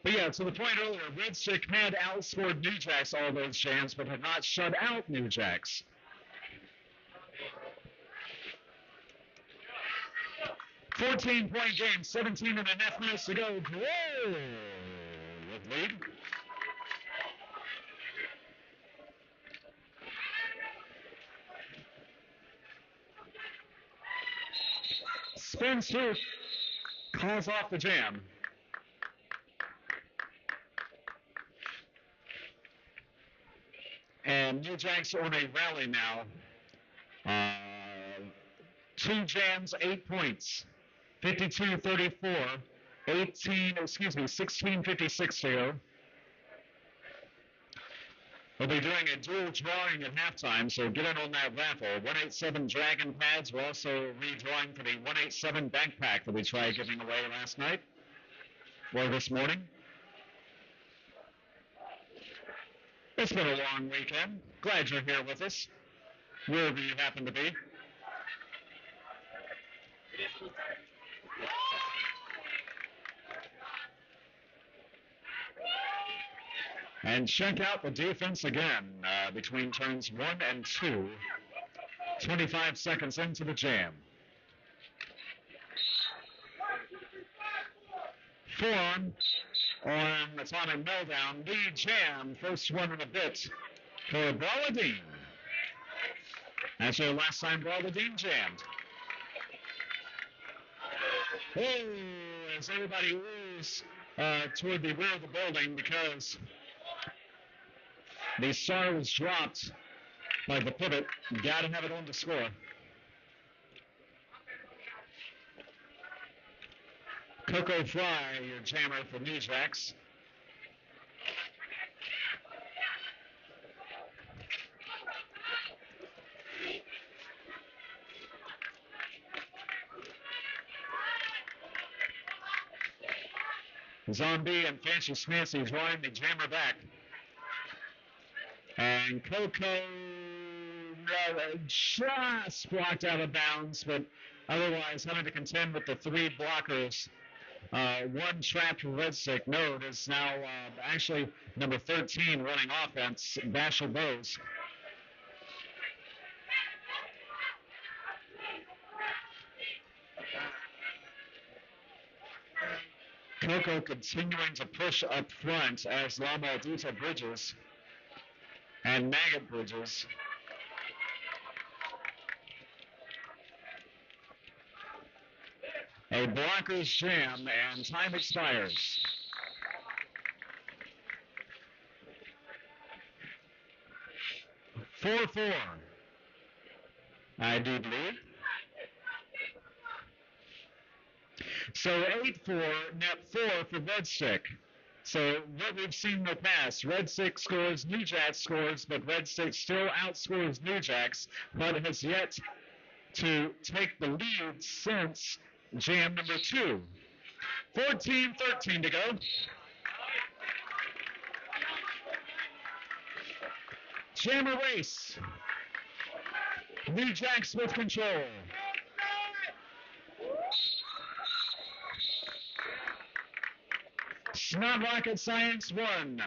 But yeah, to the point earlier, Red Stick had outscored New Jacks all those jams, but had not shut out New Jacks. (14-point game, 17.5 minutes to go. Whoa! With lead. Spins through, calls off the jam. And New Jacks on a rally now. 2 jams, 8 points. 52-34. 16:56 to go. We'll be doing a dual drawing at halftime, so get in on that raffle. 187 Dragon pads. We're also redrawing for the 187 backpack that we tried giving away last night or this morning. It's been a long weekend. Glad you're here with us, wherever you happen to be. And check out the defense again between turns 1 and 2. 25 seconds into the jam. Form on Atomic Meltdown. Lead jam, first one in a bit for Brawladine. Actually, last time Brawladine jammed. Oh, as everybody moves toward the rear of the building because the star was dropped by the pivot. Got to have it on to score. Coco Fry, your jammer for New Jacks. Zombie and Fancy Smancy drawing the jammer back. And Coco just blocked out of bounds, but otherwise having to contend with the three blockers. One trapped for Red Stick. No, it is now actually number 13 running offense, Bashel Bowes. Coco continuing to push up front as La Maldita bridges and Maggot bridges. A blocker's jam, and time expires. Four. I do believe. So 8-4, net 4 for Red Stick. So what we've seen in the past, Red Stick scores, New Jacks scores, but Red Stick still outscores New Jacks, but has yet to take the lead since jam number 2. 14-13 to go. Jammer race. New Jacks with control. Snot Rocket Science 1.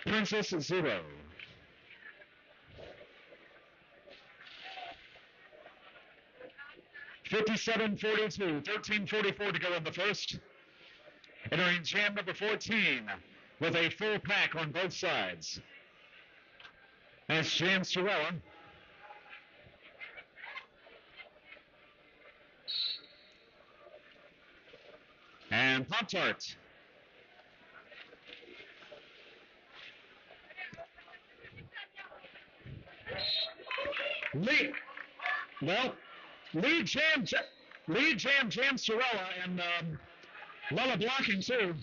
Princess 0. (57-42), 13:44 to go in the first. Entering jam number 14 with a full pack on both sides. That's Jam Sorella. And Pop-Tart. Lead Jam Sorella, and Lella blocking too.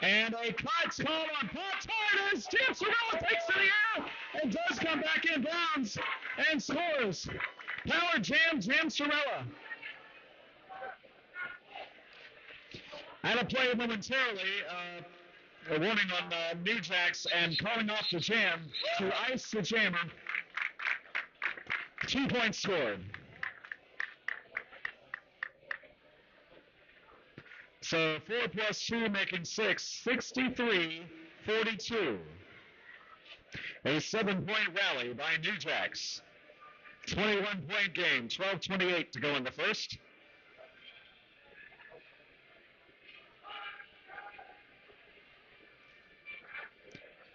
And a cut call on Pop-Tart as Jam Sorella takes to the air and does come back in bounds and scores. Power Jam Sorella. Out of play momentarily. A warning on New Jacks and calling off the jam to ice the jammer. 2 points scored. So 4 plus 2 making 6, 63-42. A 7-point rally by New Jacks. 21-point game, 12:28 to go in the first.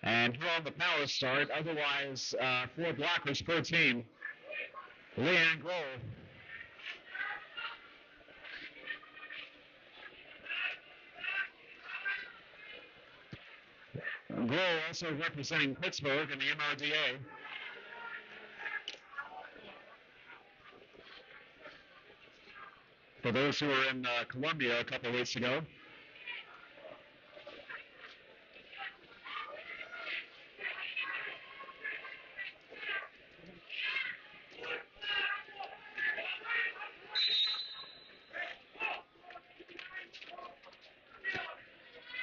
And here on the power start, otherwise 4 blockers per team. Leanne Grohl. Grohl also representing Pittsburgh in the MRDA. For those who were in Columbia a couple of weeks ago.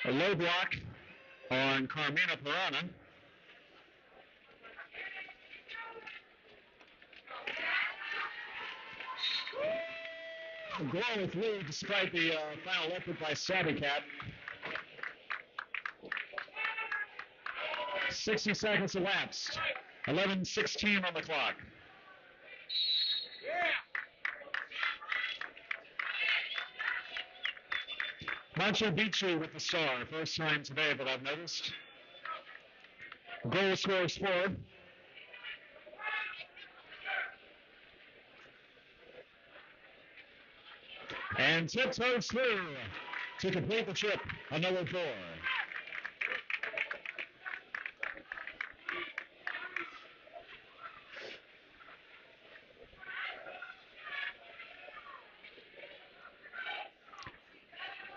A low block on Carmina Pirana. Grohl with lead despite the final effort by Savvy Cat. 60 seconds elapsed. 11:16 on the clock. Machu Picchu with the star. First time today that I've noticed. Goal scores 4. And tiptoes through to complete the trip. Another 4.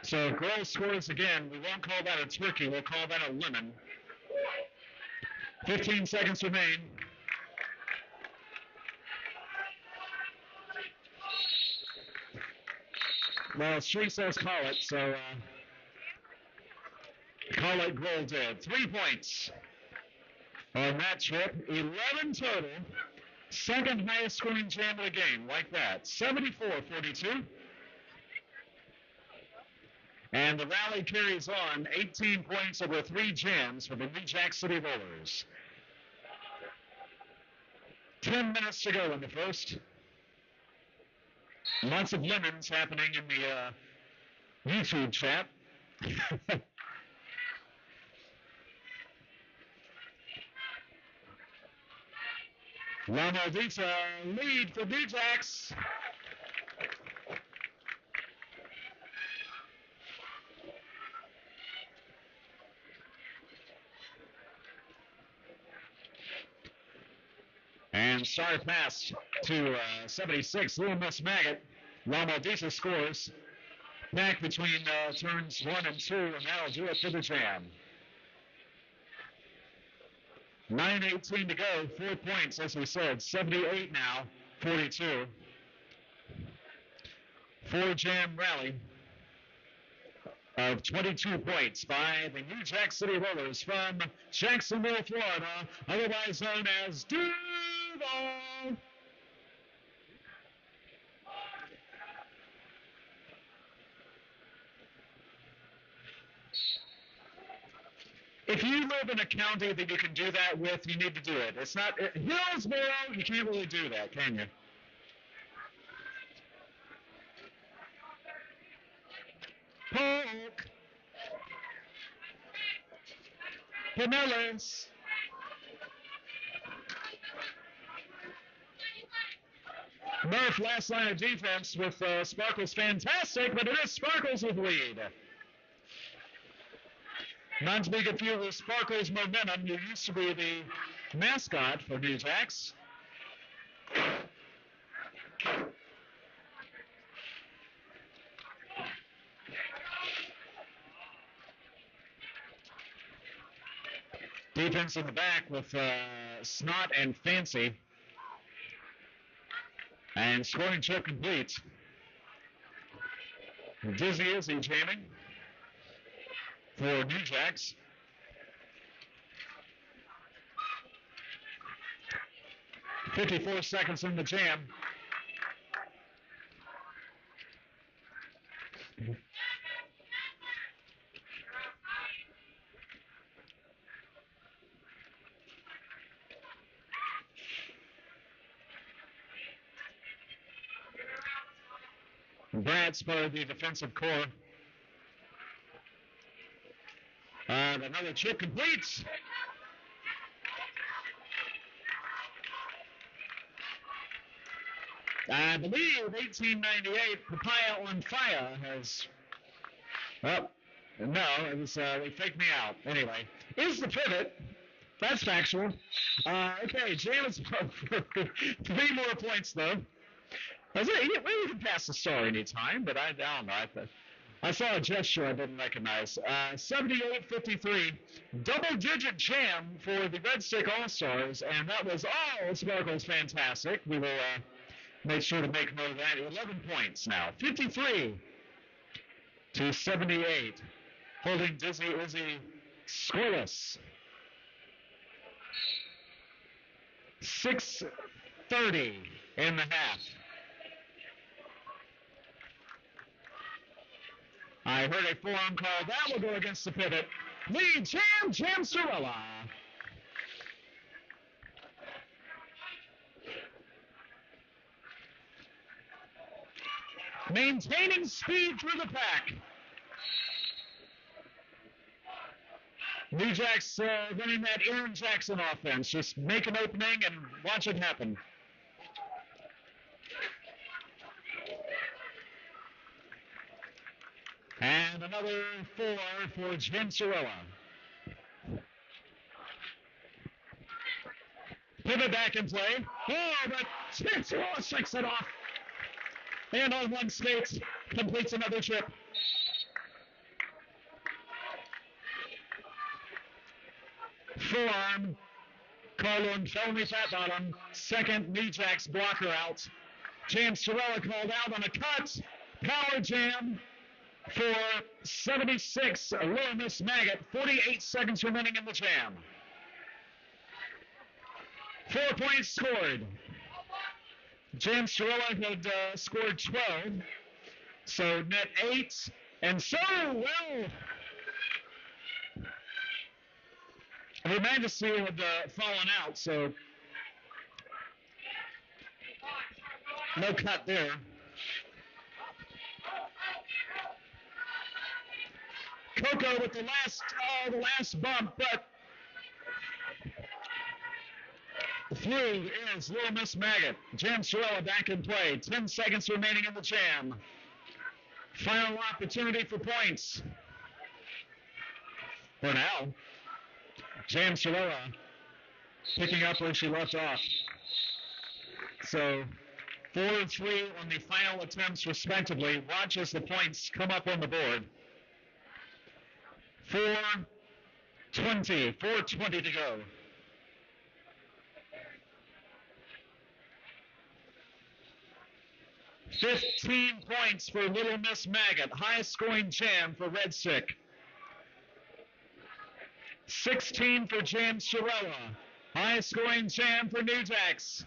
So if Grohl scores again, we won't call that a turkey, we'll call that a lemon. 15 seconds remain. Well, Street says call it, so call it Grohl did. 3 points on that trip. 11 total. Second highest scoring jam of the game, like that. 74-42. And the rally carries on. 18 points over 3 jams for the New Jack City Rollers. 10 minutes to go in the first. Lots of lemons happening in the YouTube chat. La Maldita lead for New Jacks. And star pass to 76, Little Miss Maggot. La Maldita scores. Back between turns 1 and 2, and that'll do it for the jam. 9:18 to go, 4 points, as we said. 78 now, 42. 4-jam rally of 22 points by the New Jack City Rollers from Jacksonville, Florida, otherwise known as Duval. If you live in a county that you can do that with, you need to do it. It's not Hillsborough. You can't really do that, can you? Polk. Pinellas. Murph, last line of defense with Sparkles fantastic, but it is Sparkles with lead. Not to be confused with Sparkles Momentum, who used to be the mascot for New Jacks. Defense in the back with Snot and Fancy. And scoring trip complete. Dizzy Izzy jamming for New Jacks. .54 seconds in the jam. Brad's part of the defensive core. Another chip completes. I believe 1898 Papaya on Fire has. Well, no, it was they faked me out. Anyway, is the pivot. That's factual. Okay, Jam is 3 more points though. We can pass the star anytime, but I don't know. I saw a gesture I didn't recognize. 78-53, double-digit jam for the Red Stick All-Stars, and that was all Sparkles fantastic. We will make sure to make note of that. 11 points now, 53-78, holding Dizzy Izzy scoreless. 6:30 in the half. I heard a forearm call. That will go against the pivot. Lead, Jam Sorella. Maintaining speed through the pack. New Jack's running that Aaron Jackson offense. Just make an opening and watch it happen. And another 4 for Jim Sorella. Pivot back in play. Oh, but Sorella shakes it off. And on one skate, completes another trip. Forearm. Colon, felony fat bottom. Second, New Jack's blocker out. James Sorella called out on a cut. Power jam for 76, Little Miss Maggot. 48 seconds remaining in the jam. 4 points scored. James Cirella had scored 12, so net 8. And so, well, Her Majesty had fallen out, so no cut there. Coco with the last bump, but through is Little Miss Maggot. Jam Cirella back in play. 10 seconds remaining in the jam. Final opportunity for points. For now, Jam Cirella picking up where she left off. So 4-3 on the final attempts respectively. Watch as the points come up on the board. 4:20 to go. $15 points for Little Miss Maggot. Highest scoring jam for Red Stick. 16 for Jam Cirella. Highest scoring jam for New Jacks.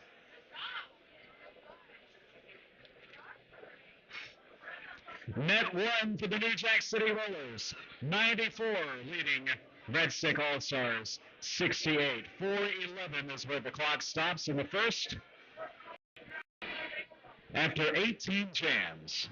Net 1 for the New Jack City Rollers. 94 leading Red Stick All-Stars. 68. 4:11 is where the clock stops in the first. After 18 jams.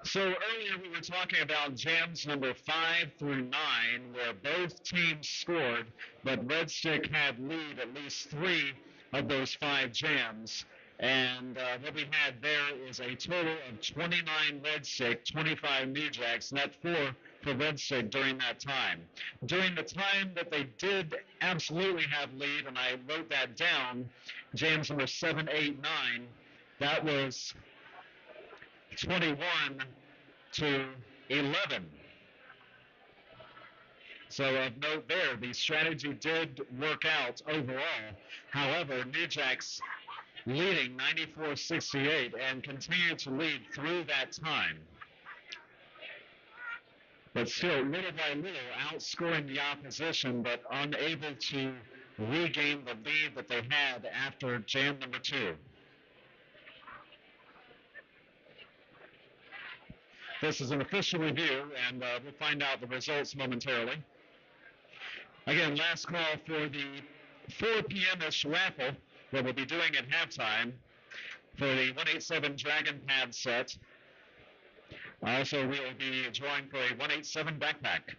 So earlier we were talking about jams number 5 through 9, where both teams scored, but Red Stick had lead at least 3 of those 5 jams. And what we had there is a total of 29 Red Stick, 25 New Jacks, net 4 for Red Stick during that time. During the time that they did absolutely have lead, and I wrote that down, jams number 7, 8, 9, that was 21 to 11. So of note there, the strategy did work out overall. However, New Jacks leading 94-68 and continued to lead through that time. But still, little by little, outscoring the opposition, but unable to regain the lead that they had after jam number 2. This is an official review, and we'll find out the results momentarily. Again, last call for the 4 p.m.-ish raffle that we'll be doing at halftime for the 187 Dragon Pad set. Also, we will be drawing for a 187 backpack.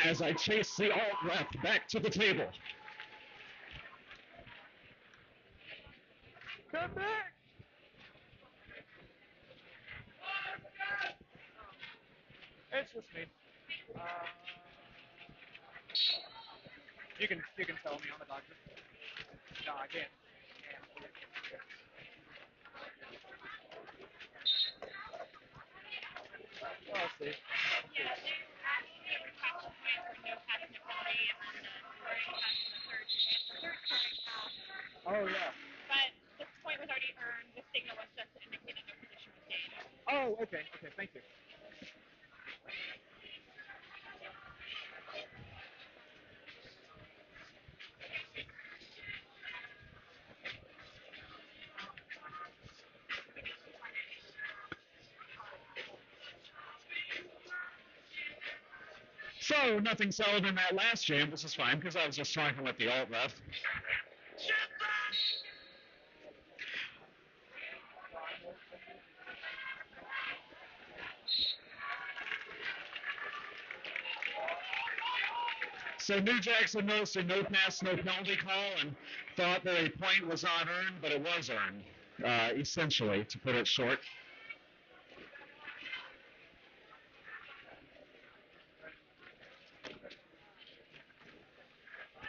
As I chase the alt-left back to the table. Come back! It's just me. You can tell me, I'm a doctor. No, I can't. Oh, I'll see. Oh, yeah. But this point was already earned. The signal was just indicating their position was gained. Oh, okay, thank you. So, nothing settled in that last jam, which is fine, because I was just talking with the alt-left. So New Jackson noticed a no pass, no penalty call and thought that a point was not earned, but it was earned, essentially, to put it short.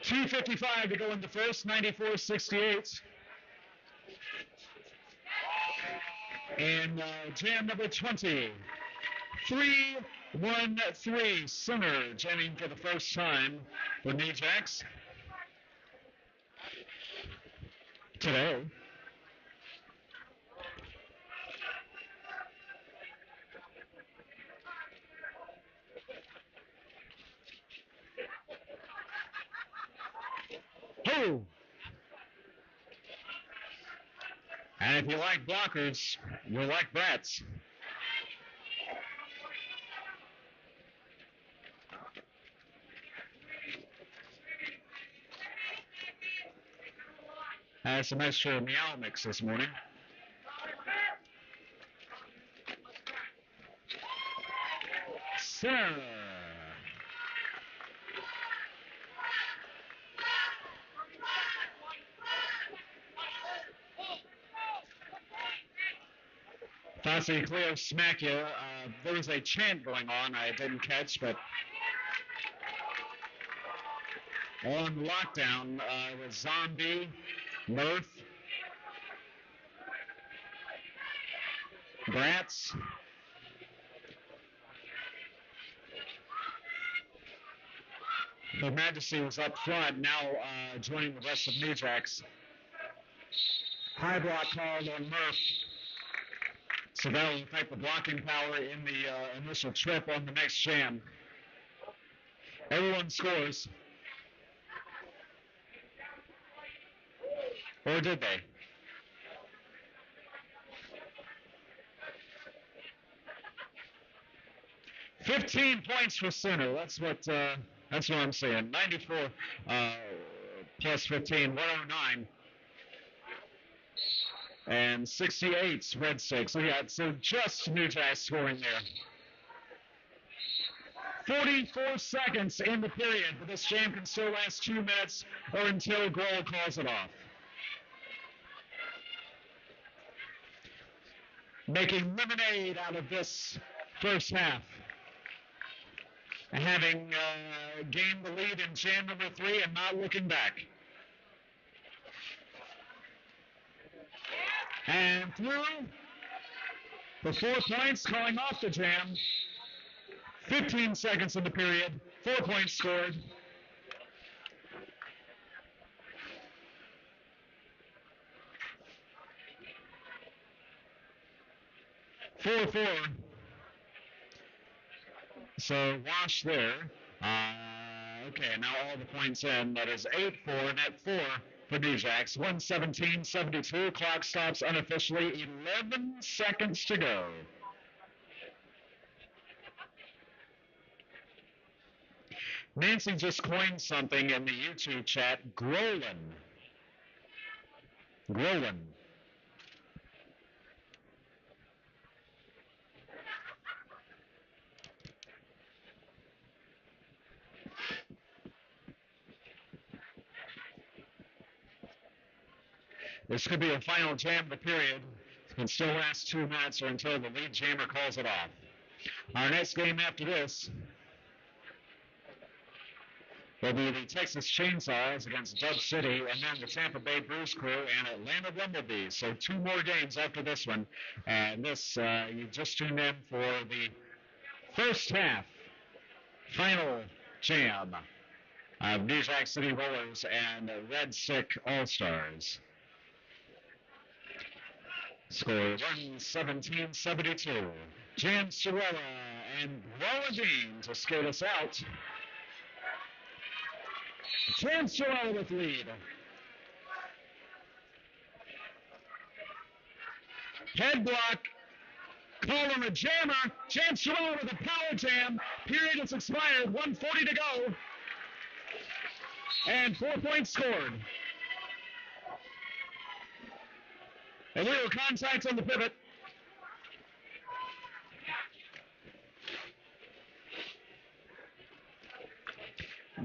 .255 to go in the first, 94-68. And jam number 20, 3-1-3, Sinner jamming for the first time for New Jacks today. Oh! And if you like blockers, you'll like Bratz. Had some extra meow mix this morning. Sarah. Fossey Cleo smack you. There was a chant going on I didn't catch, but on lockdown with Zombie, Mirth, Bratz, Her Majesty was up front, now joining the rest of New Jacks. High block called on Murph. So that will affect the blocking power in the initial trip on the next jam. Everyone scores. Or did they? $15 points for Sinner. That's what I'm saying. 94 plus 15, 109. And 68 Red 6. So yeah, so just New Jack scoring there. 44 seconds in the period, but this jam can still last 2 minutes or until Grohl calls it off. Making lemonade out of this first half. Having gained the lead in jam number 3 and not looking back. And through for 4 points, calling off the jam. 15 seconds in the period, 4 points scored. Four. So wash there. Okay, now all the points in. That is 8-4, net 4 for New Jacks. 1:17:72. Clock stops unofficially. 11 seconds to go. Nancy just coined something in the YouTube chat. Grolin. This could be a final jam of the period. It can still last 2 minutes or until the lead jammer calls it off. Our next game after this will be the Texas Chainsaws against Dub City, and then the Tampa Bay Bruise Crew and Atlanta Bumblebees. So 2 more games after this one. And this, you just tuned in for the first half final jam of New Jack City Rollers and Red Sick All-Stars. Score 1:17:72. Jan Sorella and Grenadine to skate us out. Jan Sorella with lead. Head block. Call on a jammer. Jan Sorella with a power jam. Period has expired. 1:40 to go. And 4 points scored. A little contact on the pivot.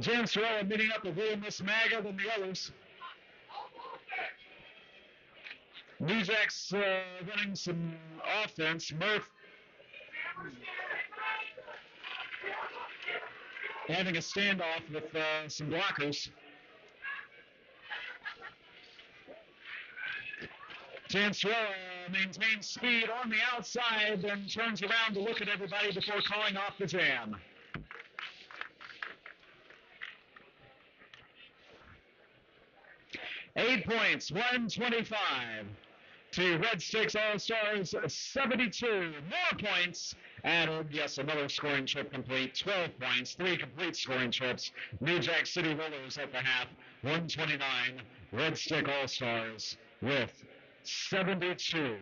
Jan Sorella meeting up with little Miss Maga than the others. New Jack's running some offense. Murph having a standoff with some blockers. Jan Sorella maintains speed on the outside, then turns around to look at everybody before calling off the jam. Eight points, 125 to Red Sticks All-Stars, 72. More points added. Yes, another scoring trip complete. 12 points, 3 complete scoring trips. New Jack City Rollers at the half, 129. Red Stick All-Stars with 72.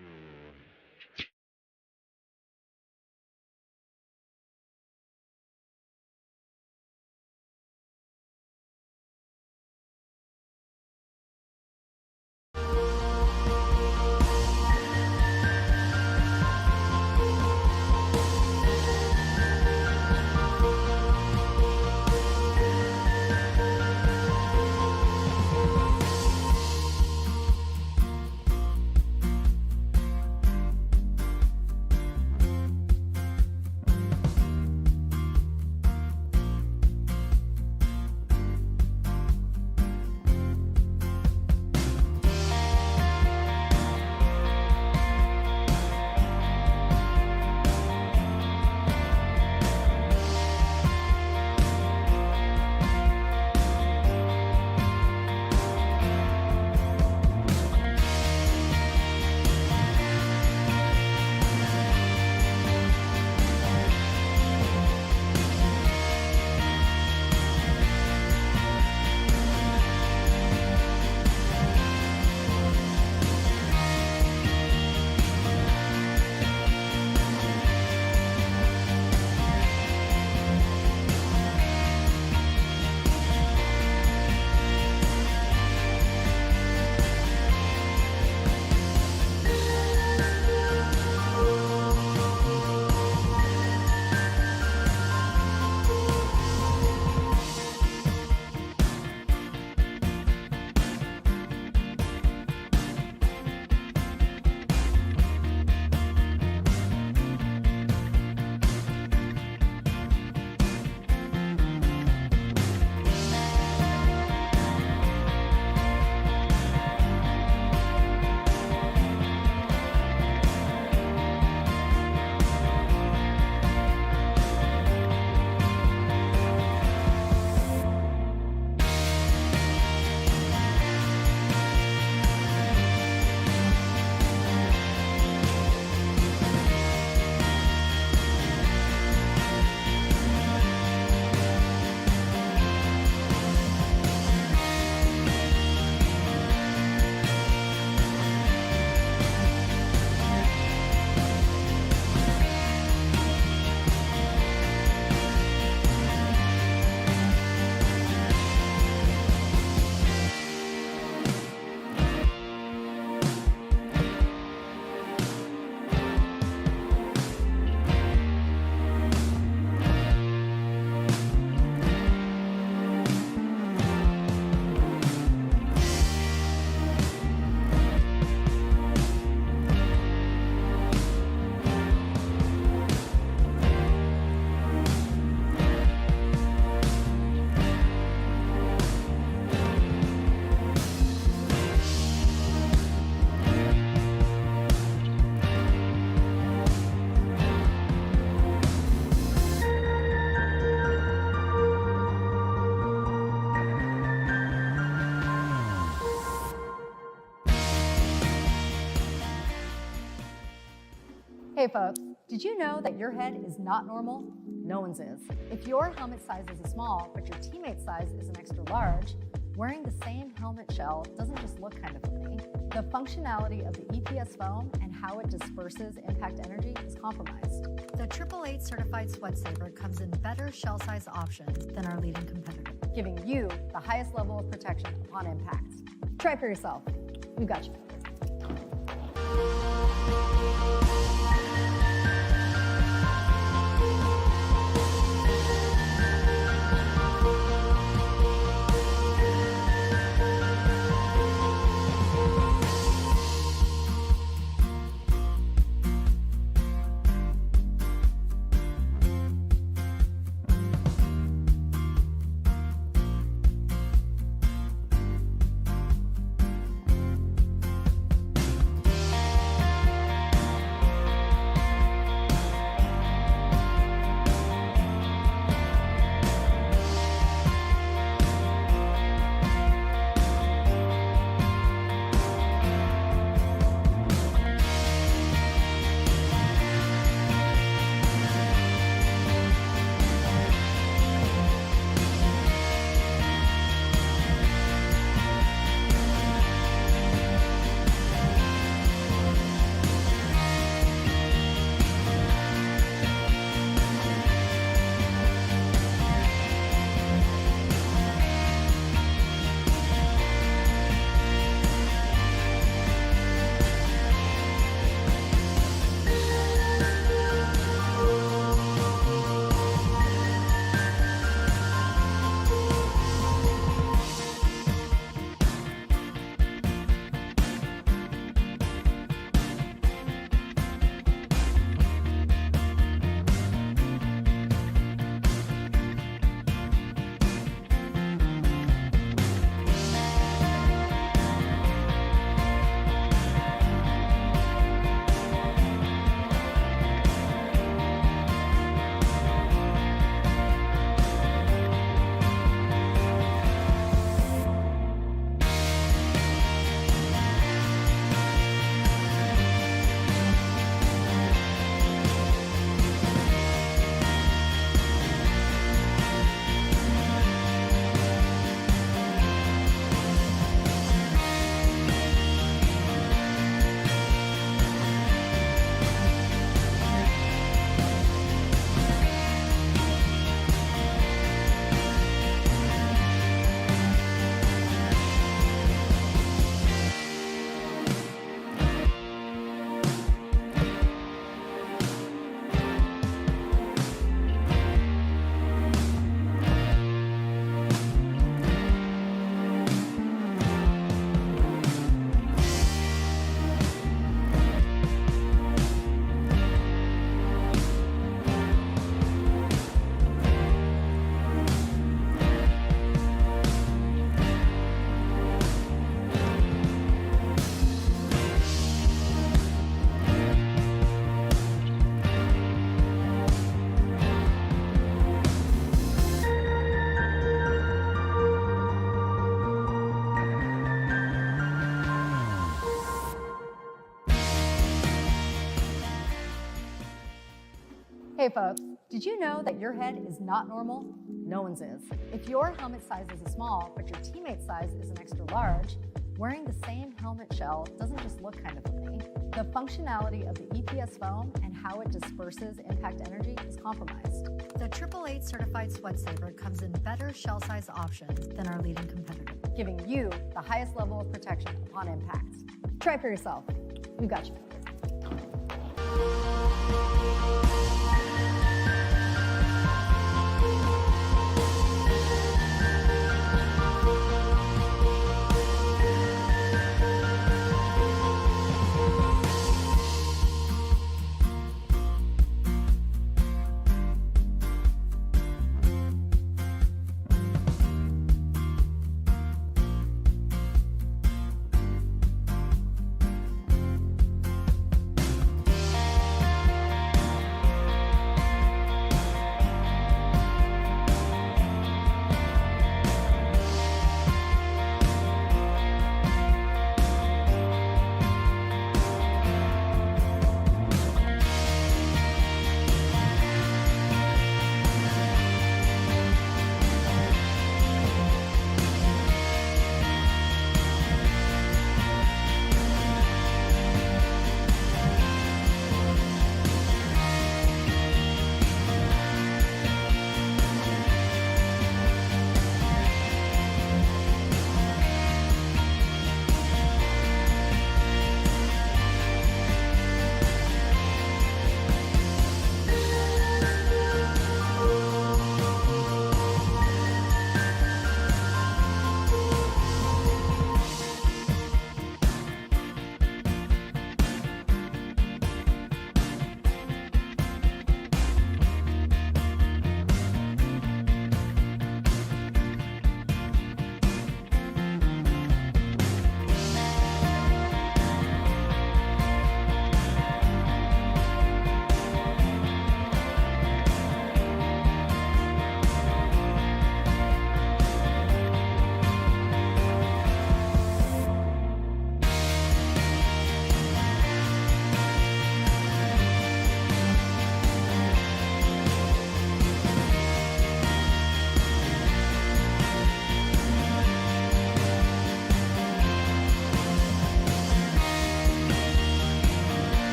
Hey folks, did you know that your head is not normal? No one's is. If your helmet size is a small, but your teammate size is an extra large, wearing the same helmet shell doesn't just look kind of funny. The functionality of the EPS foam and how it disperses impact energy is compromised. The 888 certified sweat saver comes in better shell size options than our leading competitor, giving you the highest level of protection upon impact. Try for yourself. We've got you. Hey folks, did you know that your head is not normal? No one's is. If your helmet size is a small, but your teammate's size is an extra large, wearing the same helmet shell doesn't just look kind of funny. The functionality of the EPS foam and how it disperses impact energy is compromised. The 888 certified sweat saver comes in better shell size options than our leading competitor, giving you the highest level of protection upon impact. Try it for yourself. We've got you covered.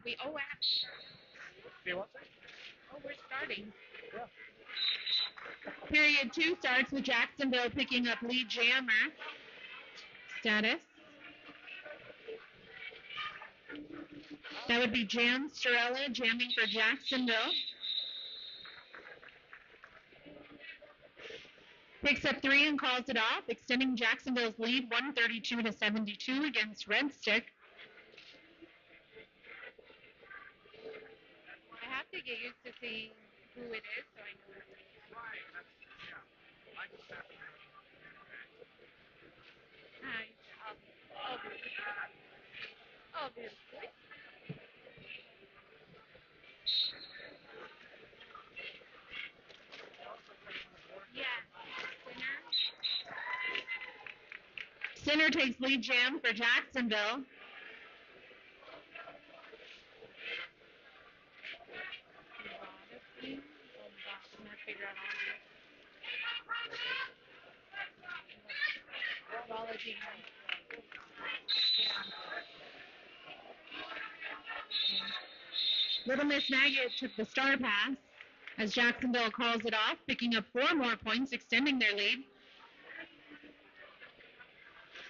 We Do you want to? we're starting. Yeah. Period 2 starts with Jacksonville picking up lead jammer status. That would be Jan Storella jamming for Jacksonville. Picks up 3 and calls it off, extending Jacksonville's lead 132 to 72 against Red Stick. I have to get used to seeing who it is, so I know. Right. I just have to. Hi. Obviously. Yeah. Sinner takes lead jam for Jacksonville. Little Miss Maggot took the star pass as Jacksonville calls it off, picking up 4 more points, extending their lead.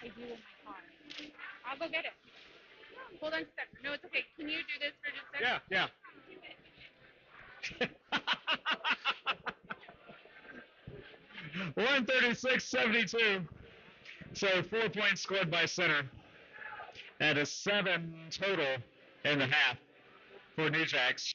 I do in my car. I'll go get it. Hold on a second. No, it's okay. Can you do this for just a second? Yeah. Yeah. 136-72. So 4 points scored by Center. And a 7 total in the half for New Jacks.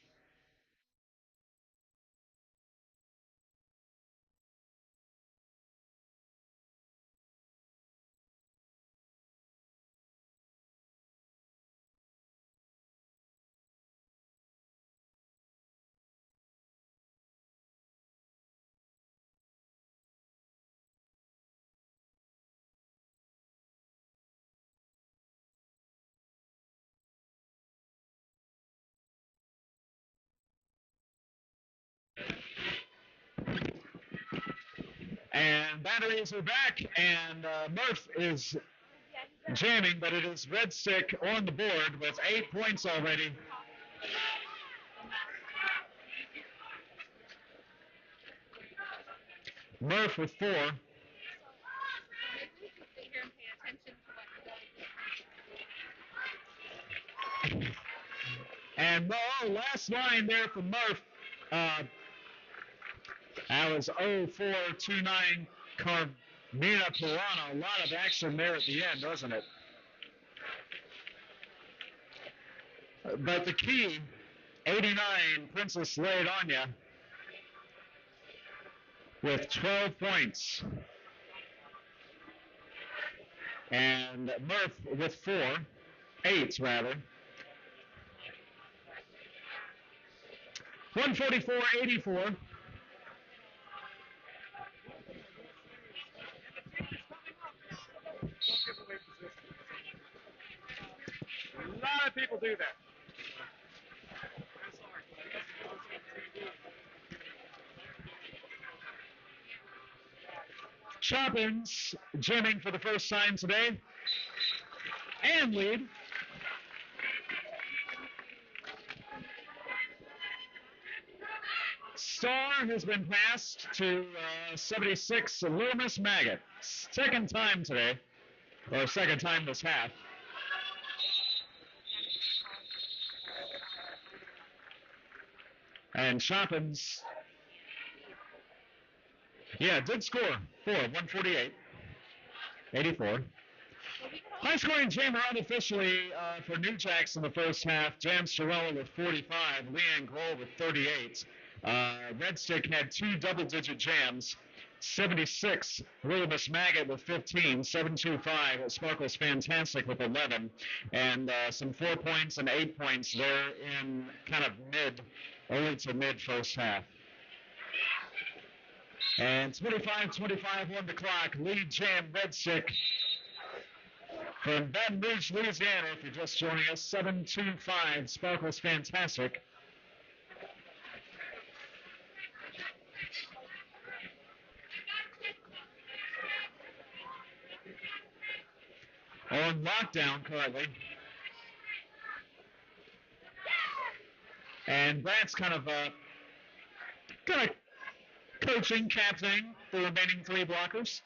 And batteries are back, and Murph is jamming, but it is Red Stick on the board with 8 points already. Murph with 4. And last line there for Murph. That was 0429 Carmina Pirana. A lot of action there at the end, wasn't it? But the key, 89 Princess laid on ya with 12 points. And Murph with 8 rather. 144-84. A lot of people do that. Choppins jamming for the first time today. And lead. Star has been passed to 76 Loomis Maggot. Second time today, or second time this half. And Choppins, did score 148, 84. High scoring jammer unofficially for New Jacks in the first half. Jam Sorella with 45, Leanne Grohl with 38. Red Stick had 2 double-digit jams. 76, Loomis Maggot with 15, 725, Sparkles Fantastic with 11, and some 4 points and 8 points there in kind of early to mid first half. And 25-25 on the clock, lead jam Red Stick from Baton Rouge, Louisiana, if you're just joining us, 725, Sparkles Fantastic. On lockdown currently. And Brad's kind of coaching, captaining the remaining 3 blockers.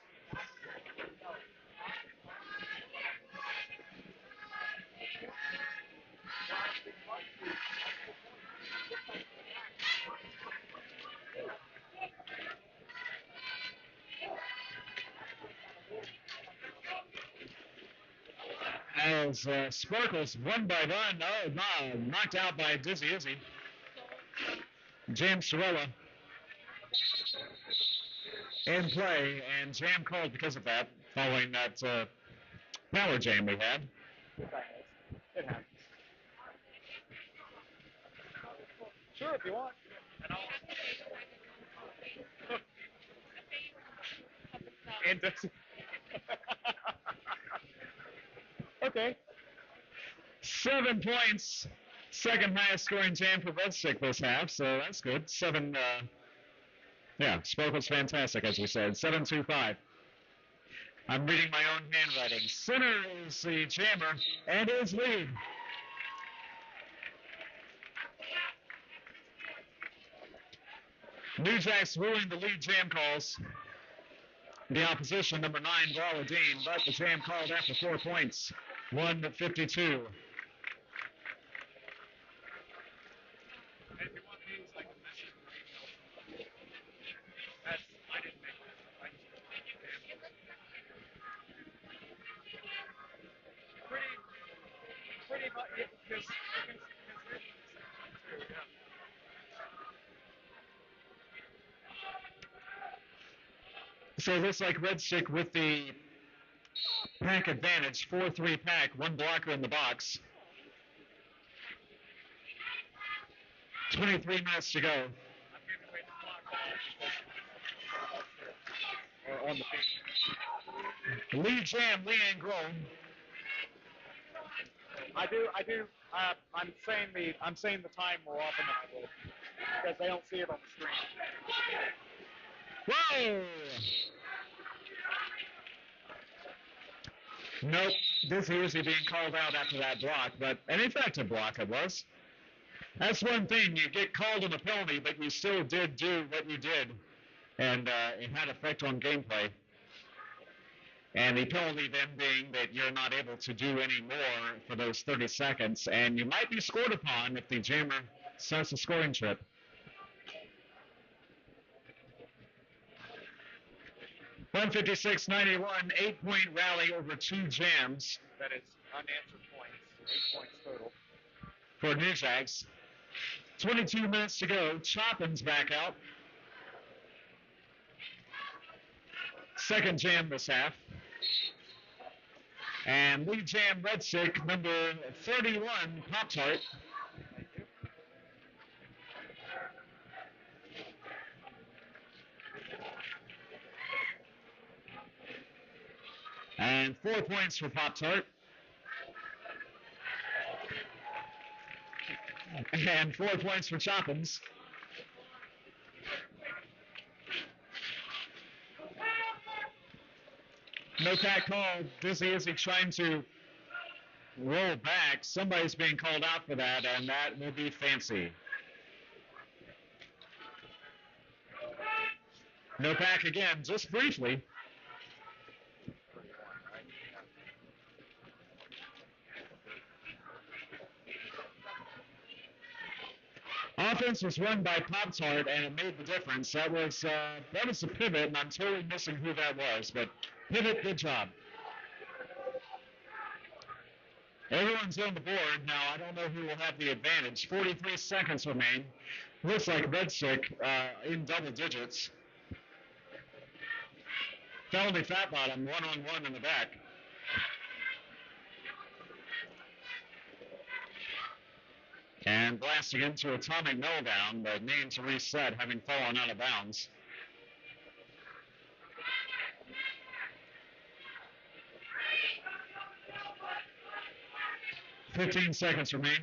As Sparkles, one by one, knocked out by Dizzy Izzy. Jam Sorella in play, and jam called because of that, following that power jam we had. It happens. Sure, if you want. And okay. 7 points. Second highest scoring jam for Red Stick this half, so that's good. 7, Sparkles Fantastic, as we said. 725. I'm reading my own handwriting. Center is the jammer and his lead. New Jacks ruling the lead jam calls. The opposition, number 9, Valladine, but the jam called after 4 points. 152. So it looks like Red Stick with the pack advantage, 4-3 pack, 1 blocker in the box. 23 minutes to go. On the field. Lead jam, Leanne Grohl. I do. I'm saying the time more often than I would because they don't see it on the screen. Whoa! Nope, Dizzy Izzy being called out after that block, but an effective block it was. That's one thing, you get called on a penalty, but you still did do what you did, and it had effect on gameplay. And the penalty then being that you're not able to do any more for those 30 seconds, and you might be scored upon if the jammer starts a scoring trip. $156.91, 8-point rally over 2 jams. That is unanswered points. 8 points total. For New Jags. 22 minutes to go. Choppin's back out. Second jam this half. And lead jam Red Stick, number 31, Pop-Tart. And 4 points for Pop-Tart. And 4 points for Choppins. No pack called. Dizzy Izzy trying to roll back. Somebody's being called out for that, and that will be Fancy. No pack again, just briefly. Offense was run by Pop-Tart, and it made the difference. That was a pivot, and I'm totally missing who that was, but pivot, good job. Everyone's on the board. Now, I don't know who will have the advantage. 43 seconds remain. Looks like Red Stick in double digits. Felony Fat Bottom, one-on-one in the back. And blasting into Atomic Meltdown, but needing to reset, having fallen out of bounds. $15 seconds remain.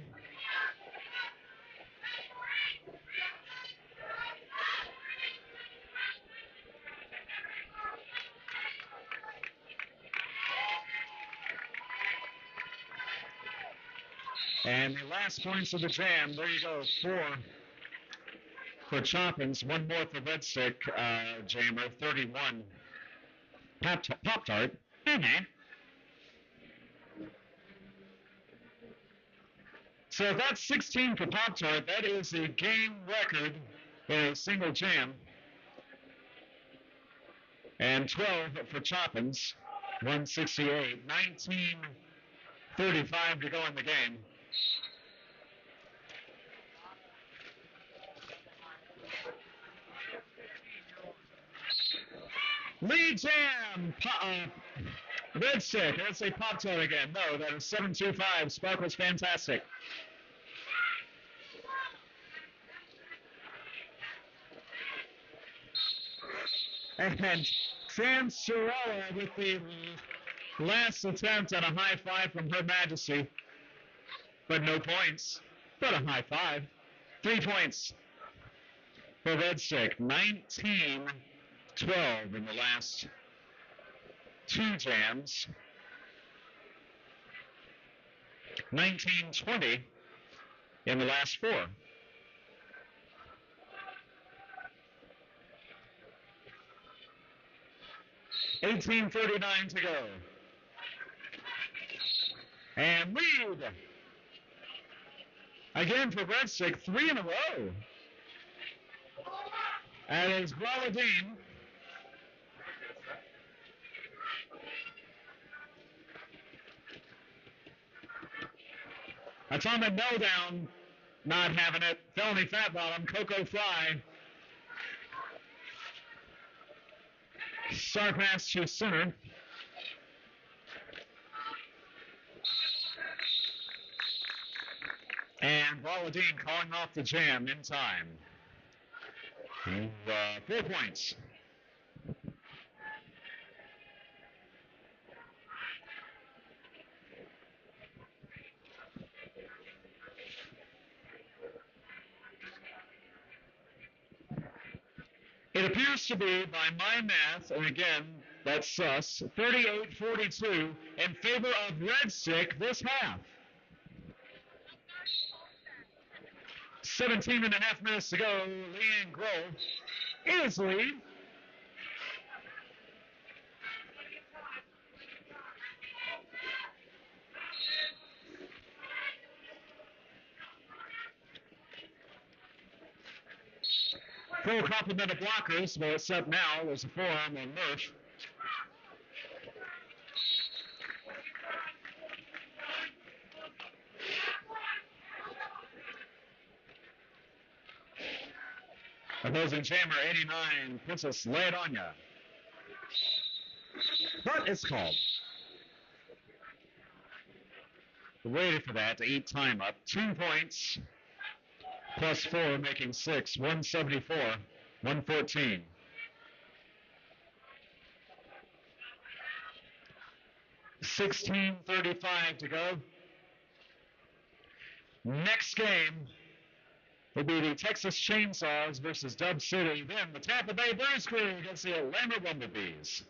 And the last points of the jam, there you go, 4 for Choppins, 1 more for Red Stick, jammer, 31. Pop-Tart. So if that's 16 for Pop-Tart, that is a game record in a single jam. And 12 for Choppins, 168, 19:35 to go in the game. Lead jam, Red Stick. Let's say Pop-Tart again. No, that is 725. Sparkle's fantastic. And Sam Sorella with the last attempt at a high five from Her Majesty. But no points. But a high five. 3 points for Red Stick. 19-12 in the last 2 jams. 19-20 in the last 4. $18.39 to go. And lead. Again for Red Stick, 3 in a row. And it's Grawladine. Atomic Meltdown, not having it. Felony Fat Bottom, Cocoa Fly. Star pass to center. And Grawladine calling off the jam in time. 4 points. It appears to be, by my math, and again, that's sus, 38-42, in favor of Red Stick this half. 17 and a half minutes to go. Leanne Grove is lead. Full complement of blockers, but it's up now. There's a forearm on Murph. Opposing jammer 89 puts us late on ya. But it's called. Waited for that to eat time up. 2 points plus 4 making 6. 174, 114. $16:35 to go. Next game will be the Texas Chainsaws versus Dub City. Then the Tampa Bay Bruise Crew against the Atlanta Bumblebees.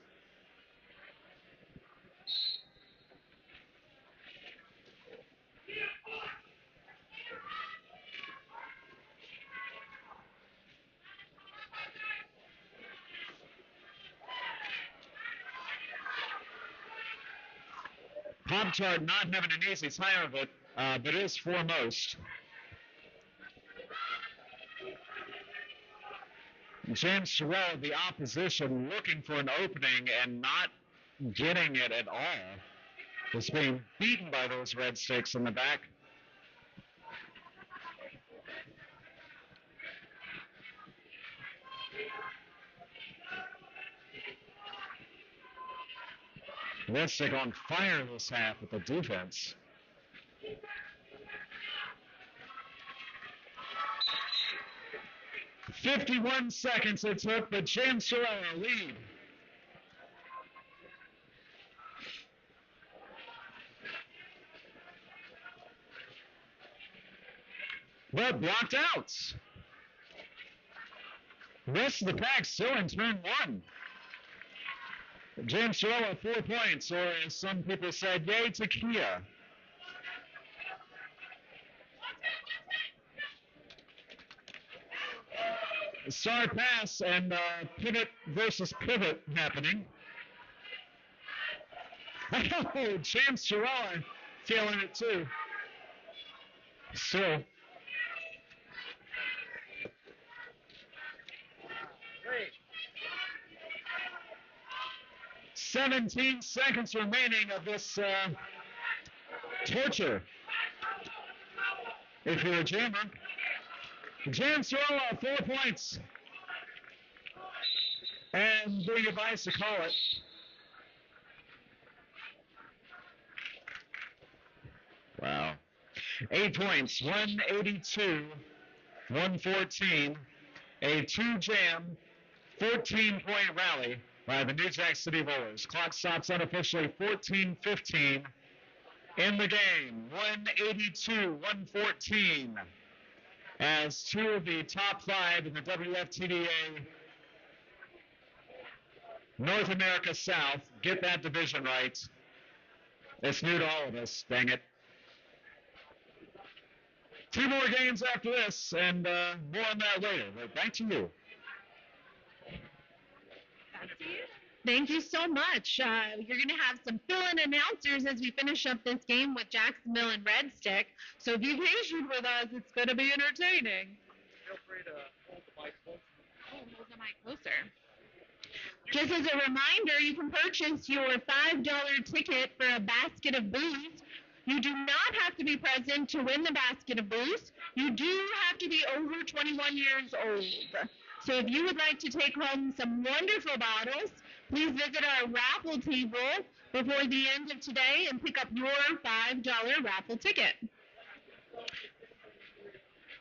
Pop chart not having an easy time of it, but is foremost. James Sherrell, the opposition, looking for an opening and not getting it at all. Just being beaten by those Red Sticks in the back. Red Stick on fire this half with the defense. "51 seconds it took, but James Sherrell lead. But blocked out. Rest of the pack still in turn one. James Sherrell 4 points, or as some people said, yay to Kia. Star pass and pivot versus pivot happening. Oh, James Sherrell feeling it too. Still. 17 seconds remaining of this torture. If you're a jammer. James Sherrell 4 points. And do your advice to call it. Wow. 8 points, 182, 114. A 2-jam, 14-point rally by the New Jack City Bowlers. Clock stops unofficially 14:15 in the game. 182, 114. As two of the top 5 in the WFTDA North America South get that division right. It's new to all of us, dang it. 2 more games after this, and more on that later. But back to you. Thank you so much. You're going to have some fill-in announcers as we finish up this game with Jacksonville and Red Stick. So if you're patient with us, it's going to be entertaining. Feel free to hold the mic closer. Oh, hold the mic closer. Just as a reminder, you can purchase your $5 ticket for a basket of booze. You do not have to be present to win the basket of booze. You do have to be over 21 years old. So if you would like to take home some wonderful bottles, please visit our raffle table before the end of today and pick up your $5 raffle ticket.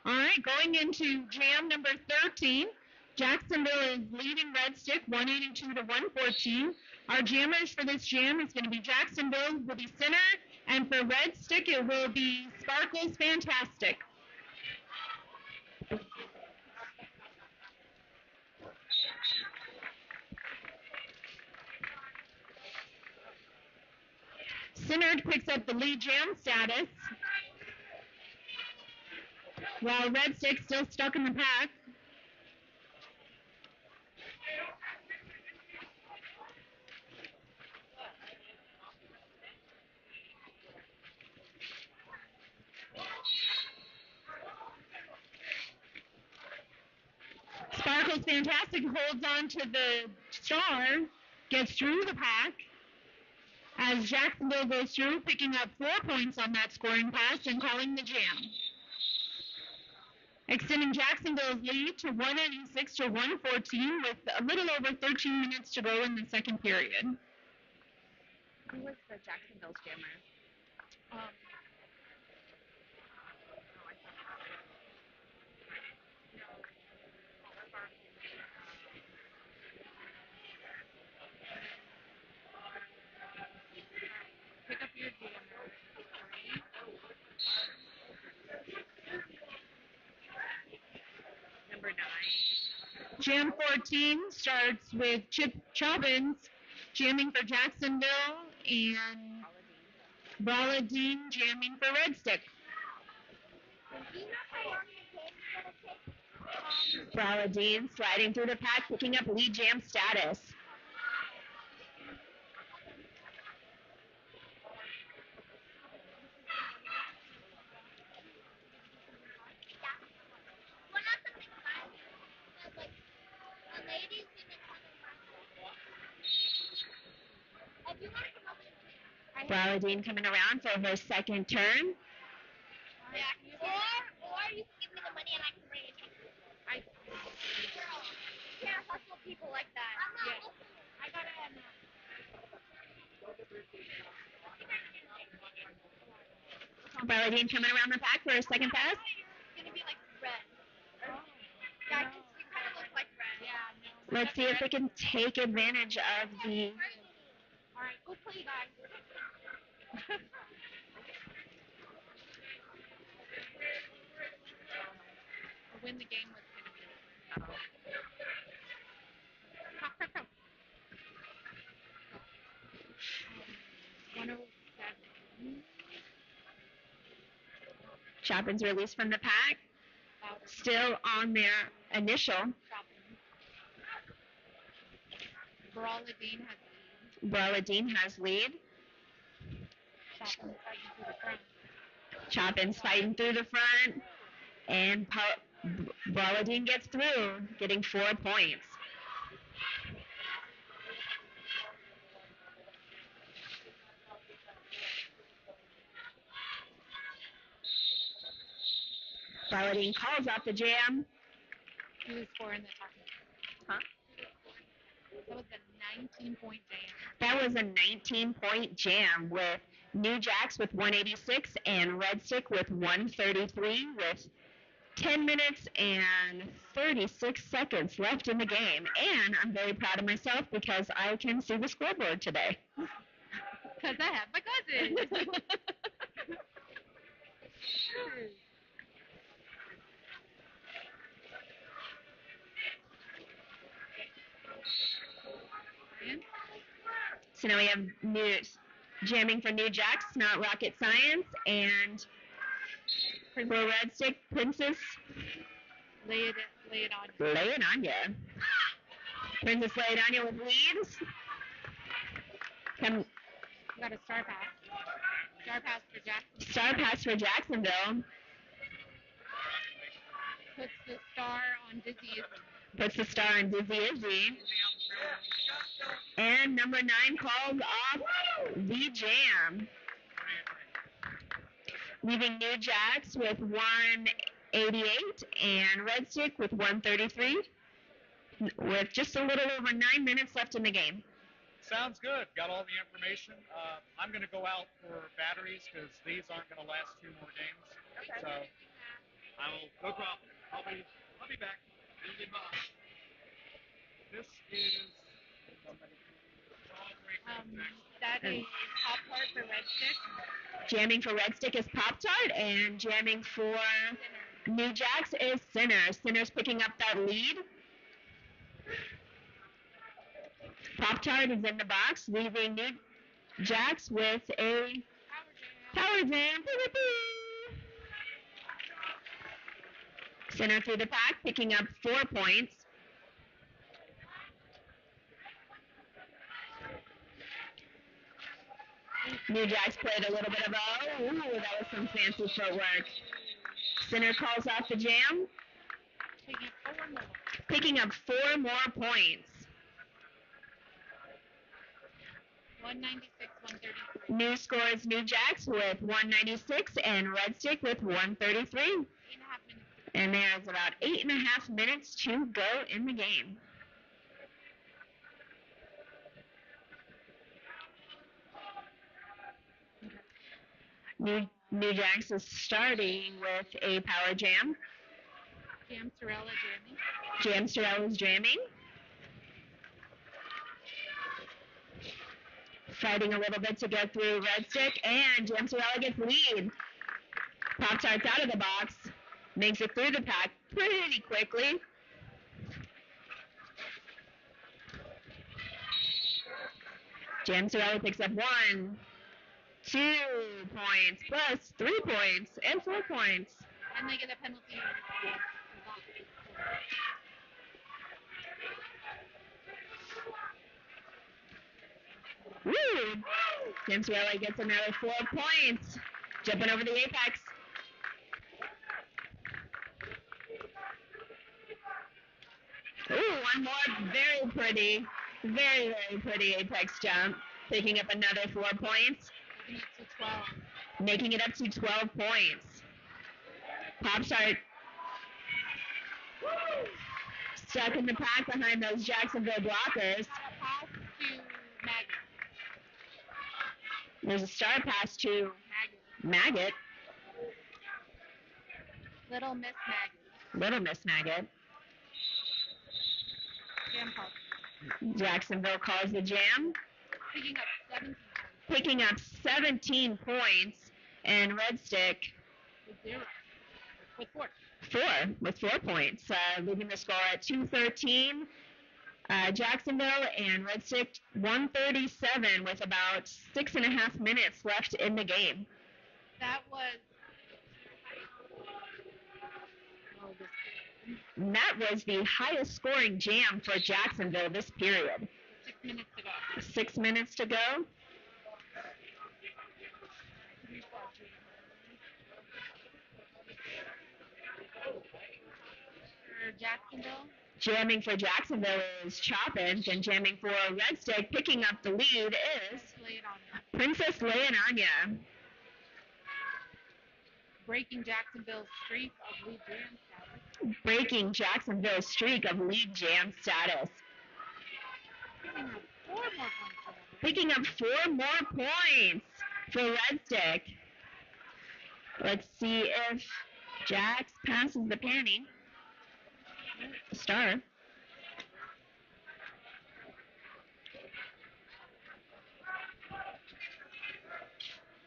All right, going into jam number 13, Jacksonville is leading Red Stick 182 to 114. Our jammers for this jam is going to be Jacksonville will be center, and for Red Stick it will be Sparkles Fantastic. Sinnerd picks up the lead jam status, while Red Stick still stuck in the pack. Sparkle's fantastic, holds on to the star, gets through the pack, as Jacksonville goes through, picking up 4 points on that scoring pass and calling the jam. Extending Jacksonville's lead to 186 to 114 with a little over 13 minutes to go in the second period. Who was the Jacksonville's jammer? Pick up your jammer. Number 9. Jam 14 starts with Chip Chobbins jamming for Jacksonville and Brawladine jamming for Red Stick. Brawladine sliding through the pack, picking up lead jam status. Brawladine coming around for her second turn. Yeah, or you can give me the money and I can bring it to you. Yeah, hustle people like that. Yeah. I gotta Brawladine coming around the pack for her second pass. It's gonna be like red. Yeah, because you kind of look like red. Yeah, no. Let's see if they can take advantage of the... Alright, go play, guys. Win the game was going to be. Come. 107. Choppin's released from the pack. Still on their initial. Brawladine has lead. Brawladine has lead. Choppin's fighting through the front. And Brawladine gets through, getting 4 points. Brawladine calls off the jam. He was scoring the top. Huh? That was a 19-point jam. That was a 19-point jam with New Jacks with 186 and Red Stick with 133 with 10 minutes and 36 seconds left in the game. And I'm very proud of myself because I can see the scoreboard today. Because I have my cousin. So now we have jamming for New Jacks, Not Rocket Science, and for Red Stick, Princess. Lay it on. Lay it on ya. Princess Lay It On Ya with leads. We got a star pass. Star pass for Jacksonville. Star pass for Jacksonville. Puts the star on Dizzy Izzy. Puts the star on Dizzy Izzy. And number 9 calls off the jam. Leaving New Jacks with 188 and Red Stick with 133 with just a little over 9 minutes left in the game. Sounds good. Got all the information. I'm going to go out for batteries because these aren't going to last 2 more games. Okay. So no problem. I'll be back. This is that is Pop Tart for Red Stick. Jamming for Red Stick is Pop Tart, and jamming for New Jacks is Sinners. Sinners picking up that lead. Pop Tart is in the box, leaving Jax with a power jam. Center through the pack, picking up 4 points. New Jacks played a little bit of that was some fancy footwork. Center calls off the jam. Picking up 4 more points. 196, 133. New scores, New Jacks with 196 and Red Stick with 133. 8.5 minutes. And there's about 8.5 minutes to go in the game. New Jacks is starting with a power jam. Jam Sorella jamming. Jam Sorella's jamming. Fighting a little bit to get through Red Stick, and Jam Sorella gets lead. Pop-Tarts out of the box. Makes it through the pack pretty quickly. Jam Sorella picks up 1, 2 points, plus 3 points, and 4 points. And they get a penalty. Woo! Jam Sorella gets another 4 points. Jumping over the apex. Ooh, one more very pretty apex jump. Picking up another 4 points. Making it up to 12 points. Popstart stuck in the pack behind those Jacksonville blockers. Pass to Maggot. There's a star pass to Maggot. Little Miss Maggot. Little Miss Maggot. Jam pop. Jacksonville calls the jam. Picking up 17 Picking up 17 points. points. And Red Stick With 0. With 4. 4 points. Leaving the score at 213. Jacksonville and Red Stick 137 with about 6.5 minutes left in the game. That was. And that was the highest scoring jam for Jacksonville this period. 6 minutes to go. 6 minutes to go. For Jacksonville. Jamming for Jacksonville is Choppins, and jamming for Red Stick, picking up the lead is Princess Leonania. Breaking Jacksonville's streak of lead jam status. Breaking Jacksonville's streak of lead jam status. Picking up 4 more points for them. Picking up 4 more points for Red Stick. Let's see if Jax passes the panty. Star.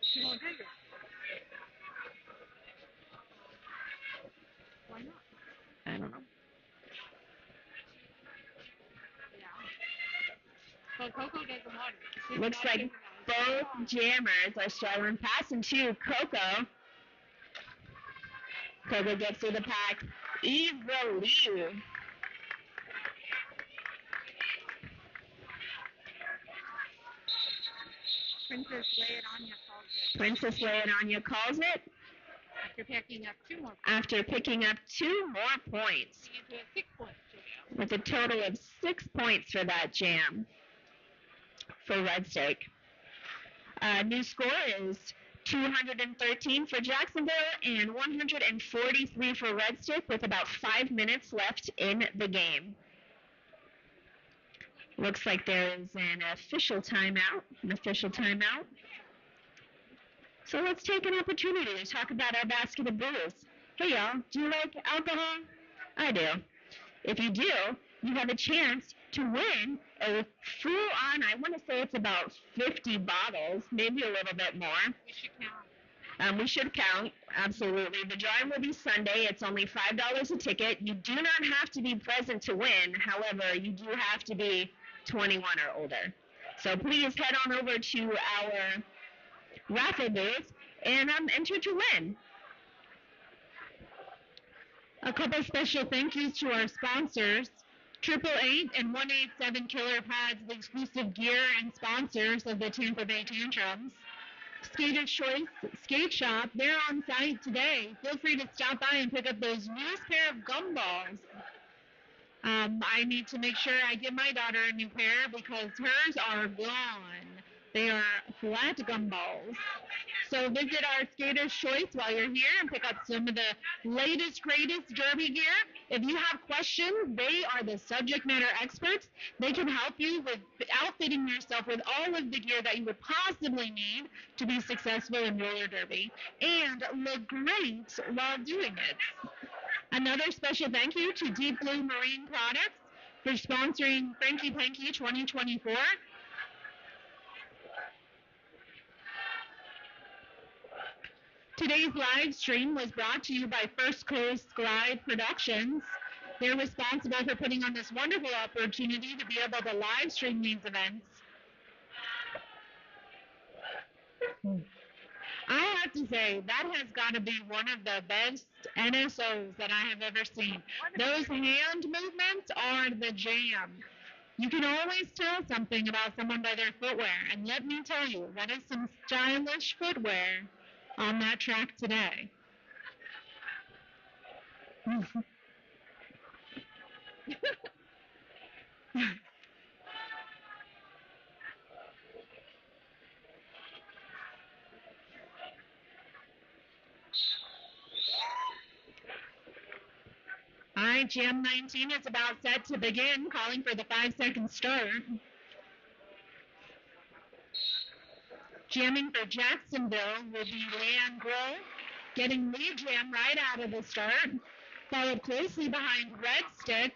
She won't take it. Why not? I don't know. Yeah. But Coco doesn't want it. She's Looks not like taking both it. jammers are struggling. Passing to Coco. Coco gets through the pack easily. Princess Leonania calls it. Princess Leonania calls it After picking up 2 more. after picking up 2 more points. Into a 6-point jam. With a total of 6 points for that jam for Red Stick. New score is 213 for Jacksonville and 143 for Red Stick with about 5 minutes left in the game. Looks like there is an official timeout. So let's take an opportunity to talk about our basket of Bruise. Hey y'all, do you like alcohol? I do. If you do, you have a chance to win a full-on, I want to say it's about 50 bottles, maybe a little bit more. We should count. We should count, absolutely. The drawing will be Sunday. It's only $5 a ticket. You do not have to be present to win. However, you do have to be 21 or older. So please head on over to our raffle booth and enter to win. A couple special thank yous to our sponsors, 888 and 187 Killer Pads, the exclusive gear and sponsors of the Tampa Bay Tantrums. Skater's Choice Skate Shop, they're on site today. Feel free to stop by and pick up those newest pair of gumballs. I need to make sure I give my daughter a new pair because hers are gone. They are flat gumballs. So visit our Skater's Choice while you're here and pick up some of the latest, greatest derby gear. If you have questions, they are the subject matter experts. They can help you with outfitting yourself with all of the gear that you would possibly need to be successful in roller derby and look great while doing it. Another special thank you to Deep Blue Marine Products for sponsoring Franky Panky 2024. Today's live stream was brought to you by First Coast Glide Productions. They're responsible for putting on this wonderful opportunity to be able to live stream these events. I have to say, that has got to be one of the best NSOs that I have ever seen. Those hand movements are the jam. You can always tell something about someone by their footwear, and let me tell you, that is some stylish footwear on that track today. All right, Jam 19 is about set to begin, calling for the 5-second start. Jamming for Jacksonville will be Leanne Grohl, getting lead jam right out of the start, followed closely behind Red Stick.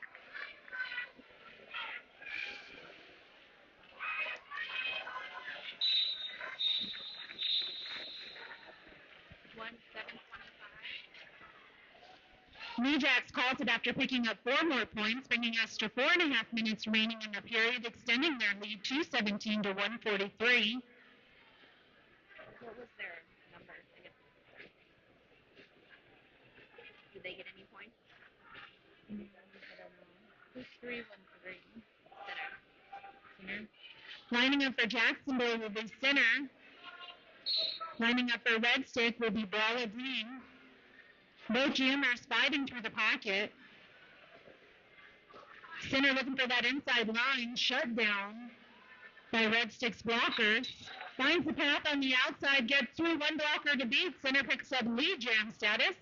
New Jacks calls it after picking up 4 more points, bringing us to 4.5 minutes remaining in the period, extending their lead 217 to 143. What was their number? Did they get any points? I don't know. Who's 313? Center. Lining up for Jacksonville will be Center. Lining up for Red Stick will be Brawler Dean. Both jammers fighting through the pocket. Center looking for that inside line, shut down by Red Stick's blockers. Finds the path on the outside, gets through one blocker to beat. Center picks up lead jam status.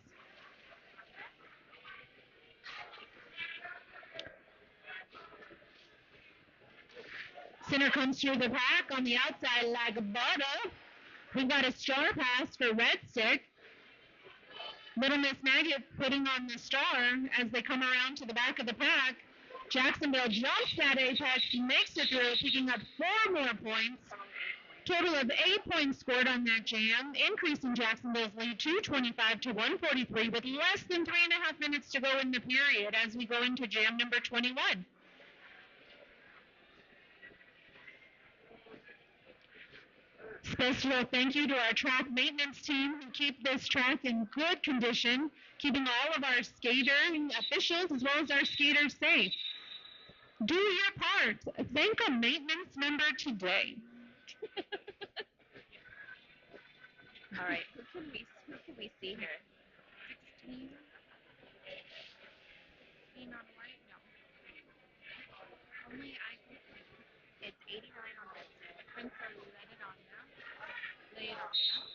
Center comes through the pack on the outside like a bottle. We've got a star pass for Red Stick. Little Miss Maggot putting on the star as they come around to the back of the pack. Jacksonville jumps that apex, makes it through, picking up 4 more points. Total of 8 points scored on that jam, increasing Jacksonville's lead 225 to 143 with less than 3.5 minutes to go in the period as we go into jam number 21. Special thank you to our track maintenance team who keep this track in good condition, keeping all of our skating officials as well as our skaters safe. Do your part. Thank a maintenance member today. All right, who can we see here? 16? 16 on white? No. Only I can see. It's 89 on this side. Prince are let it on now. Lay it on now.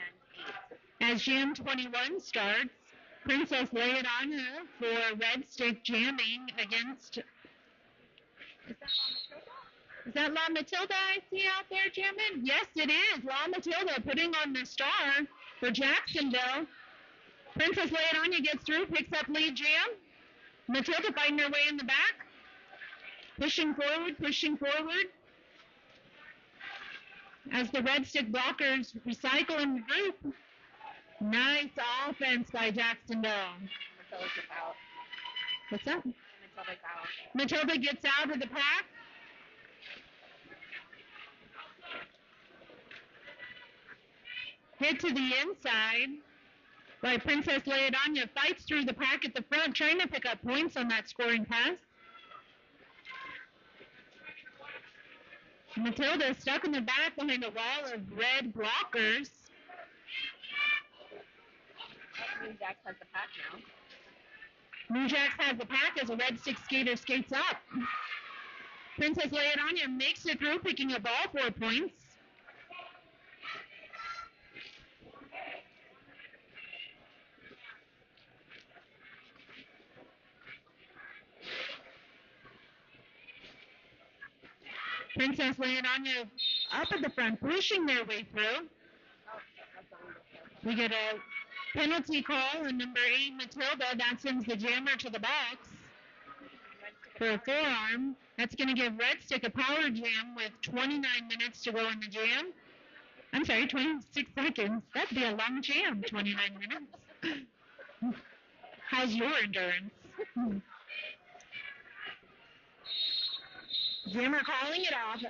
And 8. As Jam 21 starts, Princess Lay It On Her for Red Stick jamming against... Is that La Matilda I see out there jamming? Yes, it is. La Matilda putting on the star for Jacksonville. Princess Lay It On You gets through, picks up lead jam. Matilda fighting her way in the back. Pushing forward. As the Red Stick blockers recycle in the group. Nice offense by Jacksonville. Matilda's out. What's that? Matilda's out. Matilda gets out of the pack. Hit to the inside. While Princess Leodonia fights through the pack at the front, trying to pick up points on that scoring pass. Matilda stuck in the back behind a wall of red blockers. New Jacks has the pack now. New Jacks has the pack as a red stick skater skates up. Princess Leodonia makes it through, picking up all 4 points. Princess Leodonia up at the front, pushing their way through. We get a penalty call on number 8, Matilda. That sends the jammer to the box for a forearm. That's going to give Red Stick a power jam with 29 minutes to go in the jam. I'm sorry, 26 seconds. That'd be a long jam, 29 minutes. How's your endurance? Jammer calling it off.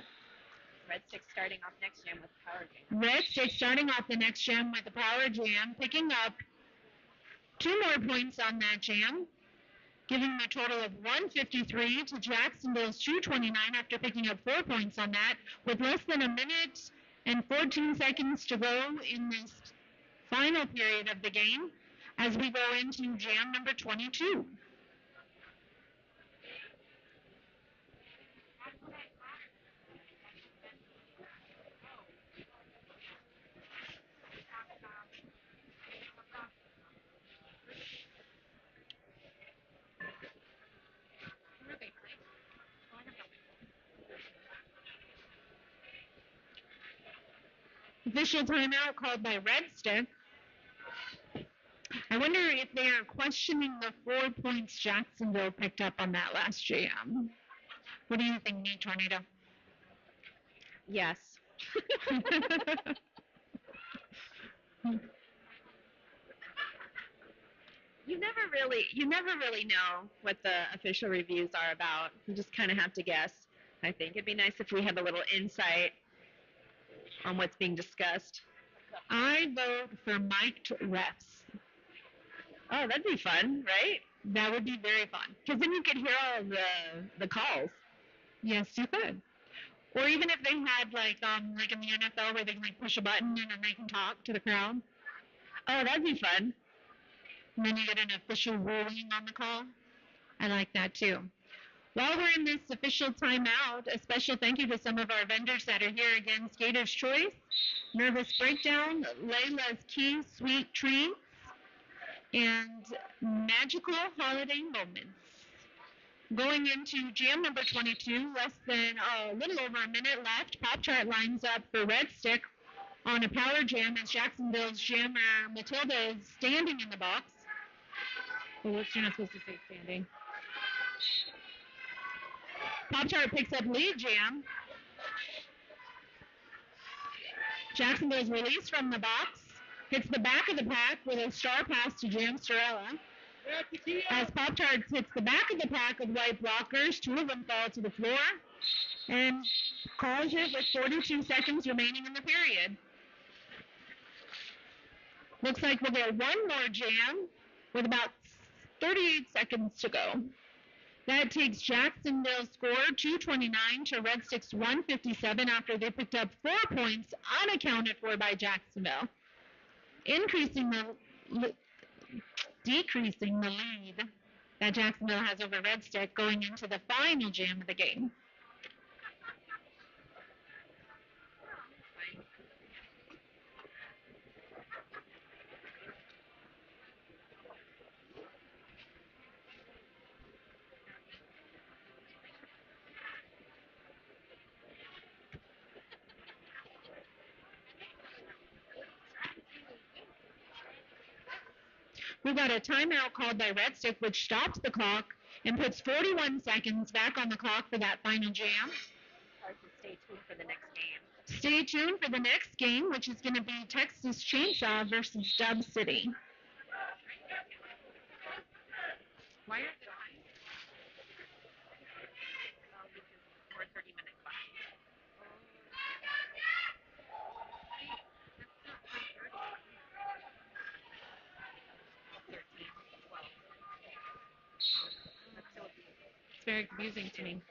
Red Stick starting off next jam with power jam. Red Stick starting off the next jam with a power jam, picking up 2 more points on that jam, giving them a total of 153 to Jacksonville's 229 after picking up 4 points on that, with less than a minute and 14 seconds to go in this final period of the game as we go into jam number 22. Official timeout called by Red Stick. I wonder if they are questioning the 4 points Jacksonville picked up on that last jam. What do you think, Nate Tornado? Yes. You never really know what the official reviews are about. You just kind of have to guess. I think it'd be nice if we had a little insight on what's being discussed. I vote for mic'd refs. Oh, that'd be fun, right? That would be very fun. Because then you could hear all of the calls. Yes, you could. Or even if they had like in the NFL where they can like push a button and then they can talk to the crowd. Oh, that'd be fun. And then you get an official ruling on the call. I like that too. While we're in this official timeout, a special thank you to some of our vendors that are here again. Skater's Choice, Nervous Breakdown, Layla's Key, Sweet Treats, and Magical Holiday Moments. Going into jam number 22, less than a little over a minute left. Pop Chart lines up for Red Stick on a power jam as Jacksonville's jammer Matilda is standing in the box. Well, you're not supposed to say standing. Pop Chart picks up lead jam. Jacksonville's released from the box. Hits the back of the pack with a star pass to Jam Storella. As Pop Tart hits the back of the pack of white blockers, 2 of them fall to the floor. And calls it with 42 seconds remaining in the period. Looks like we'll get one more jam with about 38 seconds to go. That takes Jacksonville's score 229 to Red Stick's 157 after they picked up 4 points unaccounted for by Jacksonville, decreasing the lead that Jacksonville has over Red Stick going into the final jam of the game. We got a timeout called by Red Stick, which stops the clock and puts 41 seconds back on the clock for that final jam. Stay tuned for the next game. Stay tuned for the next game, which is going to be Texas Chainsaw versus Dub City. Why are the times? We're 30 minutes behind. very confusing to me.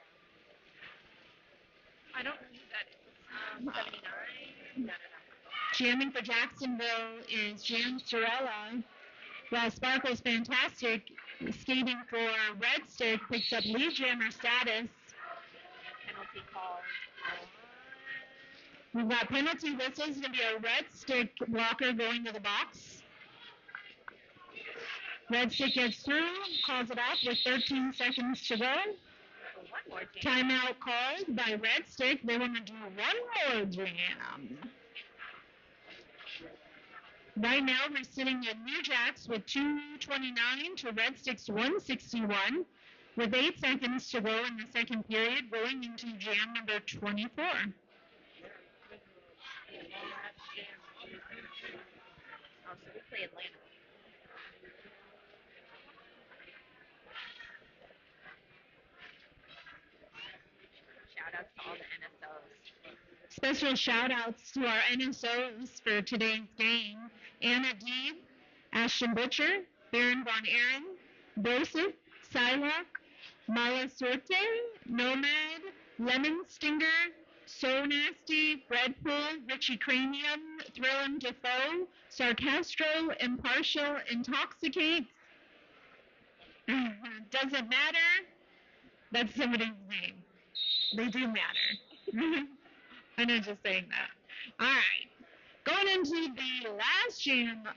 I don't know who that is. 79? No. Jamming for Jacksonville is Jan Sorella, while Sparkle's Fantastic skating for Red Stick picks up lead jammer status. Penalty called. We've got penalty whistles. It's going to be a Red Stick blocker going to the box. Red Stick gets through, calls it off with 13 seconds to go. One more jam. Timeout called by Red Stick. They want to do one more jam. Right now, we're sitting at New Jacks with 2:29 to Red Stick's 1:61, with 8 seconds to go in the second period, going into jam number 24. Oh, so we play Atlanta. Shout outs to all the NSOs. Special shout outs to our NSOs for today's game. Anna Deeb, Ashton Butcher, Baron Von Aaron, Joseph, Psylocke, Mala Sorte, Nomad, Lemon Stinger, So Nasty, Breadpool, Richie Cranium, Thrillum Defoe, Sarcastro, Impartial, Intoxicate. Doesn't matter. That's somebody's name. They do matter. I'm not just saying that. All right. Going into the last jam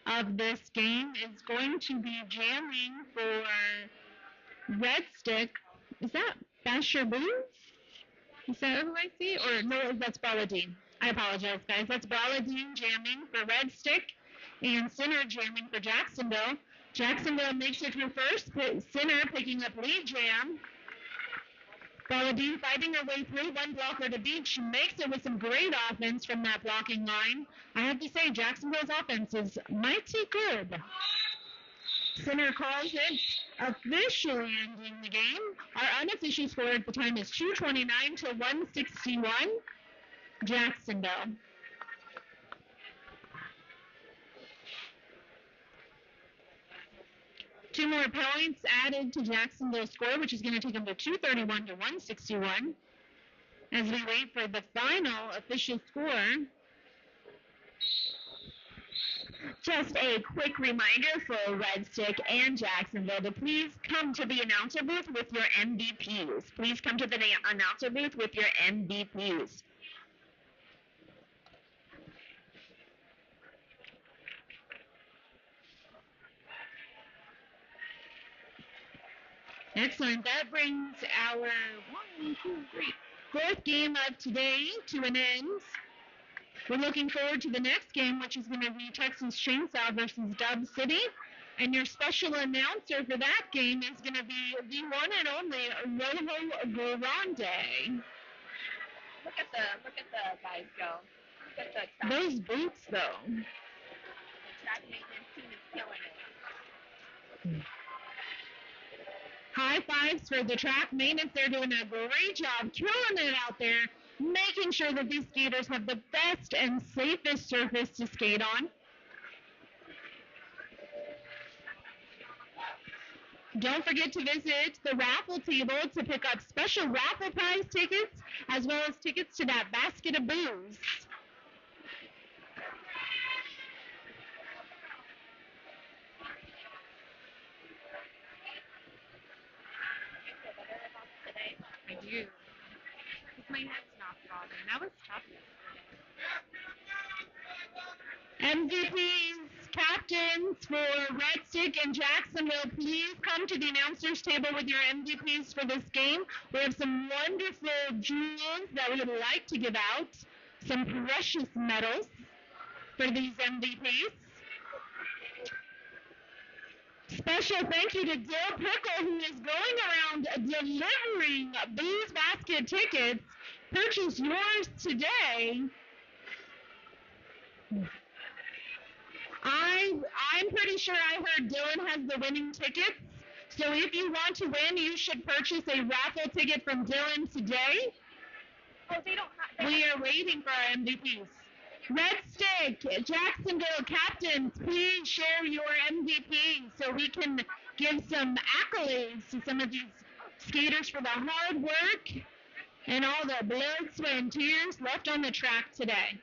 of this game is going to be jamming for Red Stick. Is that Basher Bruise? Is that who I see? Or no, that's Balladine. I apologize, guys. That's Balladine jamming for Red Stick and Sinner jamming for Jacksonville. Jacksonville makes it through first. Sinner picking up lead jam. Balladine fighting her way through, one blocker to beat. She makes it with some great offense from that blocking line. I have to say, Jacksonville's offense is mighty good. Sinner calls it, officially ending the game. Our unofficial score at the time is 2:29 to 161, Jacksonville. Two more points added to Jacksonville's score, which is going to take them to 231 to 161. As we wait for the final official score. Just a quick reminder for Red Stick and Jacksonville to please come to the announcer booth with your MVPs. Please come to the announcer booth with your MVPs. Excellent. That brings our fourth game of today to an end. We're looking forward to the next game, which is going to be Texas Chainsaw versus Dub City. And your special announcer for that game is going to be the one and only Rojo Grande. Look at the guys go. Look at the track. Those boots, though. The track maintenance team is killing it. High fives for the track maintenance. They're doing a great job, killing it out there, making sure that these skaters have the best and safest surface to skate on. Don't forget to visit the raffle table to pick up special raffle prize tickets, as well as tickets to that basket of booze. I do. Because my head's not throbbing. That was tough yesterday. MVPs, captains for Red Stick and Jacksonville, please come to the announcers table with your MVPs for this game. We have some wonderful jewels that we would like to give out, some precious medals for these MVPs. Special thank you to Dill Pickle, who is going around delivering Booze Basket tickets. Purchase yours today. I'm pretty sure I heard Dylan has the winning tickets. So if you want to win, you should purchase a raffle ticket from Dylan today. Oh, they don't have... We are waiting for our MVPs. Red Stick, Jacksonville captains, please share your MVP so we can give some accolades to some of these skaters for the hard work and all the blood, sweat, and tears left on the track today.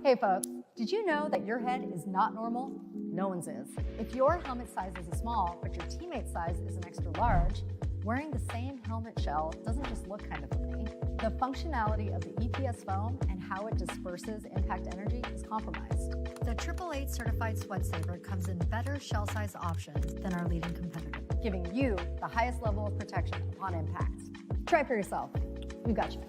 Hey folks, did you know that your head is not normal? No one's is. If your helmet size is a small, but your teammate's size is an extra large, wearing the same helmet shell doesn't just look kind of funny. The functionality of the EPS foam and how it disperses impact energy is compromised. The 888 certified sweat saver comes in better shell size options than our leading competitor, giving you the highest level of protection upon impact. Try for yourself. We've got you.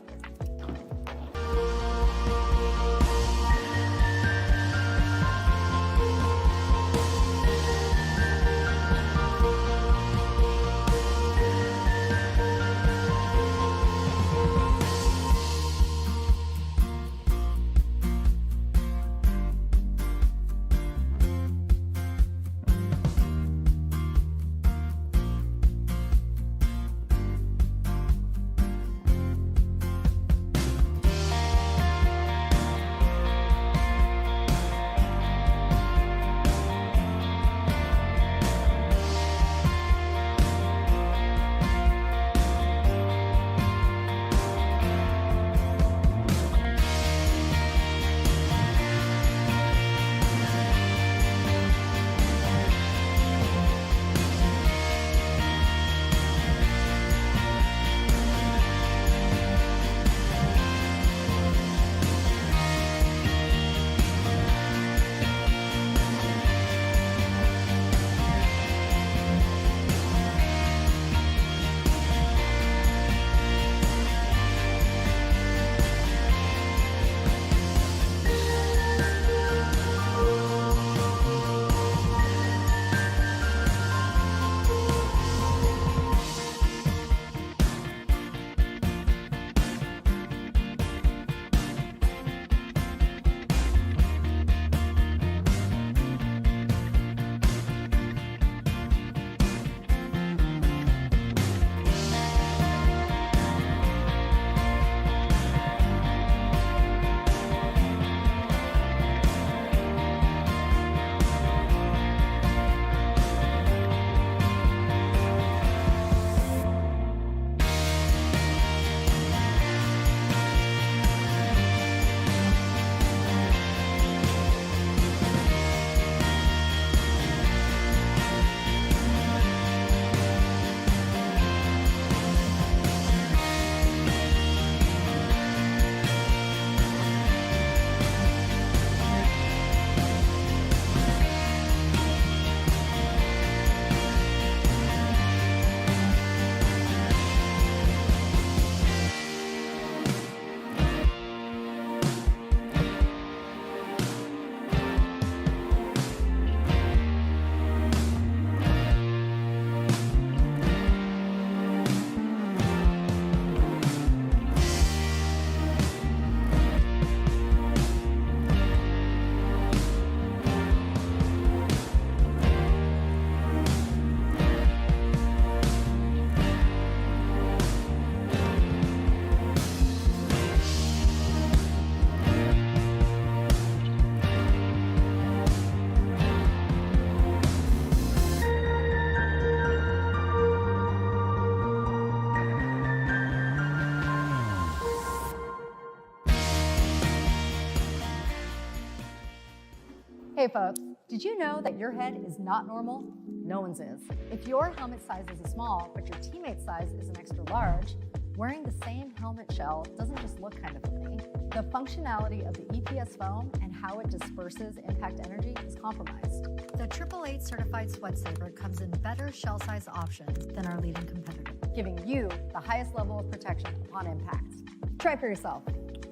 Hey folks, did you know that your head is not normal? No one's is. If your helmet size is a small, but your teammate's size is an extra large, wearing the same helmet shell doesn't just look kind of funny. The functionality of the EPS foam and how it disperses impact energy is compromised. The 888 certified sweat saver comes in better shell size options than our leading competitor, giving you the highest level of protection upon impact. Try for yourself.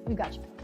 We've got you covered.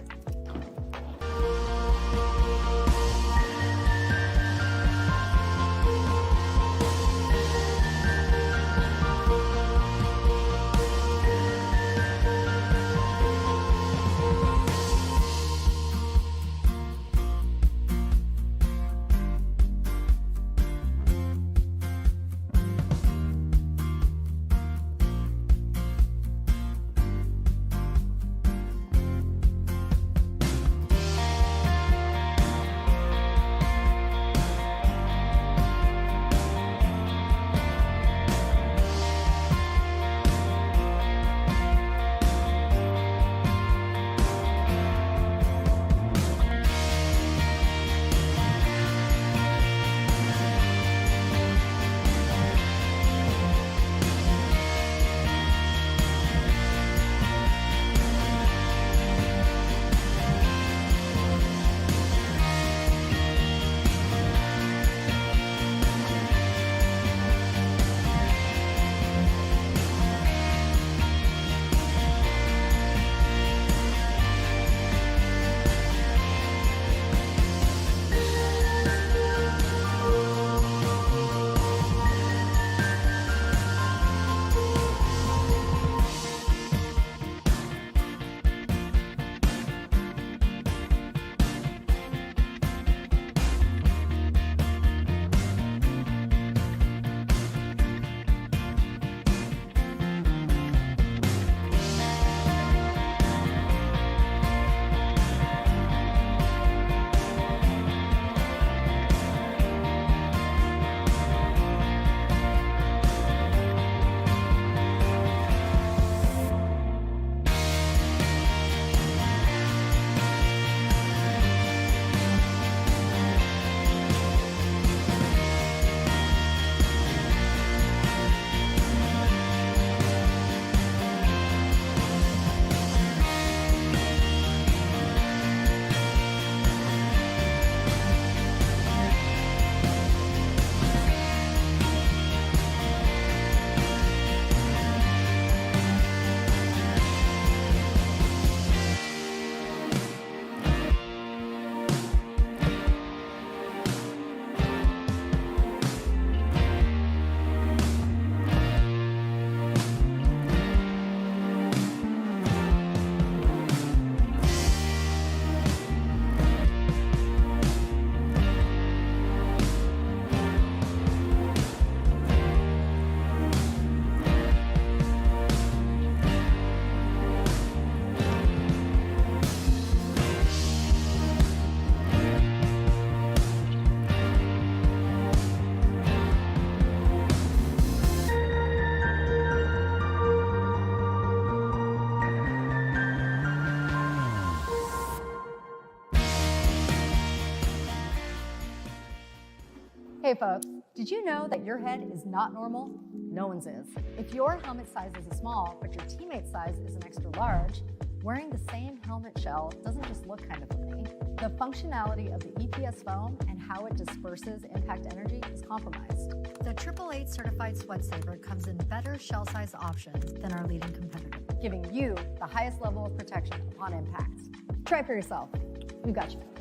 Hey folks, did you know that your head is not normal? No one's is. If your helmet size is a small, but your teammate's size is an extra large, wearing the same helmet shell doesn't just look kind of funny. The functionality of the EPS foam and how it disperses impact energy is compromised. The 888 certified sweat saver comes in better shell size options than our leading competitor, giving you the highest level of protection upon impact. Try for yourself. We've got you covered.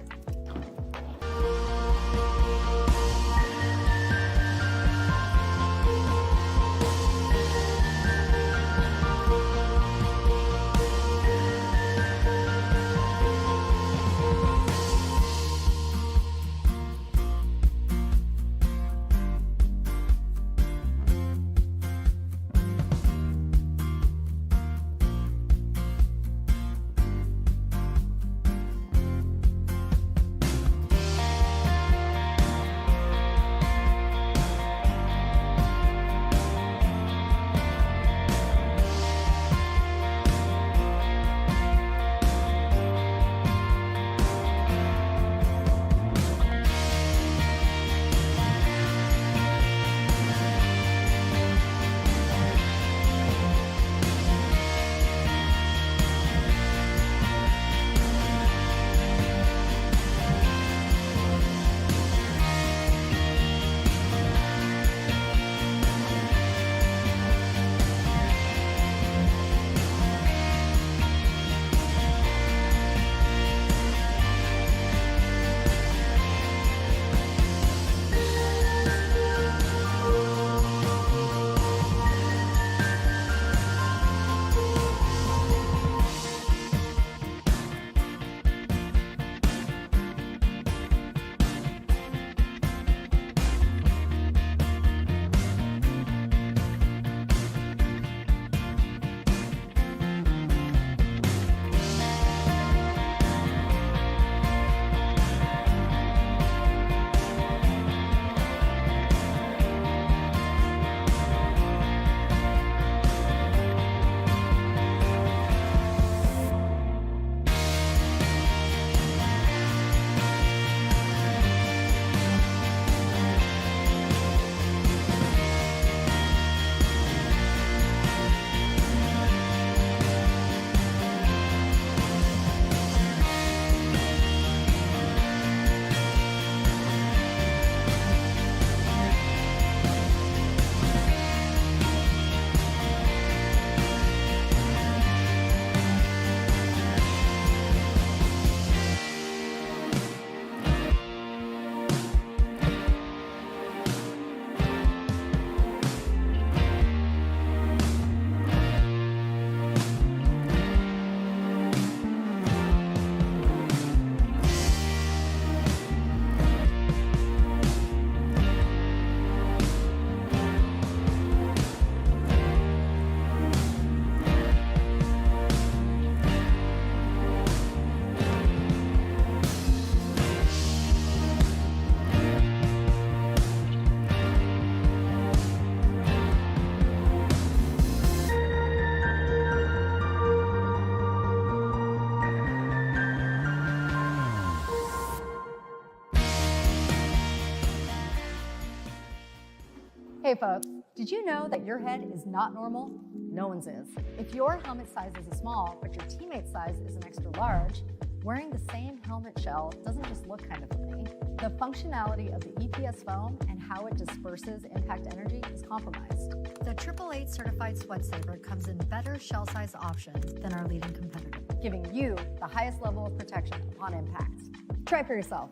Hey folks, did you know that your head is not normal? No one's is. If your helmet size is a small, but your teammate's size is an extra large, wearing the same helmet shell doesn't just look kind of funny. The functionality of the EPS foam and how it disperses impact energy is compromised. The 888 certified sweat saver comes in better shell size options than our leading competitor, giving you the highest level of protection upon impact. Try for yourself.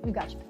We've got you.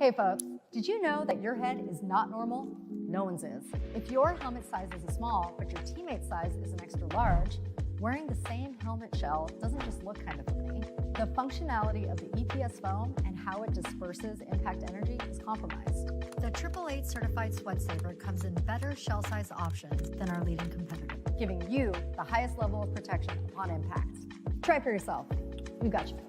Hey folks, did you know that your head is not normal? No one's is. If your helmet size is a small, but your teammate's size is an extra large, wearing the same helmet shell doesn't just look kind of funny. The functionality of the EPS foam and how it disperses impact energy is compromised. The 888 certified sweat saver comes in better shell size options than our leading competitor, giving you the highest level of protection upon impact. Try for yourself. We've got you.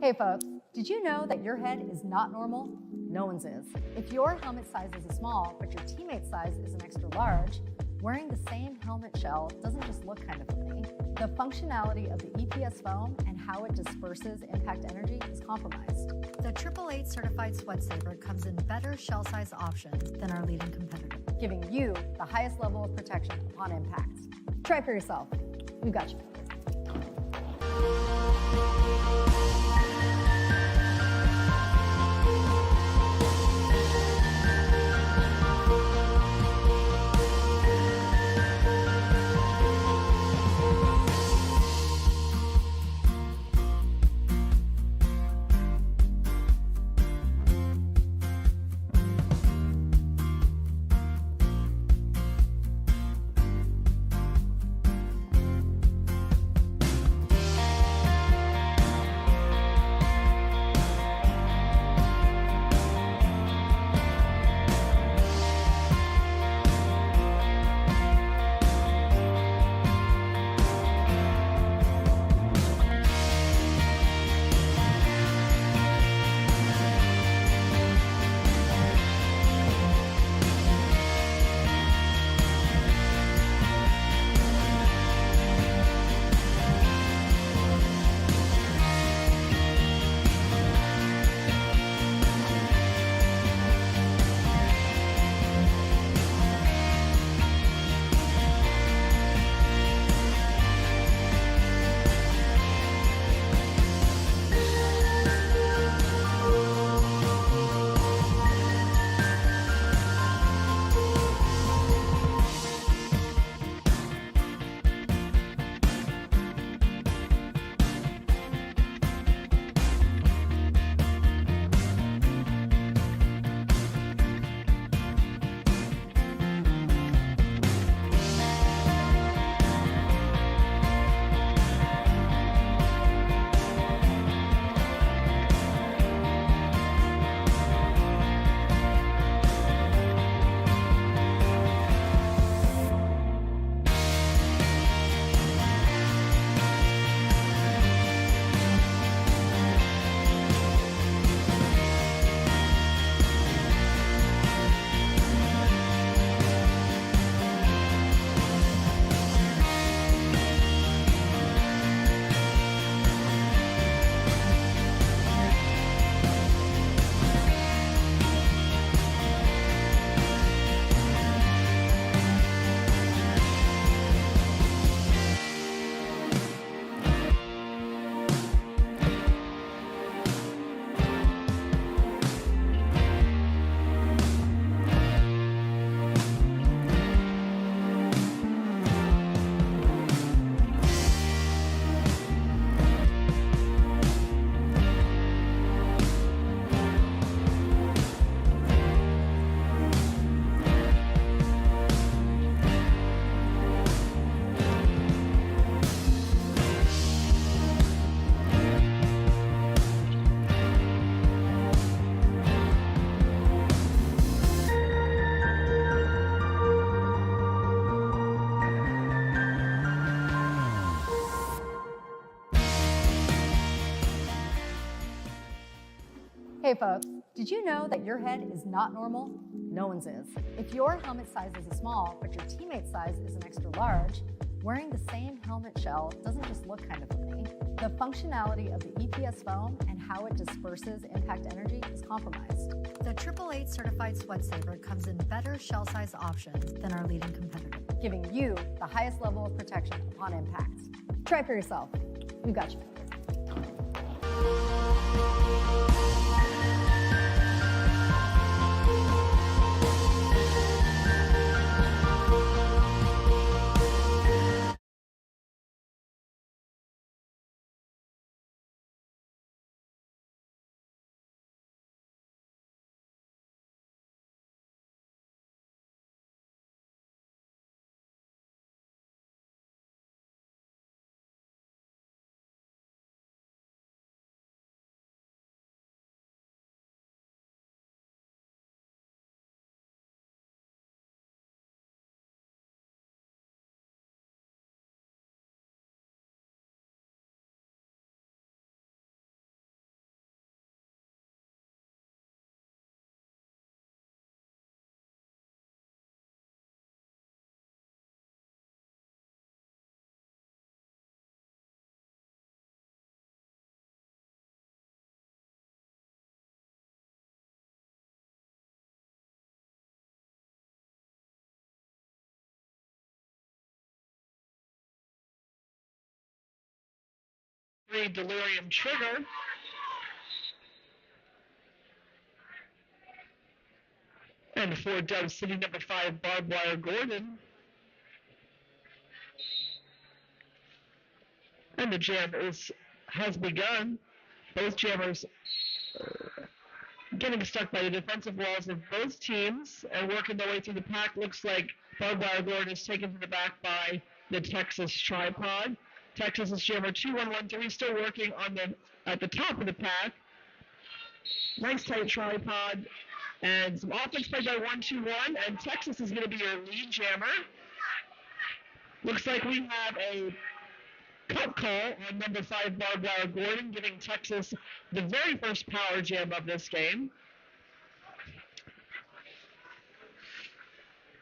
Hey folks, did you know that your head is not normal? No one's is. If your helmet size is a small, but your teammate's size is an extra large, wearing the same helmet shell doesn't just look kind of funny. The functionality of the EPS foam and how it disperses impact energy is compromised. The 888 certified sweat saver comes in better shell size options than our leading competitor, giving you the highest level of protection upon impact. Try for yourself. We've got you covered. Hey folks, did you know that your head is not normal? No one's is. If your helmet size is a small, but your teammate's size is an extra large, wearing the same helmet shell doesn't just look kind of funny. The functionality of the EPS foam and how it disperses impact energy is compromised. The 888 certified sweat saver comes in better shell size options than our leading competitor, giving you the highest level of protection upon impact. Try for yourself. We've got you covered. 3, Delirium Trigger. And for Dub City, number 5, Barbed Wire Gordon. And the jam has begun. Both jammers getting stuck by the defensive walls of both teams and working their way through the pack. Looks like Barbed Wire Gordon is taken to the back by the Texas Tripod. Texas's jammer 2113 still working at the top of the pack. Nice tight tripod and some offense played by 121, and Texas is going to be your lead jammer. Looks like we have a cut call on number 5 Barbed Wire Gordon, giving Texas the very first power jam of this game.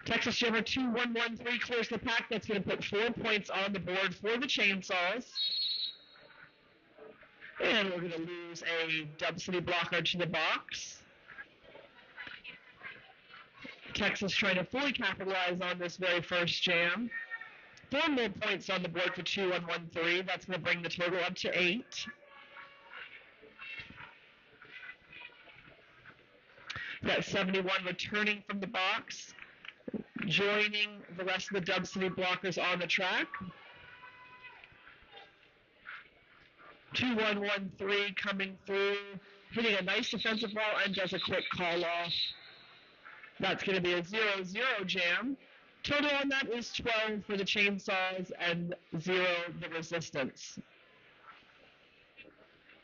Texas jammer 2113 clears the pack. That's going to put 4 points on the board for the Chainsaws. And we're going to lose a Dub City blocker to the box. Texas trying to fully capitalize on this very first jam. 4 more points on the board for 2113. That's going to bring the total up to 8. Got 71 returning from the box, joining the rest of the Dub City blockers on the track. 2113 coming through, hitting a nice defensive ball and does a quick call off. That's going to be a 0-0 jam. Total on that is 12 for the Chainsaws and 0 the Resistance.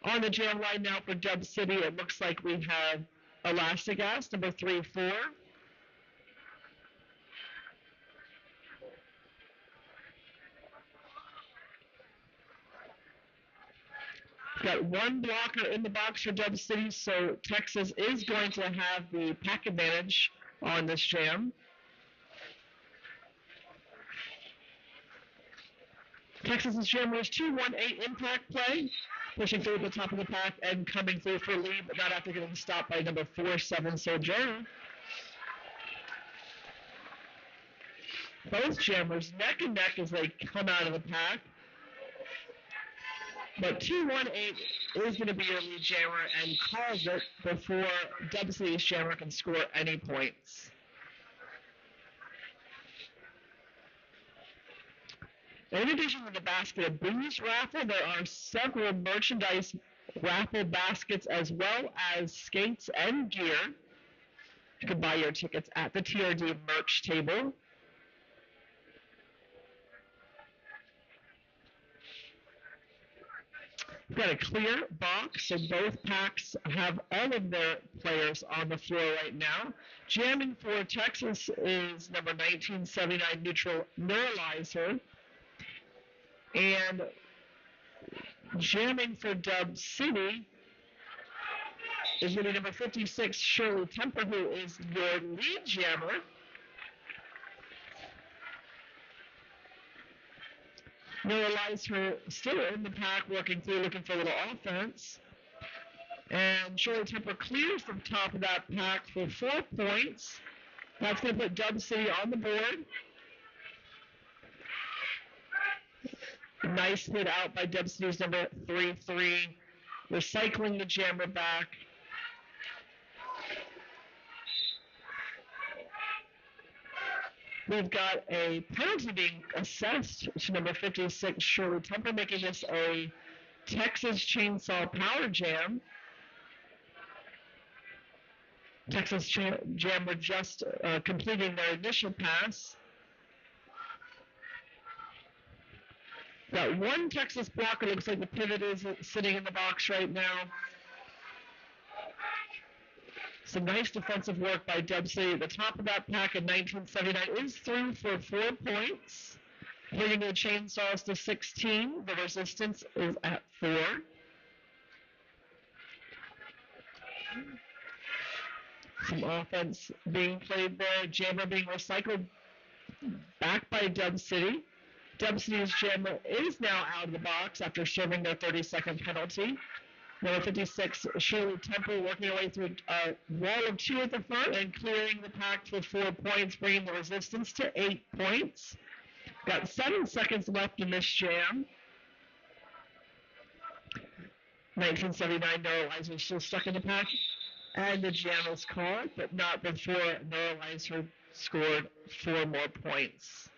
On the jam line now for Dub City, it looks like we have Elastic Ass, number 3-4. Got 1 blocker in the box for Dub City, so Texas is going to have the pack advantage on this jam. Texas's jammer is 2-1-8 impact play, pushing through at the top of the pack and coming through for a lead, but not after getting stopped by number 4-7 Sojourner. Both jammers neck and neck as they come out of the pack. But 2-1-8 is going to be your lead jammer and calls it before Dub City's jammer can score any points. In addition to the basket of Bruise raffle, there are several merchandise raffle baskets as well as skates and gear. You can buy your tickets at the TRD merch table. We've got a clear box, so both packs have all of their players on the floor right now. Jamming for Texas is number 1979 Neutral Neuralizer. And jamming for Dub City is going to be number 56 Shirley Temper, who is your lead jammer. Neuralizer still in the pack, working through, looking for a little offense. And Shirley Temper clears the top of that pack for 4 points. That's going to put Dub City on the board. Nice hit out by Dub City's number 3-3. Recycling the jammer back. We've got a penalty being assessed to number 56, Shirley Temper, making this a Texas Chainsaw Power Jam. Texas Jammer just completing their initial pass. Got 1 Texas blocker. Looks like the pivot is sitting in the box right now. Some nice defensive work by Dub City. The top of that pack in 1979 is through for 4 points. Leading the Chainsaws to 16. The Resistance is at 4. Some offense being played there. Jammer being recycled back by Dub City. Dub City's jammer is now out of the box after serving their 30-second penalty. Number 56, Shirley Temple, working her way through a wall of 2 at the front and clearing the pack for 4 points, bringing the Resistance to 8 points. Got 7 seconds left in this jam. 1979 Neuralizer still stuck in the pack. And the Jam is caught, but not before Neuralizer scored 4 more points.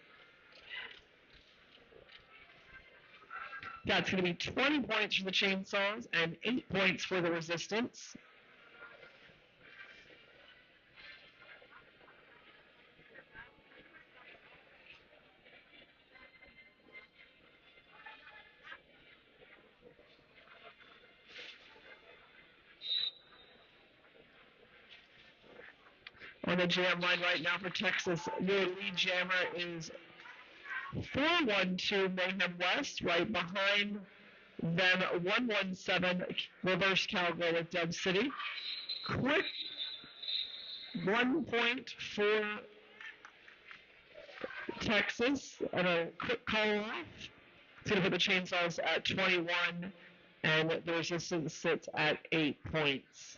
That's going to be 20 points for the Chainsaws and 8 points for the Resistance. On the jam line right now for Texas, your lead jammer is 412 Mayhem West, right behind them 117 Reverse Cowgirl with Dub City. Quick 1 point for Texas and a quick call off. It's going to put the Chainsaws at 21 and the Resistance sits at 8 points.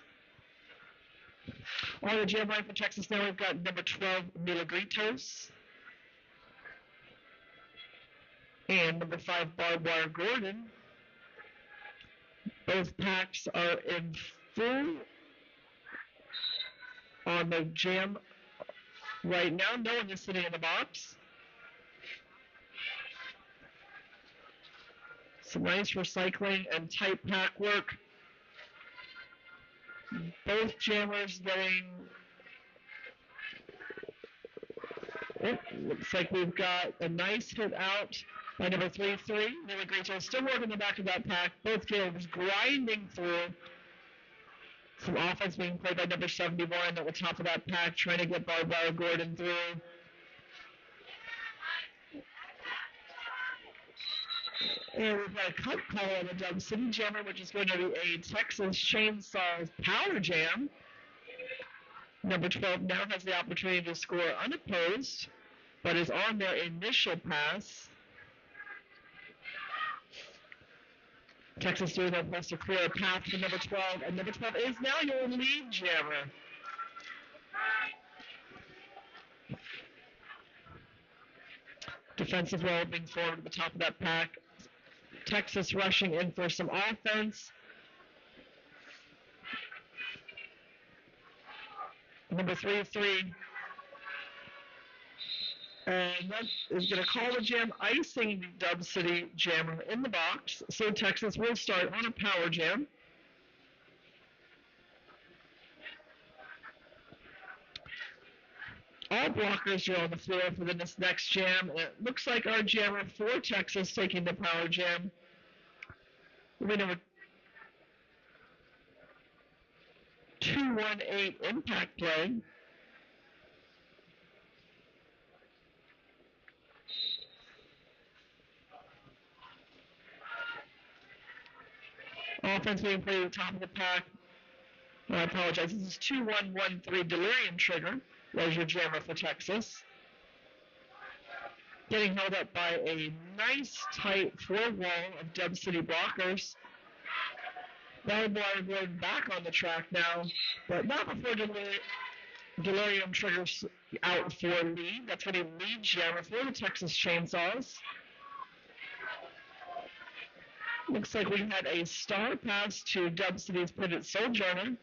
On the jam line for Texas now, we've got number 12, Milagritos. And number 5, Barbed Wire Gordon. Both packs are in full on the jam right now. No one is sitting in the box. Some nice recycling and tight pack work. Both jammers getting, looks like we've got a nice hit out by number 3-3. Milagritos still working the back of that pack. Both jammers grinding through. Some offense being played by number 71 at the top of that pack, trying to get Barbed Wire Gordon through. And we've got a cut call on the Dub City Jammer, which is going to be a Texas Chainsaws Power Jam. Number 12 now has the opportunity to score unopposed, but is on their initial pass. Texas doing their best to clear a path for number 12, and number 12 is now your lead jammer. Defensive wall being formed at the top of that pack. Texas rushing in for some offense. Number 3-3. And that is going to call the jam, icing the Dub City Jammer in the box. So Texas will start on a power jam. All blockers are on the floor for this next jam. It looks like our jammer for Texas taking the power jam will be number 218 Impact Play. Offense being played at the top of the pack. I apologize. This is 2113 Delirium Trigger. There's your jammer for Texas. Getting held up by a nice tight floor wall of Dub City blockers. Barbed Wire going back on the track now, but not before Delirium Trigger's out for lead. That's going to be lead jammer for the Texas Chainsaws. Looks like we had a star pass to Dub City's Pitted Sojourner.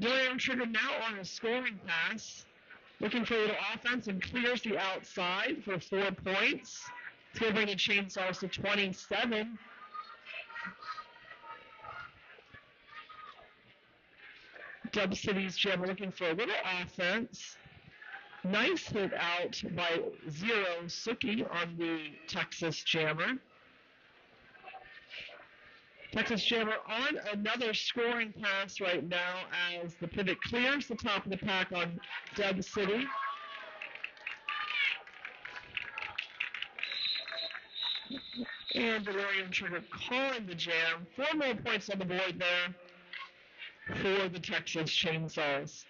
Delirium Trigger now on a scoring pass. Looking for a little offense and clears the outside for 4 points. It's going to bring the Chainsaws to 27. Dub City's Jammer looking for a little offense. Nice hit out by Zero Suki on the Texas Jammer. Texas Jammer on another scoring pass right now as the pivot clears the top of the pack on Dub City. And Delirium Trigger calling the jam. 4 more points on the board there for the Texas Chainsaws.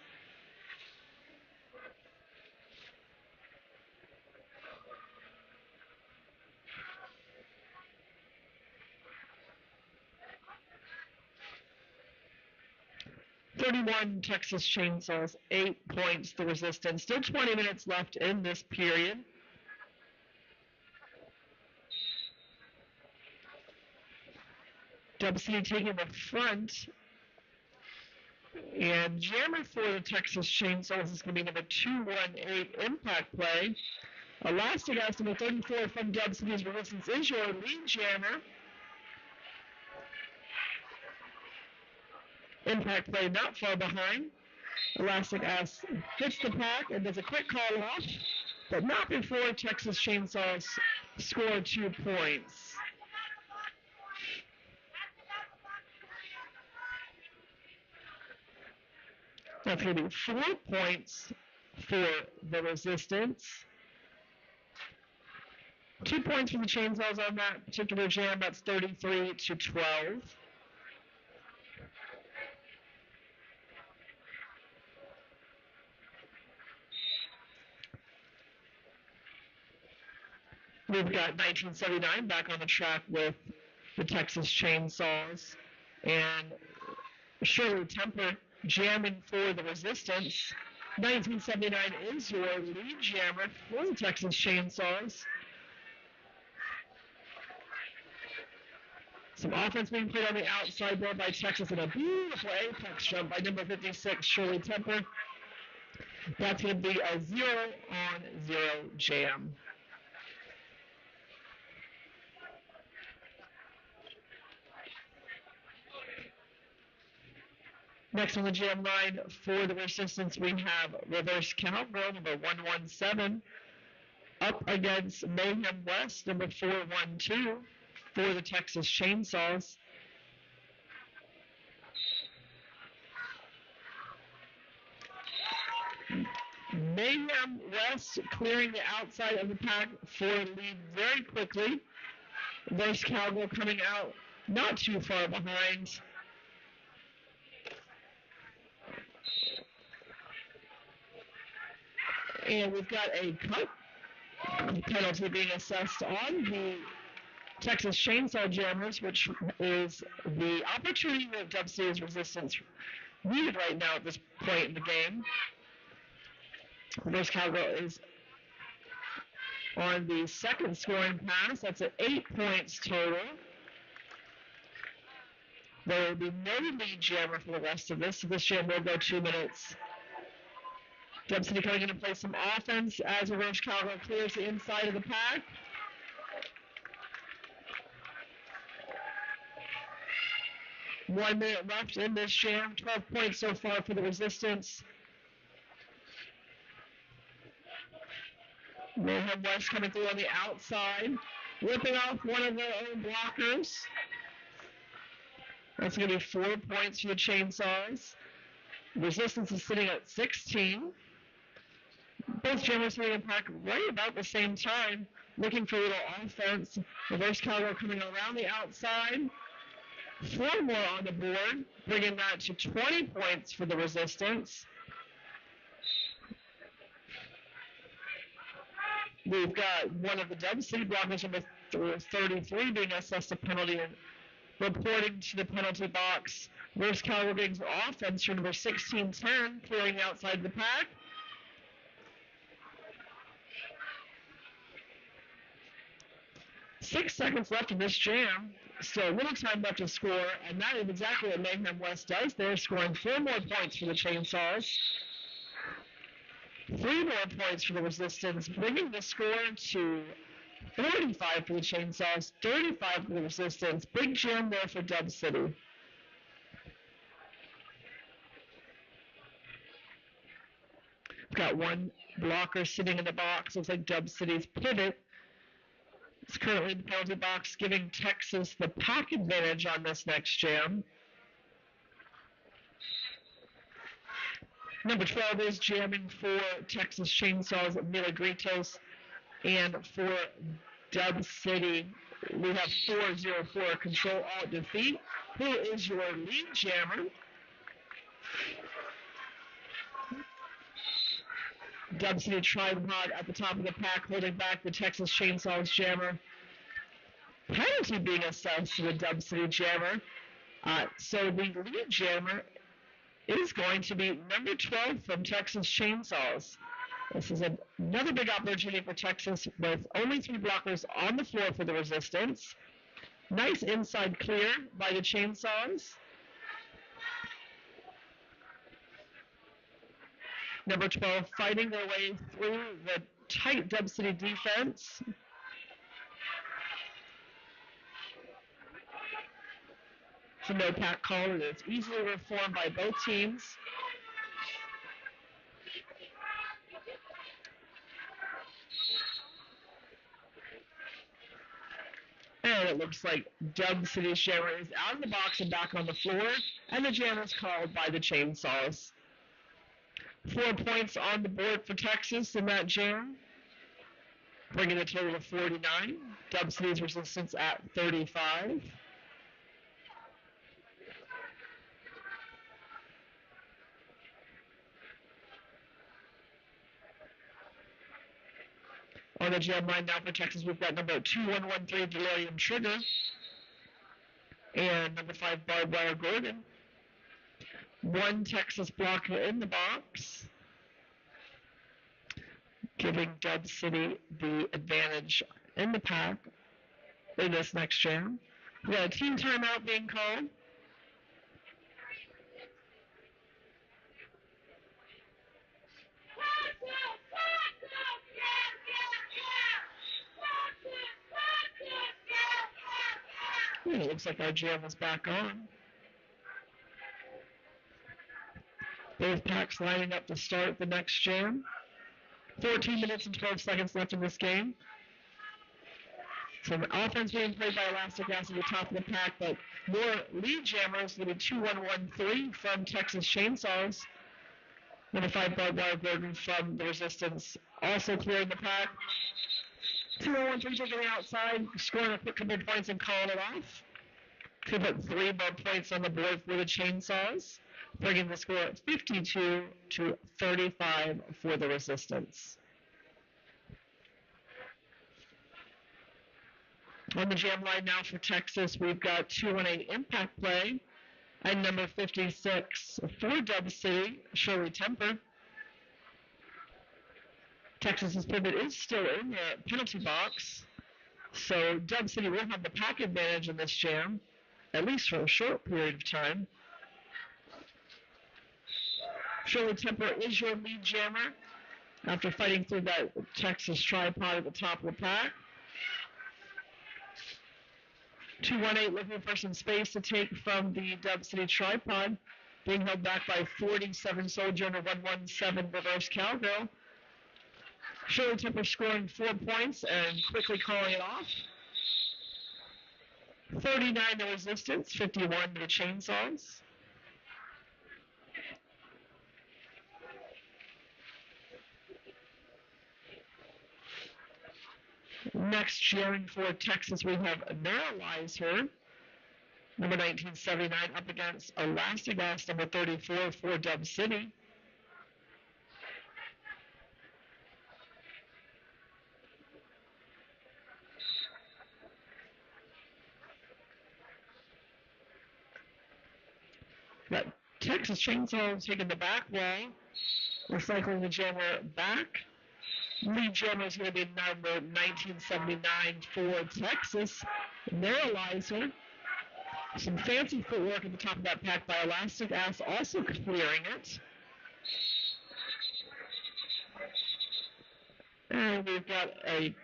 Texas Chainsaws, 8 points the Resistance. Still 20 minutes left in this period. Dub City taking the front. And jammer for the Texas Chainsaws is going to be number 218 Impact Play. Elastic Ass number 34 from Dub City's Resistance is your lead jammer. Impact Play not far behind. Elastic Ass hits the pack and does a quick call off, but not before Texas Chainsaws score 2 points. That's going to be 4 points for the Resistance. 2 points for the Chainsaws on that particular jam. That's 33-12. We've got 1979 back on the track with the Texas Chainsaws. And Shirley Temper jamming for the Resistance. 1979 is your lead jammer for the Texas Chainsaws. Some offense being played on the outside there by Texas, and a beautiful apex jump by number 56, Shirley Temper. That's going to be a 0-on-0 jam. Next on the jam line for the Resistance, we have Reverse Cowgirl, number 117, up against Mayhem West, number 412, for the Texas Chainsaws. Mayhem West clearing the outside of the pack for a lead very quickly. Reverse Cowgirl coming out not too far behind. And we've got a cut penalty being assessed on the Texas Chainsaw Jammers, which is the opportunity that Dub City's Resistance needed right now at this point in the game. Reverse Cowgirl is on the second scoring pass. That's at 8 points total. There will be no lead jammer for the rest of this, so this jam will go 2 minutes. Dub City coming in to play some offense as Reverse Cowgirl clears the inside of the pack. One minute left in this jam. 12 points so far for the Resistance. Mayhem West coming through on the outside, whipping off one of their own blockers. That's going to be 4 points for the Chainsaws. Resistance is sitting at 16. Both jammers hitting the pack right about the same time, looking for a little offense. Reverse Cowgirl coming around the outside. 4 more on the board, bringing that to 20 points for the Resistance. We've got one of the Dub City blockers, number 33, being assessed a penalty and reporting to the penalty box. Reverse Cowgirl being offense for number 1610, clearing outside the pack. Six seconds left in this jam. Still a little time left to score, and that is exactly what Mayhem West does. They're scoring 4 more points for the Chainsaws. 3 more points for the Resistance, bringing the score to 45 for the Chainsaws, 35 for the Resistance. Big jam there for Dub City. We've got one blocker sitting in the box. Looks like Dub City's pivot. It's currently in the penalty box, giving Texas the pack advantage on this next jam. Number 12 is jamming for Texas Chainsaws, Milagritos, and for Dub City, we have 404 Control Alt Defeat. Who is your lead jammer? Dub City Tripod at the top of the pack, holding back the Texas Chainsaws jammer. Penalty being assessed to the Dub City jammer. So the lead jammer is going to be number 12 from Texas Chainsaws. This is another big opportunity for Texas with only 3 blockers on the floor for the Resistance. Nice inside clear by the Chainsaws. Number 12 fighting their way through the tight Dub City defense. It's a no-pack call, and it's easily reformed by both teams. And it looks like Dub City's jammer is out of the box and back on the floor, and the jam is called by the Chainsaws. 4 points on the board for Texas in that jam, bringing the total to 49. Dub City's resistance at 35. On the jam line now for Texas, we've got number 2113 Delirium Trigger and number 5 Barbed Wire Gordon. 1 Texas blocker in the box, giving Dub City the advantage in the pack in this next jam. We got a team timeout being called. And it looks like our jam is back on. Both packs lining up to start the next jam. 14 minutes and 12 seconds left in this game. Some offense being played by Elastic Ass at the top of the pack, but more lead jammers will be 2113 from Texas Chainsaws. Number 5 Barbed Wire Gordon from the Resistance also clearing the pack. 2113 taking the outside, scoring a quick couple points and calling it off. Could put 3 more points on the board for the Chainsaws, bringing the score at 52 to 35 for the Resistance. On the jam line now for Texas, we've got 218 Impact Play and number 56 for Dub City, Shirley Temper. Texas's pivot is still in the penalty box, so Dub City will have the pack advantage in this jam, at least for a short period of time. Shirley Temper is your lead jammer after fighting through that Texas tripod at the top of the pack. 218 looking for some space to take from the Dub City tripod, being held back by 47 Soldier and a 117 Reverse Cowgirl. Shirley Temper scoring 4 points and quickly calling it off. 39 the Resistance, 51 to the Chainsaws. Next, cheering for Texas, we have Neuralize Her, number 1979, up against Elastic Ass, number 34 for Dub City. Got Texas Chainsaw taking the back wall, recycling the jammer back. Lead jammer is going to be number 1979 for Texas, Neuralizer. Some fancy footwork at the top of that pack by Elastic Ass, also clearing it. And we've got a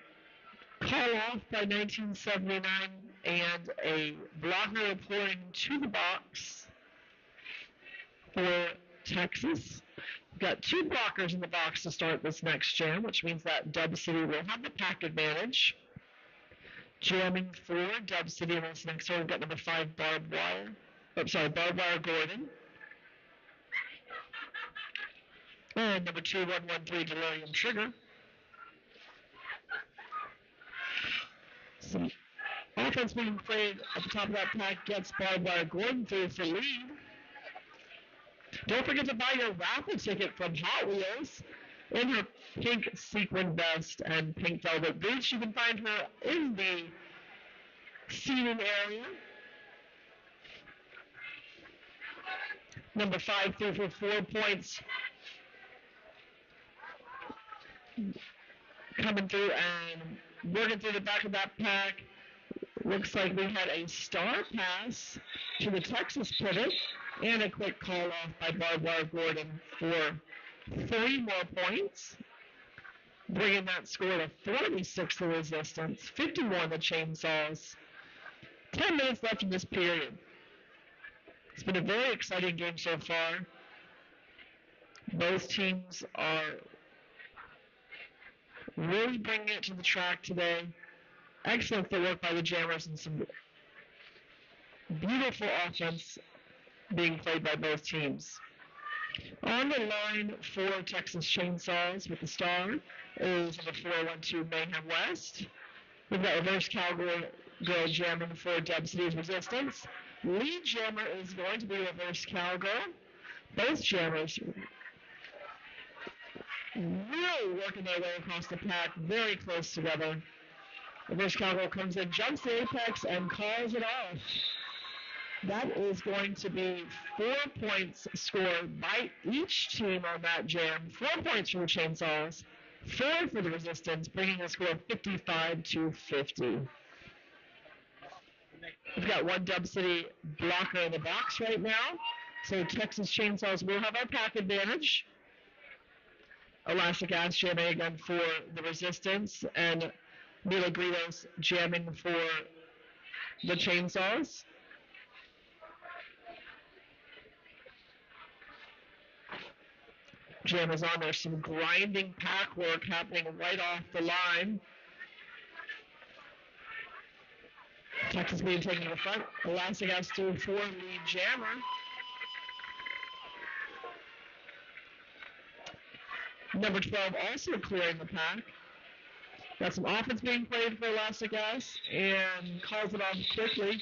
call off by 1979 and a blocker reporting to the box for Texas. We've got 2 blockers in the box to start this next jam, which means that Dub City will have the pack advantage. Jamming for Dub City in this next one, we've got number 5 Barbed Wire Gordon. And number 2113 Delirium Trigger. Some offense being played at the top of that pack gets Barbed Wire Gordon through for lead. Don't forget to buy your raffle ticket from Hot Wheels in her pink sequin vest and pink velvet boots. You can find her in the seating area. Number 5 through for 4 points. Coming through and working through the back of that pack. Looks like we had a star pass to the Texas pivot and a quick call off by Barbara Gordon for 3 more points, bringing that score to 46 the Resistance, 51 the Chainsaws. 10 minutes left in this period. It's been a very exciting game so far. Both teams are really bringing it to the track today. Excellent footwork by the Jammers and some beautiful offense being played by both teams. On the line for Texas Chainsaws with the star is the 412 Mayhem West. We've got reverse cowgirl jamming for Dub City's Resistance. Lead jammer is going to be reverse cowgirl. Both jammers really working their way across the pack, very close together. Reverse cowgirl comes in, jumps the apex, and calls it off. That is going to be 4 points scored by each team on that jam. 4 points for the Chainsaws, 4 for the Resistance, bringing the score 55-50. We've got one Dub City blocker in the box right now, so Texas Chainsaws will have our pack advantage. Elastic Ass jamming again for the Resistance, and Mila Gritos jamming for the Chainsaws. Jam is on. There's some grinding pack work happening right off the line. Texas being taken to the front. Elastic Ass through 4 lead jammer. Number 12 also clearing the pack. Got some offense being played for Elastic Ass and calls it off quickly.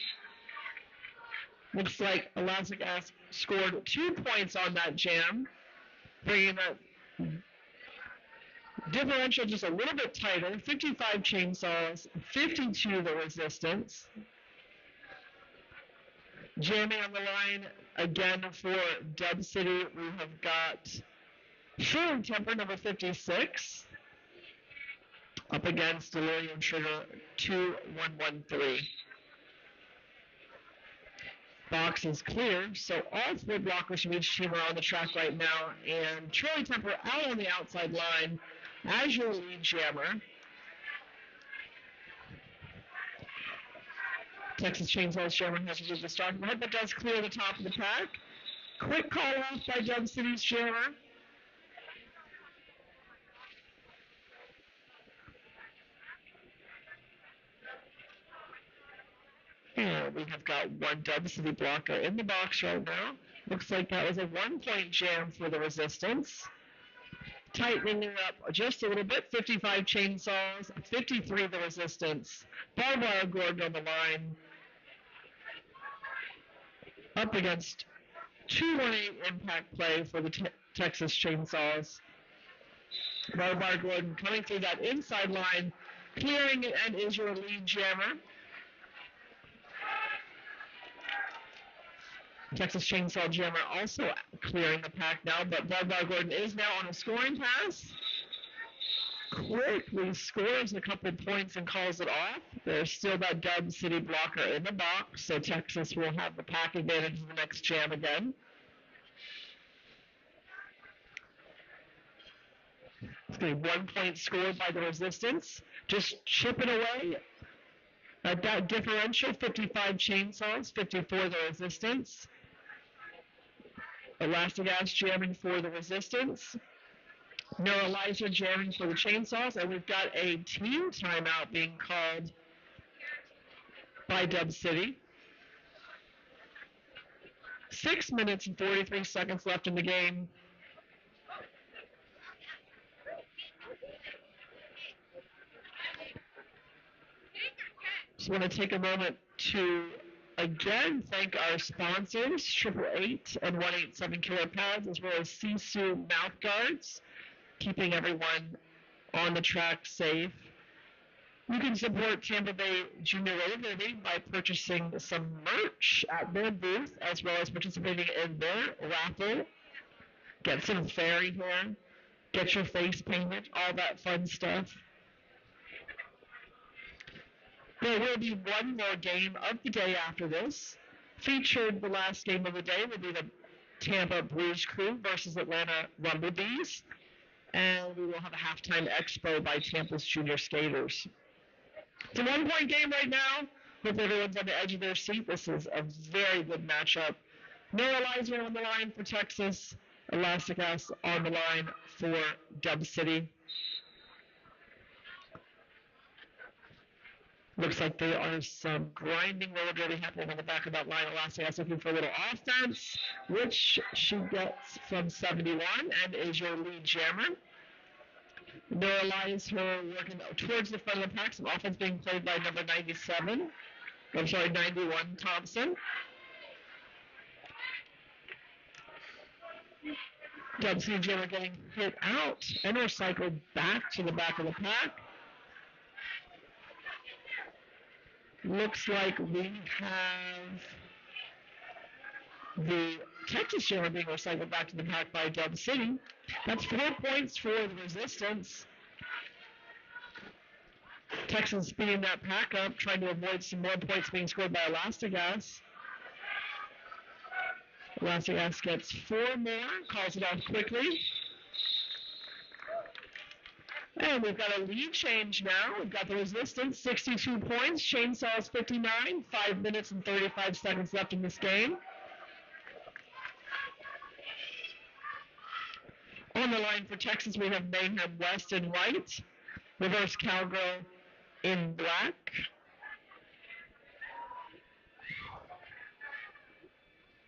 Looks like Elastic Ass scored 2 points on that jam, bringing that differential just a little bit tighter. 55 Chainsaws, 52 the Resistance. Jamming on the line again for Dub City, we have got Shooting Temper, number 56, up against Delirium Trigger 2113. Box is clear, so all 4 blockers from each team are on the track right now, and Shooting Temper out on the outside line as your lead jammer. Texas Chainsaws jammer has to move the start from ahead, but does clear the top of the pack. Quick call off by Dub City's jammer. And we have got one Dub City blocker in the box right now. Looks like that was a 1-point jam for the Resistance. Tightening it up just a little bit. 55 Chainsaws, 53 the Resistance. Barbara Gordon on the line. Up against 218 impact play for the Texas Chainsaws. Barbara Gordon coming through that inside line, clearing it, and is your lead jammer. Texas Chainsaw Jammer also clearing the pack now, but Barbara Gordon is now on a scoring pass. Quickly scores a couple points and calls it off. There's still that Dub City blocker in the box, so Texas will have the pack advantage in the next jam again. It's going to be 1 point scored by the Resistance. Just chipping away at that differential. 55 Chainsaws, 54 the Resistance. Elastic Ass jamming for the Resistance. Neuralizer jamming for the Chainsaws. And we've got a team timeout being called by Dub City. 6 minutes and 43 seconds left in the game. Just want to take a moment to again thank our sponsors, 888 and 187 Killer Pads, as well as Sisu mouth guards, keeping everyone on the track safe. You can support Tampa Bay Junior Relativity by purchasing some merch at their booth, as well as participating in their raffle. Get some fairy hair, get your face painted, all that fun stuff. There will be one more game of the day after this. Featured the last game of the day will be the Tampa Bruise crew versus Atlanta Rumblebees. And we will have a halftime expo by Tampa's junior skaters. It's a one-point game right now. Hope everyone's on the edge of their seat. This is a very good matchup. Noah Eliza on the line for Texas. Elastic Ass on the line for Dub City. Looks like there are some grinding roller happening on the back of that line. Elastic Ass looking for a little offense, which she gets from 71 and is your lead jammer. Noah Eliza working towards the front of the pack. Some offense being played by number 91, Thompson. Dub City jammer getting hit out and recycled back to the back of the pack. Looks like we have the Texas jammer being recycled back to the pack by Dub City. That's 4 points for the Resistance. Texas speeding that pack up, trying to avoid some more points being scored by Elastic Ass. Elastic Ass gets 4 more, calls it off quickly. And we've got a lead change now. We've got the Resistance, 62 points. Chainsaws, 59. 5 minutes and 35 seconds left in this game. On the line for Texas, we have Mayhem West in white. Reverse Cowgirl in black.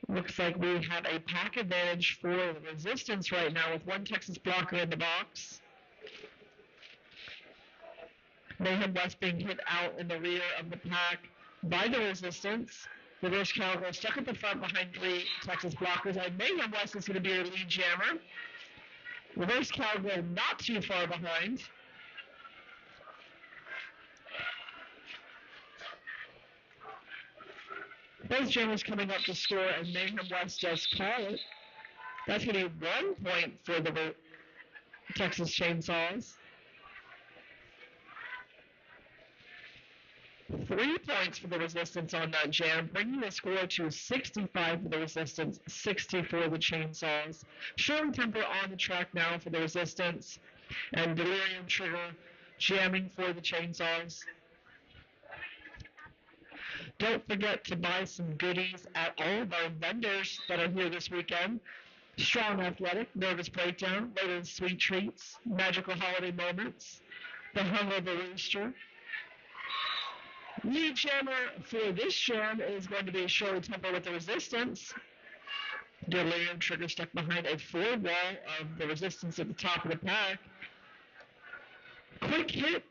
Looks like we have a pack advantage for the Resistance right now with one Texas blocker in the box. Mayhem West being hit out in the rear of the pack by the Resistance. Reverse Cowgirl stuck at the front behind 3 Texas blockers. And Mayhem West is going to be your lead jammer. Reverse Cowgirl not too far behind. Both jammers coming up to score, and Mayhem West just call it. That's going to be 1 point for the Texas Chainsaws. 3 points for the Resistance on that jam, bringing the score to 65 for the Resistance, 60 for the Chainsaws. Showing temper on the track now for the Resistance, and Delirium Trigger jamming for the Chainsaws. Don't forget to buy some goodies at all of our vendors that are here this weekend. Strong Athletic, Nervous Breakdown, Latest Sweet Treats, Magical Holiday Moments, The Hung of the Rooster. Lead jammer for this jam is going to be Shirley Temple with the Resistance. Delirium Trigger stuck behind a 4 wall of the Resistance at the top of the pack. Quick hit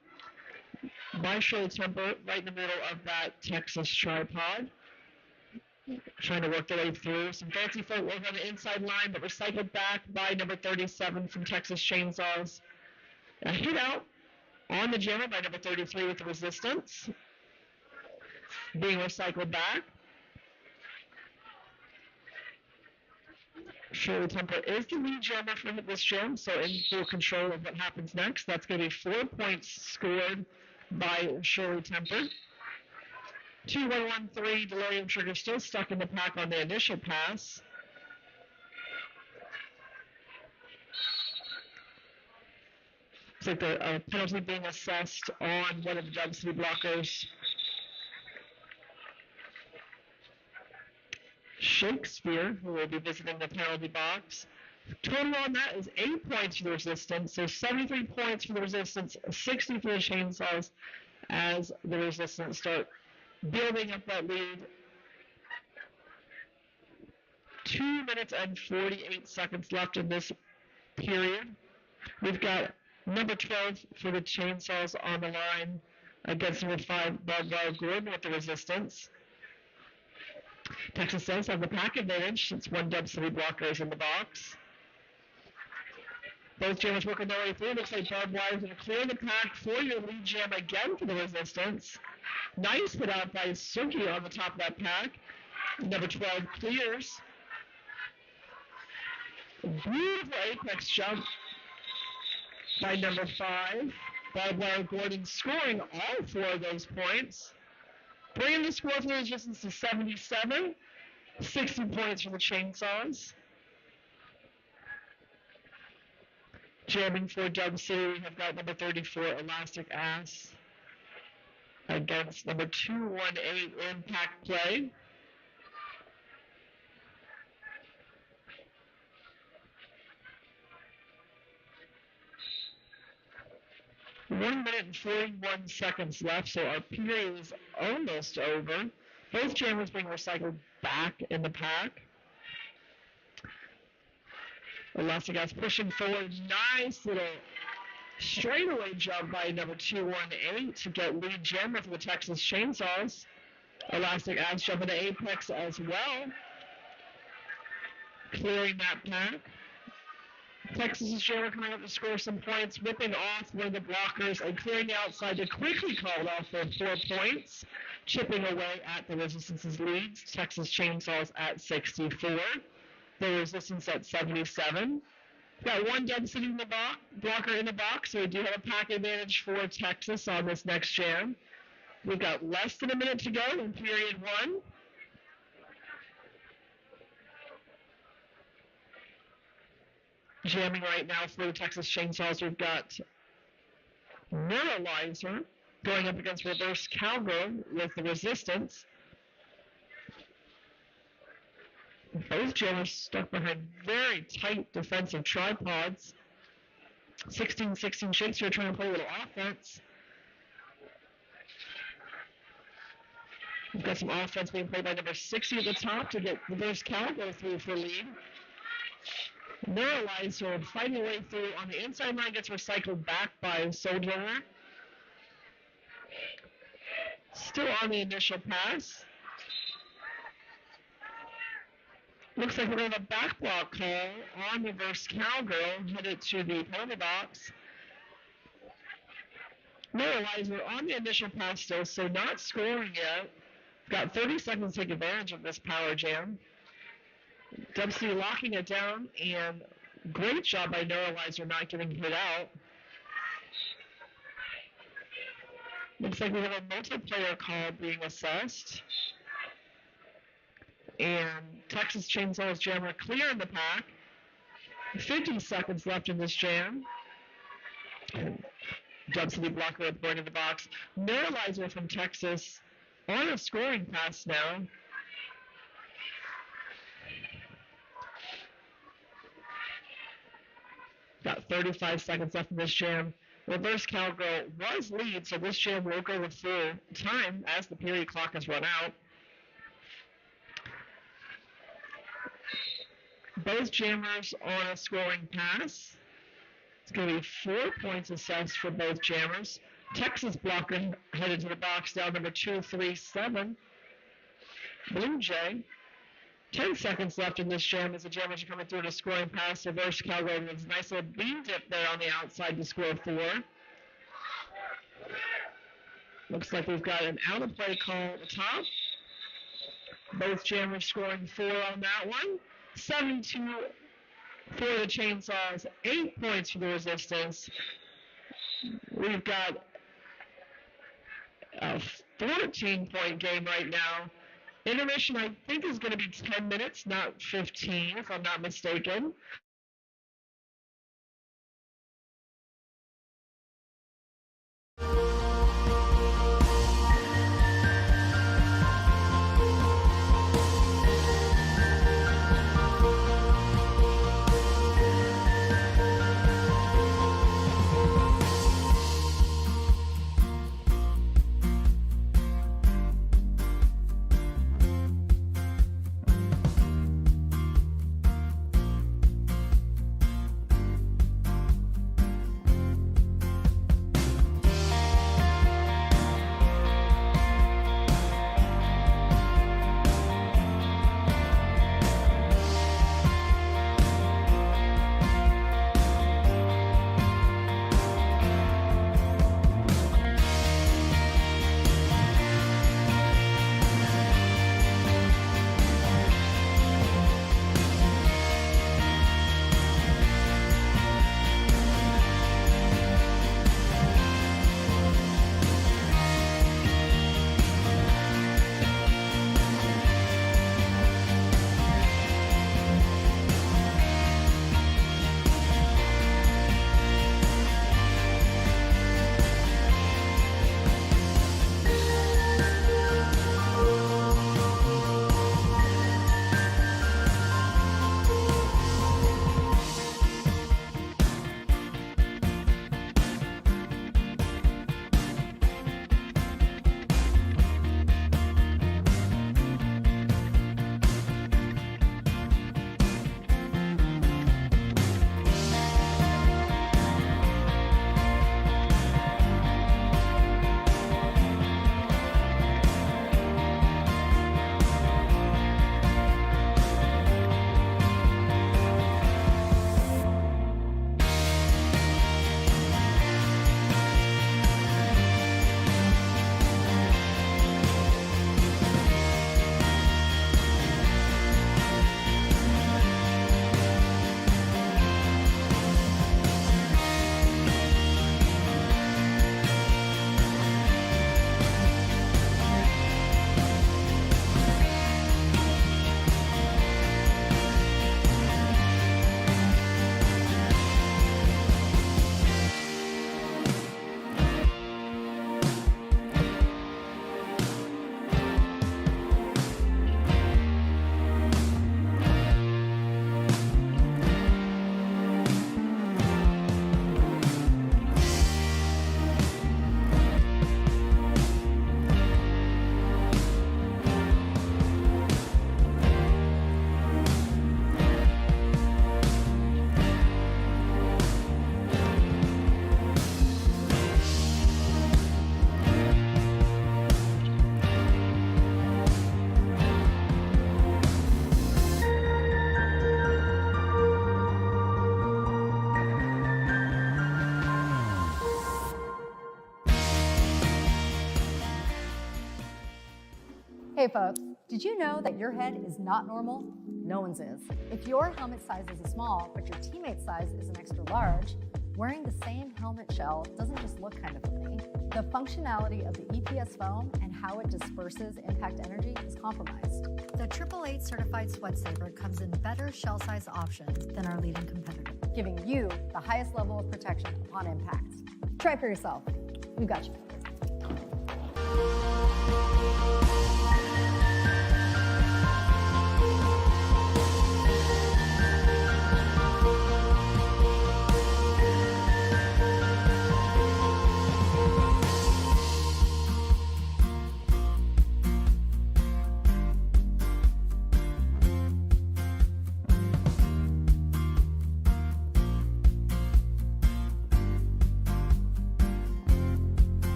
by Shirley Temple right in the middle of that Texas tripod. Trying to work their way through. Some fancy footwork on the inside line, but recycled back by number 37 from Texas Chainsaws. A hit out on the jammer by number 33 with the Resistance. Being recycled back. Shirley Temple is the lead jammer for this jam, so in full control of what happens next. That's going to be 4 points scored by Shirley Temple. 2-1-1-3, Delirium Trigger still stuck in the pack on the initial pass. Looks like the penalty being assessed on one of the Dub City blockers. Shakespeare, who will be visiting the penalty box. Total on that is 8 points for the Resistance, so 73 points for the Resistance, 60 for the Chainsaws as the Resistance start building up that lead. 2 minutes and 48 seconds left in this period. We've got number 12 for the Chainsaws on the line against number 5, Barbara Gordon with the Resistance. Texas does have the pack advantage since one Dub City blocker is in the box. Both jammers working their way through. Looks like Barbed Wire is going to clear the pack for your lead jam again for the Resistance. Nice hit out by Suki on the top of that pack. Number 12 clears. Beautiful apex jump by number 5. Barbed Wire Gordon scoring all 4 of those points, bringing the score for the Resistance to 77, 60 points for the Chainsaws. Jamming for Dub City, we have got number 34, Elastic Ass, against number 218, Impact Play. One minute and 41 seconds left, so our period is almost over. Both jammers being recycled back in the pack. Elastic Ass pushing forward. Nice little straightaway jump by number 218 to get lead jammer for the Texas Chainsaws. Elastic Ass jumping to apex as well, clearing that pack. Texas's jammer coming up to score some points, whipping off one of the blockers and clearing the outside to quickly call it off for 4 points, chipping away at the Resistance's leads. Texas Chainsaws at 64, the Resistance at 77. Got one Dub City in the blocker in the box, so we do have a pack advantage for Texas on this next jam. We've got less than a minute to go in period 1. Jamming right now for the Texas Chainsaws, we've got Neuralizer going up against Reverse Cowgirl with the Resistance. Both jammers stuck behind very tight defensive tripods. 16-16 Shakespeare trying to play a little offense. We've got some offense being played by number 60 at the top to get Reverse Cowgirl through for lead. Neuralizer fighting a way through on the inside line, gets recycled back by Soldier. Still on the initial pass. Looks like we're going to have a back block call on Reverse Cowgirl, headed to the penalty box. Neuralizer on the initial pass still, so not scoring yet. Got 30 seconds to take advantage of this power jam. WC locking it down, and great job by Neuralizer not getting hit out. Looks like we have a multiplayer call being assessed. And Texas Chainsaws jammer clear in the pack. 50 seconds left in this jam. Dub City blocker at the board of the box. Neuralizer from Texas on a scoring pass now. Got 35 seconds left in this jam. Reverse Cowgirl was lead, so this jam will go to full time as the period clock has run out. Both jammers on a scoring pass. It's going to be 4 points assessed for both jammers. Texas blocker headed to the box down number 237. Blue Jay. 10 seconds left in this jam as the jammers are coming through to scoring pass. Reverse Cowgirl with a nice little beam dip there on the outside to score 4. Looks like we've got an out of play call at the top. Both jammers scoring 4 on that one. 72 for the Chainsaws, 8 points for the Resistance. We've got a 14-point game right now. Intermission, I think, is going to be 10 minutes, not 15, if I'm not mistaken. Hey folks, did you know that your head is not normal? No one's is. If your helmet size is a small, but your teammate's size is an extra large, wearing the same helmet shell doesn't just look kind of funny. The functionality of the EPS foam and how it disperses impact energy is compromised. The 888 certified sweat saver comes in better shell size options than our leading competitor, giving you the highest level of protection upon impact. Try for yourself. We've got you covered.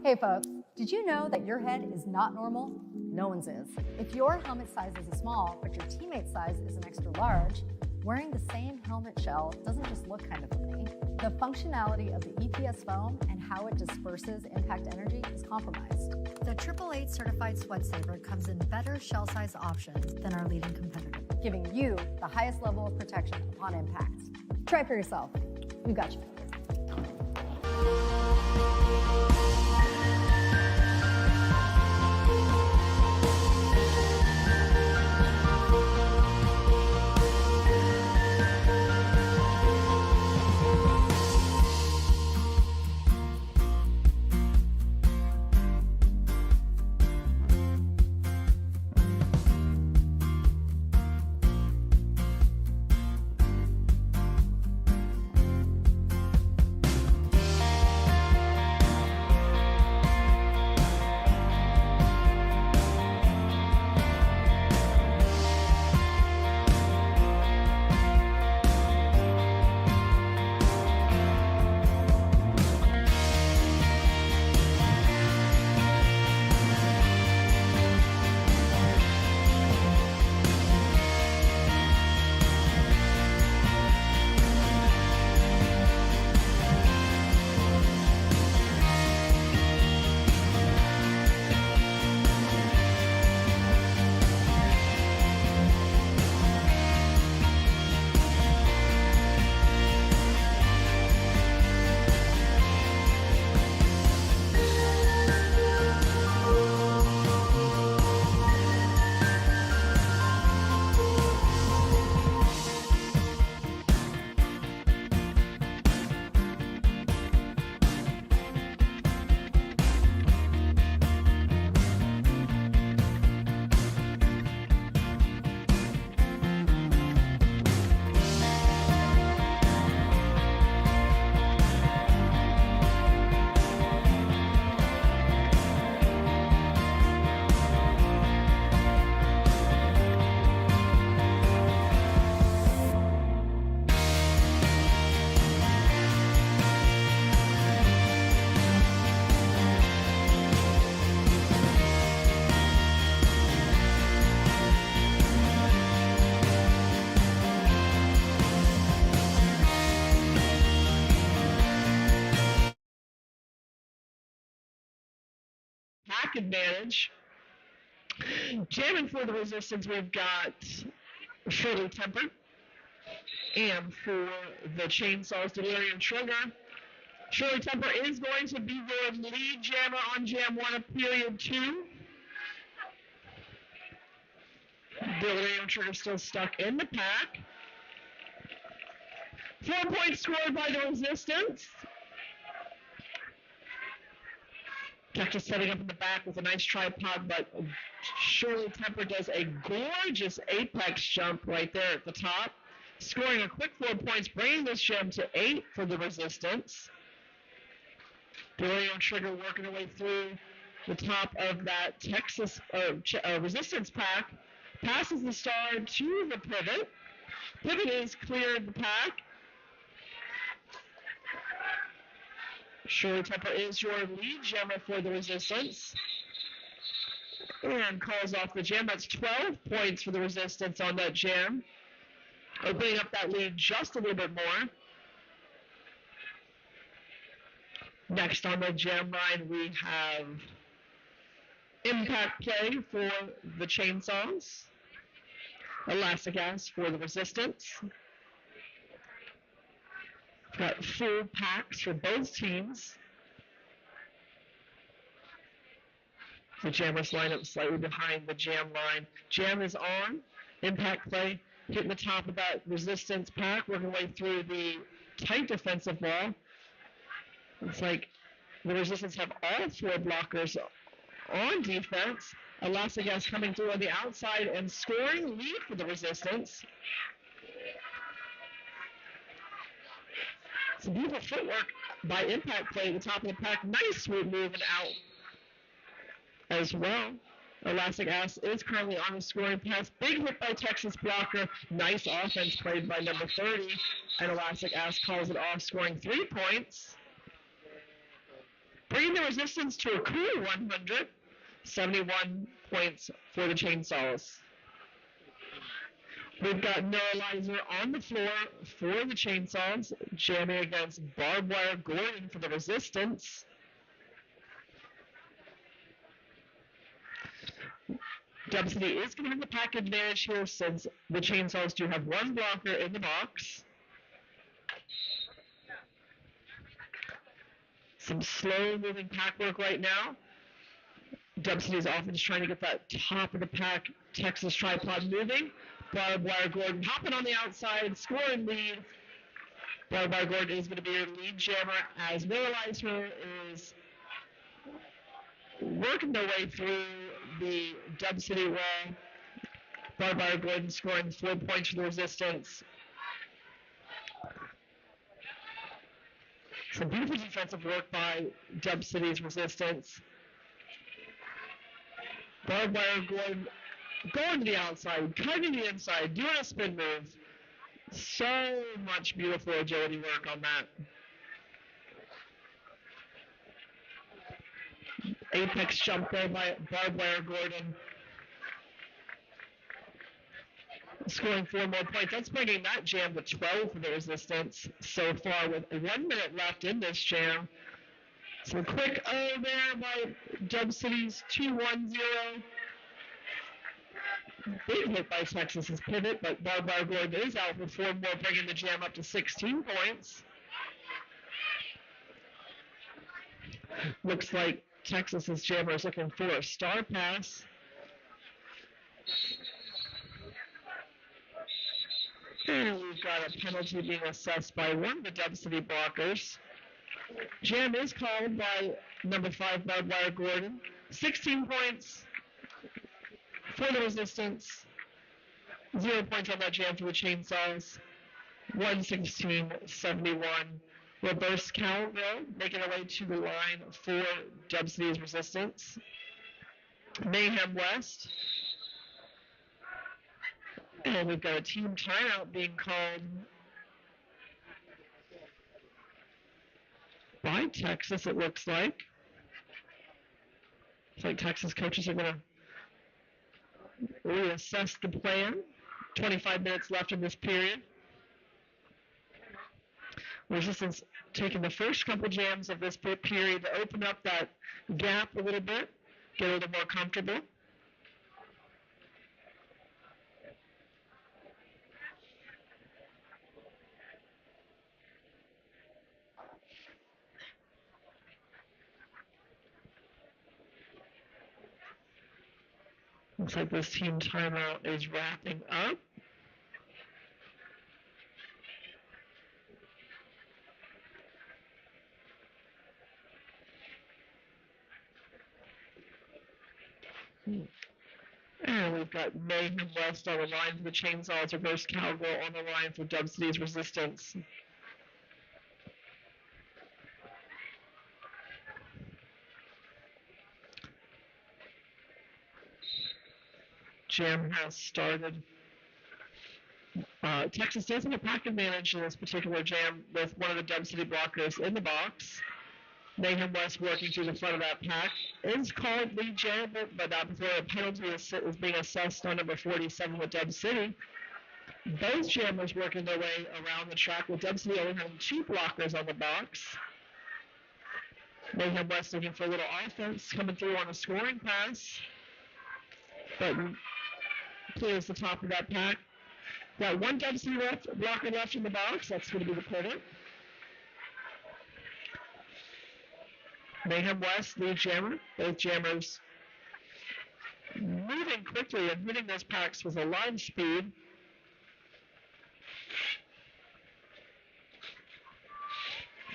Hey folks, did you know that your head is not normal? No one's is. If your helmet size is a small, but your teammate's size is an extra large, wearing the same helmet shell doesn't just look kind of funny. The functionality of the EPS foam and how it disperses impact energy is compromised. The 888 certified sweat saver comes in better shell size options than our leading competitor, giving you the highest level of protection upon impact. Try for yourself. We've got you covered. pack advantage. Jamming for the resistance, we've got Shirley Temper. And for the Chainsaws, Delirium Trigger, Shirley Temper is going to be your lead jammer on Jam 1 of period 2. Delirium Trigger still stuck in the pack. 4 points scored by the resistance. Texas setting up in the back with a nice tripod, but Shirley Temper does a gorgeous apex jump right there at the top, scoring a quick 4 points, bringing this gem to 8 for the resistance. Delirium Trigger working her way through the top of that Texas resistance pack, passes the star to the pivot. Pivot is cleared the pack. Shirley Temper is your lead jammer for the resistance. And calls off the jam. That's 12 points for the resistance on that jam. Opening up that lead just a little bit more. Next on the jam line, we have Impact Play for the Chainsaws. Elastic Ass for the resistance. Got full packs for both teams. The jammers line up slightly behind the jam line. Jam is on. Impact Play hitting the top of that resistance pack, working way through the tight defensive wall. It's like the resistance have all 4 blockers on defense. Elastic Gas coming through on the outside and scoring lead for the resistance. Some beautiful footwork by Impact Play at the top of the pack. Nice sweep move and out as well. Elastic Ass is currently on the scoring pass. Big hit by Texas blocker. Nice offense played by number 30. And Elastic Ass calls it off, scoring 3 points. Bringing the resistance to a cool 100. 71 points for the Chainsaws. We've got Neuralizer on the floor for the Chainsaws, jamming against Barbed Wire Gordon for the resistance. Dub City is going to have the pack advantage here since the Chainsaws do have 1 blocker in the box. Some slow moving pack work right now. Dub City's offense trying to get that top of the pack Texas tripod moving. Barbed Wire Gordon hopping on the outside, scoring lead. Barbed Wire Gordon is going to be your lead jammer as Neuralizer is working their way through the Dub City wall. Barbed Wire Gordon scoring 4 points for the resistance. Some beautiful defensive work by Dub City's resistance. Barbed Wire Gordon going to the outside, cutting the inside, doing a spin move. So much beautiful agility work on that. Apex jump there by Barbed Wire Gordon. Scoring 4 more points. That's bringing that jam to 12 for the resistance so far with 1 minute left in this jam. So quick O there by Dub City's 2-1-0. Big hit by Texas's pivot, but Barbed Wire Gordon is out for 4 more, bringing the jam up to 16 points. Looks like Texas's jammer is looking for a star pass. And we've got a penalty being assessed by one of the Dub City blockers. Jam is called by number 5, Barbed Wire Gordon. 16 points for the resistance. 0 points on that jam for the Chainsaws. 116-71. Reverse cowbell, making our way to the line for Dub City's resistance. Mayhem West. And we've got a team timeout being called by Texas, it looks like. Looks like Texas coaches are going to reassess the plan. 25 minutes left in this period. Resistance taking the first couple jams of this period to open up that gap a little bit. get a little more comfortable. Looks like this team timeout is wrapping up. And we've got Mayhem West on the line for the Chainsaws, Reverse Cowgirl on the line for Dub City's Resistance. Jam has started. Texas does have a pack advantage in this particular jam with one of the Dub City blockers in the box. Mayhem West working through the front of that pack is called lead jam, but not before a penalty is being assessed on number 47 with Dub City. Both jammers working their way around the track with Dub City only having 2 blockers on the box. Mayhem West looking for a little offense coming through on a scoring pass. But clears the top of that pack. Got one Dub City blocker left in the box. That's going to be the pivot. Mayhem West, lead jammer. Both jammers moving quickly and hitting those packs with a line speed.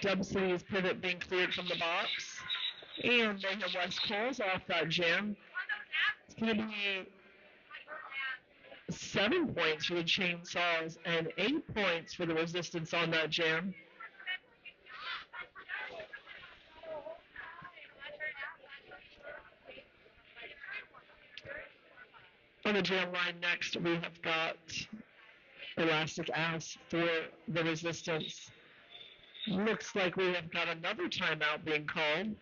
Dub City's pivot being cleared from the box. And Mayhem West calls off that jam. It's going to be 7 points for the Chainsaws and 8 points for the Resistance on that jam. On the jam line next, we have got Elastic Ass for the Resistance. Looks like we have got another timeout being called.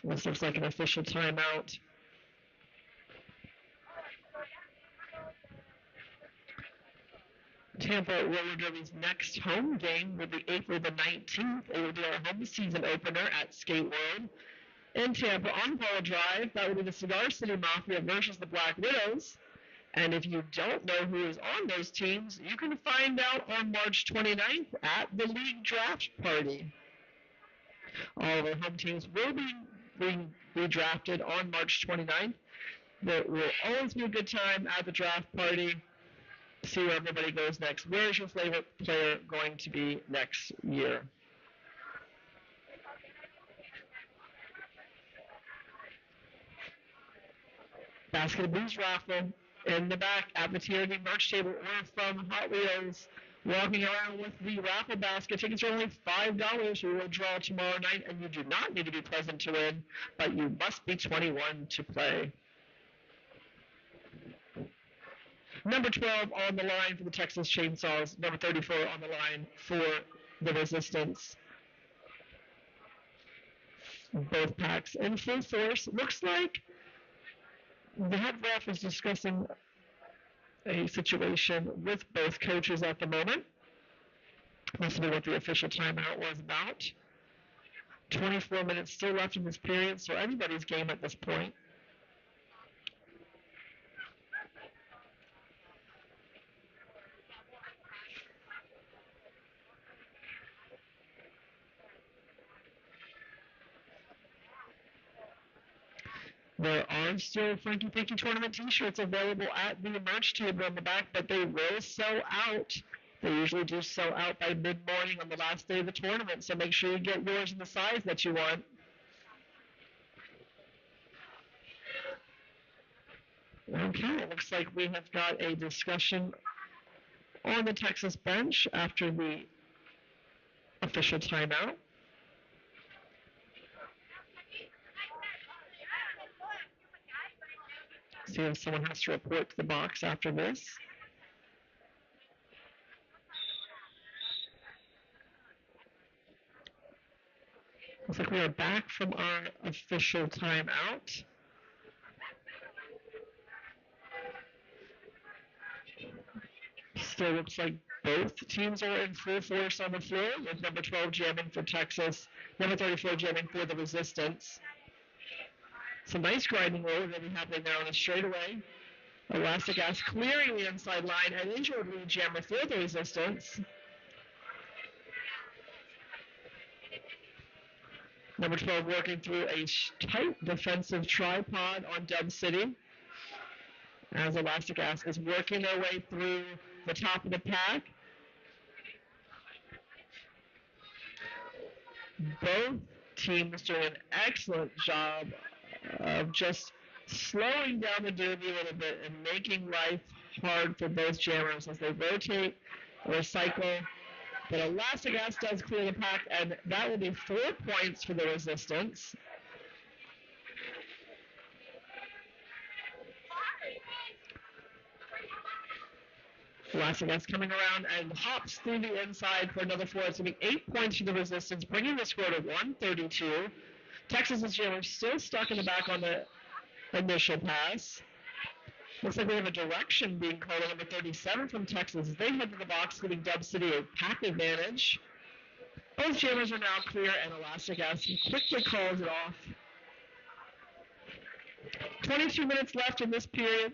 This looks like an official timeout. Tampa Roller Derby's next home game will be April the 19th. It will be our home season opener at Skate World in Tampa on Polo Drive. That will be the Cigar City Mafia versus the Black Widows. And if you don't know who is on those teams, you can find out on March 29th at the league draft party. All of our home teams will be redrafted on March 29th. There will always be a good time at the draft party. See where everybody goes next. Where is your favorite player going to be next year? Basket of Bruise raffle in the back at the TRD merch table or from Hot Wheels. Walking around with the raffle basket. Tickets are only $5. We will draw tomorrow night, and you do not need to be present to win, but you must be 21 to play. Number 12 on the line for the Texas Chainsaws. Number 34 on the line for the Resistance. Both packs in full force. Looks like the head ref is discussing a situation with both coaches at the moment. Must be what the official timeout was about. 24 minutes still left in this period, so anybody's game at this point. There are still Franky Panky tournament t-shirts available at the merch table on the back, but they will sell out. They usually do sell out by mid-morning on the last day of the tournament, so make sure you get yours in the size that you want. Okay, it looks like we have got a discussion on the Texas bench after the official timeout. See if someone has to report to the box after this. Looks like we are back from our official timeout. Still looks like both teams are in full force on the floor, with number 12 jamming for Texas, number 34 jamming for the Resistance. Some nice grinding roll going to be happening there on the straightaway. Elastic Ass clearing the inside line, and injured lead jammer for the Resistance. Number 12 working through a tight defensive tripod on Dub City, as Elastic Ass is working their way through the top of the pack. Both teams doing an excellent job of just slowing down the derby a little bit and making life hard for both jammers as they rotate, recycle. But Elastic Ass does clear the pack, and that will be 4 points for the Resistance. Elastic Ass coming around and hops through the inside for another 4. It's going to be 8 points for the Resistance, bringing the score to 132. Texas's jammer still stuck in the back on the initial pass. Looks like we have a direction being called on number 37 from Texas. They head to the box, giving Dub City a pack advantage. Both jammers are now clear, and Elastic Ass quickly calls it off. 22 minutes left in this period.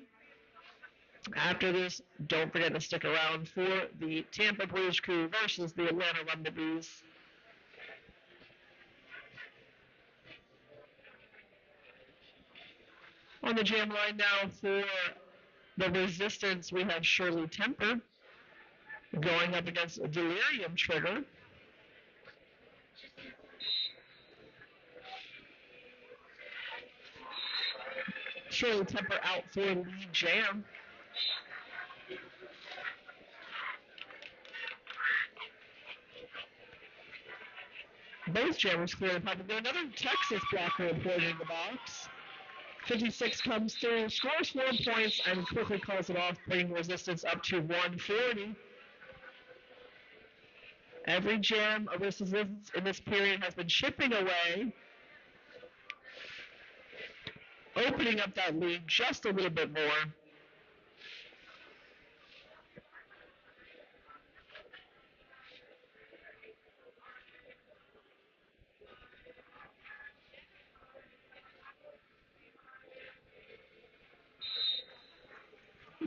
After this, don't forget to stick around for the Tampa Bruise crew versus the Atlanta Rumble. On the jam line now for the Resistance, we have Shirley Temper going up against a Delirium Trigger. Shirley Temper out for lead jam. Both jammers clear the pipe. Another Texas blocker reported in the box. 56 comes through, scores 4 points, and quickly calls it off, bringing the Resistance up to 140. Every jam of Resistance in this period has been chipping away, opening up that lead just a little bit more.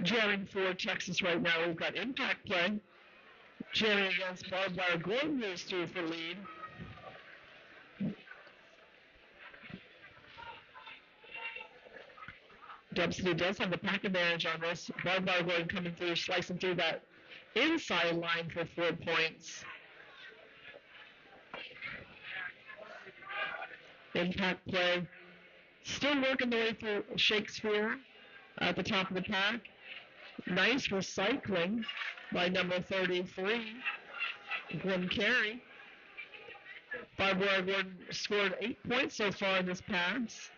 Jamming for Texas right now, we've got Impact Play. Jamming against Barbed Wire Gordon moves through for lead. Dub City does have the pack advantage on this. Barbed Wire Gordon coming through, slicing through that inside line for 4 points. Impact Play still working their way through Shakespeare at the top of the pack. Nice recycling by number 33, Glenn Carey. Barbed Wire Gordon scored 8 points so far in this pass.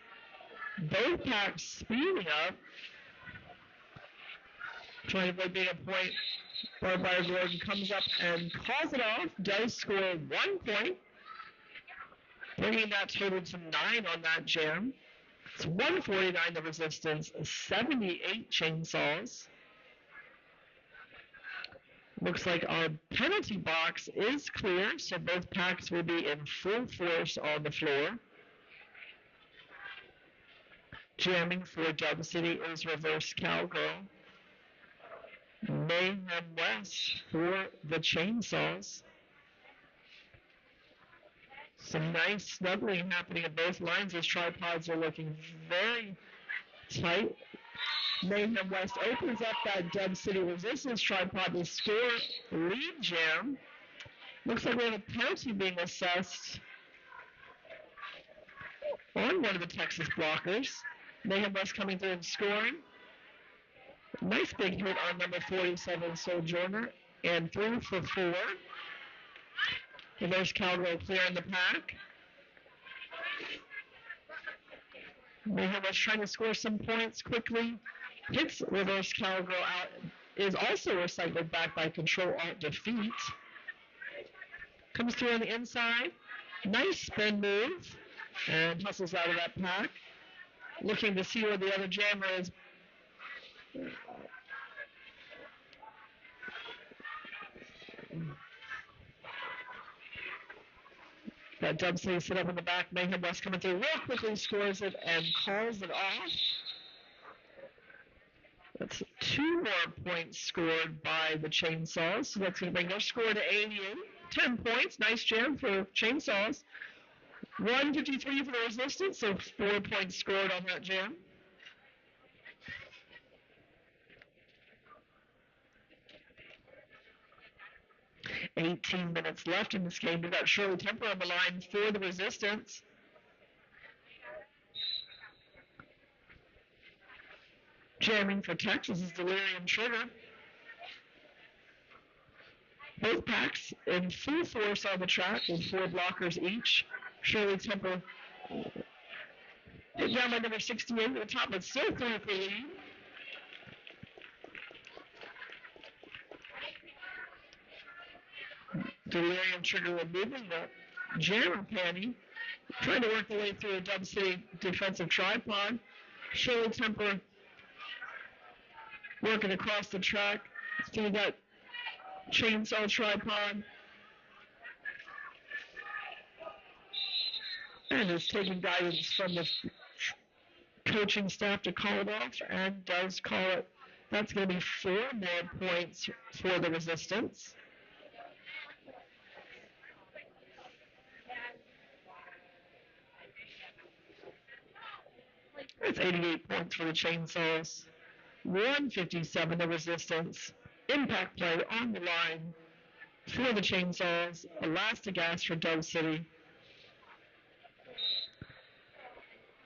Both packs speeding up, trying to avoid being a point. Barbed Wire Gordon comes up and calls it off, does score 1 point, bringing that total to 9 on that jam. It's 149 the Resistance, 78 chainsaws. Looks like our penalty box is clear, so both packs will be in full force on the floor. Jamming for Dub City is Reverse Cowgirl. Mayhem West for the Chainsaws. Some nice snuggling happening at both lines. These tripods are looking very tight. Mayhem West opens up that Dub City Resistance tripod to score lead jam. Looks like we have a penalty being assessed on one of the Texas blockers. Mayhem West coming through and scoring. Nice big hit on number 47, Sojourner, and through for 4. Reverse Cowgirl clearing the pack. Mayhem West trying to score some points quickly. Hits Reverse Cowgirl out. Is also recycled back by Control Alt Defeat. Comes through on the inside. Nice spin move. And hustles out of that pack. Looking to see where the other jammer is. Got Dub City set up in the back. Mayhem West coming through real quickly, scores it and calls it off. That's 2 more points scored by the Chainsaws. So that's going to bring their score to 88. 10 points. Nice jam for Chainsaws. 153 for the Resistance, so 4 points scored on that jam. $18 left in this game. We've got Shirley Temper on the line for the Resistance. Jamming for Texas is Delirium Trigger. Both packs in full force on the track with 4 blockers each. Shirley Temper hit down by number 68 at the top, but still 3 for lead. Delirium Trigger removing the jammer panty, trying to work their way through a Dub City defensive tripod. Shirley Temper working across the track through that chainsaw tripod. And is taking guidance from the coaching staff to call it off, and does call it. That's going to be 4 more points for the Resistance. It's 88 points for the Chainsaws. 157 the Resistance. Impact play on the line for the Chainsaws. Elastic Ass for Dub City.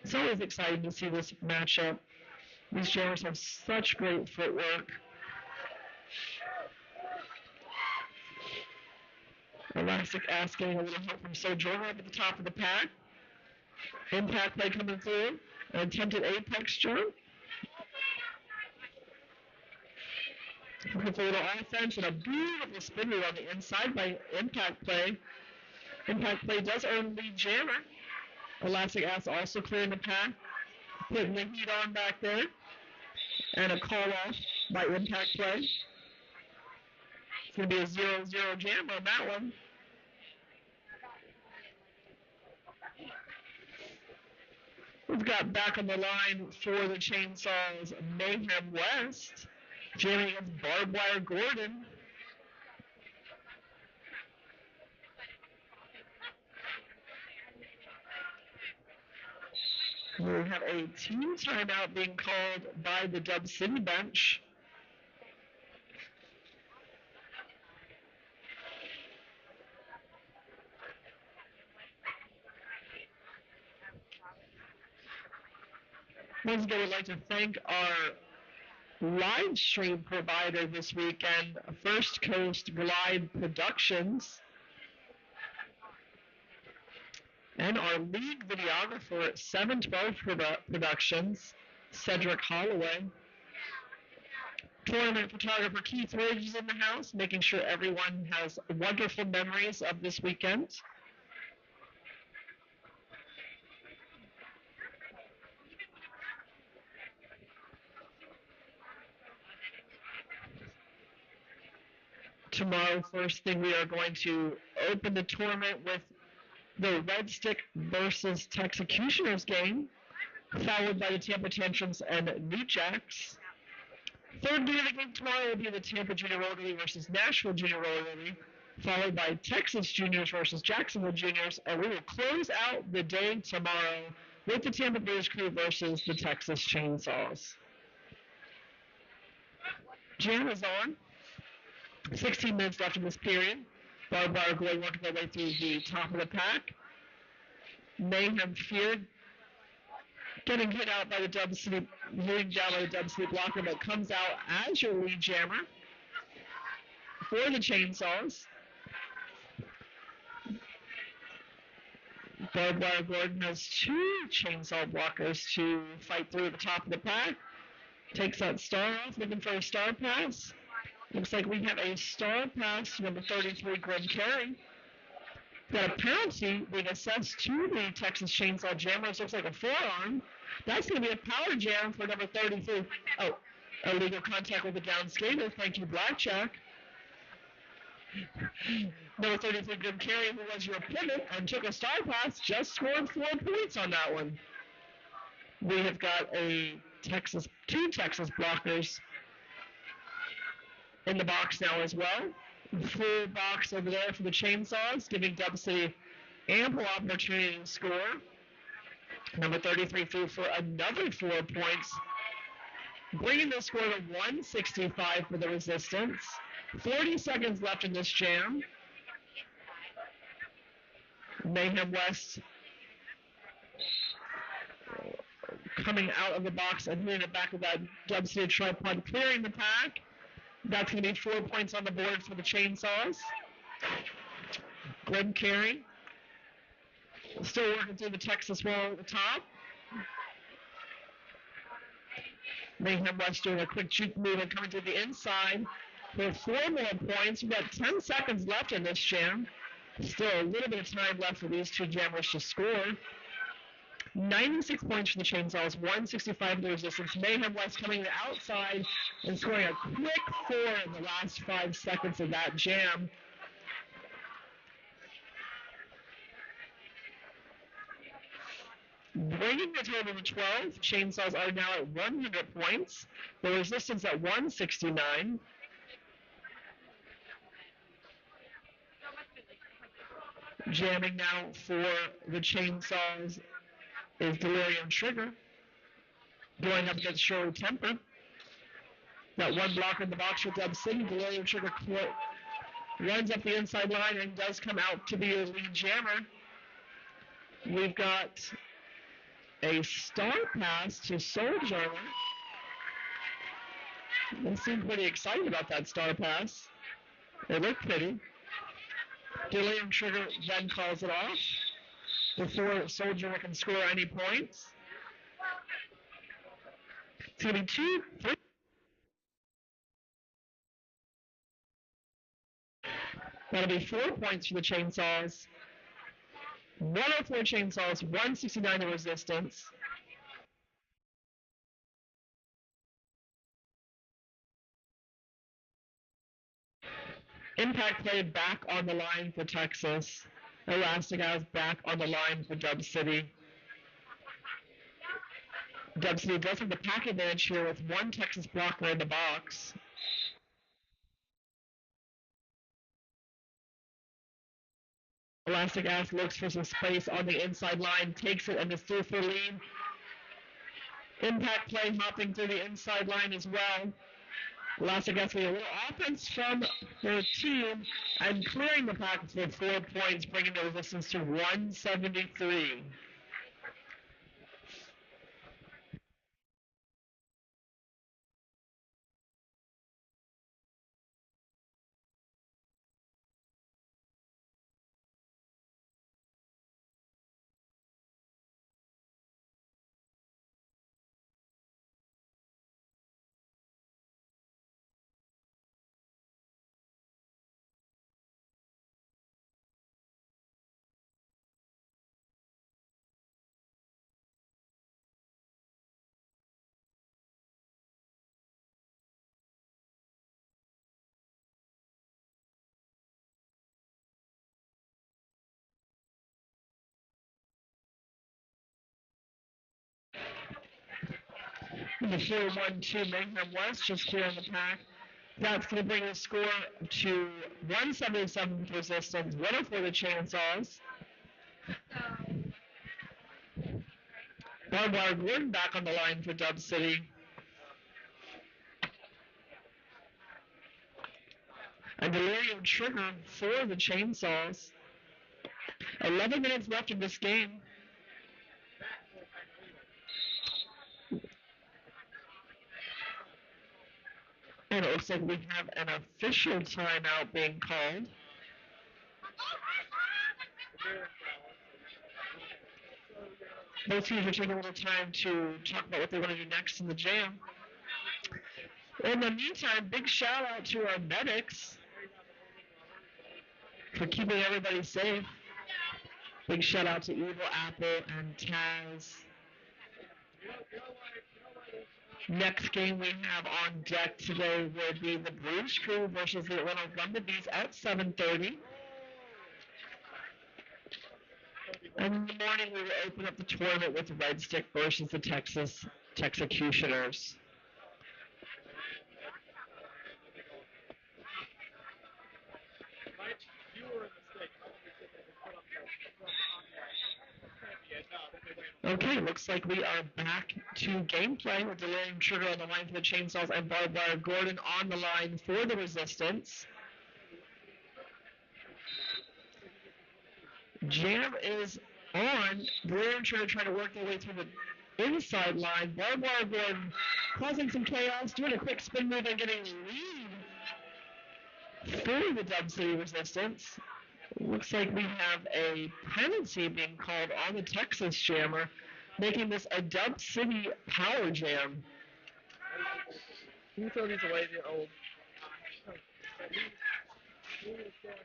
It's always exciting to see this matchup. These jammers have such great footwork. Elastic Ass getting a little help from Sojourner up at the top of the pack. Impact play coming through. An attempted apex jump. With a little offense and a beautiful spin move on the inside by Impact play. Impact play does earn lead jammer. Elastic Ass also clearing the path, putting the heat on back there, and a call off by Impact play. It's going to be a 0-0 jam on that one. We've got back on the line for the Chainsaws Mayhem West, jamming against Barbed Wire Gordon. We have a team timeout being called by the Dub City bench. Once again, we'd like to thank our live stream provider this weekend, First Coast Glide Productions, and our lead videographer at 712 Productions, Cedric Holloway. Tournament photographer Keith Ridge is in the house, making sure everyone has wonderful memories of this weekend. Tomorrow, first thing, we are going to open the tournament with the Red Stick versus Texecutioners game, followed by the Tampa Tantrums and New Jacks. Third game of the game tomorrow will be the Tampa Junior Rotary versus Nashville Junior Rotary, followed by Texas Juniors versus Jacksonville Juniors, and we will close out the day tomorrow with the Tampa Bruise Crew versus the Texas Chainsaws. Jam is on. 16 minutes left in this period. Barbed Wire Gordon working their way through the top of the pack. Mayhem Fear getting hit out by the Dub City, moving down by the Dub City blocker, but comes out as your lead jammer for the Chainsaws. Barbed Wire Gordon has 2 chainsaw blockers to fight through the top of the pack. Takes that star off, looking for a star pass. Looks like we have a star pass to number 33, Grim Carey. Got a penalty being assessed to the Texas Chainsaw Jammers. Looks like a forearm. That's going to be a power jam for number 33. Oh, illegal contact with the down skater. Thank you, Blackjack. Number 33, Good Carry, who was your pivot and took a star pass, just scored 4 points on that one. We have got two Texas blockers in the box now as well. Full box over there for the Chainsaws, giving Dub City ample opportunity to score. Number 33 threw for another 4 points, bringing the score to 165 for the Resistance. 40 seconds left in this jam. Mayhem West coming out of the box and hitting it back with that Dub City tripod, clearing the pack. That's going to be 4 points on the board for the Chainsaws. Good carry. Still working through the Texas wall at the top. Mayhem West doing a quick juke move and coming to the inside for 4 more points. We've got 10 seconds left in this jam. Still a little bit of time left for these two jammers to score. 96 points for the Chainsaws, 165 for the Resistance. Mayhem West coming to the outside and scoring a quick 4 in the last 5 seconds of that jam. Bringing the total to 12, Chainsaws are now at 100 points. The Resistance at 169. Jamming now for the Chainsaws is Delirium Trigger. Going up against Shirley Temper. Got one blocker in the box for Dub City. Delirium Trigger runs up the inside line and does come out to be a lead jammer. We've got a star pass to Soldier. They seem pretty excited about that star pass. They look pretty. Delirium Trigger then calls it off before Soldier can score any points. It's going to be 2-3. That'll be 4 points for the Chainsaws. 104 Chainsaws, 169 the Resistance. Impact Play back on the line for Texas. Elastic Eyes back on the line for Dub City. Dub City does have the pack advantage here with one Texas blocker in the box. Elastic Ass looks for some space on the inside line, takes it, and is through for lead. Impact Play hopping through the inside line as well. Elastic Ass getting a little offense from their team and clearing the pack for 4 points, bringing the Resistance to 173. The 4-1-2 Mayhem West just clearing the pack. That's going to bring the score to 177 for Resistance, 104 the Chainsaws. Barbed Wire Gordon back on the line for Dub City. And Delirium Trigger for the Chainsaws. 11 minutes left in this game. And it looks like we have an official timeout being called. Both teams are taking a little time to talk about what they want to do next in the jam. In the meantime, big shout out to our medics for keeping everybody safe. Big shout out to Evil Apple and Taz. Next game we have on deck today would be the Bruise crew versus the Atlanta Bumblebees at 7:30. And in the morning we will open up the tournament with Red Stick versus the Texecutioners. Okay, looks like we are back to gameplay with Delirium Trigger on the line for the Chainsaws and Barbed Wire Gordon on the line for the Resistance. Jam is on. Delirium Trigger trying to work their way through the inside line. Barbed Wire Gordon causing some chaos, doing a quick spin move and getting lead for the Dub City Resistance. Looks like we have a penalty being called on the Texas Jammer, making this a Dub City Power Jam. You throw these away, they're old.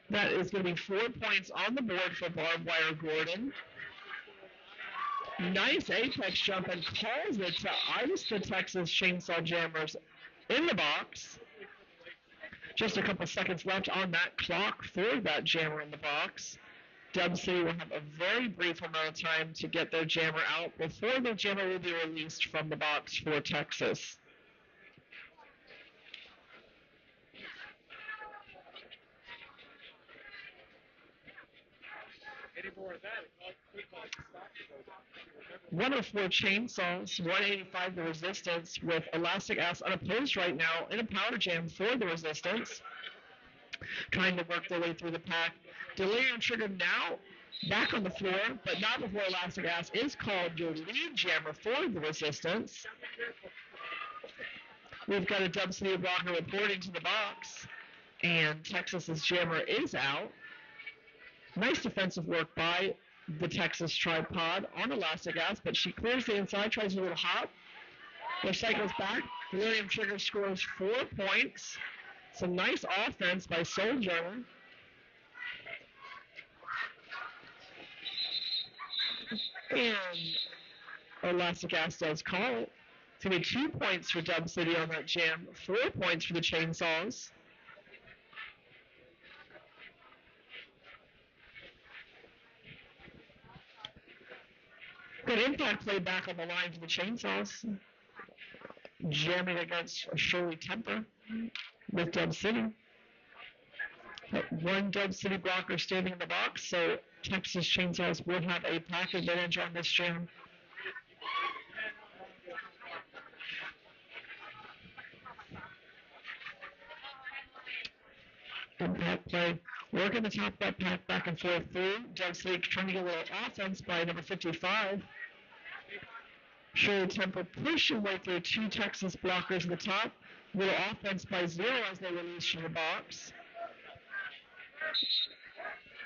That is going to be 4 points on the board for Barbed Wire Gordon. Nice apex jump and calls it to ice the Texas Chainsaw Jammers in the box. Just a couple seconds left on that clock for that jammer in the box. Dub City will have a very brief amount of time to get their jammer out before the jammer will be released from the box for Texas. Any more of that, 104 Chainsaws, 185 the Resistance, with Elastic Ass unopposed right now in a power jam for the Resistance. Trying to work their way through the pack. Delirium Trigger now back on the floor, but not before Elastic Ass is called your lead jammer for the Resistance. We've got a Dub City blocker reporting to the box, and Texas's jammer is out. Nice defensive work by the Texas tripod on Elastic Ass, but she clears the inside, tries a little hop. Their cycles back. Delirium Trigger scores 4 points. Some nice offense by Soldier. And Elastic Ass does call it. It's going to be 2 points for Dub City on that jam, 4 points for the Chainsaws. Good impact play back on the line for the Chainsaws. Jamming against Shirley Temper with Dub City. But one Dub City blocker standing in the box, so Texas Chainsaws will have a pack advantage on this jam. Impact play. Working the top of that pack back and forth through. Dub City trying to get a little offense by number 55. Shirley Temple pushing way through 2 Texas blockers in the top. A little offense by 0 as they release from the box.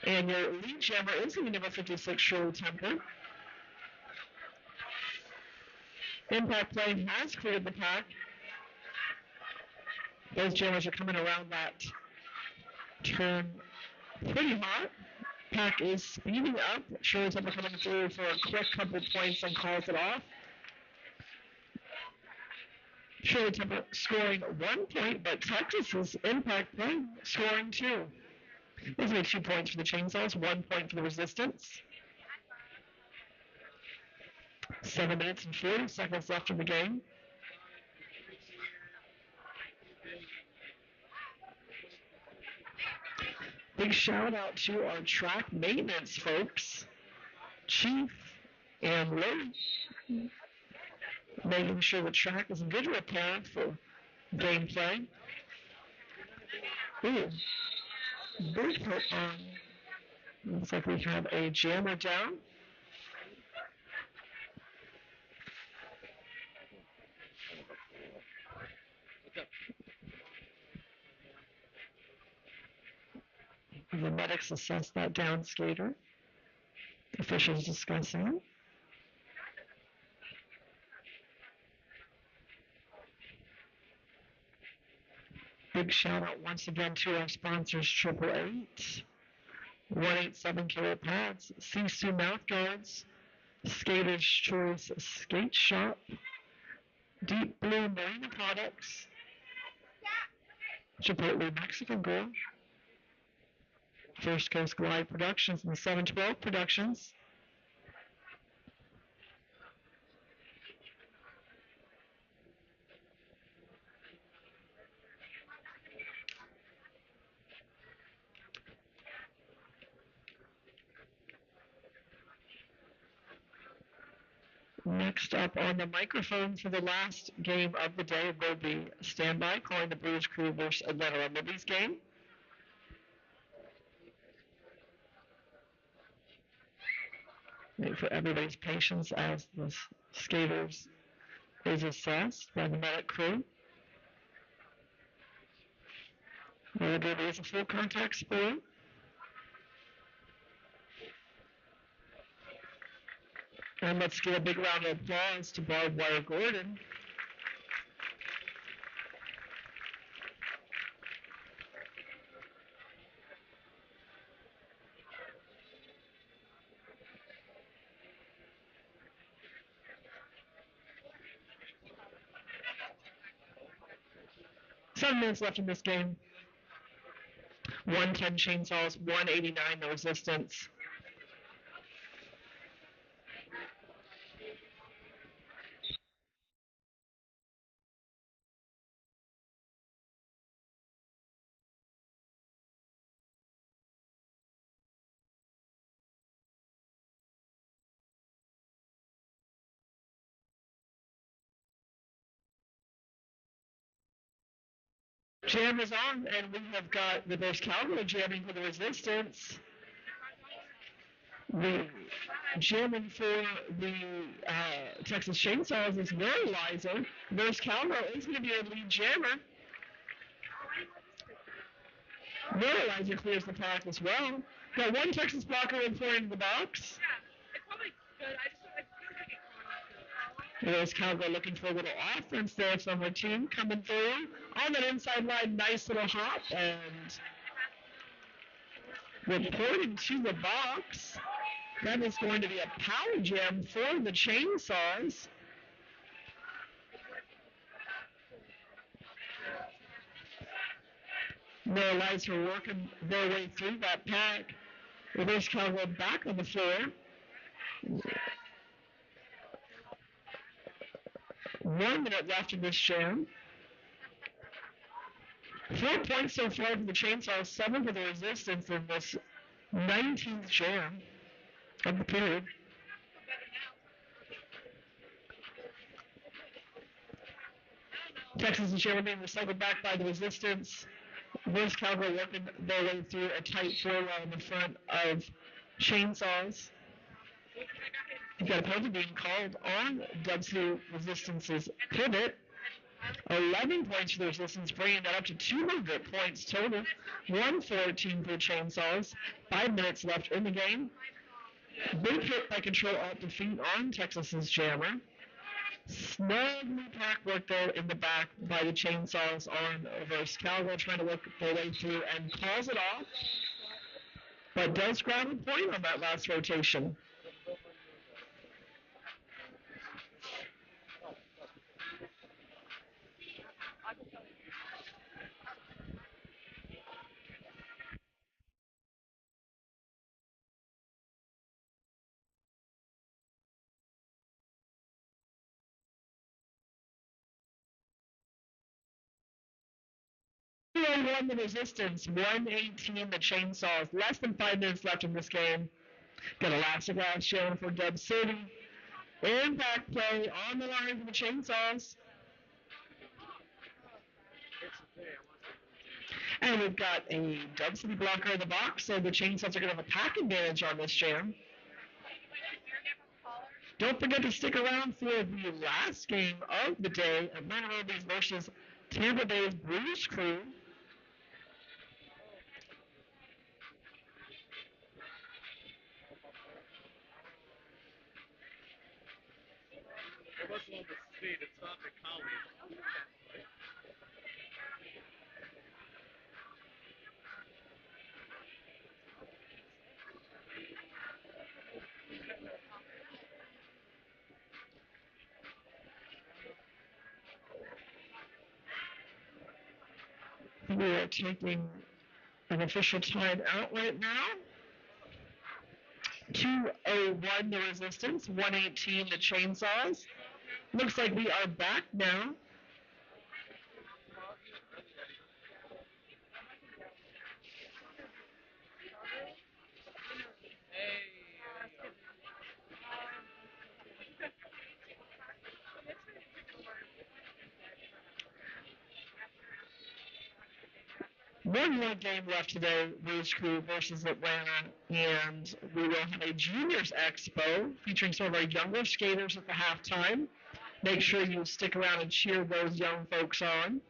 And your lead jammer is going to be number 56, Shirley Temple. Impact play has cleared the pack. Those jammers are coming around that turn pretty hot. Pack is speeding up. Shirley Temple coming through for a quick couple points and calls it off. Shirley Temple scoring 1 point, but Texas's impact play scoring 2. This will be 2 points for the Chainsaws, 1 point for the Resistance. 7 minutes and 40 seconds left in the game. Big shout out to our track maintenance folks, Chief and Lou, making sure the track is in good repair for gameplay. Ooh, big hit on. Looks like we have a jammer down. The medics assess that down skater. Officials discussing. Big shout out once again to our sponsors, 888, 187 Kilo Pads, Sisu Mouth Guards, Skater's Choice Skate Shop, Deep Blue Marina Products, Chipotle Mexican Grill, First Coast Glide Productions, and 712 Productions. Next up on the microphone for the last game of the day will be Standby, calling the Bruise Crew versus Atlanta Liberties game. Wait for everybody's patience as the skaters is assessed by the medic crew. Roller derby is a full contact sport. And let's give a big round of applause to Barbed Wire Gordon. Seven minutes left in this game. 110 chainsaws, 189 no resistance. Jam is on, and we have got the Bears Cowboy jamming for the resistance. The jamming for the Texas Chainsaws is Neuralizer. Bears Cowboy is going to be our lead jammer. Neuralizer clears the pack as well. Got one Texas blocker in for into the box. Yeah, it's probably good. I feel like it There's Cowboy looking for a little offense there from her team coming through. On that inside line, nice little hop, and reporting to the box. That is going to be a power jam for the Chainsaws. Neuralizer working their way through that pack. Reverse Cowboy back on the floor. 1 minute left in this jam. 4 points so far for the Chainsaws, 7 for the Resistance in this 19th jam of the period. Texas and Sherman being recycled back by the Resistance. Reverse Cowboy working their way through a tight four-wall in the front of Chainsaws. You've got a penalty being called on Dub City Resistance's pivot. 11 points for the Resistance, bringing that up to 200 points total. 114 for Chainsaws. 5 minutes left in the game. Big hit by Control Alt Defeat on Texas's Jammer. Snugly pack work there in the back by the Chainsaws on Reverse Cowboy, trying to work their way through and calls it off. But does grab a point on that last rotation. Won the Resistance, 118 the Chainsaws. Less than 5 minutes left in this game. Got Elastiglass showing for Dub City. Impact play on the line for the Chainsaws. And we've got a Dub City blocker in the box, so the Chainsaws are going to have a pack advantage on this jam. Don't forget to stick around for the last game of the day, Atlanta Liberties versus Tampa Bay's Bruise Crew. It wasn't on the street, it's not the college. We are taking an official time out right now. 2:01 the Resistance, 1:18 the Chainsaws. Looks like we are back now. One more game left today, Bruise Crew versus Atlanta, and we will have a juniors expo featuring some of our younger skaters at the halftime. Make sure you stick around and cheer those young folks on.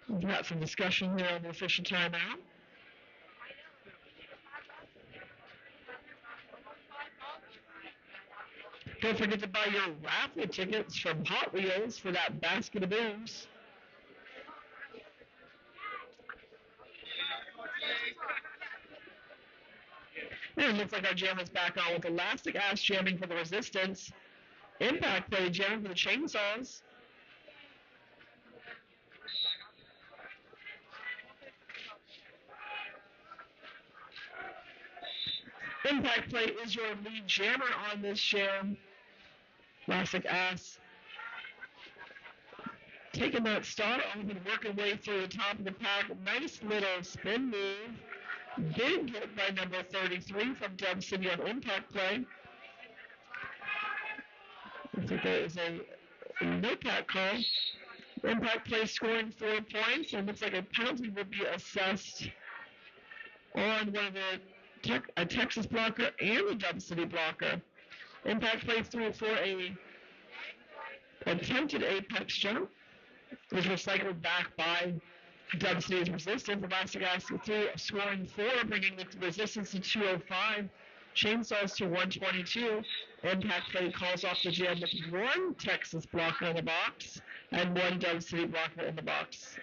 We've got some discussion here on the official timeout. Don't forget to buy your raffle tickets from Hot Wheels for that basket of booze. And it looks like our jam is back on with elastic ass jamming for the Resistance. Impact play jamming for the Chainsaws. Impact play is your lead jammer on this jam. Elastic ass. Taking that start off and working way through the top of the pack. Nice little spin move. Big hit by number 33 from Dub City on impact play. I think there is a no pack call. Impact play scoring 4 points, and looks like a penalty would be assessed on one of a Texas blocker and a Dub City blocker. Impact play through for a attempted apex jump. It was recycled back by Dub City's Resistance. Elastic Ass through scoring 4, bringing the Resistance to 205. Chainsaws to 122. Impact play calls off the jam with 1 Texas blocker in the box and 1 Dub City blocker in the box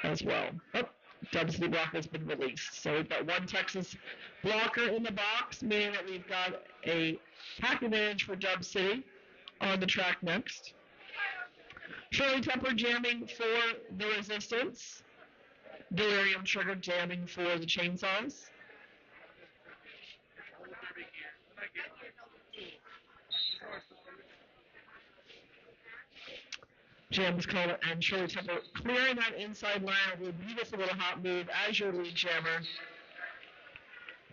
as well. Oh, Dub City blocker has been released. So we've got 1 Texas blocker in the box, meaning that we've got a pack advantage for Dub City on the track next. Shirley Temper jamming for the Resistance. Delirium Trigger jamming for the Chainsaws. Jam is called, and Shirley Temple clearing that inside line with a beautiful little hot move as your lead jammer.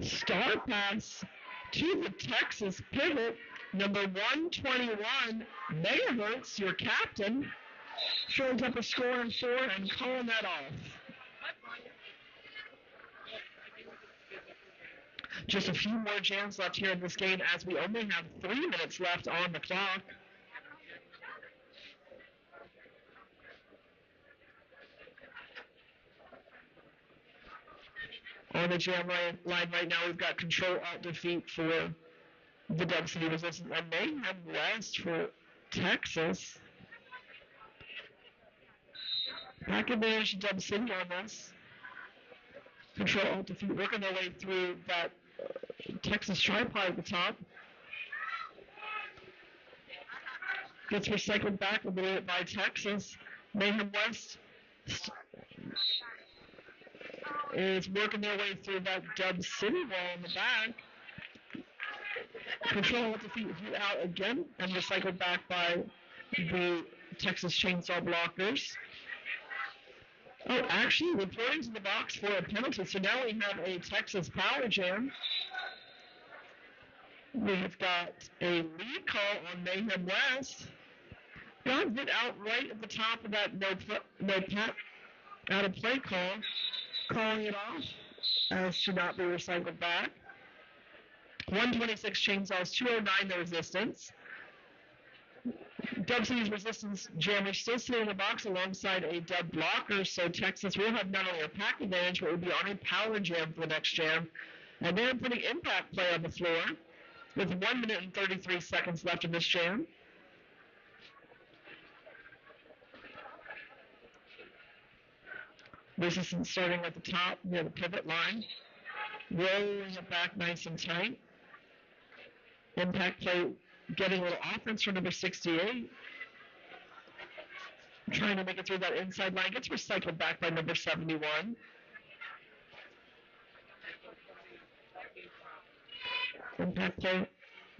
Star pass to the Texas pivot, number 121 megahertz, your captain. Shirley Temple scoring 4 and calling that off. Just a few more jams left here in this game as we only have 3 minutes left on the clock. On the jam line right now, we've got Control-Alt-Defeat for the Dub City Resistance and Mayhem West for Texas. Back advantage to Dub City on this. Control-Alt-Defeat working their way through that Texas tripod at the top. Gets recycled back a little bit by Texas. Mayhem West is working their way through that Dub City wall in the back. Control-Alt-Defeat out again and recycled back by the Texas Chainsaw blockers. Oh, actually, reporting to the box for a penalty. So now we have a Texas power jam. We've got a lead call on Mayhem West. Got it out right at the top of that out of play call. Calling it off as should not be recycled back. 126 Chainsaws, 209 the Resistance. Dub City's Resistance jammer still sitting in the box alongside a Dub blocker, so Texas will have not only a pack advantage, but will be on a power jam for the next jam. And they're putting impact play on the floor with 1 minute and 33 seconds left in this jam. Resistance starting at the top near the pivot line. Rolling it back nice and tight. Impact play getting a little offense from number 68. Trying to make it through that inside line. Gets recycled back by number 71. Impact play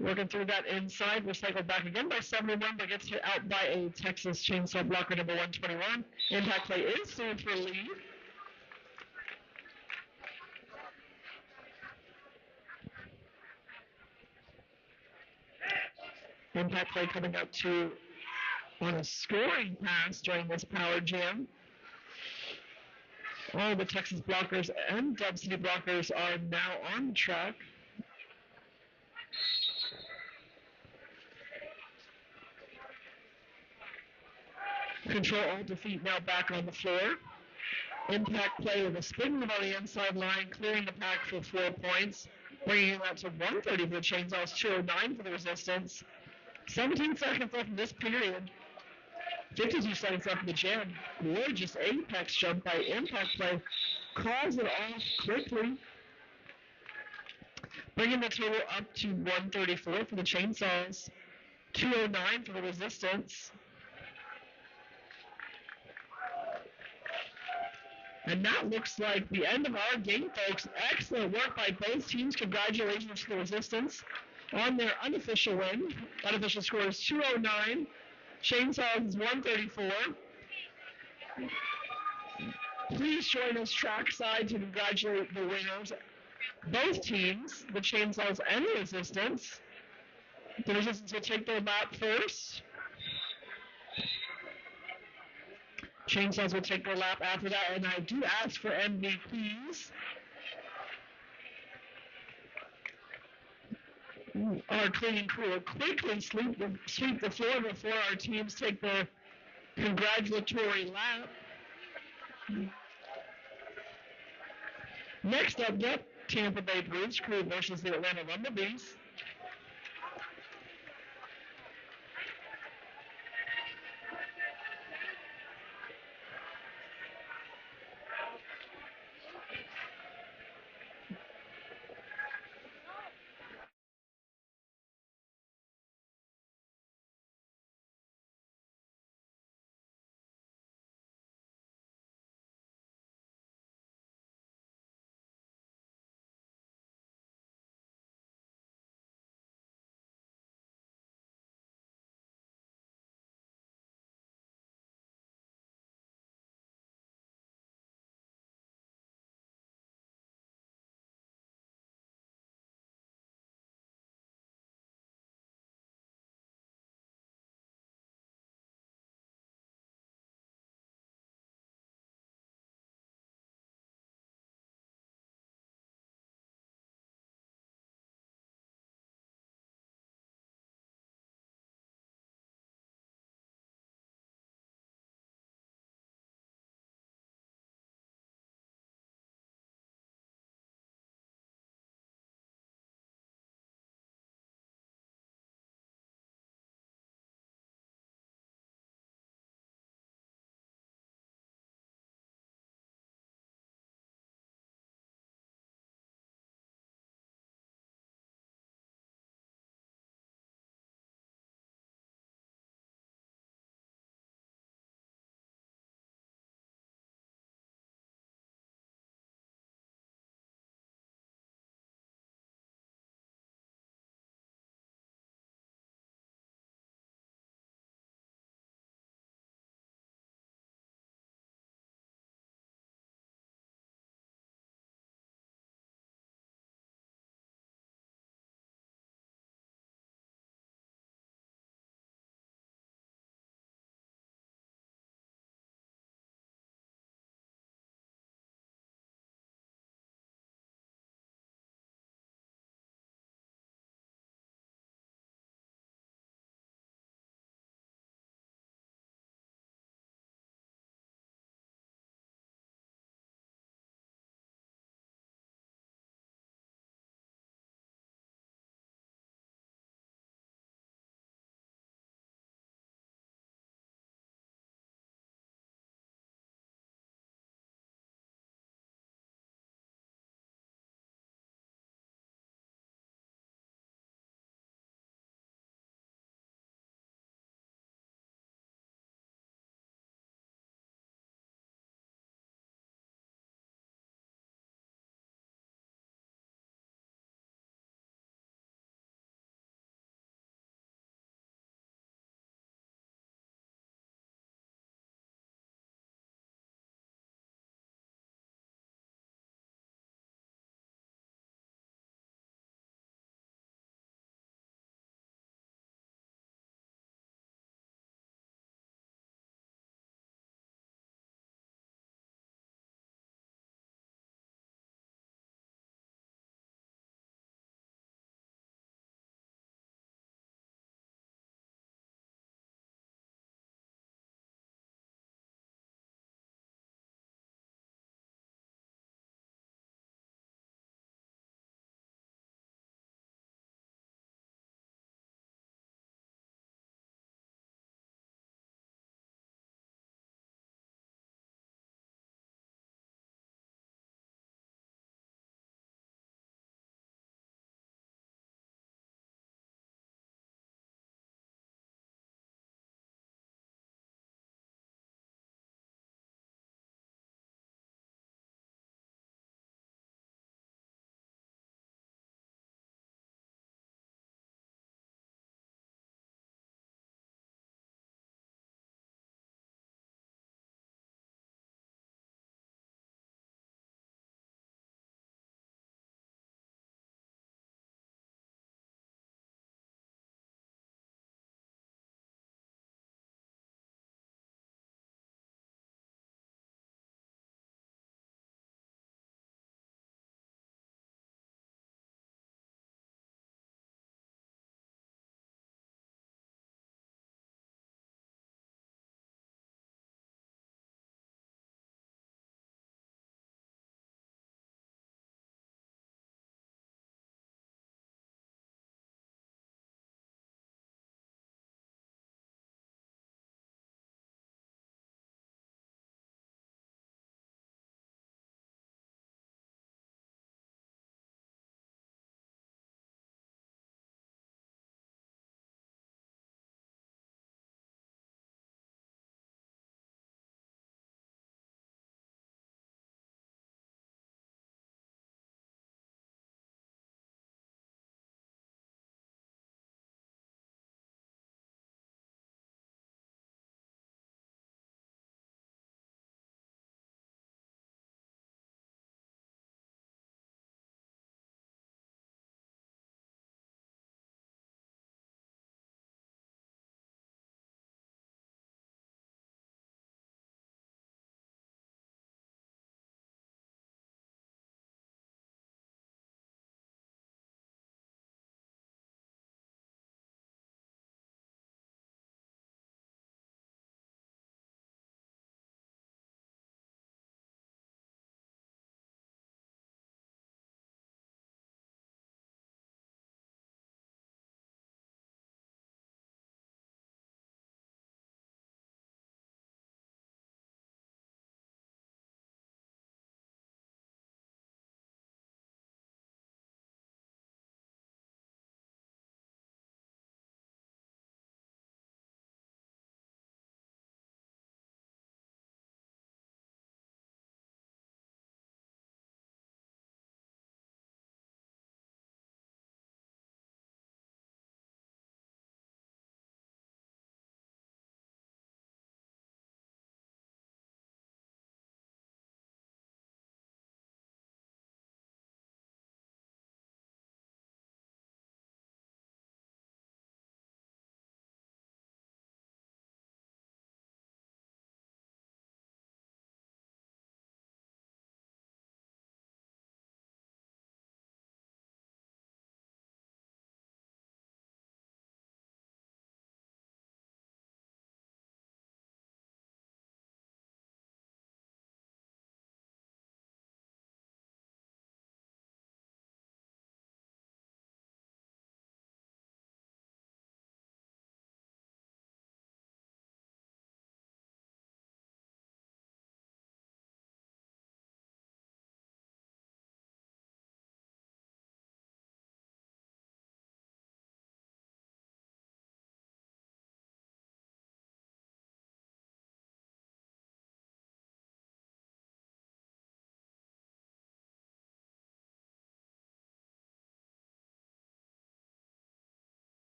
working through that inside. Recycled back again by 71, but gets hit out by a Texas chainsaw blocker, number 121. Impact play is through for a lead. Impact play coming up on a scoring pass during this power jam. All the Texas blockers and Dub City blockers are now on the track. Control Alt Defeat now back on the floor. Impact play with a spin move on the inside line, clearing the pack for 4 points, bringing that to 130 for the Chainsaws, 209 for the Resistance. 17 seconds left in this period. 52 seconds left in the jam. Gorgeous apex jump by Impact play. Calls it off quickly. Bringing the total up to 134 for the Chainsaws. 209 for the Resistance. And that looks like the end of our game, folks. Excellent work by both teams. Congratulations to the Resistance on their unofficial win. Unofficial score is 209. Chainsaws is 134. Please join us trackside to congratulate the winners. Both teams, the Chainsaws and the Resistance. The Resistance will take their lap first. Chainsaws will take their lap after that, and I do ask for MVPs. Our cleaning crew will quickly sweep the floor before our teams take their congratulatory lap. Next up, Tampa Bay Bruise crew versus the Atlanta Bumblebees.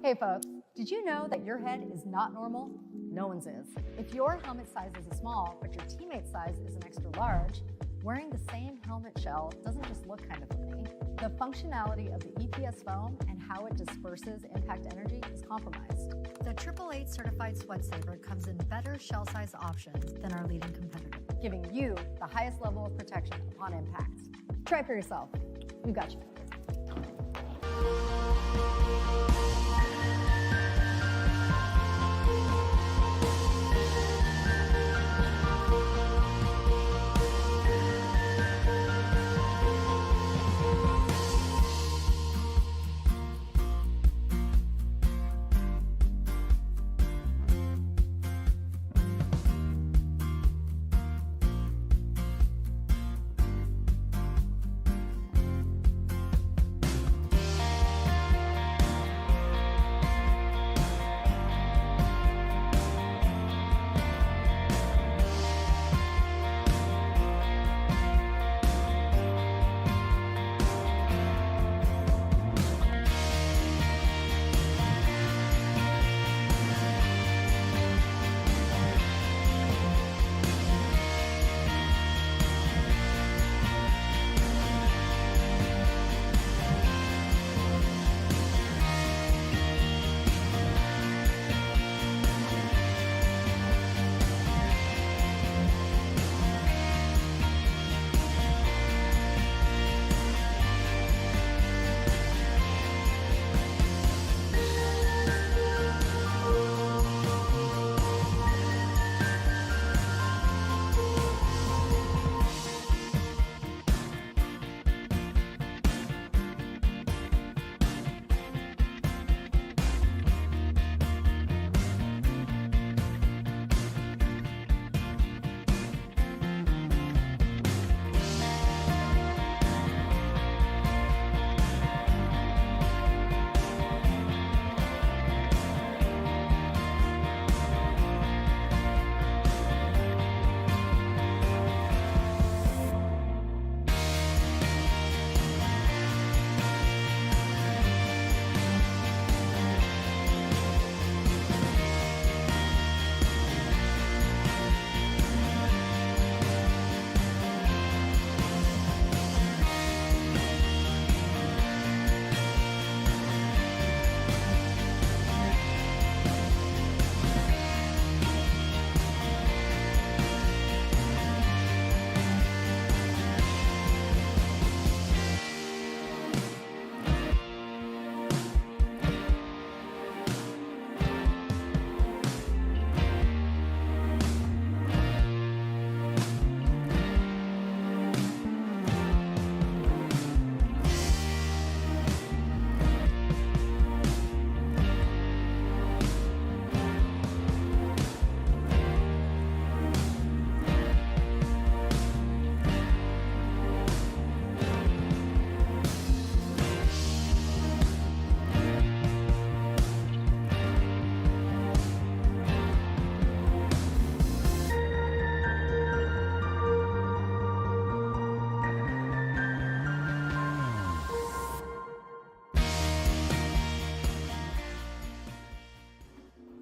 Hey folks, did you know that your head is not normal? No one's is. If your helmet size is a small, but your teammate's size is an extra large, wearing the same helmet shell doesn't just look kind of funny. The functionality of the EPS foam and how it disperses impact energy is compromised. The 888 certified sweat saver comes in better shell size options than our leading competitor, giving you the highest level of protection upon impact. Try for yourself. We've got you.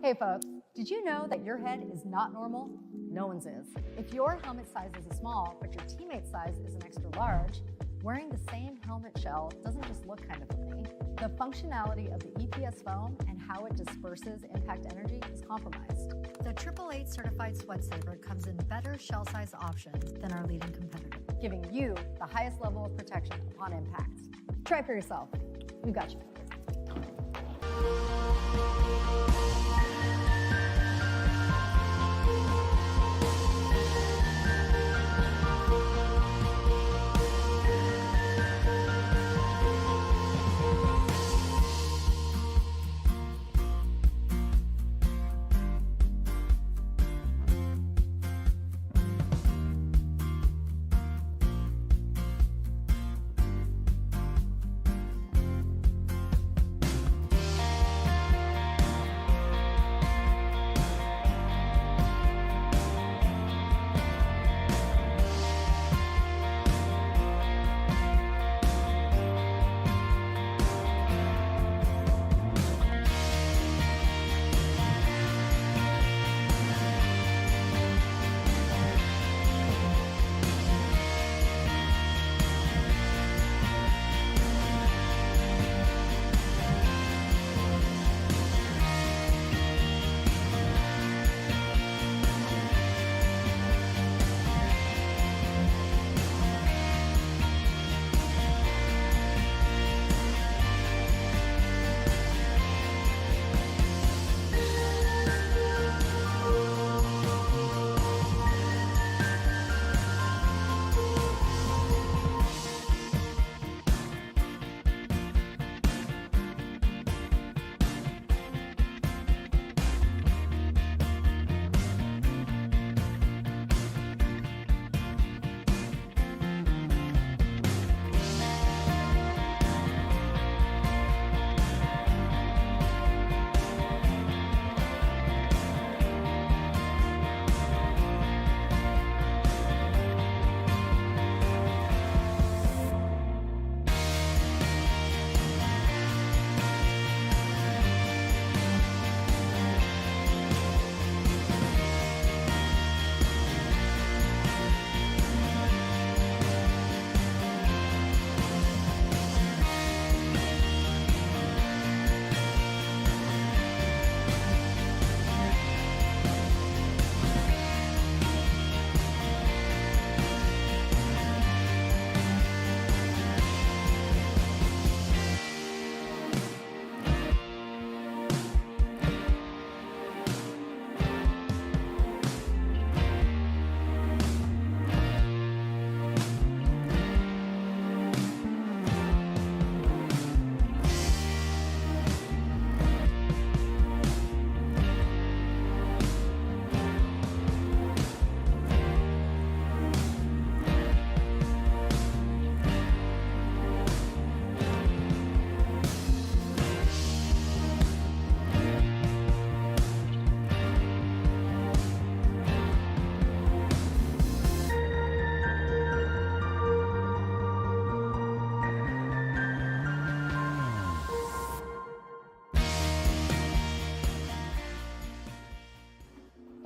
Hey folks, did you know that your head is not normal? No one's is. If your helmet size is a small, but your teammate's size is an extra large, wearing the same helmet shell doesn't just look kind of funny. The functionality of the EPS foam and how it disperses impact energy is compromised. The 888 certified sweat saver comes in better shell size options than our leading competitor, giving you the highest level of protection upon impact. Try for yourself. We've got you.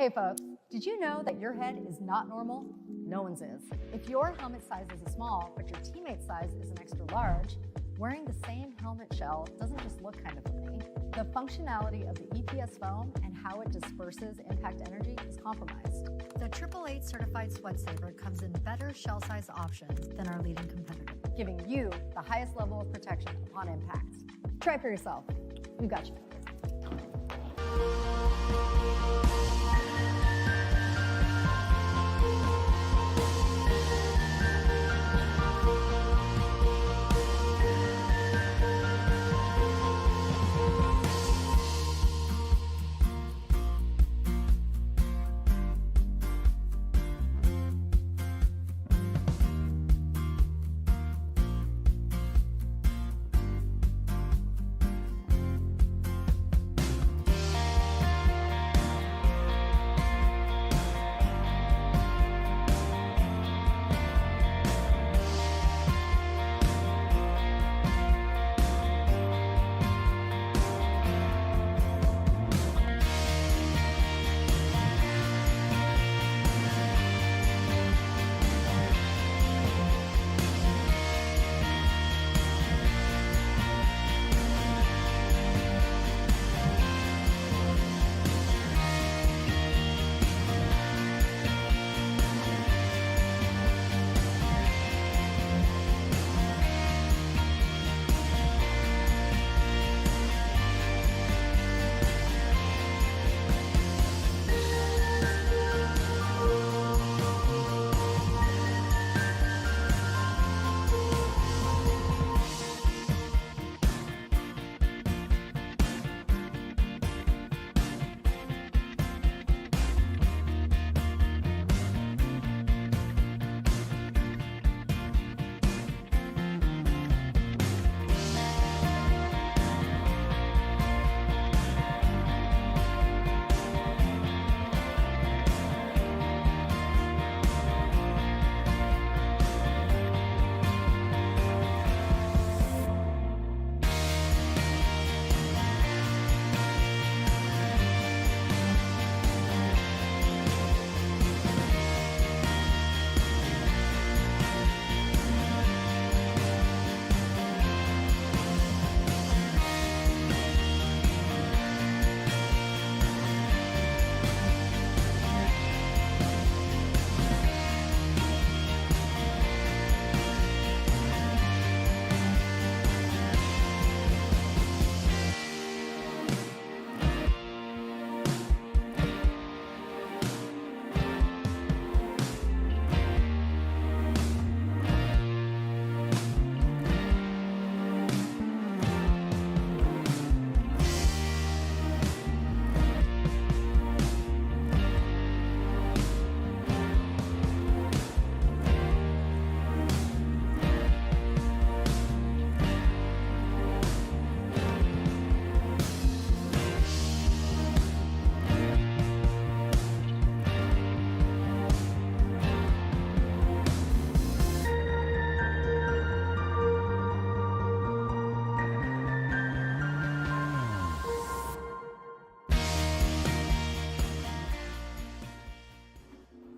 Hey folks, did you know that your head is not normal? No one's is. If your helmet size is a small, but your teammate's size is an extra large, wearing the same helmet shell doesn't just look kind of funny. The functionality of the EPS foam and how it disperses impact energy is compromised. The 888 certified sweat saver comes in better shell size options than our leading competitor, giving you the highest level of protection upon impact. Try for yourself. We got you.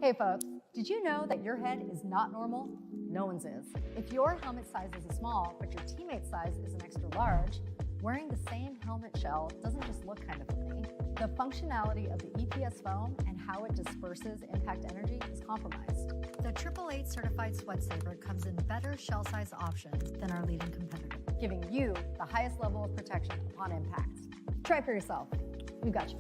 Hey folks, did you know that your head is not normal? No one's is. If your helmet size is a small, but your teammate's size is an extra large, wearing the same helmet shell doesn't just look kind of funny. The functionality of the EPS foam and how it disperses impact energy is compromised. The 888 certified sweat saver comes in better shell size options than our leading competitor, giving you the highest level of protection upon impact. Try for yourself. We got you.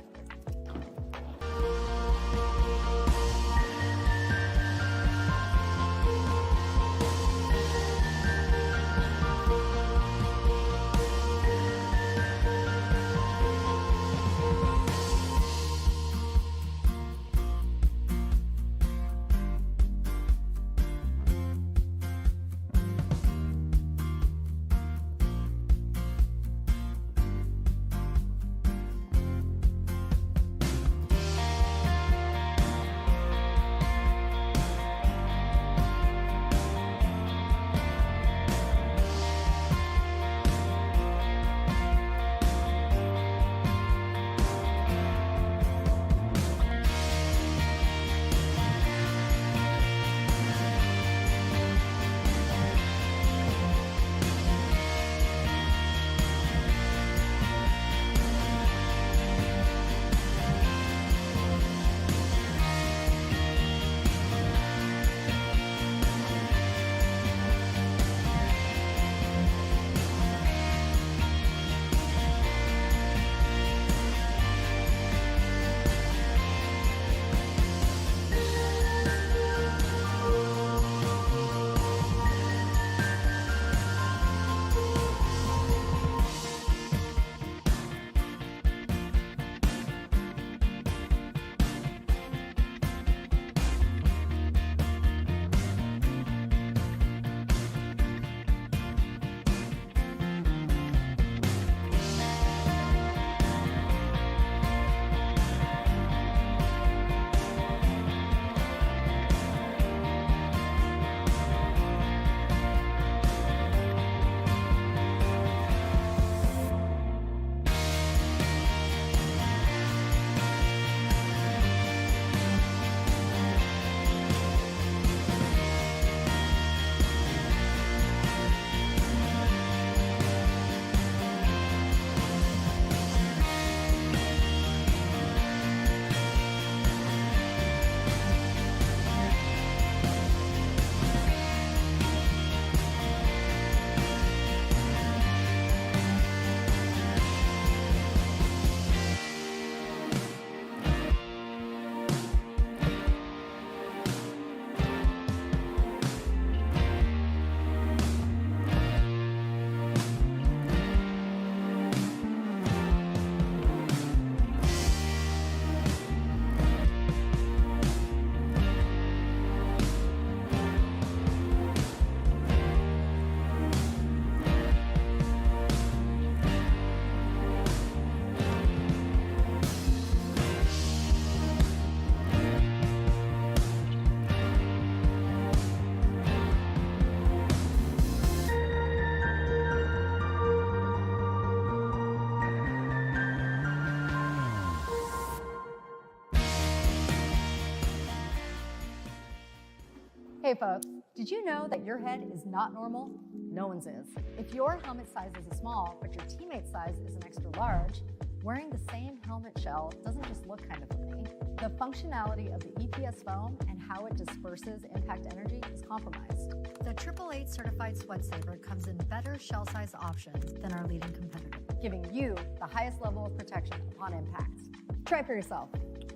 Hey folks, did you know that your head is not normal? No one's is. If your helmet size is a small, but your teammate's size is an extra large, wearing the same helmet shell doesn't just look kind of funny. The functionality of the EPS foam and how it disperses impact energy is compromised. The 888 certified sweat saver comes in better shell size options than our leading competitor, giving you the highest level of protection upon impact. Try it for yourself.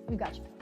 We've got you covered.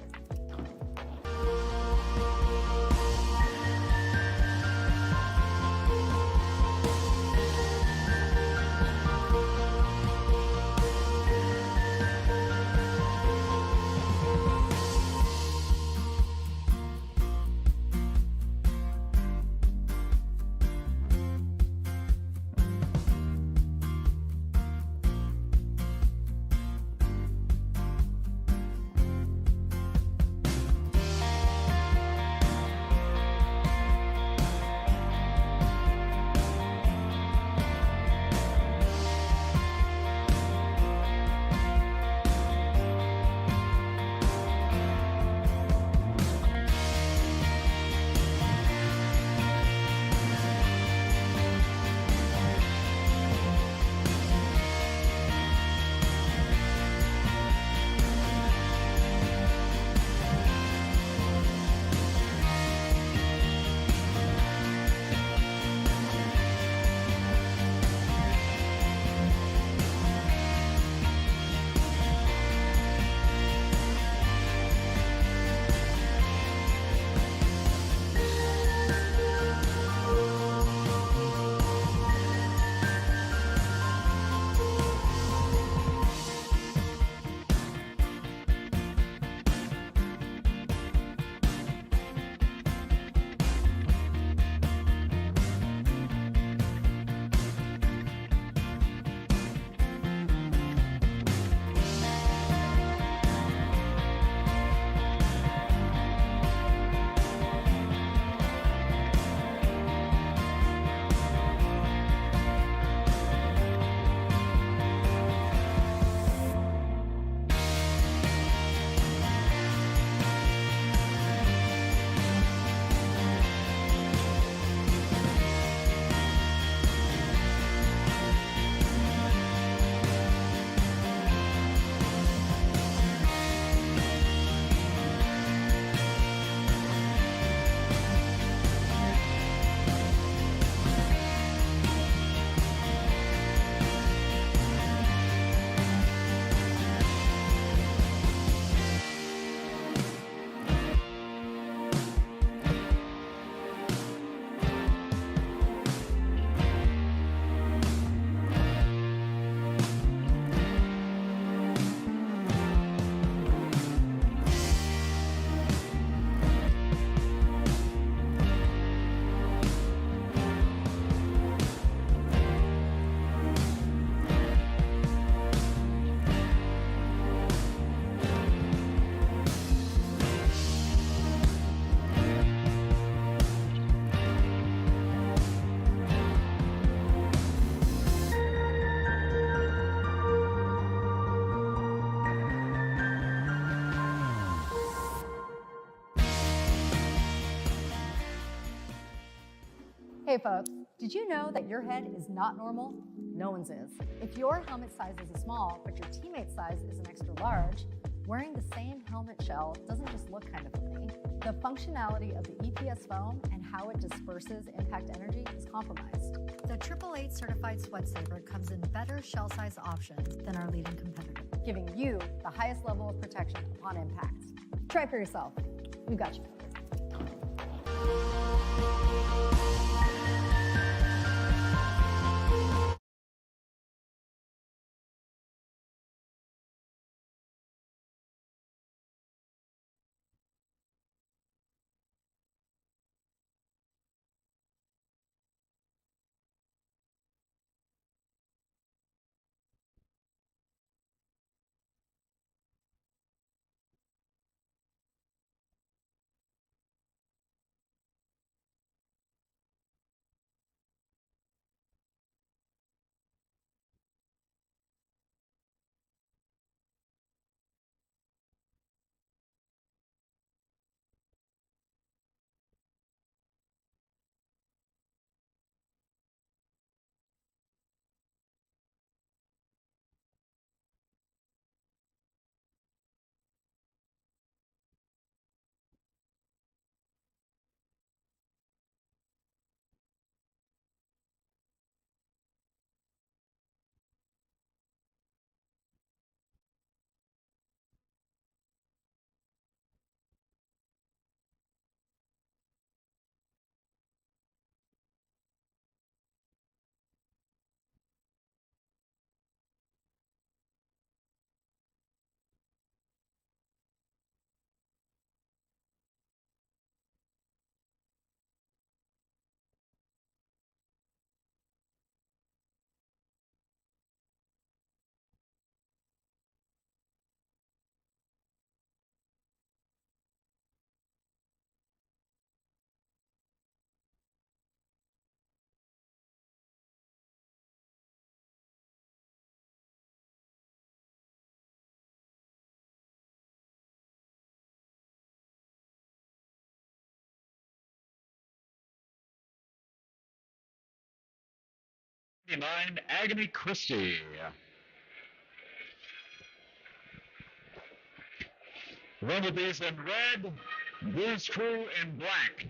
Hey folks, did you know that your head is not normal? No one's is. If your helmet size is a small, but your teammate's size is an extra large, wearing the same helmet shell doesn't just look kind of funny. The functionality of the EPS foam and how it disperses impact energy is compromised. The 888 certified sweat saver comes in better shell size options than our leading competitor, giving you the highest level of protection upon impact. Try it for yourself. We've got you covered. 9, Agony Christie. Bumblebees in red, Bruise Crew in black.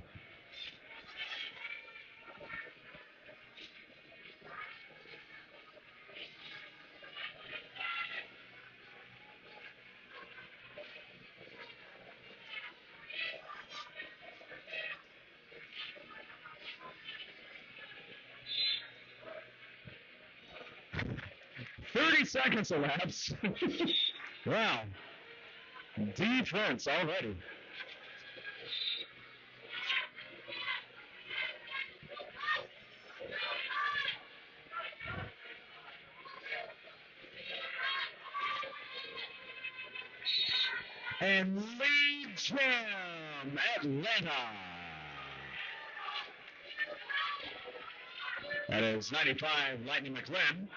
Seconds elapsed. Wow. Defense already. And lead jam, Atlanta. That is 95, Lightning McLean.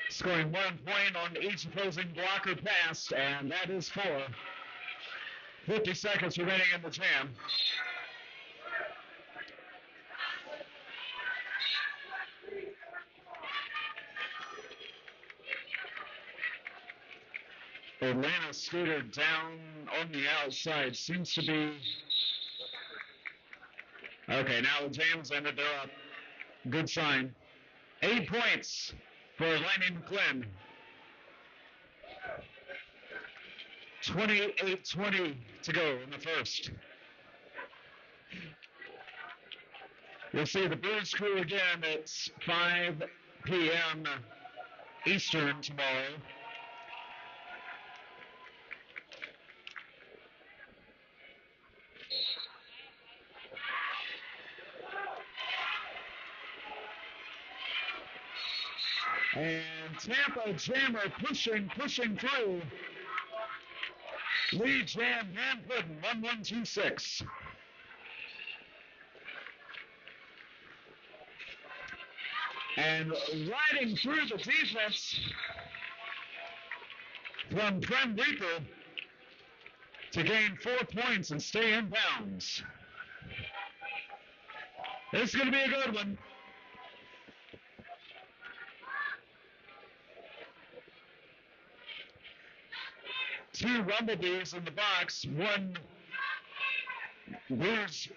Scoring 1 point on each opposing blocker pass, and that is 4. 50 seconds remaining in the jam. Atlanta scooted down on the outside. Seems to be... Okay, now the jam's ended. They're up. Good sign. 8 points for Lightning McLean. 28-20 to go in the first. You'll see the Bruise Crew again at 5 p.m. Eastern tomorrow. And Tampa Jammer pushing through. Lead jam, hand pudding, 1126. And riding through the defense from Prem Reaper to gain 4 points and stay in bounds. This is going to be a good one. Two Bumblebees in the box, one Bruise,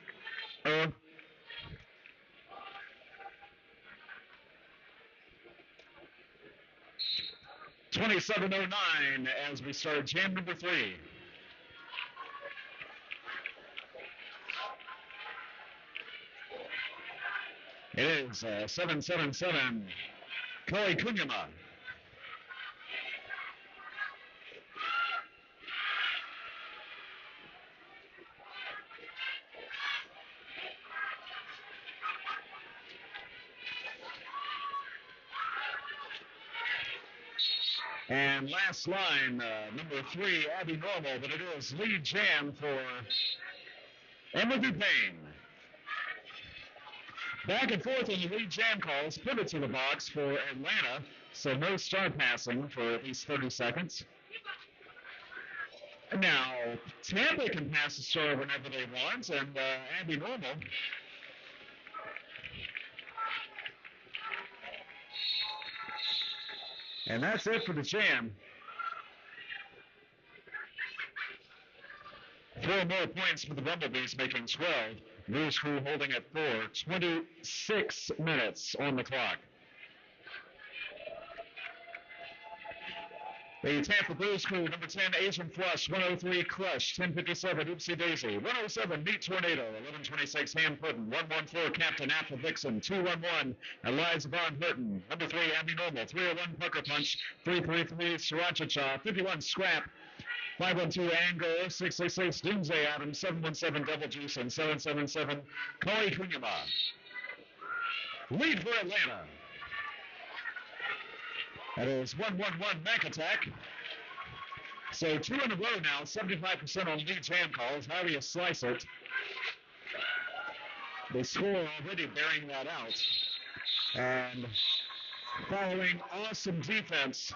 27:09 as we start jam number 3. It is 777 Koi Kunyama. And last line, number 3, Abby Normal, but it is lead jam for Emily Payne. Back and forth in the lead jam calls, pivot to the box for Atlanta, so no star passing for at least 30 seconds. Now, Tampa can pass the star whenever they want, and Abby Normal. And that's it for the jam. 4 more points for the Bumblebees, making 12. Bruise Crew holding at 4. 26 minutes on the clock. The Tampa Bruise Crew, number 10, Asian Flush, 103, Crush, 1057, Oopsie Daisy, 107, Meat Tornado, 1126, Ham Puddin', 114, Captain Apple Vixen, 211, Eliza Von Burton, number 3, Abby Normal, 301, Pucker Punch, 333, Sriracha Cha, 51, Scrap, 512, Ango, 666, Doomsday Adams, 717, Double Juice, and 777, Koi Kunyama. Lead for Atlanta. That is 111 Mac Attack. So 2 in a row now, 75% on lead jam calls. How do you slice it? The score already bearing that out. And following awesome defense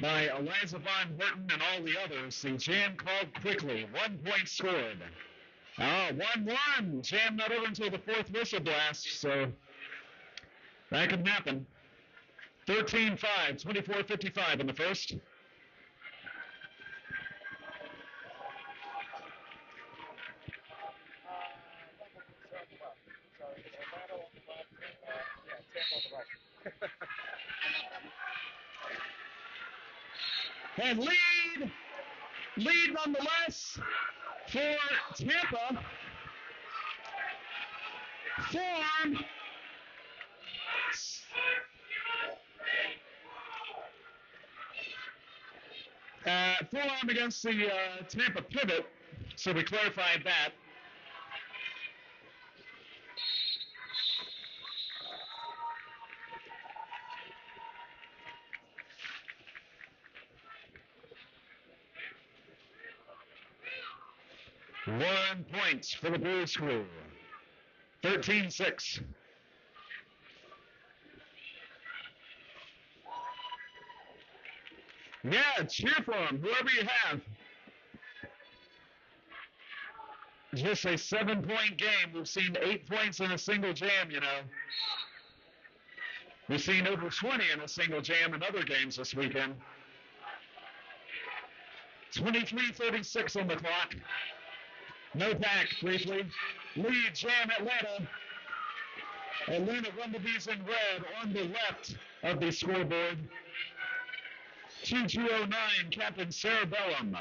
by Eliza Von Burton and all the others, the jam called quickly. 1 point scored. Oh, 1-1. Jam not over until the fourth whistle blast, so that can happen. 13-5, 24-55 in the first. And lead nonetheless for Tampa. Forearm against the Tampa pivot, so we clarified that. One point for the Bruise crew. 13-6. Yeah, cheer for them, whoever you have. Just a 7-point game. We've seen 8 points in a single jam, you know. We've seen over 20 in a single jam in other games this weekend. 23:36 on the clock. No pack, briefly. Lead Jam Atlanta. Atlanta Bumblebees in red on the left of the scoreboard. 2209, Captain Cerebellum.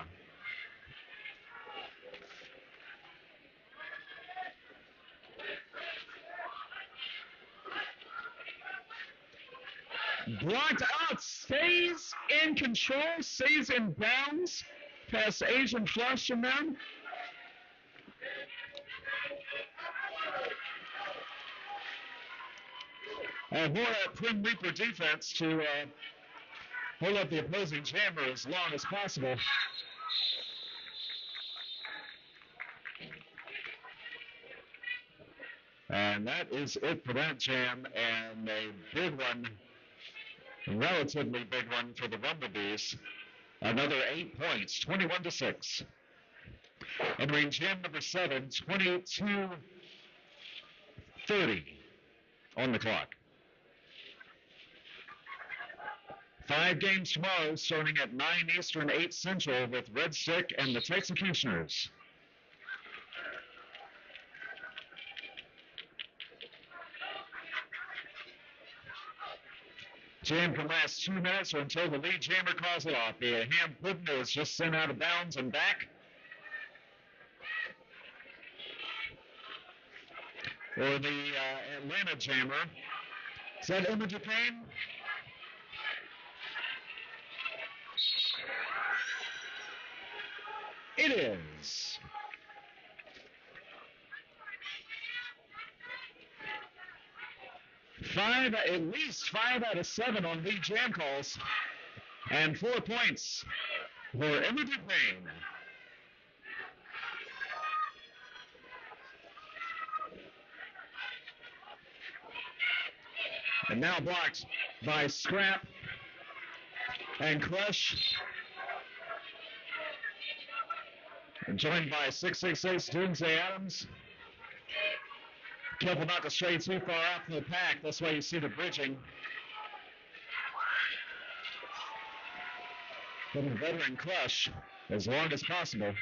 Blocked out, stays in control, stays in bounds, past Asian Flush and them. And more Prim Reaper defense to hold up the opposing jammer as long as possible. And that is it for that jam, and a big one, relatively big one for the Bumblebees. Another 8 points, 21-6. Entering jam number 7, 22:30 on the clock. 5 games tomorrow, starting at 9 Eastern, 8 Central, with Red Stick and the Texecutioners. Jam can last 2 minutes or until the lead jammer calls it off. The ham pudding is just sent out of bounds and back. Or the Atlanta jammer. Is that Emma Dupain? It is. At least 5 out of 7 on lead jam calls. And 4 points for Emma Dupain. And now blocked by Scrap and Crush. And joined by 666 Doomsday Adams. Careful not to stray too far out from the pack. That's why you see the bridging. From the veteran Crush as long as possible.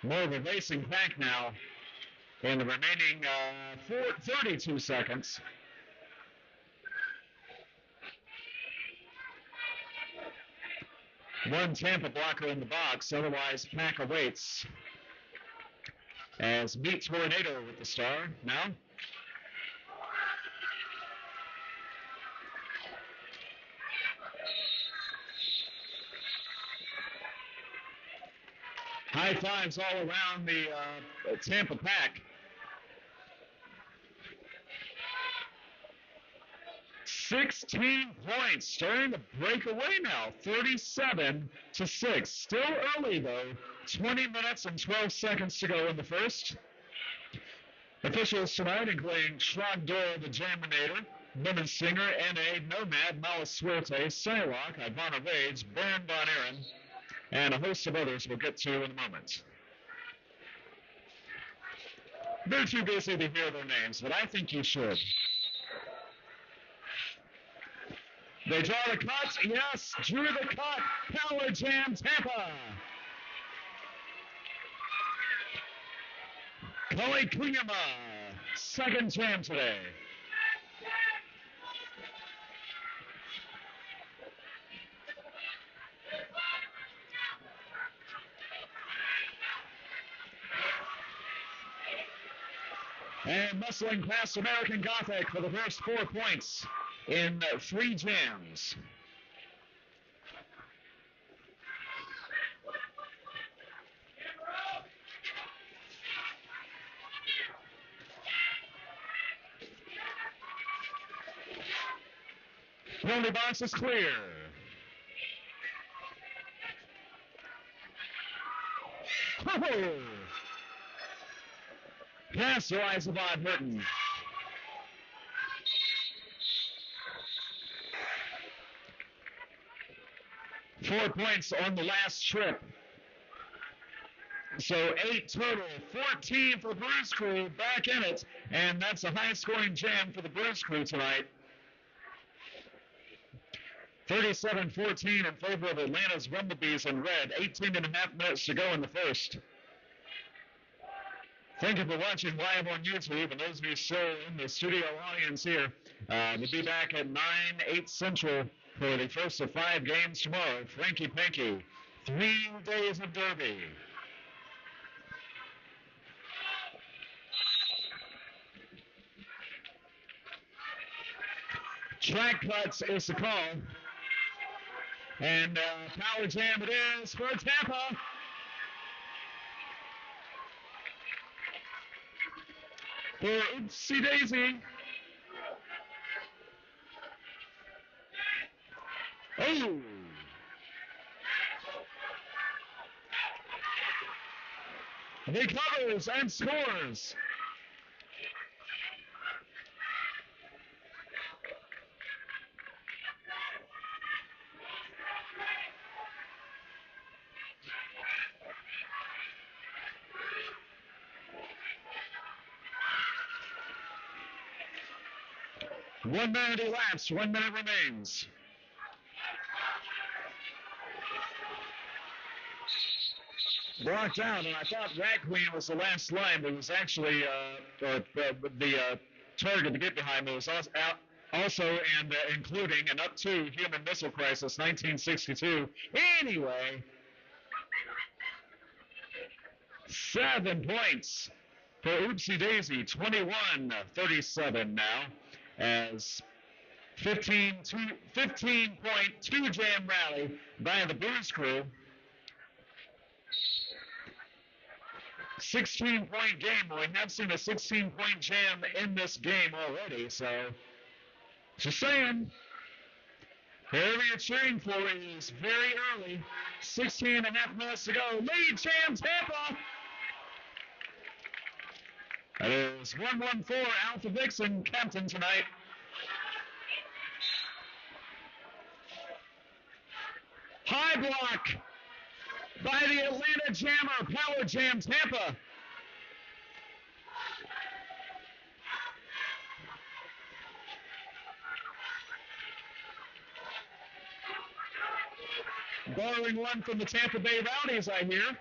More of a racing pack now in the remaining 32 seconds. One Tampa blocker in the box, otherwise pack awaits. As Meat Tornado with the star now. High fives all around the Tampa pack. 16 points, starting to break away now, 37-6. Still early though, 20 minutes and 12 seconds to go in the first. Officials tonight, including Shrog Doyle, the Jaminator, Women's Singer, N.A., Nomad, Malisuerte, Saywalk, Ivana Rage, Baron Von Aaron, and a host of others we'll get to in a moment. They're too busy to hear their names, but I think you should. They draw the cut. Yes, drew the cut. Power Jam Tampa. Kelly Kuyama, second jam today. And muscling past American Gothic for the first 4 points in 3 jams. Penalty box is clear. Oh! Pass to Isabod Burton. Four points on the last trip. So 8 total, 14 for the Bruise Crew, back in it, and that's a high-scoring jam for the Bruise Crew tonight. 37-14 in favor of Atlanta's Bumblebees in red. 18.5 minutes to go in the first. Thank you for watching live on YouTube, and those of you still in the studio audience here, we'll be back at 9, 8 Central for the first of 5 games tomorrow. Franky Panky, 3 days of Derby. Track cuts is the call. And power jam it is for Tampa. For Oopsie Daisy. Oh! He covers and scores. One minute elapsed, 1 minute remains. Blocked out, and I thought Rat Queen was the last line, but it was actually the target to get behind. It was also including an up to Human Missile Crisis, 1962. Anyway, 7 points for Oopsie Daisy, 21-37 now, as 15.2 jam rally by the Bruise Crew. 16-point game. We have seen a 16-point jam in this game already, so just saying. Whoever you're cheering for is very early. 16.5 minutes to go. Lead jam Tampa. That is 114 Alpha Vixen, captain tonight. High block by the Atlanta Jammer, Power Jam Tampa. Borrowing one from the Tampa Bay Rowdies, I hear.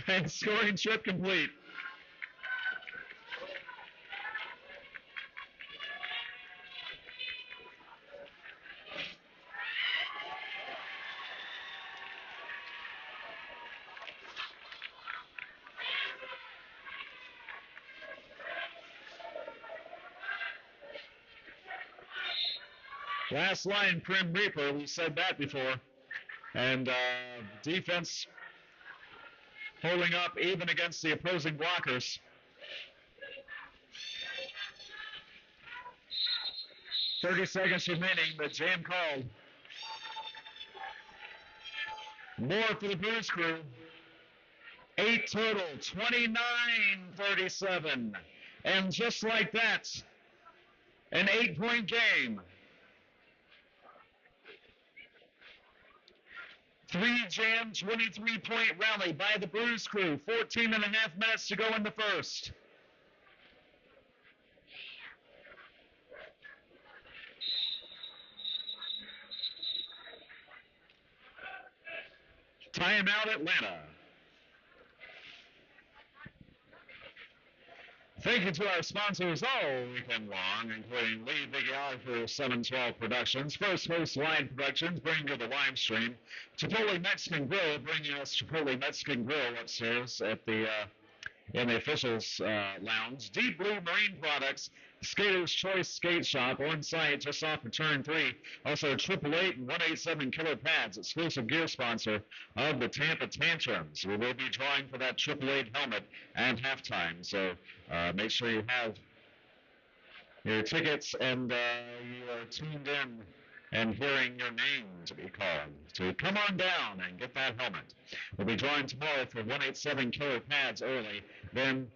And scoring trip complete. Last line, Prim Reaper, we said that before. And defense holding up even against the opposing blockers. .30 seconds remaining, but jam called. More for the Bruise Crew. 8 total, 29-37. And just like that, an 8-point game. 3-jam, 23-point rally by the Bruise crew. 14 and a half minutes to go in the first. Timeout Atlanta. Thank you to our sponsors all weekend long, including lead videographer 712 Productions, First Host Line Productions, bringing you the live stream, Chipotle Mexican Grill, bringing us Chipotle Mexican Grill upstairs at the in the officials lounge, Deep Blue Marine Products, Skater's Choice Skate Shop, on site just off of turn 3. Also 888 and 187 Killer Pads, exclusive gear sponsor of the Tampa Tantrums. We will be drawing for that 888 helmet at halftime, so make sure you have your tickets and you are tuned in and hearing your name to be called. So come on down and get that helmet. We'll be drawing tomorrow for 187 Killer Pads early. Then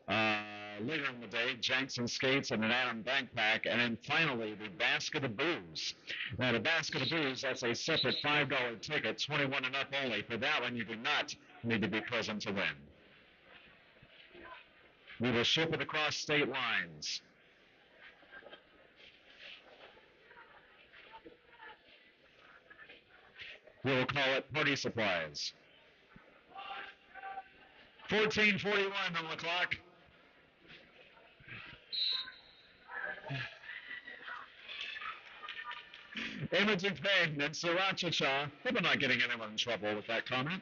later in the day, Jackson Skates and an Adam backpack. And then finally, the Basket of Booze. Now, the Basket of Booze, that's a separate $5 ticket, 21 and up only. For that one, you do not need to be present to win. We will ship it across state lines. We will call it party supplies. 14:41 on the clock. Imogen Payne and Sriracha Cha. Hope I'm not getting anyone in trouble with that comment.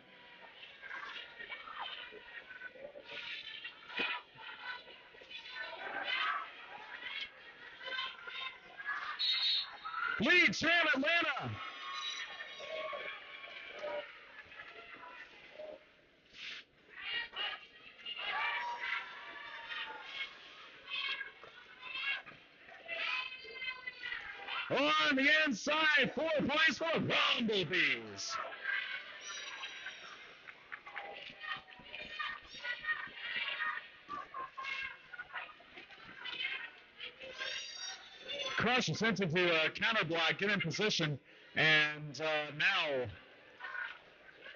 Lead Sam Atlanta. On the inside, 4 points for Bumblebees. Crush attempted to counter block, get in position, and now,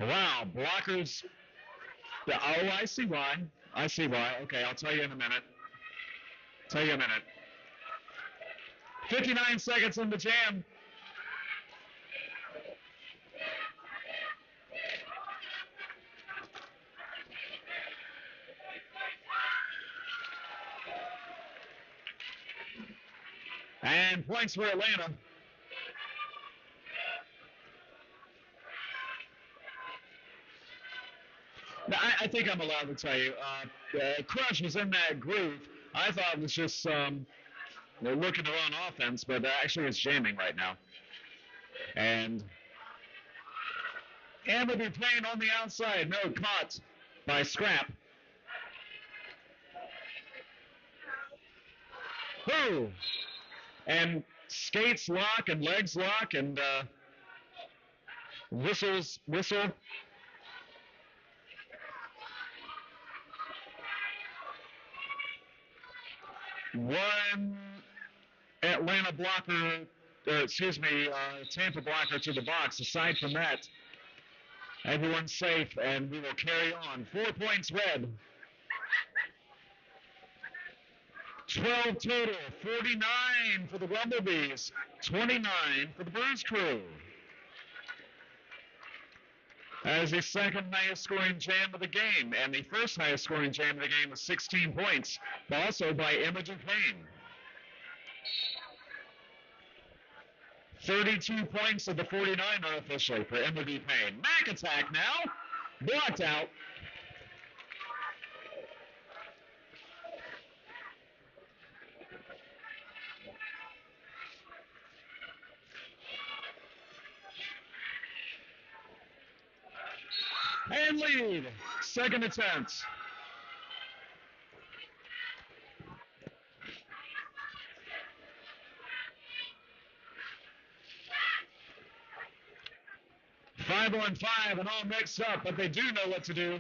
wow, blockers. Oh, I see why. I see why. Okay, I'll tell you in a minute. 59 seconds in the jam. And points for Atlanta. Now, I think I'm allowed to tell you, Crush was in that groove. I thought it was just they're looking to run offense, but actually it's jamming right now. And will be playing on the outside. No, caught by Scrap. Whoo! And skates lock and legs lock and whistle. One Atlanta blocker, Tampa blocker to the box. Aside from that, everyone's safe, and we will carry on. 4 points red. 12 total, 49 for the Bumblebees, 29 for the Bruise crew. That is the second highest scoring jam of the game, and the first highest scoring jam of the game was 16 points, also by Imogen Payne. 32 points of the 49 unofficially for Imogen Payne. Mac attack now, blocked out. And lead, second attempt. Five on five and all mixed up, but they do know what to do.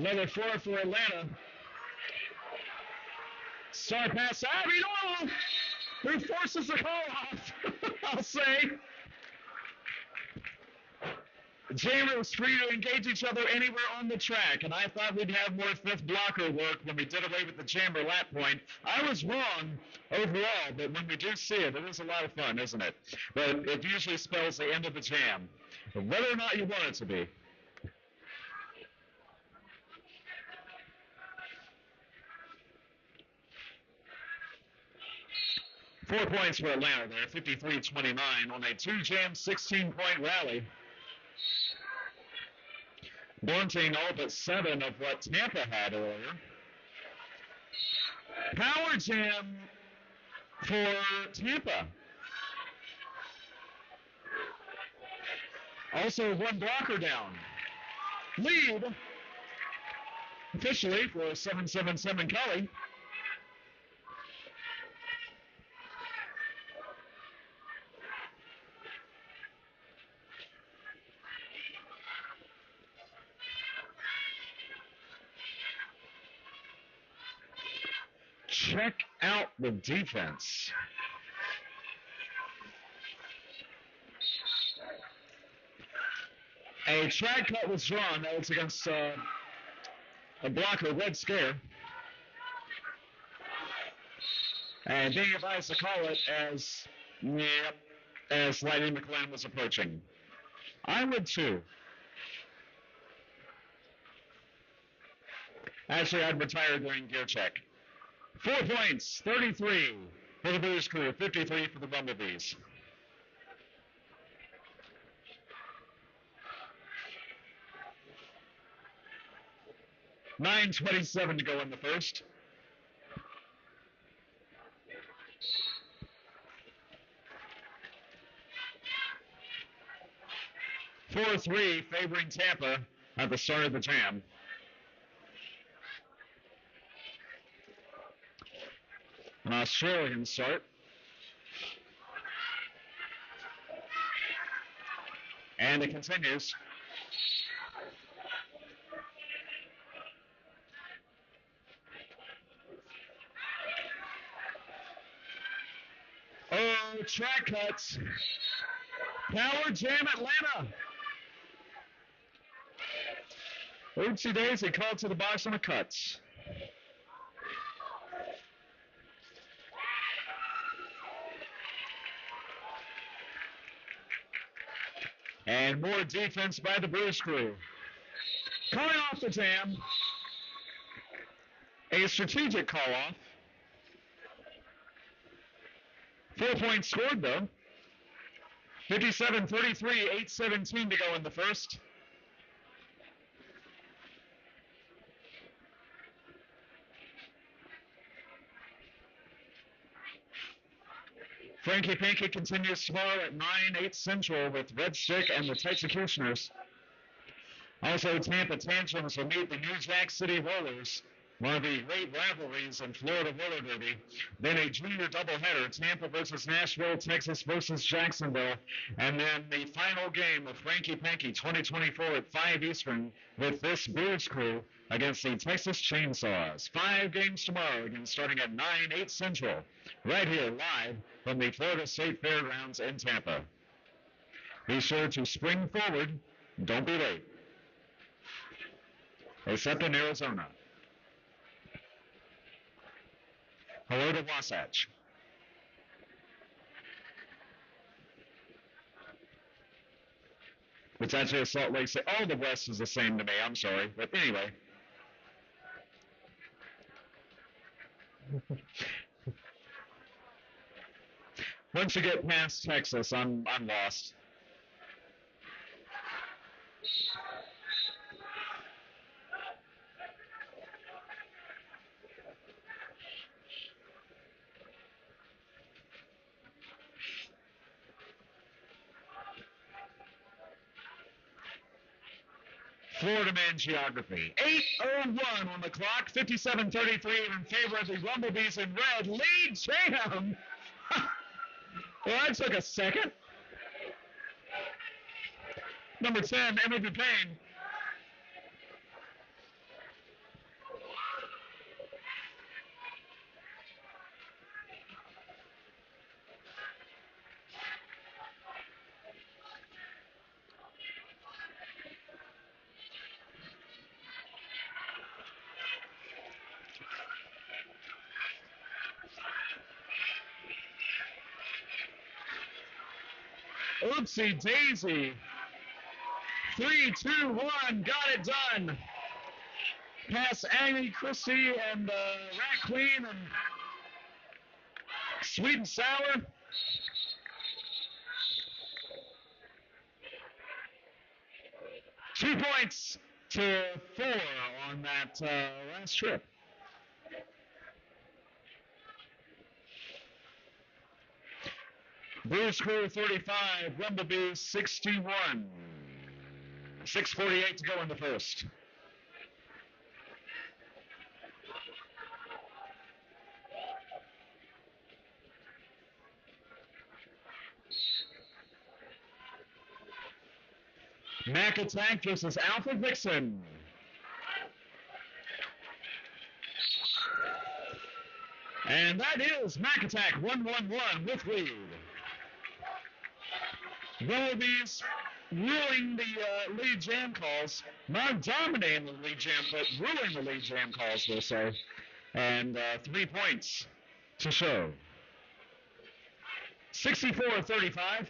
Another 4 for Atlanta. Star pass out. Who forces the call off, I'll say. Jammers free to engage each other anywhere on the track, and I thought we'd have more fifth blocker work when we did away with the jammer lap point. I was wrong overall, but when we do see it, it is a lot of fun, isn't it? But it usually spells the end of the jam, whether or not you want it to be. Four points for Atlanta there, 53-29 on a two-jam 16-point rally. Blunting all but 7 of what Tampa had earlier. Power jam for Tampa. Also 1 blocker down. Lead officially for 777 Kelly. Check out the defense. A track cut was drawn. That was against a blocker, Red Scare. And being advised to call it as Lightning McClan was approaching. I would too. Actually, I'd retire during gear check. 4 points, 33 for the Bruise crew, 53 for the Bumblebees. $9:27 to go in the first. $4-3 favoring Tampa at the start of the jam. An Australian start. And it continues. Oh, track cuts. Power jam Atlanta. Oopsie daisy, called to the box on the cuts. And more defense by the Bruise crew. Calling off the jam. A strategic call-off. 4 points scored, though. 57-33, 8:17 to go in the first. Franky Panky continues tomorrow at 9/8 Central with Red Stick and the Texecutioners. Also, Tampa Tantrums will meet the New Jack City Rollers, one of the great rivalries in Florida roller derby. Then a junior doubleheader, Tampa versus Nashville, Texas versus Jacksonville. And then the final game of Franky Panky 2024 at 5 Eastern with this Bruise crew against the Texas Chainsaws. 5 games tomorrow, again starting at 9/8 Central, right here live from the Florida State Fairgrounds in Tampa. Be sure to spring forward. Don't be late. Except in Arizona. Hello to Wasatch. It's actually a Salt Lake City. All the West is the same to me. I'm sorry. But anyway. Once you get past Texas, I'm lost. Florida man geography. 8:01 on the clock. 57-33 in favor of the Bumblebees in red. Lead jam. Well, that took a second. Number 10, Emily Dupain. Oopsie daisy. 3, 2, 1, got it done. Past Amy Christie and Rat Queen and Sweet and Sour. Two points to 4 on that last trip. Bruise Crew 35, Rumblebee 61. 6:48 to go in the first. Mac Attack versus Alpha Vixen. And that is Mac Attack 1-1-1 with lead. Wallabies ruling the lead jam calls. Not dominating the lead jam, but ruling the lead jam calls, we'll say. And 3 points to show. 64-35.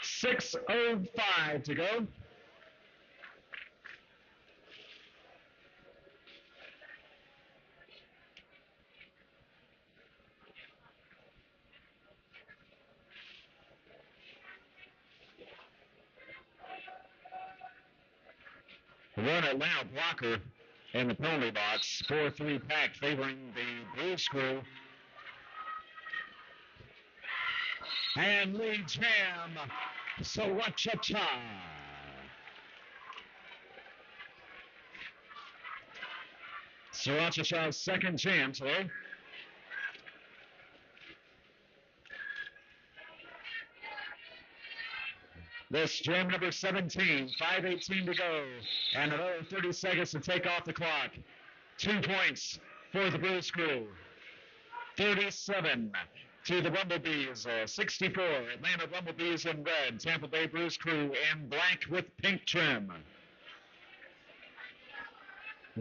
6:05 to go. One Atlanta blocker in the penalty box. 4-3 pack favoring the Bruise Crew. And lead jam. Sriracha. Sriracha's second jam today. This jam number 17, 5:18 to go, and another 30 seconds to take off the clock. 2 points for the Bruise Crew. 37 to the Bumblebees, 64. Atlanta Bumblebees in red, Tampa Bay Bruise Crew in black with pink trim.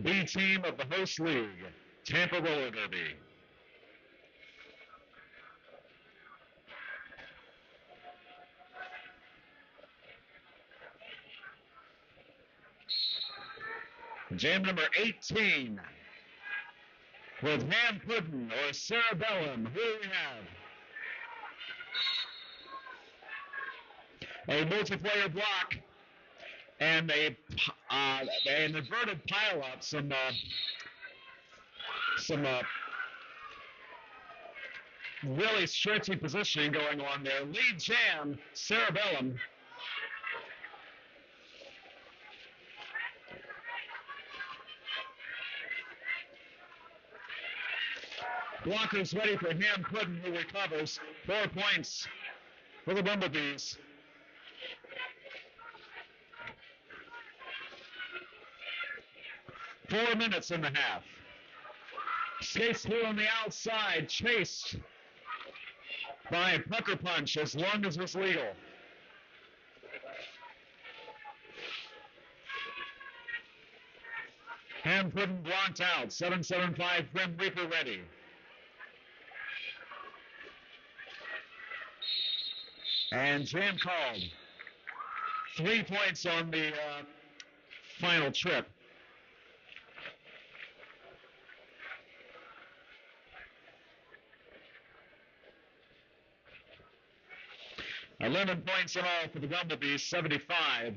B team of the host league, Tampa Roller Derby. Jam number 18. With ham pudding or cerebellum, who do we have? A multiplayer block and an inverted pile-up, some really stretchy positioning going on there. Lead jam, cerebellum. Blockers ready for ham pudding, who recovers. 4 points for the Bumblebees. Four minutes and a half. Skates through on the outside, chased by Pucker Punch as long as was legal. Ham pudding blocked out. 775 Grim Reaper ready. And jam called. 3 points on the final trip. $11 points in all for the Bumblebees, 75.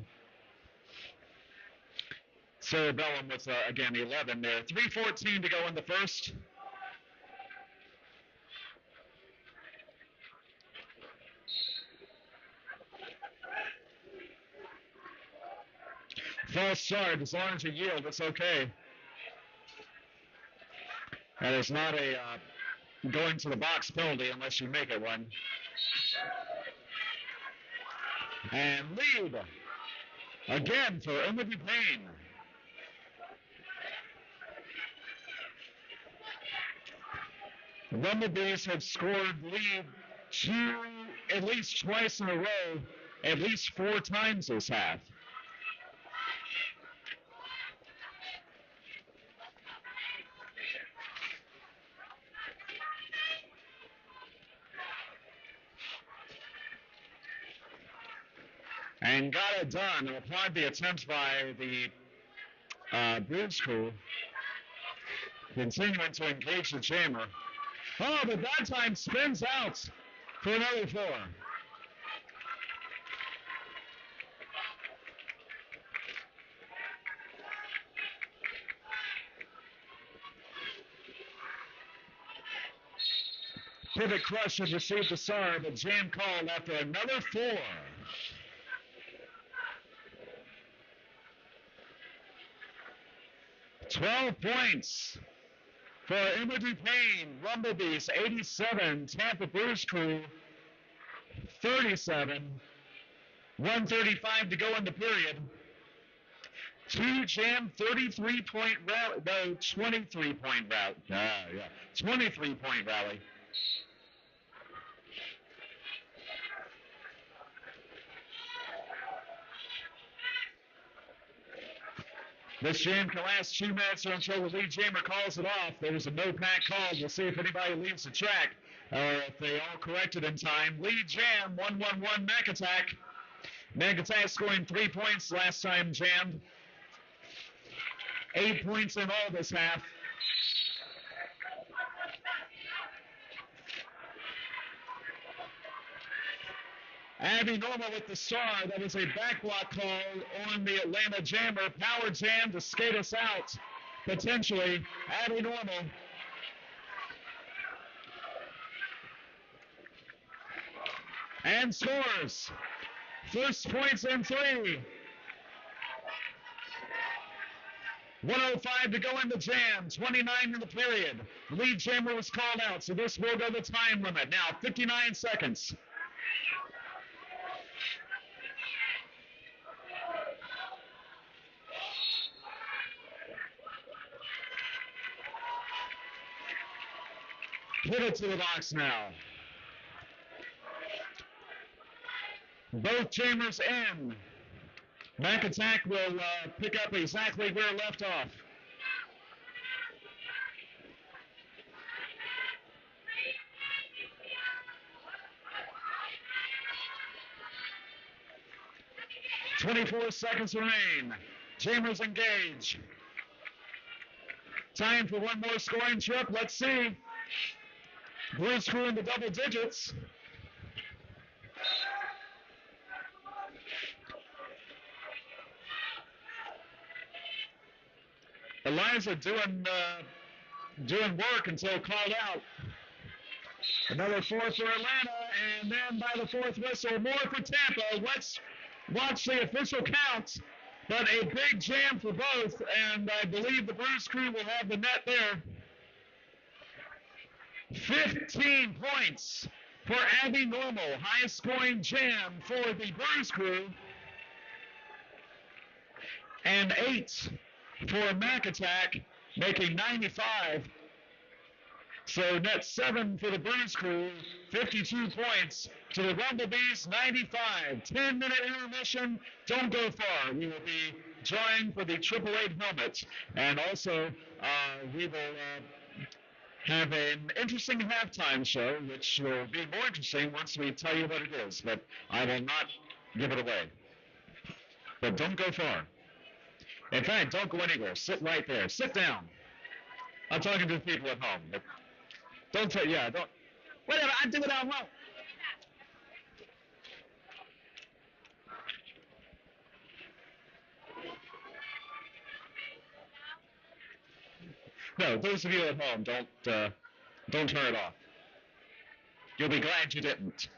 Cerebellum with, again, 11 there. 3:14 to go in the first. False start, as long as you yield, it's okay. And it's not a going to the box penalty unless you make it one. And lead again for Emily Payne. The Bumblebees have scored lead at least twice in a row, at least 4 times this half. and got it done. And applaud the attempt by the Bruise crew, continuing to engage the jammer. Oh, but that time spins out for another 4. Pivot Crush has received the serve, a jam called after another 4. $12 points for Emily Payne, Rumblebees 87, Tampa Bruise Crew 37, 1:35 to go in the period. 2 jam 33-point rally, no, 23-point rally. 23-point rally. This jam can last 2 minutes or until the lead jammer calls it off. There was a no-pack call. We'll see if anybody leaves the track or if they all corrected in time. Lead jam, 1-1-1 Mac Attack. Mac Attack scoring 3 points last time jammed. 8 points in all this half. Abby Normal with the star. That was a back block call on the Atlanta Jammer. Power jam to skate us out, potentially. Abby Normal. And scores. First points in 3. 1:05 to go in the jam. 29 in the period. Lead jammer was called out, so this will go the time limit. Now 59 seconds. Pivot to the box now. Both jammers in. Mac Attack will pick up exactly where left off. .24 seconds remain. Jammers engage. Time for one more scoring trip. Let's see. Bruise Crew in the double digits. Eliza doing work until called out. Another 4 for Atlanta, and then by the 4th whistle, more for Tampa. Let's watch the official count. But a big jam for both, and I believe the Bruise Crew will have the net there. 15 points for Abby Normal, highest scoring jam for the Bruise Crew, and 8 for Mac Attack, making 95. So net 7 for the Bruise Crew, 52 points to the Rumblebees, 95. 10-minute intermission. Don't go far. We will be joined for the 888 helmet, and also we will have an interesting halftime show, which will be more interesting once we tell you what it is, but I will not give it away. But don't go far. In fact, don't go anywhere. Sit right there. Sit down. I'm talking to the people at home. But don't. Whatever, I do what I want. No, those of you at home, don't turn it off. You'll be glad you didn't.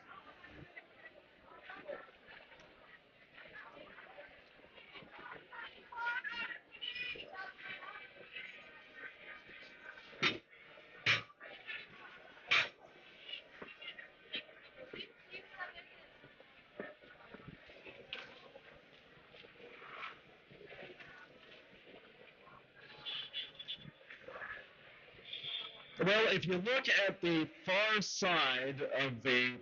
Well, if you look at the far side of the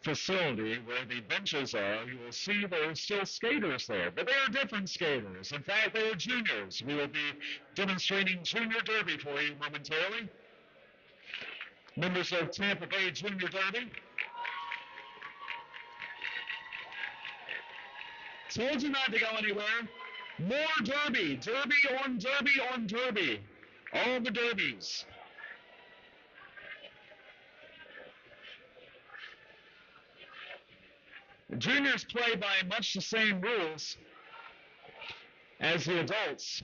facility where the benches are, you will see there are still skaters there, but they are different skaters. In fact, they are juniors. We will be demonstrating Junior Derby for you momentarily. Members of Tampa Bay Junior Derby. Told you not to go anywhere. More derby. Derby on derby on derby. All the derbies. Juniors play by much the same rules as the adults.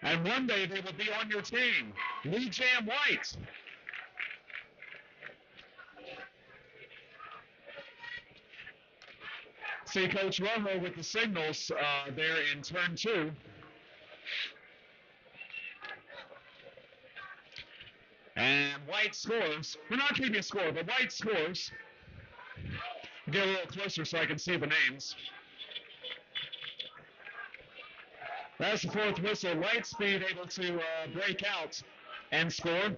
And one day they will be on your team. Lee Jam White. See Coach Rojo with the signals there in turn 2. And White scores. We're not keeping score, but White scores. Get a little closer so I can see the names. That's the 4th whistle. Lightspeed able to break out and score.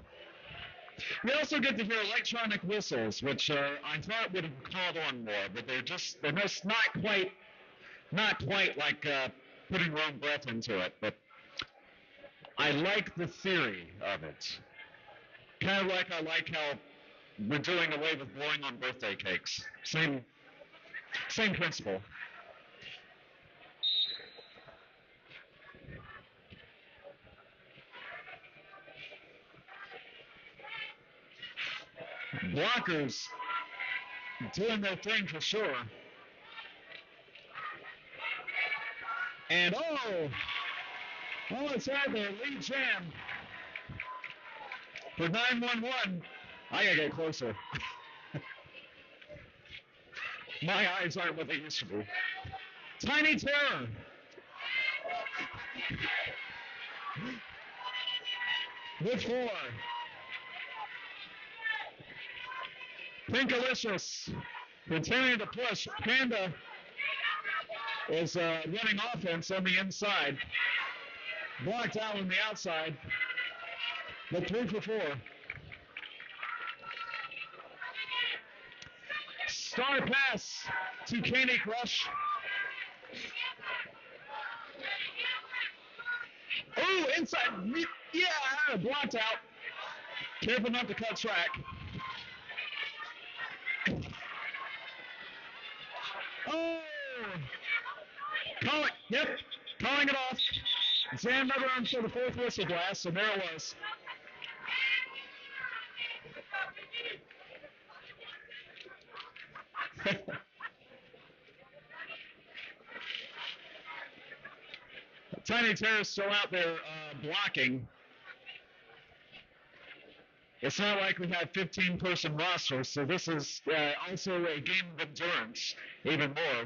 We also get to hear electronic whistles, which I thought would have called on more, but they're just not quite like putting your own breath into it. But I like the theory of it. Kind of like I like how we're doing away with blowing on birthday cakes. Same principle. Blockers doing their thing for sure. And it's right there. Lee Jam for 911. I gotta get closer. My eyes aren't what they used to be. Tiny Terror. With 4. Pinkalicious continuing to push. Panda is running offense on the inside. Blocked out on the outside. But 3 for 4. Star pass to Candy Crush. Oh, inside. Yeah, blocked out. Careful not to cut track. Oh! Calling it off. Zan never until the 4th whistle blast, and there it was. Tiny Terrace still out there blocking. It's not like we have 15-person rosters, so this is also a game of endurance, even more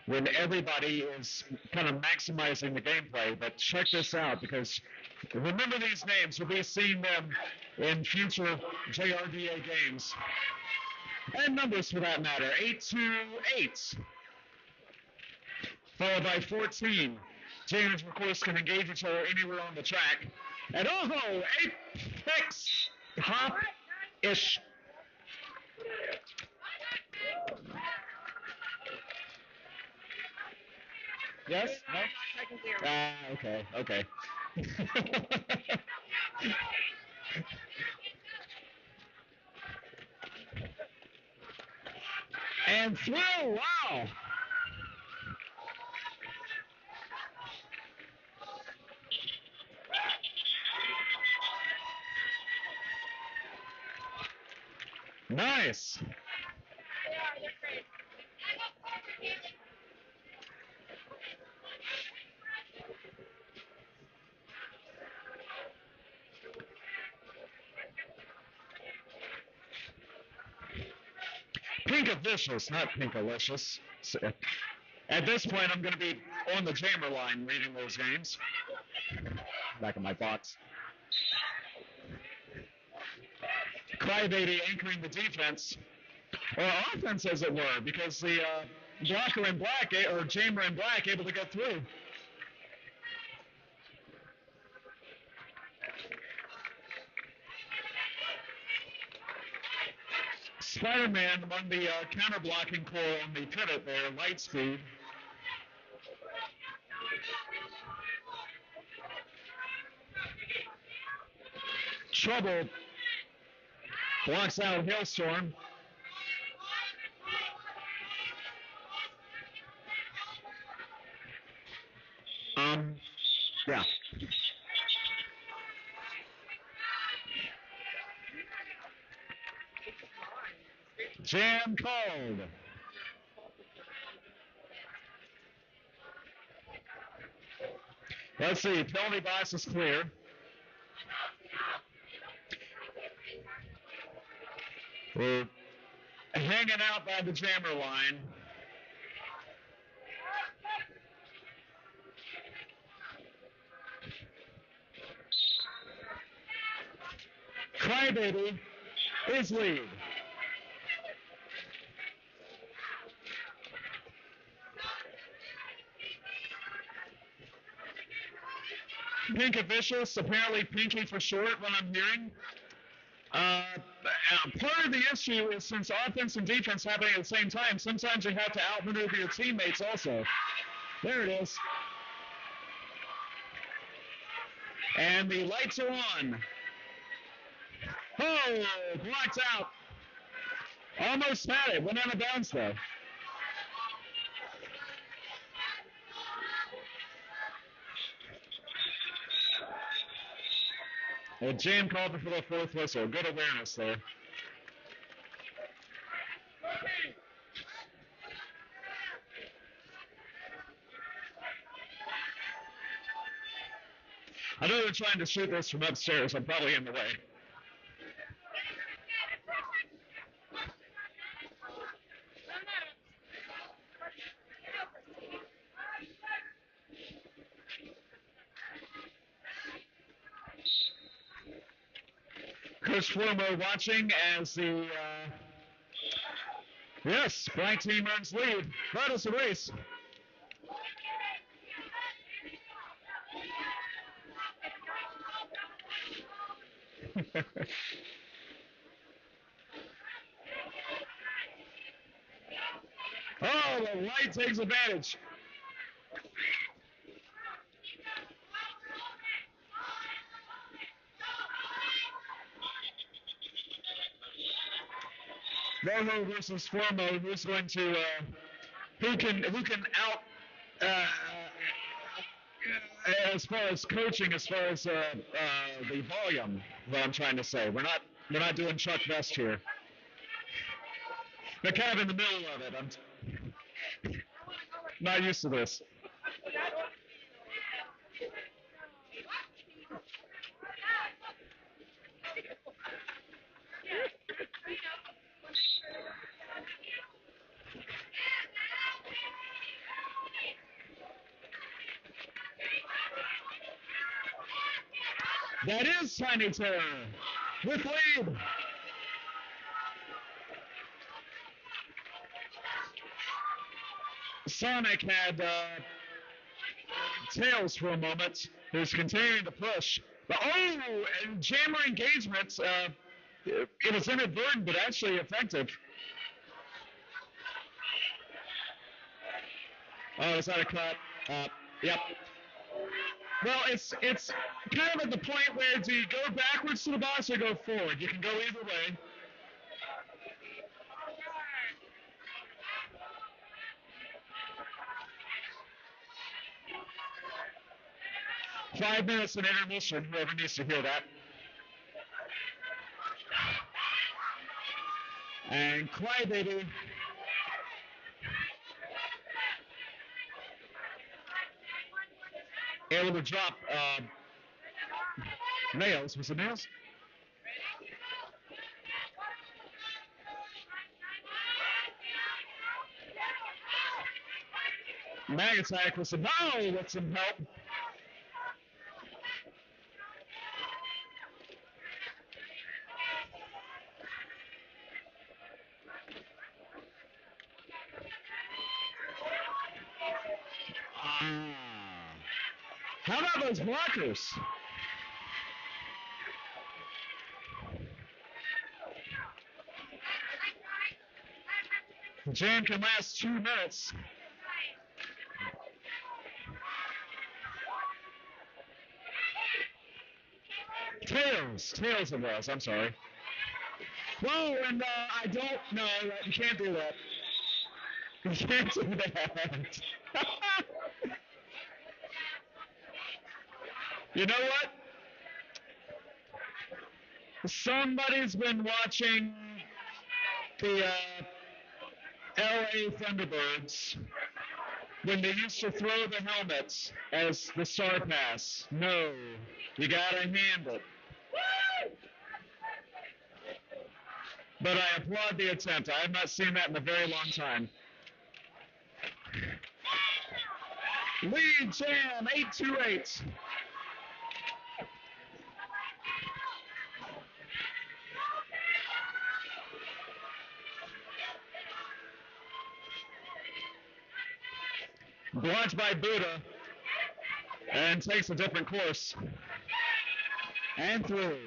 when everybody is kind of maximizing the gameplay. But check this out, because remember these names. We'll be seeing them in future JRDA games. And numbers for that matter. 828. Followed by 14. Juniors, of course, can engage each other anywhere on the track. And Apex hop-ish. Yes? No? Okay. And through, wow! Nice. They're great. Pinkavicious, not Pinkalicious. So, at this point, I'm going to be on the jammer line reading those games. Back in my box. Crybaby anchoring the defense, or offense as it were, because the blocker in black, or jammer in black, able to get through. Spider-Man among the counter-blocking core on the pivot there, Lightspeed. Trouble blocks out Hailstorm. Jam called. Let's see. Penalty box is clear. We're hanging out by the jammer line. Crybaby is lead. Pink officials, apparently Pinky for short, what I'm hearing. Part of the issue is since offense and defense happening at the same time, sometimes you have to outmaneuver your teammates also. There it is. And the lights are on. Oh, blocked out. Almost had it. Went out of bounds, though. A jam called for the fourth whistle. Good awareness there. I know they're trying to shoot this from upstairs. I'm probably in the way. Coach Flomo watching as the, yes, black team runs lead. That is the race. Oh, the white takes advantage. Rojo versus Formo, who's going to, who can out, as far as coaching, as far as the volume, what I'm trying to say. We're not doing Chuck Best here. They're kind of in the middle of it. I'm not used to this. That is Tiny Terror with lead. Sonic had tails for a moment. He's continuing to push. But, and jammer engagements. It was inadvertent, but actually effective. Oh, is that a cut? Yep. Well, it's kind of at the point where do you go backwards to the box or go forward? You can go either way. Five minutes in intermission, whoever needs to hear that. And Crybaby able to drop nails. Was it nails? Mag attack with some with some help. How about those blockers? The jam can last 2 minutes. Tails it was, I'm sorry. Whoa, and I don't know, you can't do that. You can't do that. You know what? Somebody's been watching the LA Thunderbirds when they used to throw the helmets as the star pass. No, you gotta hand it. But I applaud the attempt. I have not seen that in a very long time. Lead Jam 828. Blocked by Buddha and takes a different course. And through.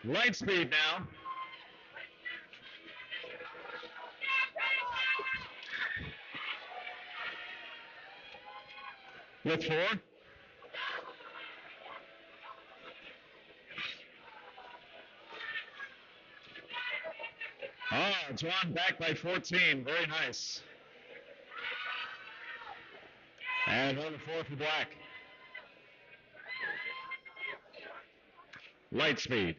Light speed now. With 4. Drawn back by 14. Very nice. And another 4 for Black. Light speed.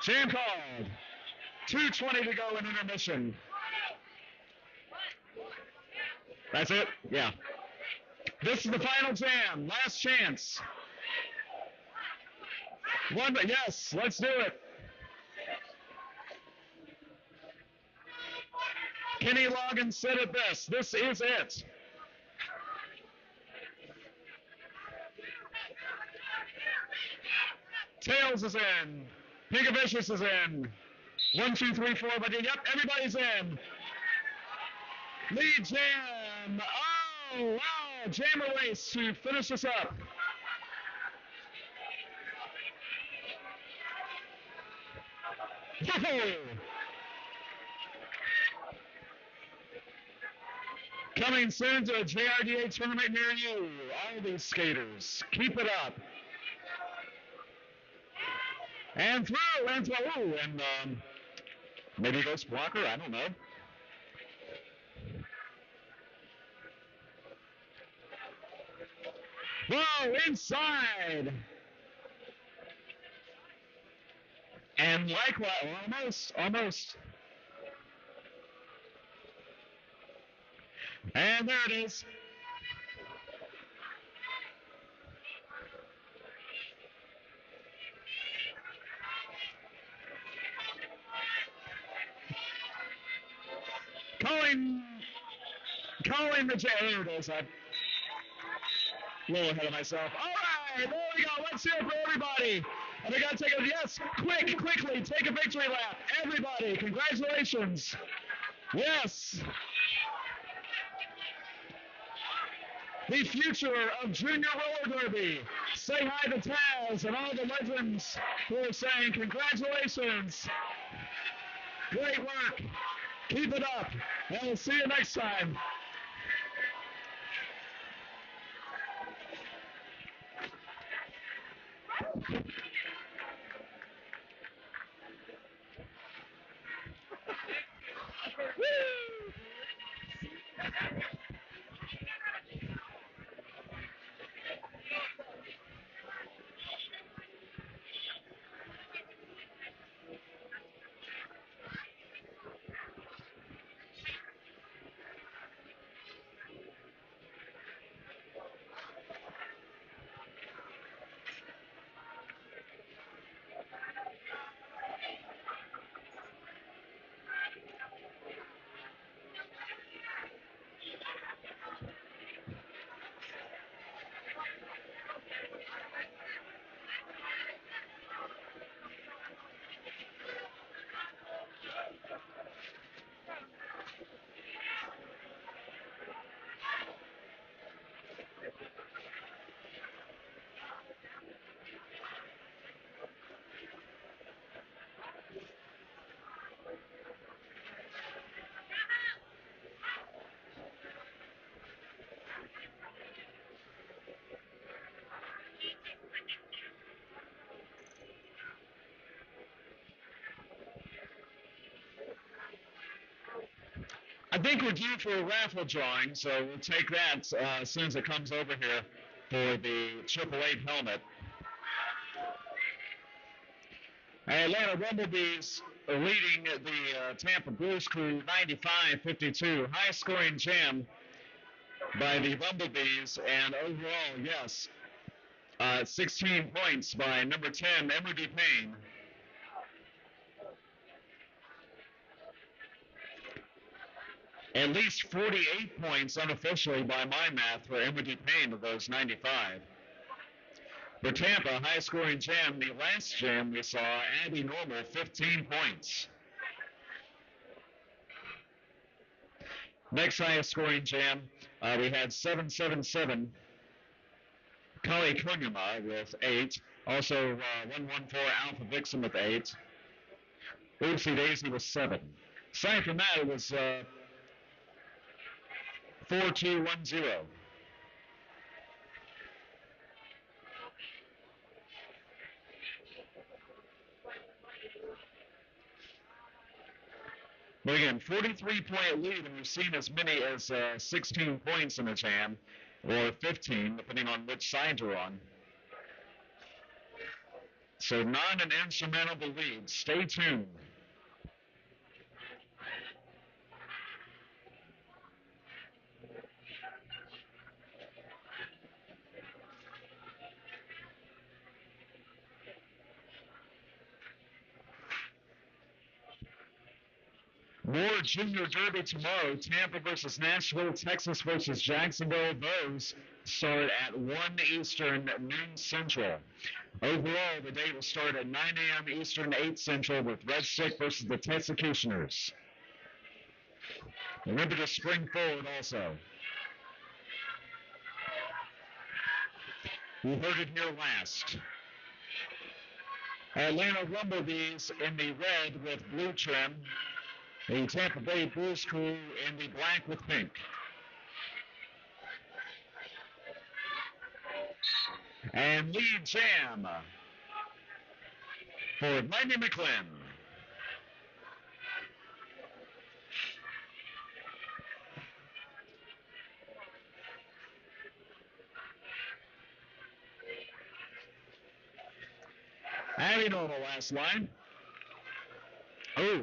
Jam called. 2:20 to go in intermission. That's it? Yeah. This is the final jam. Last chance. Yes, let's do it. Kenny Logan said it best. This is it. Tails is in. Pigavicious is in. 1, 2, 3, 4. But yep, everybody's in. Lead Jam. Oh, wow. Jammer race to finish this up. Coming soon to a JRDA tournament near you. All these skaters. Keep it up. And through, and through. And maybe Ghost Blocker, I don't know. Whoa, inside. And likewise, almost. And there it is. Calling the J. There it is. I'm a little ahead of myself. All right, there we go. Let's hear it for everybody. And we got to take quickly, take a victory lap. Everybody, congratulations. Yes. The future of junior roller derby. Say hi to Taz and all the legends who are saying congratulations. Great work. Keep it up. And we'll see you next time. I think we're due for a raffle drawing, so we'll take that as soon as it comes over here for the 888 helmet. Atlanta Bumblebees leading the Tampa Bruise crew 95-52. High-scoring jam by the Bumblebees, and overall, yes, 16 points by number 10, Emery Payne. At least 48 points unofficially by my math for Emery Payne of those 95. For Tampa, high-scoring jam, the last jam we saw, Abby Normal, 15 points. Next highest-scoring jam, we had 777, Kali Kunyama with 8. Also, 114 Alpha Vixen with 8. Oopsie Daisy with 7. Aside from that, it was 4-2-1-0. But again, 43-point lead, and we've seen as many as 16 points in the jam, or 15, depending on which side you're on. So not an insurmountable lead. Stay tuned. More Junior Derby tomorrow. Tampa versus Nashville, Texas versus Jacksonville. Those start at 1 Eastern, noon Central. Overall, the day will start at 9 a.m. Eastern, 8 Central with Red Stick versus the Texecutioners. Remember to spring forward also. You heard it here last. Atlanta Bumblebees in the red with blue trim. The Tampa Bay Bruise crew in the black with pink. And lead jam for Maggie McClin. Abby Normal last line. Oh,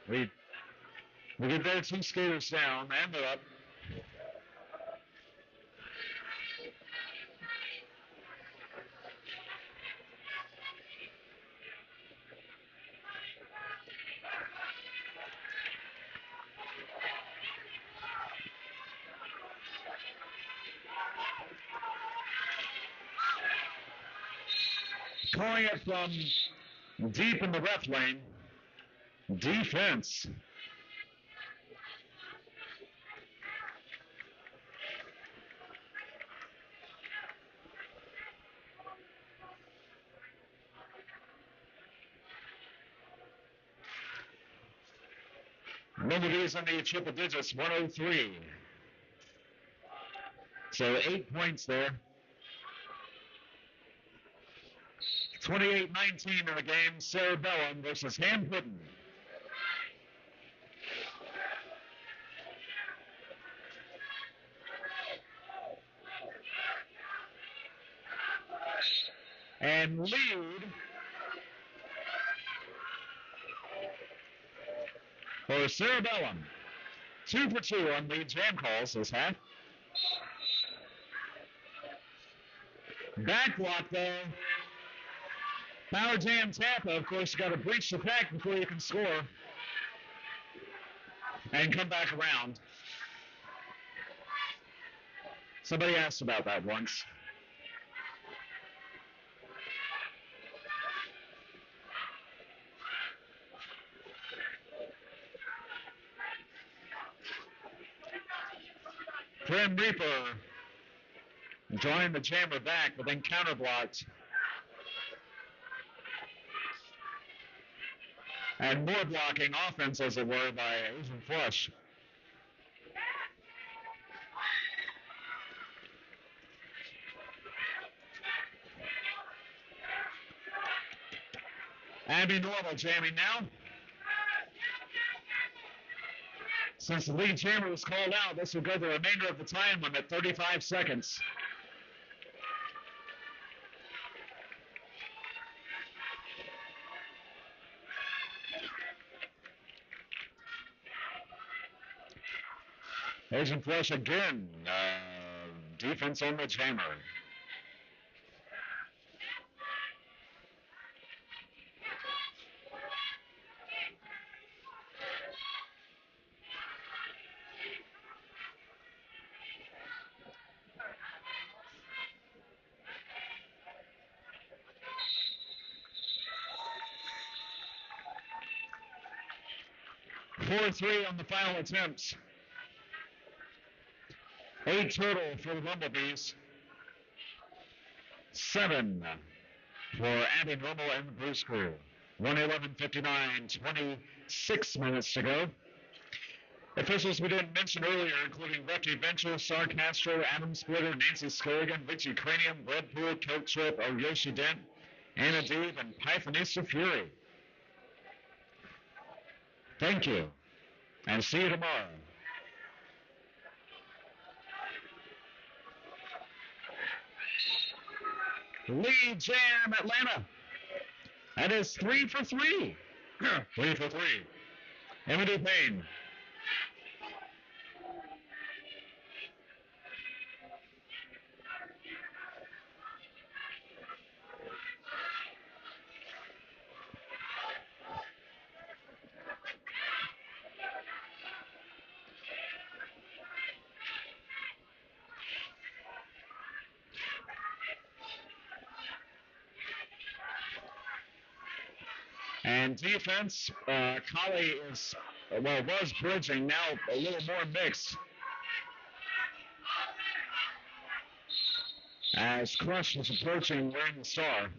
we get there, 2 skaters down, and they're up. Calling it from deep in the ref lane. Defense. Nobody's in the triple digits, 103. So 8 points there. 28-19 in the game, Cerebellum versus Ham Puddin'. And lead for Cerebellum. 2 for 2 on lead jam calls this half. Back block though. Power Jam Tampa, of course, you got to breach the pack before you can score and come back around. Somebody asked about that once. Grim Reaper drawing the jammer back, but then counterblocked. And more blocking offense, as it were, by Asian Flush. Abby Normal jamming now. Since the lead jammer was called out, this will go the remainder of the time limit, 35 seconds. Asian flush again. Defense on the jammer. Four-three on the final attempts. 8 total for the Bumblebees. 7 for Abby Normal and the Bruise crew. 1:11:59, 26 minutes to go. Officials we didn't mention earlier, including Becky Venture, Sar Castro, Adam Splitter, Nancy Scurrigan, Richie Cranium, Brett Poole, Coke Trip, Oyoshi Dent, Anna Deeb, and Pythonista Fury. Thank you, and see you tomorrow. Lead jam, Atlanta. That is 3 for 3. 3 for 3. Emily Payne. And defense, Collie is, was bridging, now a little more mixed. As Crush was approaching wearing the star.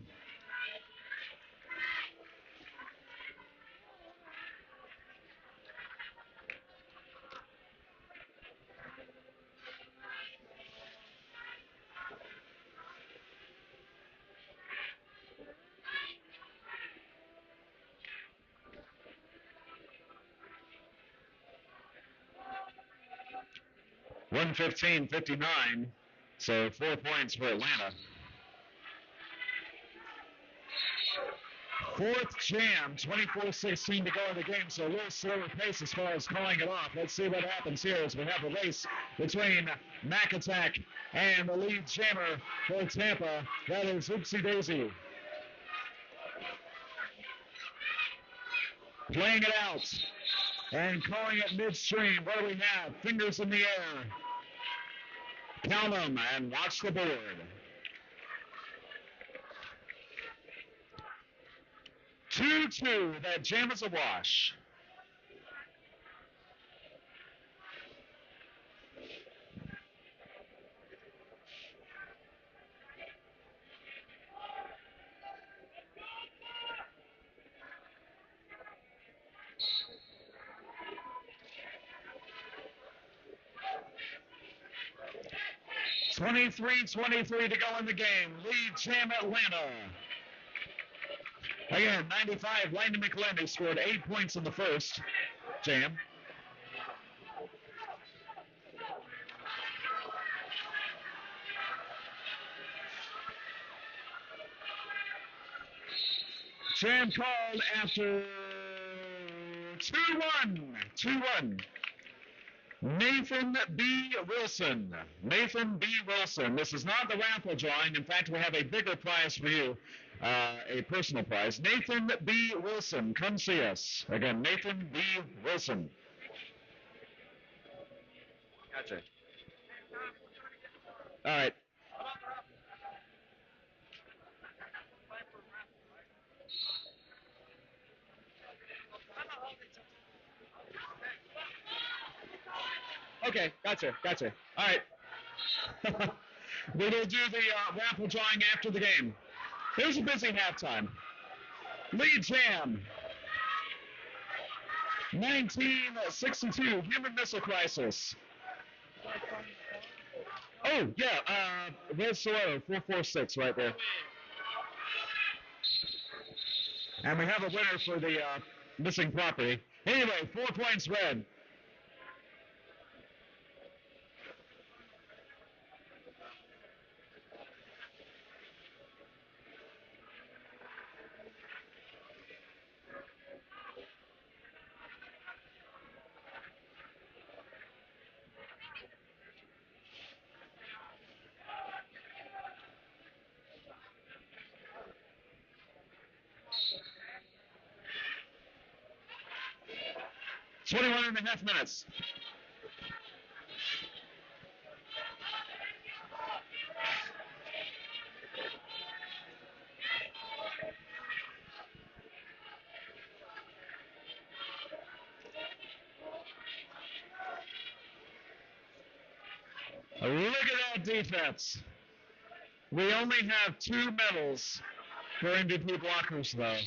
$115.59, so 4 points for Atlanta. Fourth jam, 24-16 to go in the game, so a little slower pace as far as calling it off. Let's see what happens here as we have a race between Mac Attack and the lead jammer for Tampa. That is Oopsie Daisy. Playing it out and calling it midstream. What do we have? Fingers in the air. Count them and watch the board. Two. That jam is a wash. $23 to go in the game. Lead jam Atlanta. Again, 95, Landon McClendon scored 8 points in the first jam. Jam called after 2-1. Nathan B. Wilson. This is not the raffle drawing. In fact, we have a bigger prize for you, a personal prize. Nathan B. Wilson, come see us. Again, Nathan B. Wilson. Gotcha. All right. Okay, gotcha. All right. We will do the raffle drawing after the game. Here's a busy halftime. Lead jam. 1962, Human Missile Crisis. Oh, yeah, Red Solero, 446 right there. And we have a winner for the missing property. Anyway, 4 points red. 21 and a half minutes. Look at that defense. We only have 2 medals for MVP blockers, though.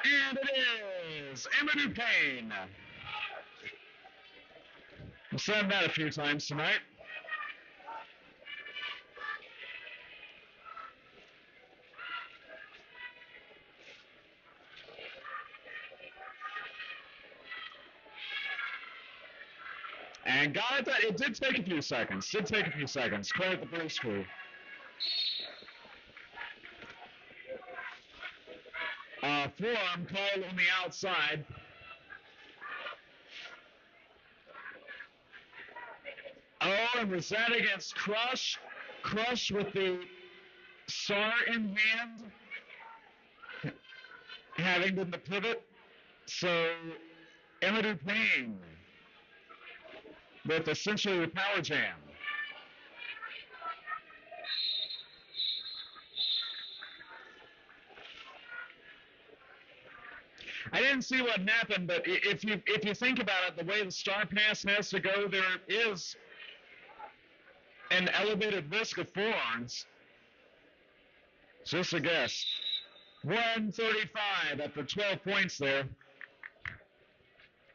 And it is Emma Dupain. We've said that a few times tonight. And got it. It did take a few seconds. Credit the Bruise crew. Forearm called on the outside. Oh, and was that against Crush? Crush with the SAR in hand, having been the pivot. So, Emma Dupain with essentially the power jam. I didn't see what happened, but if you think about it, the way the star pass has to go, there is an elevated risk of forearms. Just a guess. 135 after 12 points there.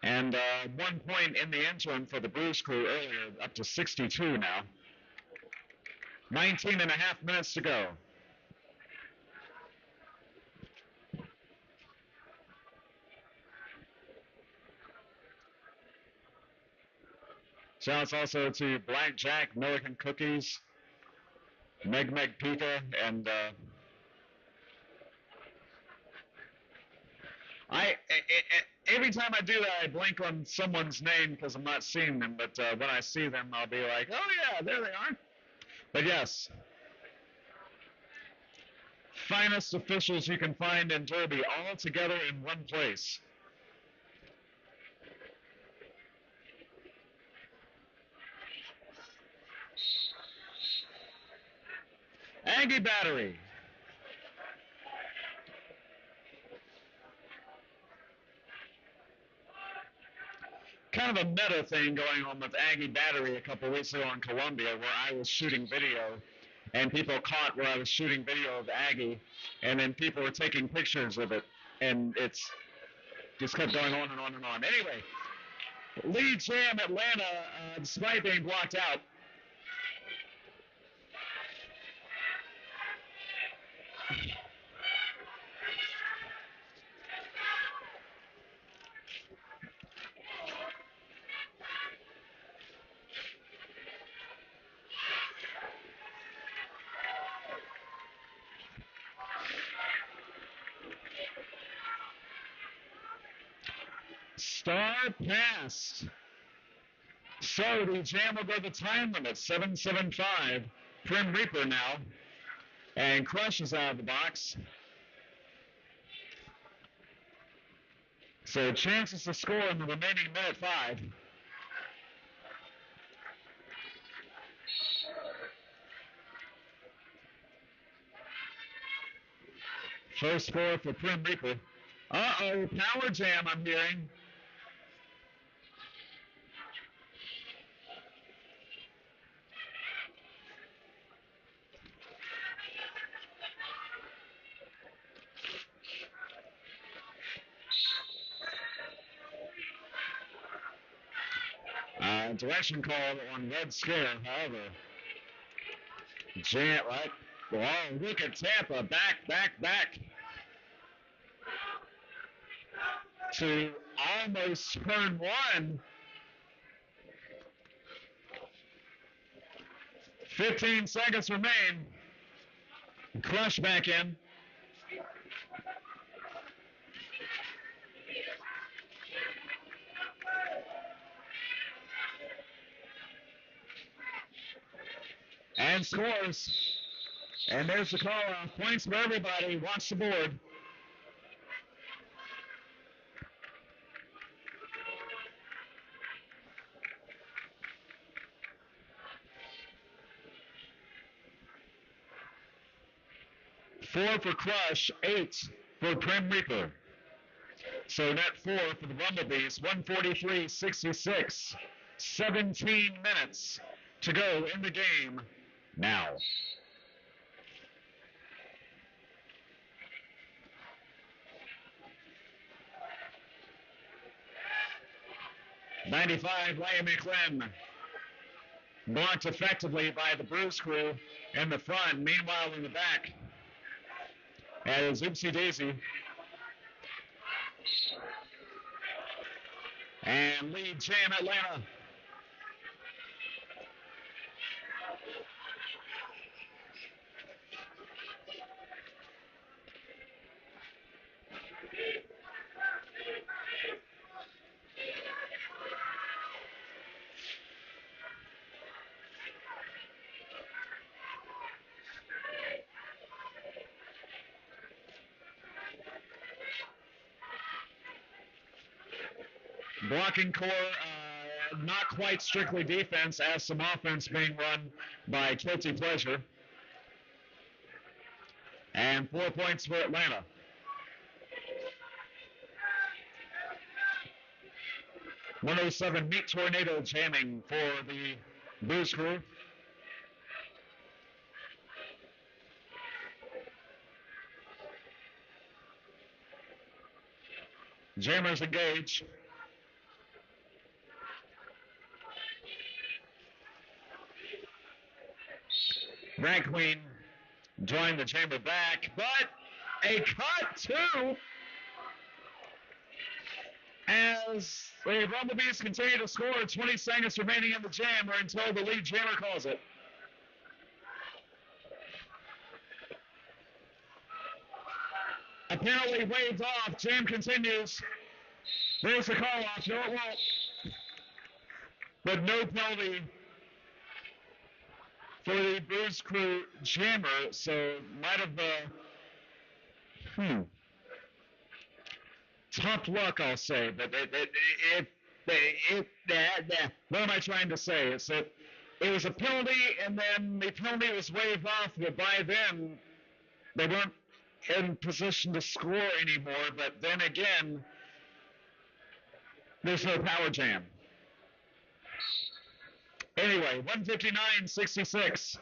And 1 point in the interim for the Bruise crew earlier, up to 62 now. 19 and a half minutes to go. Shouts also to Blackjack, Milliken Cookies, Meg Pika, and every time I do that, I blank on someone's name because I'm not seeing them, but when I see them, I'll be like, oh yeah, there they are. But yes, finest officials you can find in Derby, all together in one place. Aggie Battery. Kind of a meta thing going on with Aggie Battery a couple weeks ago in Columbia, where I was shooting video, and people caught where I was shooting video of Aggie, and then people were taking pictures of it, and it's just kept going on and on and on. Anyway, lead jam Atlanta, despite being blocked out. Star passed. So the jam will go the time limit, 7:75. Prim Reaper now. And Crush is out of the box. So chances to score in the remaining minute 5. First score for Prim Reaper. Uh-oh, power jam I'm hearing. Direction call on Red Scare, however. Jam, right? Oh, look at Tampa. Back. To almost turn 1. 15 seconds remain. Crush back in. and scores. And there's the call-off. Points for everybody. Watch the board. Four for Crush, 8 for Prim Reaper. So net 4 for the Bumblebees, 143-66. 17 minutes to go in the game now. .95, Liam McLean. Blocked effectively by the Bruise crew in the front. Meanwhile, in the back, as Oopsie Daisy and lead Jam Atlanta. Blocking core, not quite strictly defense, as some offense being run by Guilty Pleasure. And 4 points for Atlanta. .107 Meat Tornado jamming for the Bruise crew. Jammers engage. Drag Queen drawing the chamber back, but a cut too, as the Bumblebees continue to score. 20 seconds remaining in the jam, or until the lead jammer calls it. Apparently waved off. Jam continues. There's the call off. No, it won't. But no penalty for the Bruise crew jammer, so might have tough luck, I'll say. But what am I trying to say? It's that it was a penalty, and then the penalty was waved off, but by then they weren't in position to score anymore. But then again, there's no power jam. Anyway, 159-66.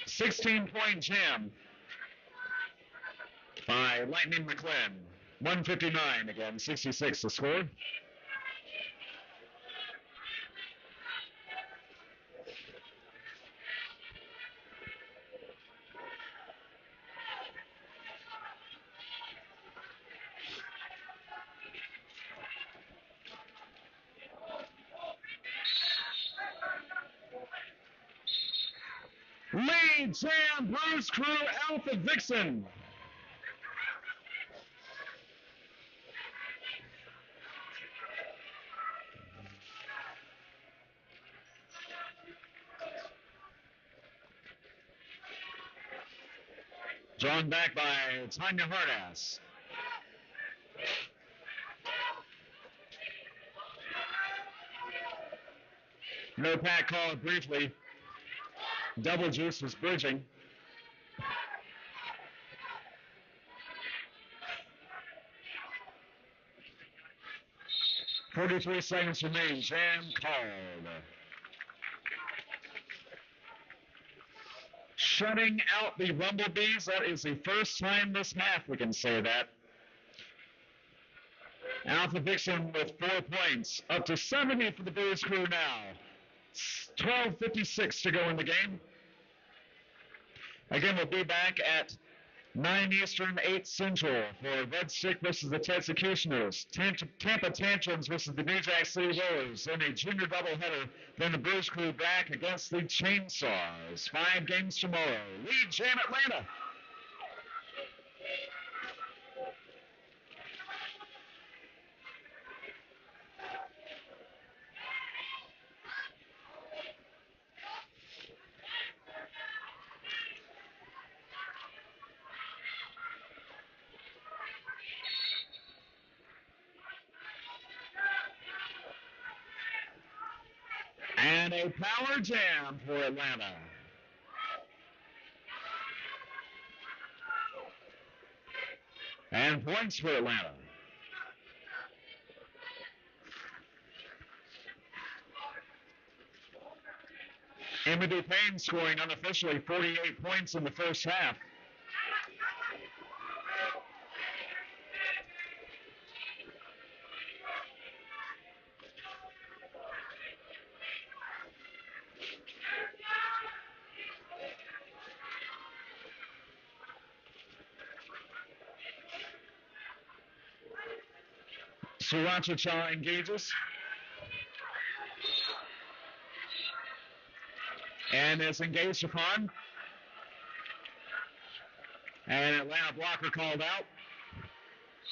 .16 jam by Lightning McLean. 159 again, 66 the score. Lead Jam Bruise crew Alpha Vixen. Drawn back by Tanya Hardass. No pack called briefly. Double Juice was bridging. .43 seconds remain. Jam called. Shutting out the Bumblebees. That is the first time this half we can say that. Alpha Vixen with 4 points. Up to 70 for the Bruise crew now. 12:56 to go in the game. Again, we'll be back at 9 Eastern, 8 Central for Red Stick versus the Texecutioners. Tampa Tantrums versus the New Jack City Rollers in a junior doubleheader. Then the Bruise crew back against the Chainsaws. 5 games tomorrow. Lead Jam Atlanta. And a power jam for Atlanta. And points for Atlanta. Amadou Payne scoring unofficially 48 points in the first half. Sriracha Cha engages. And is engaged upon. And Atlanta blocker called out.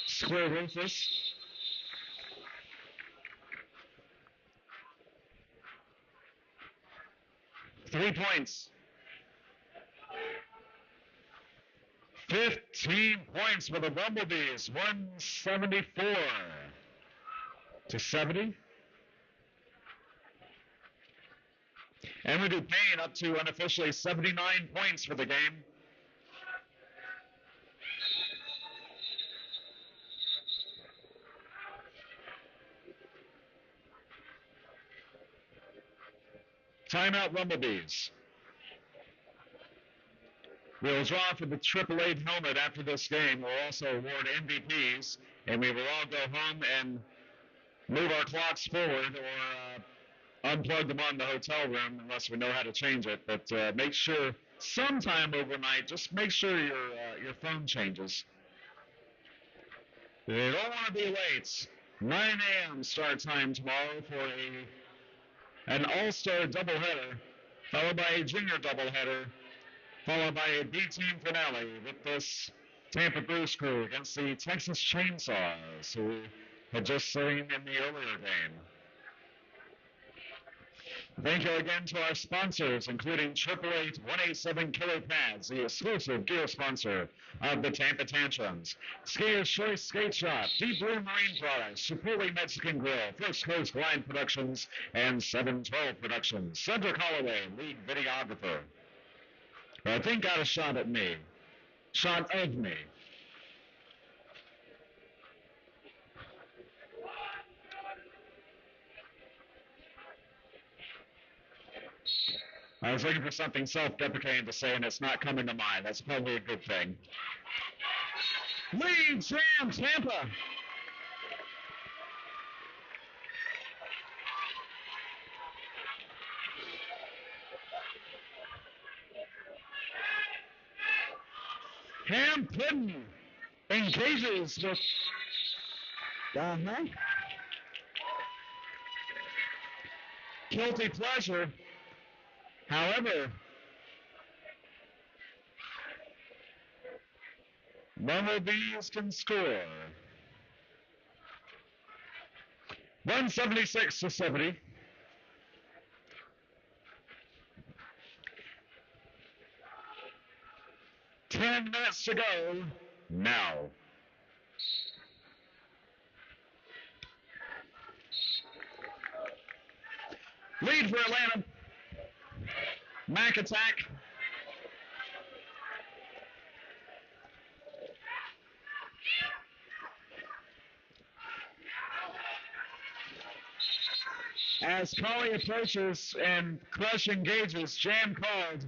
Square Rufus. Three points. 15 points for the Bumblebees. 174 to 70. Amadou Payne up to unofficially 79 points for the game. Timeout Bumblebees. We'll draw for the AAA helmet after this game. We'll also award MVPs, and we will all go home and move our clocks forward or unplug them on the hotel room unless we know how to change it. But make sure sometime overnight, just make sure your phone changes. You don't want to be late. 9 a.m. start time tomorrow for an all-star doubleheader, followed by a junior doubleheader, followed by a B-team finale with this Tampa Bruise crew against the Texas Chainsaws, who had just seen in the earlier game. Thank you again to our sponsors, including 888-187 Killer Pads, the exclusive gear sponsor of the Tampa Tantrums, Skier's Choice Skate Shop, Deep Blue Marine Products, Chipotle Mexican Grill, First Coast Line Productions, and 712 Productions. Cedric Holloway, lead videographer. I think got a shot at me. Shot of me. I was looking for something self-deprecating to say, and it's not coming to mind. That's probably a good thing. Lead Jam Tampa. Ham Pudding engages with Guilty Pleasure. However, Bumblebees can score. 176 to 70. Ten minutes to go now. Lead for Atlanta. Mac attack. As Colley approaches and Crush engages, jam called.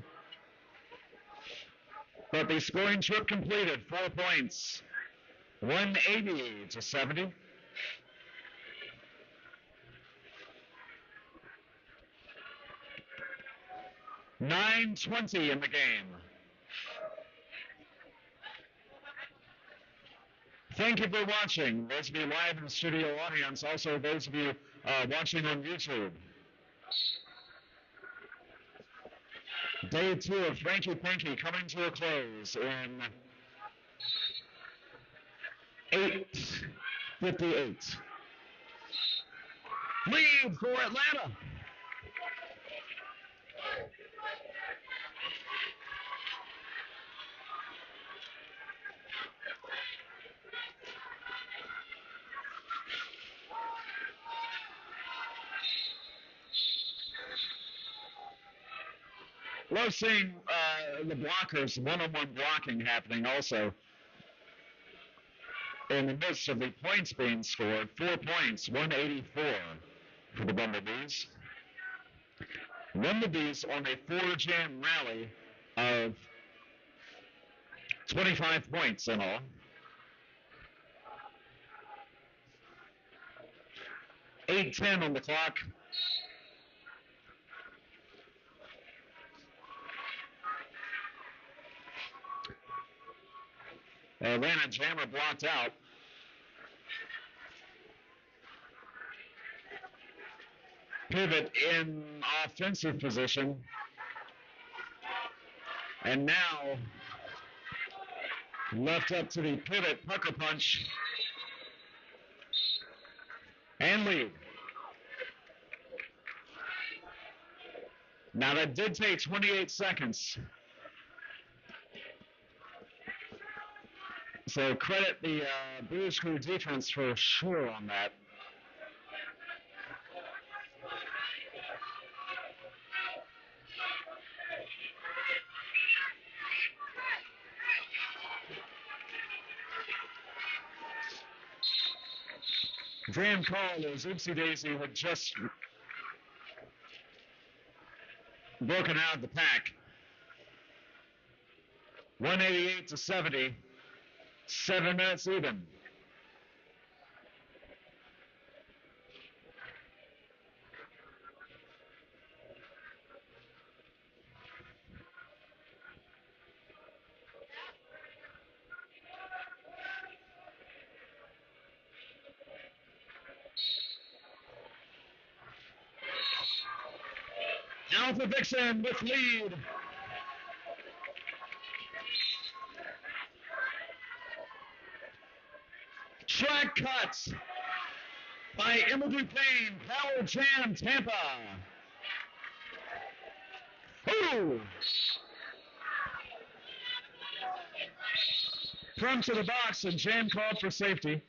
But the scoring trip completed, 4 points. 180 to 70. .920 in the game. Thank you for watching. Those of you live in the studio audience, also those of you watching on YouTube. Day 2 of Franky Panky coming to a close in 8:58. Lead for Atlanta. Love seeing the blockers, one-on-one blocking happening also in the midst of the points being scored. 4 points, 184 for the Bumblebees. Bumblebees on a 4-jam rally of 25 points in all. 8:10 on the clock. Atlanta jammer blocked out. Pivot in offensive position. And now left up to the pivot, pucker punch, and lead. Now that did take 28 seconds. So credit the Bruise crew defense for sure on that. Jam call as Oopsie Daisy had just broken out of the pack. 188-70. 7 minutes even. Alpha Vixen with lead. Track cuts by Emma Dupain, Power Jam, Tampa. Ooh. Front to the box, and Jam called for safety.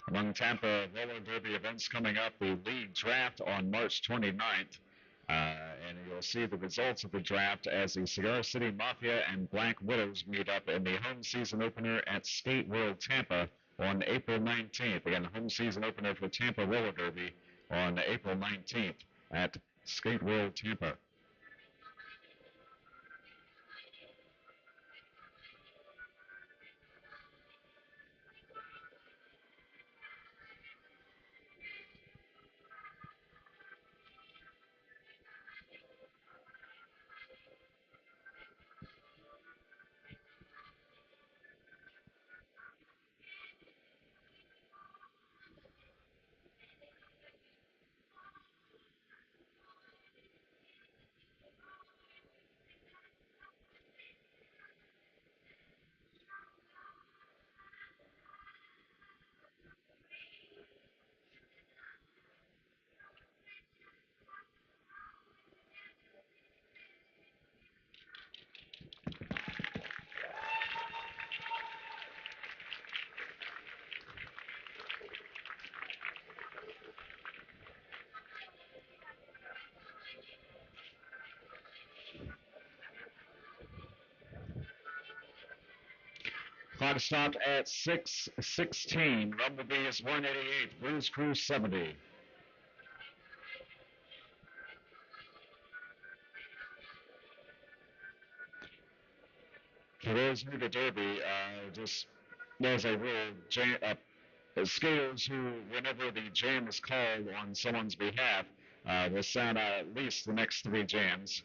Among Tampa roller derby events coming up, the league draft on March 29th. And you'll see the results of the draft as the Cigar City Mafia and Black Widows meet up in the home season opener at Skate World Tampa on April 19th. Again, the home season opener for Tampa Roller Derby on April 19th at Skate World Tampa. Clock stopped at 6:16. Bumblebees 188. Bruise Crew 70. For those new to Derby, just there's a rule. Skaters who, whenever the jam is called on someone's behalf, will sound out at least the next 3 jams.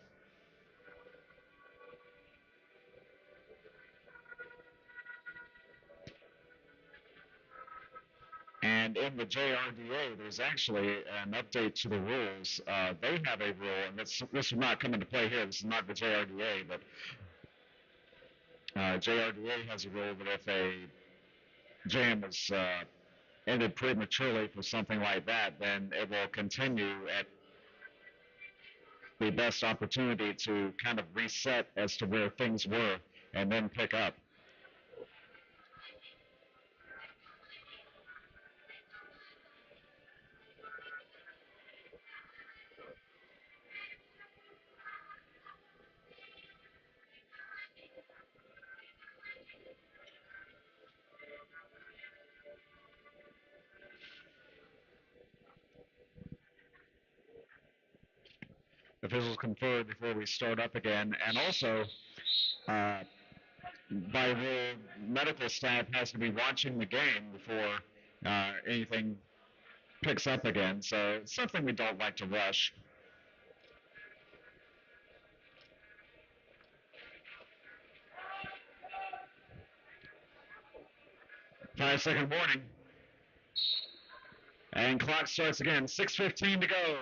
And in the JRDA, there's actually an update to the rules. They have a rule, and this will not come into play here. This is not the JRDA, but JRDA has a rule that if a jam is ended prematurely for something like that, then it will continue at the best opportunity to kind of reset as to where things were and then pick up. Officials confer before we start up again, and also by rule, medical staff has to be watching the game before anything picks up again, so it's something we don't like to rush. Five-second warning. And clock starts again. 6:15 to go.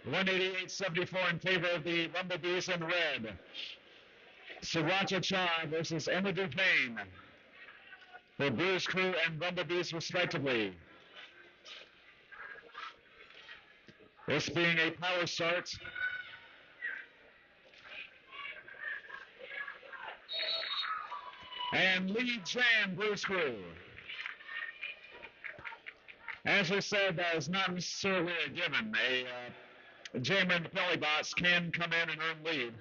188-74 in favor of the Bumblebees in red. Sriracha Cha versus Emma Dupain. For Bruise Crew and Bumblebees respectively. This being a power start. And lead jam, Bruise Crew. As we said, that is not necessarily a given. A jammer in the belly box can come in and earn lead.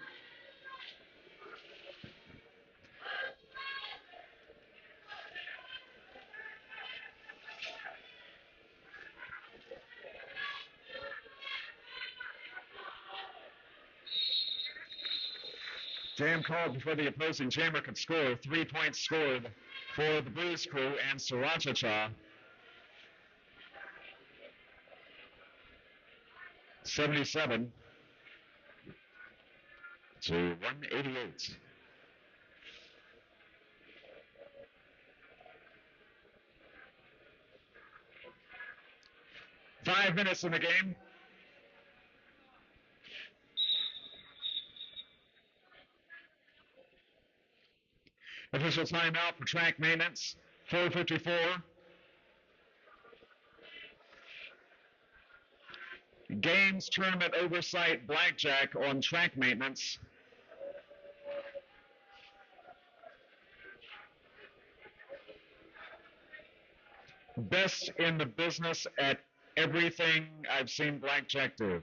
Jam called before the opposing jammer could score. 3 points scored for the Bruise Crew and Sriracha Cha. 77 to 188. Five minutes in the game. Official timeout for track maintenance. 4:54. Games tournament oversight blackjack on track maintenance. Best in the business at everything I've seen blackjack do.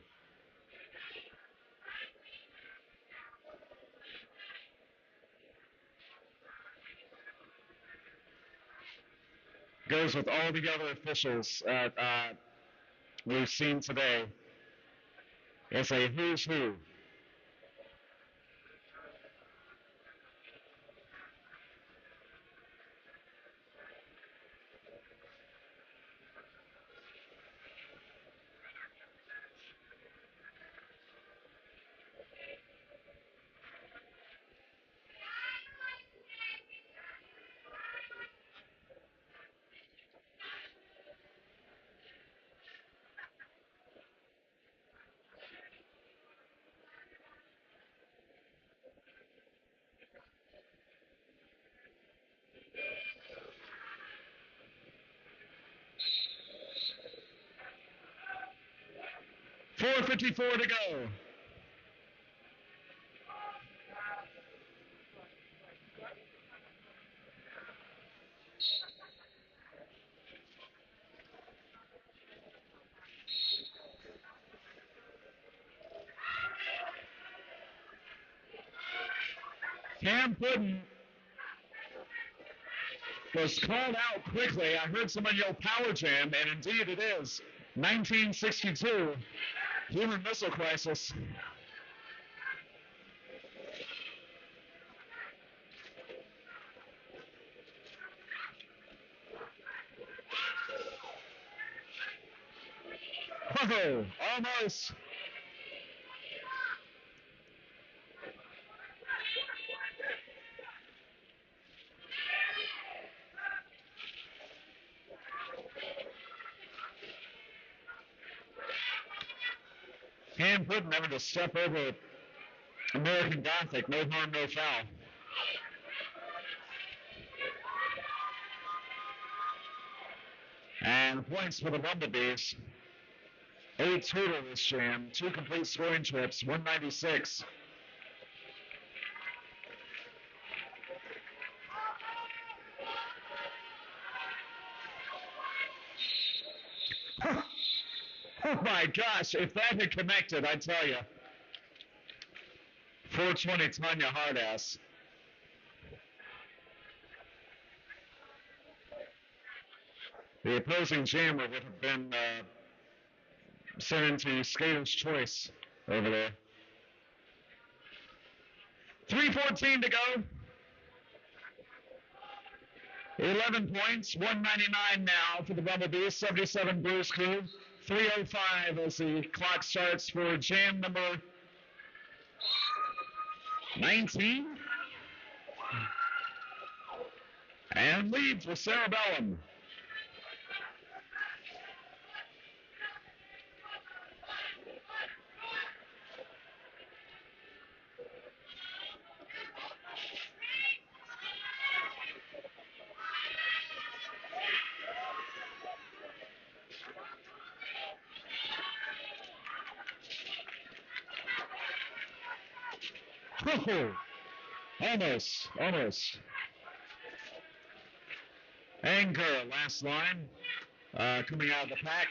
Goes with all the other officials we've seen today. It's a who's who. .54 to go. Cam Puddin was called out quickly. I heard someone yell power jam, and indeed it is. 1962. Human missile crisis. Oh, almost. Cam Puddin having to step over American Gothic. No harm, no foul. And points for the Bumblebees. 8 total this jam, 2 complete scoring trips, 196. Oh my gosh, if that had connected, I tell you. 420 Tanya Hardass. The opposing jammer would have been sent into Skater's Choice over there. 3:14 to go. 11 points, 199 now for the Bumblebees, 77 Bruise crew. 3:05 as the clock starts for jam number 19. And lead for Cerebellum. Oh, almost. Anchor, last line, coming out of the pack.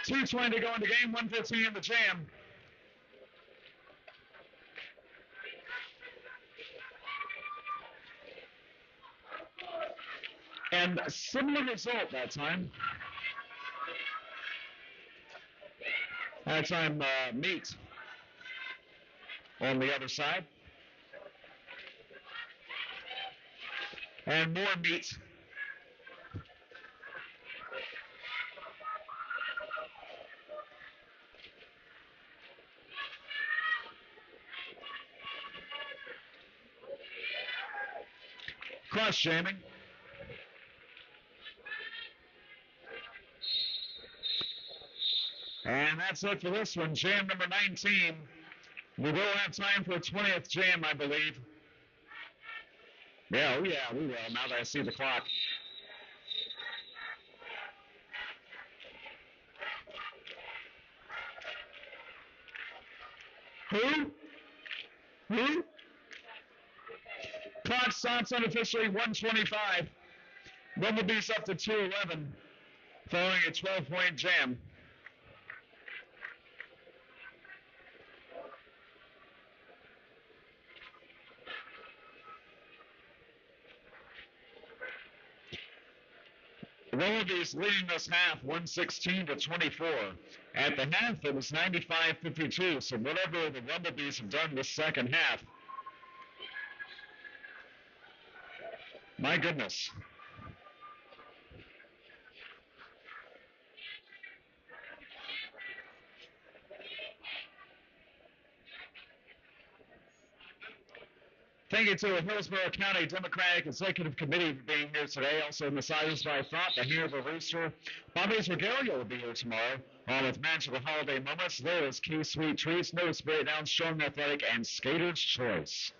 2:20 to go in the game, 1:15 in the jam. And a similar result that time. That time, meat on the other side. And more meat. Cross jamming. And that's it for this one, jam number 19. We will have time for a 20th jam, I believe. Yeah, we will, now that I see the clock. Who? Clock stops unofficially 1:25. Bumblebees up to 2:11, following a 12-point jam. Bumblebees leading this half 116 to 24. At the half, it was 95-52. So whatever the Bumblebees have done this second half, my goodness. Thank you to the Hillsborough County Democratic Executive Committee for being here today. Also, massages by thought, the Hair of a Rooster. Bobby's Regalia will be here tomorrow, along with magical holiday moments. There is Key Sweet Treats, No Spirit Down, Strong Athletic, and Skater's Choice.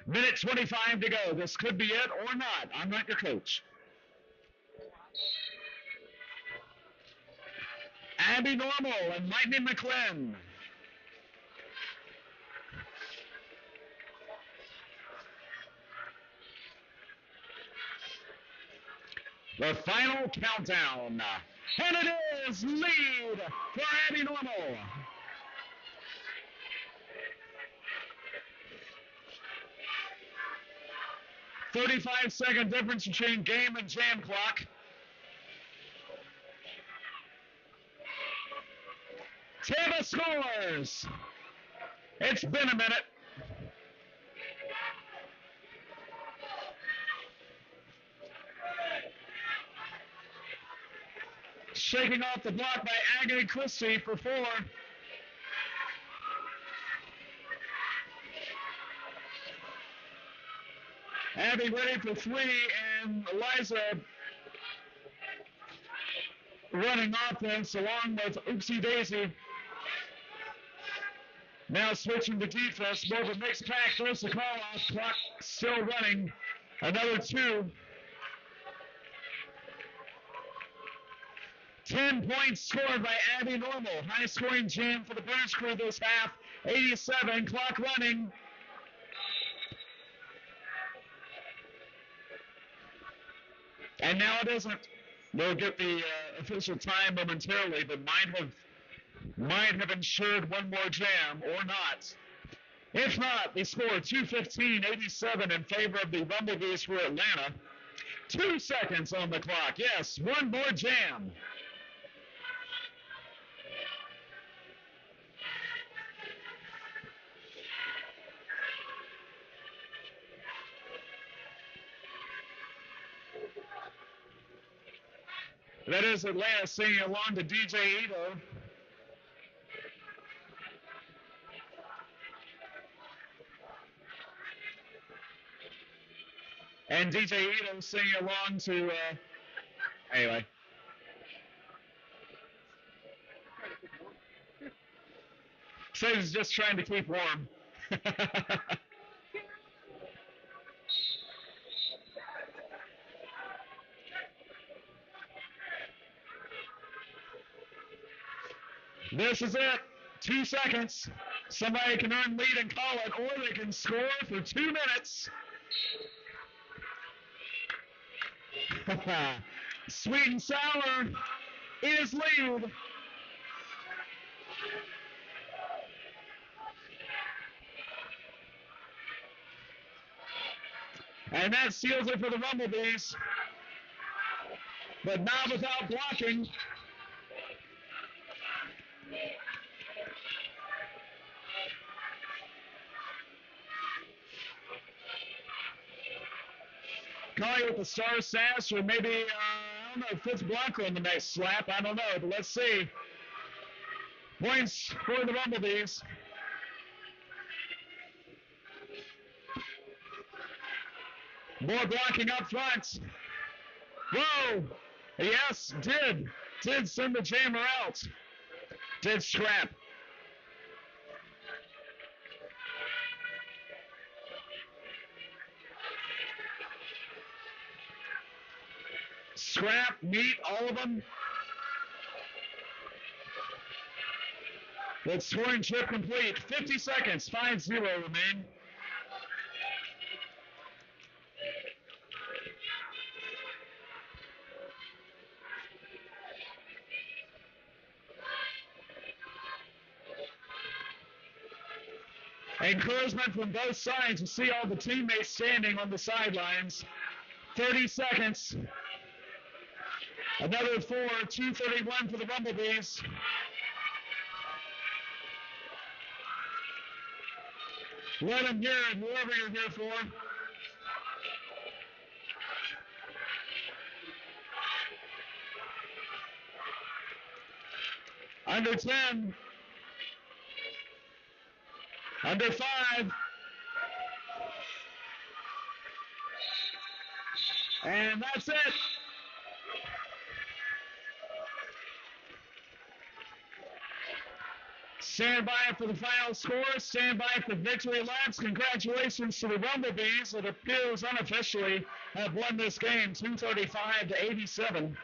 Minute 25 to go. This could be it or not. I'm not your coach. Abby Normal and Lightning McClin. The final countdown. And it is lead for Abby Normal. "35-second difference between game and jam clock. Tampa scores. It's been a minute. Shaking off the block by Agony Christie for 4. Abby ready for 3, and Eliza running offense along with Oopsie Daisy. Now switching to defense. More of a mixed pack. There's the call off. Clock still running. Another 2. 10 points scored by Abby Normal. High-scoring jam for the Bruise crew this half. 87, clock running. And now it isn't. We'll get the official time momentarily, but might have ensured one more jam or not. If not, they score 2:15.87 in favor of the Bumblebees for Atlanta. 2 seconds on the clock. Yes, one more jam. That is Atlanta singing along to DJ Ito. And DJ Ito singing along to, anyway. Says he's just trying to keep warm. This is it. 2 seconds. Somebody can earn lead and call it, or they can score for 2 minutes. Sweet and sour is lead. And that seals it for the Bumblebees. But not without blocking. Calling with the star sash, or maybe, I don't know, fifth blocker on the next slap. I don't know, but let's see. Points for the Bumblebees. More blocking up front. Whoa! Yes, did send the jammer out. Did scrap. Scrap, meat, all of them. That scoring trip complete. 50 seconds, 5-0 remain. Encouragement from both sides to see all the teammates standing on the sidelines. 30 seconds. Another 4, 2:31 for the Bumblebees. Let them hear it, whoever you're here for. Under 10. Under 5. And that's it. Stand by for the final score. Stand by for victory laps. Congratulations to the Bumblebees. It appears unofficially have won this game 235-87.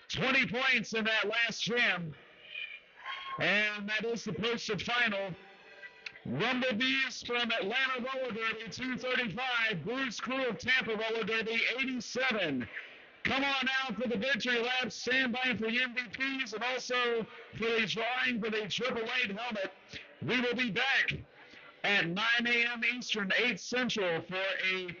$20 points in that last jam. And that is the posted final. Bumblebees from Atlanta Roller Derby 235, Bruise crew of Tampa Roller Derby 87. Come on out for the victory lap. Stand by for the MVPs and also for the drawing for the AAA helmet. We will be back at 9 a.m. Eastern, 8 Central for a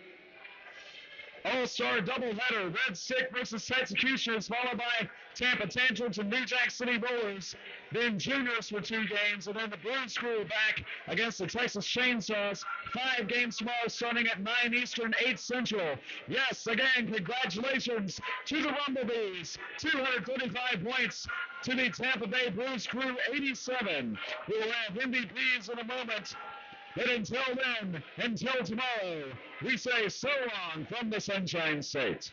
All-Star doubleheader. Red Stick versus Texecutioners, followed by Tampa Tantrums and New Jack City Rollers. Then Juniors for 2 games, and then the Bruise crew back against the Texas Chainsaws. 5 games tomorrow starting at 9 Eastern, 8 Central. Yes, again, congratulations to the Bumblebees. 235 points to the Tampa Bay Bruise crew, 87. We will have MVPs in a moment. But until then, until tomorrow, we say so long from the Sunshine State.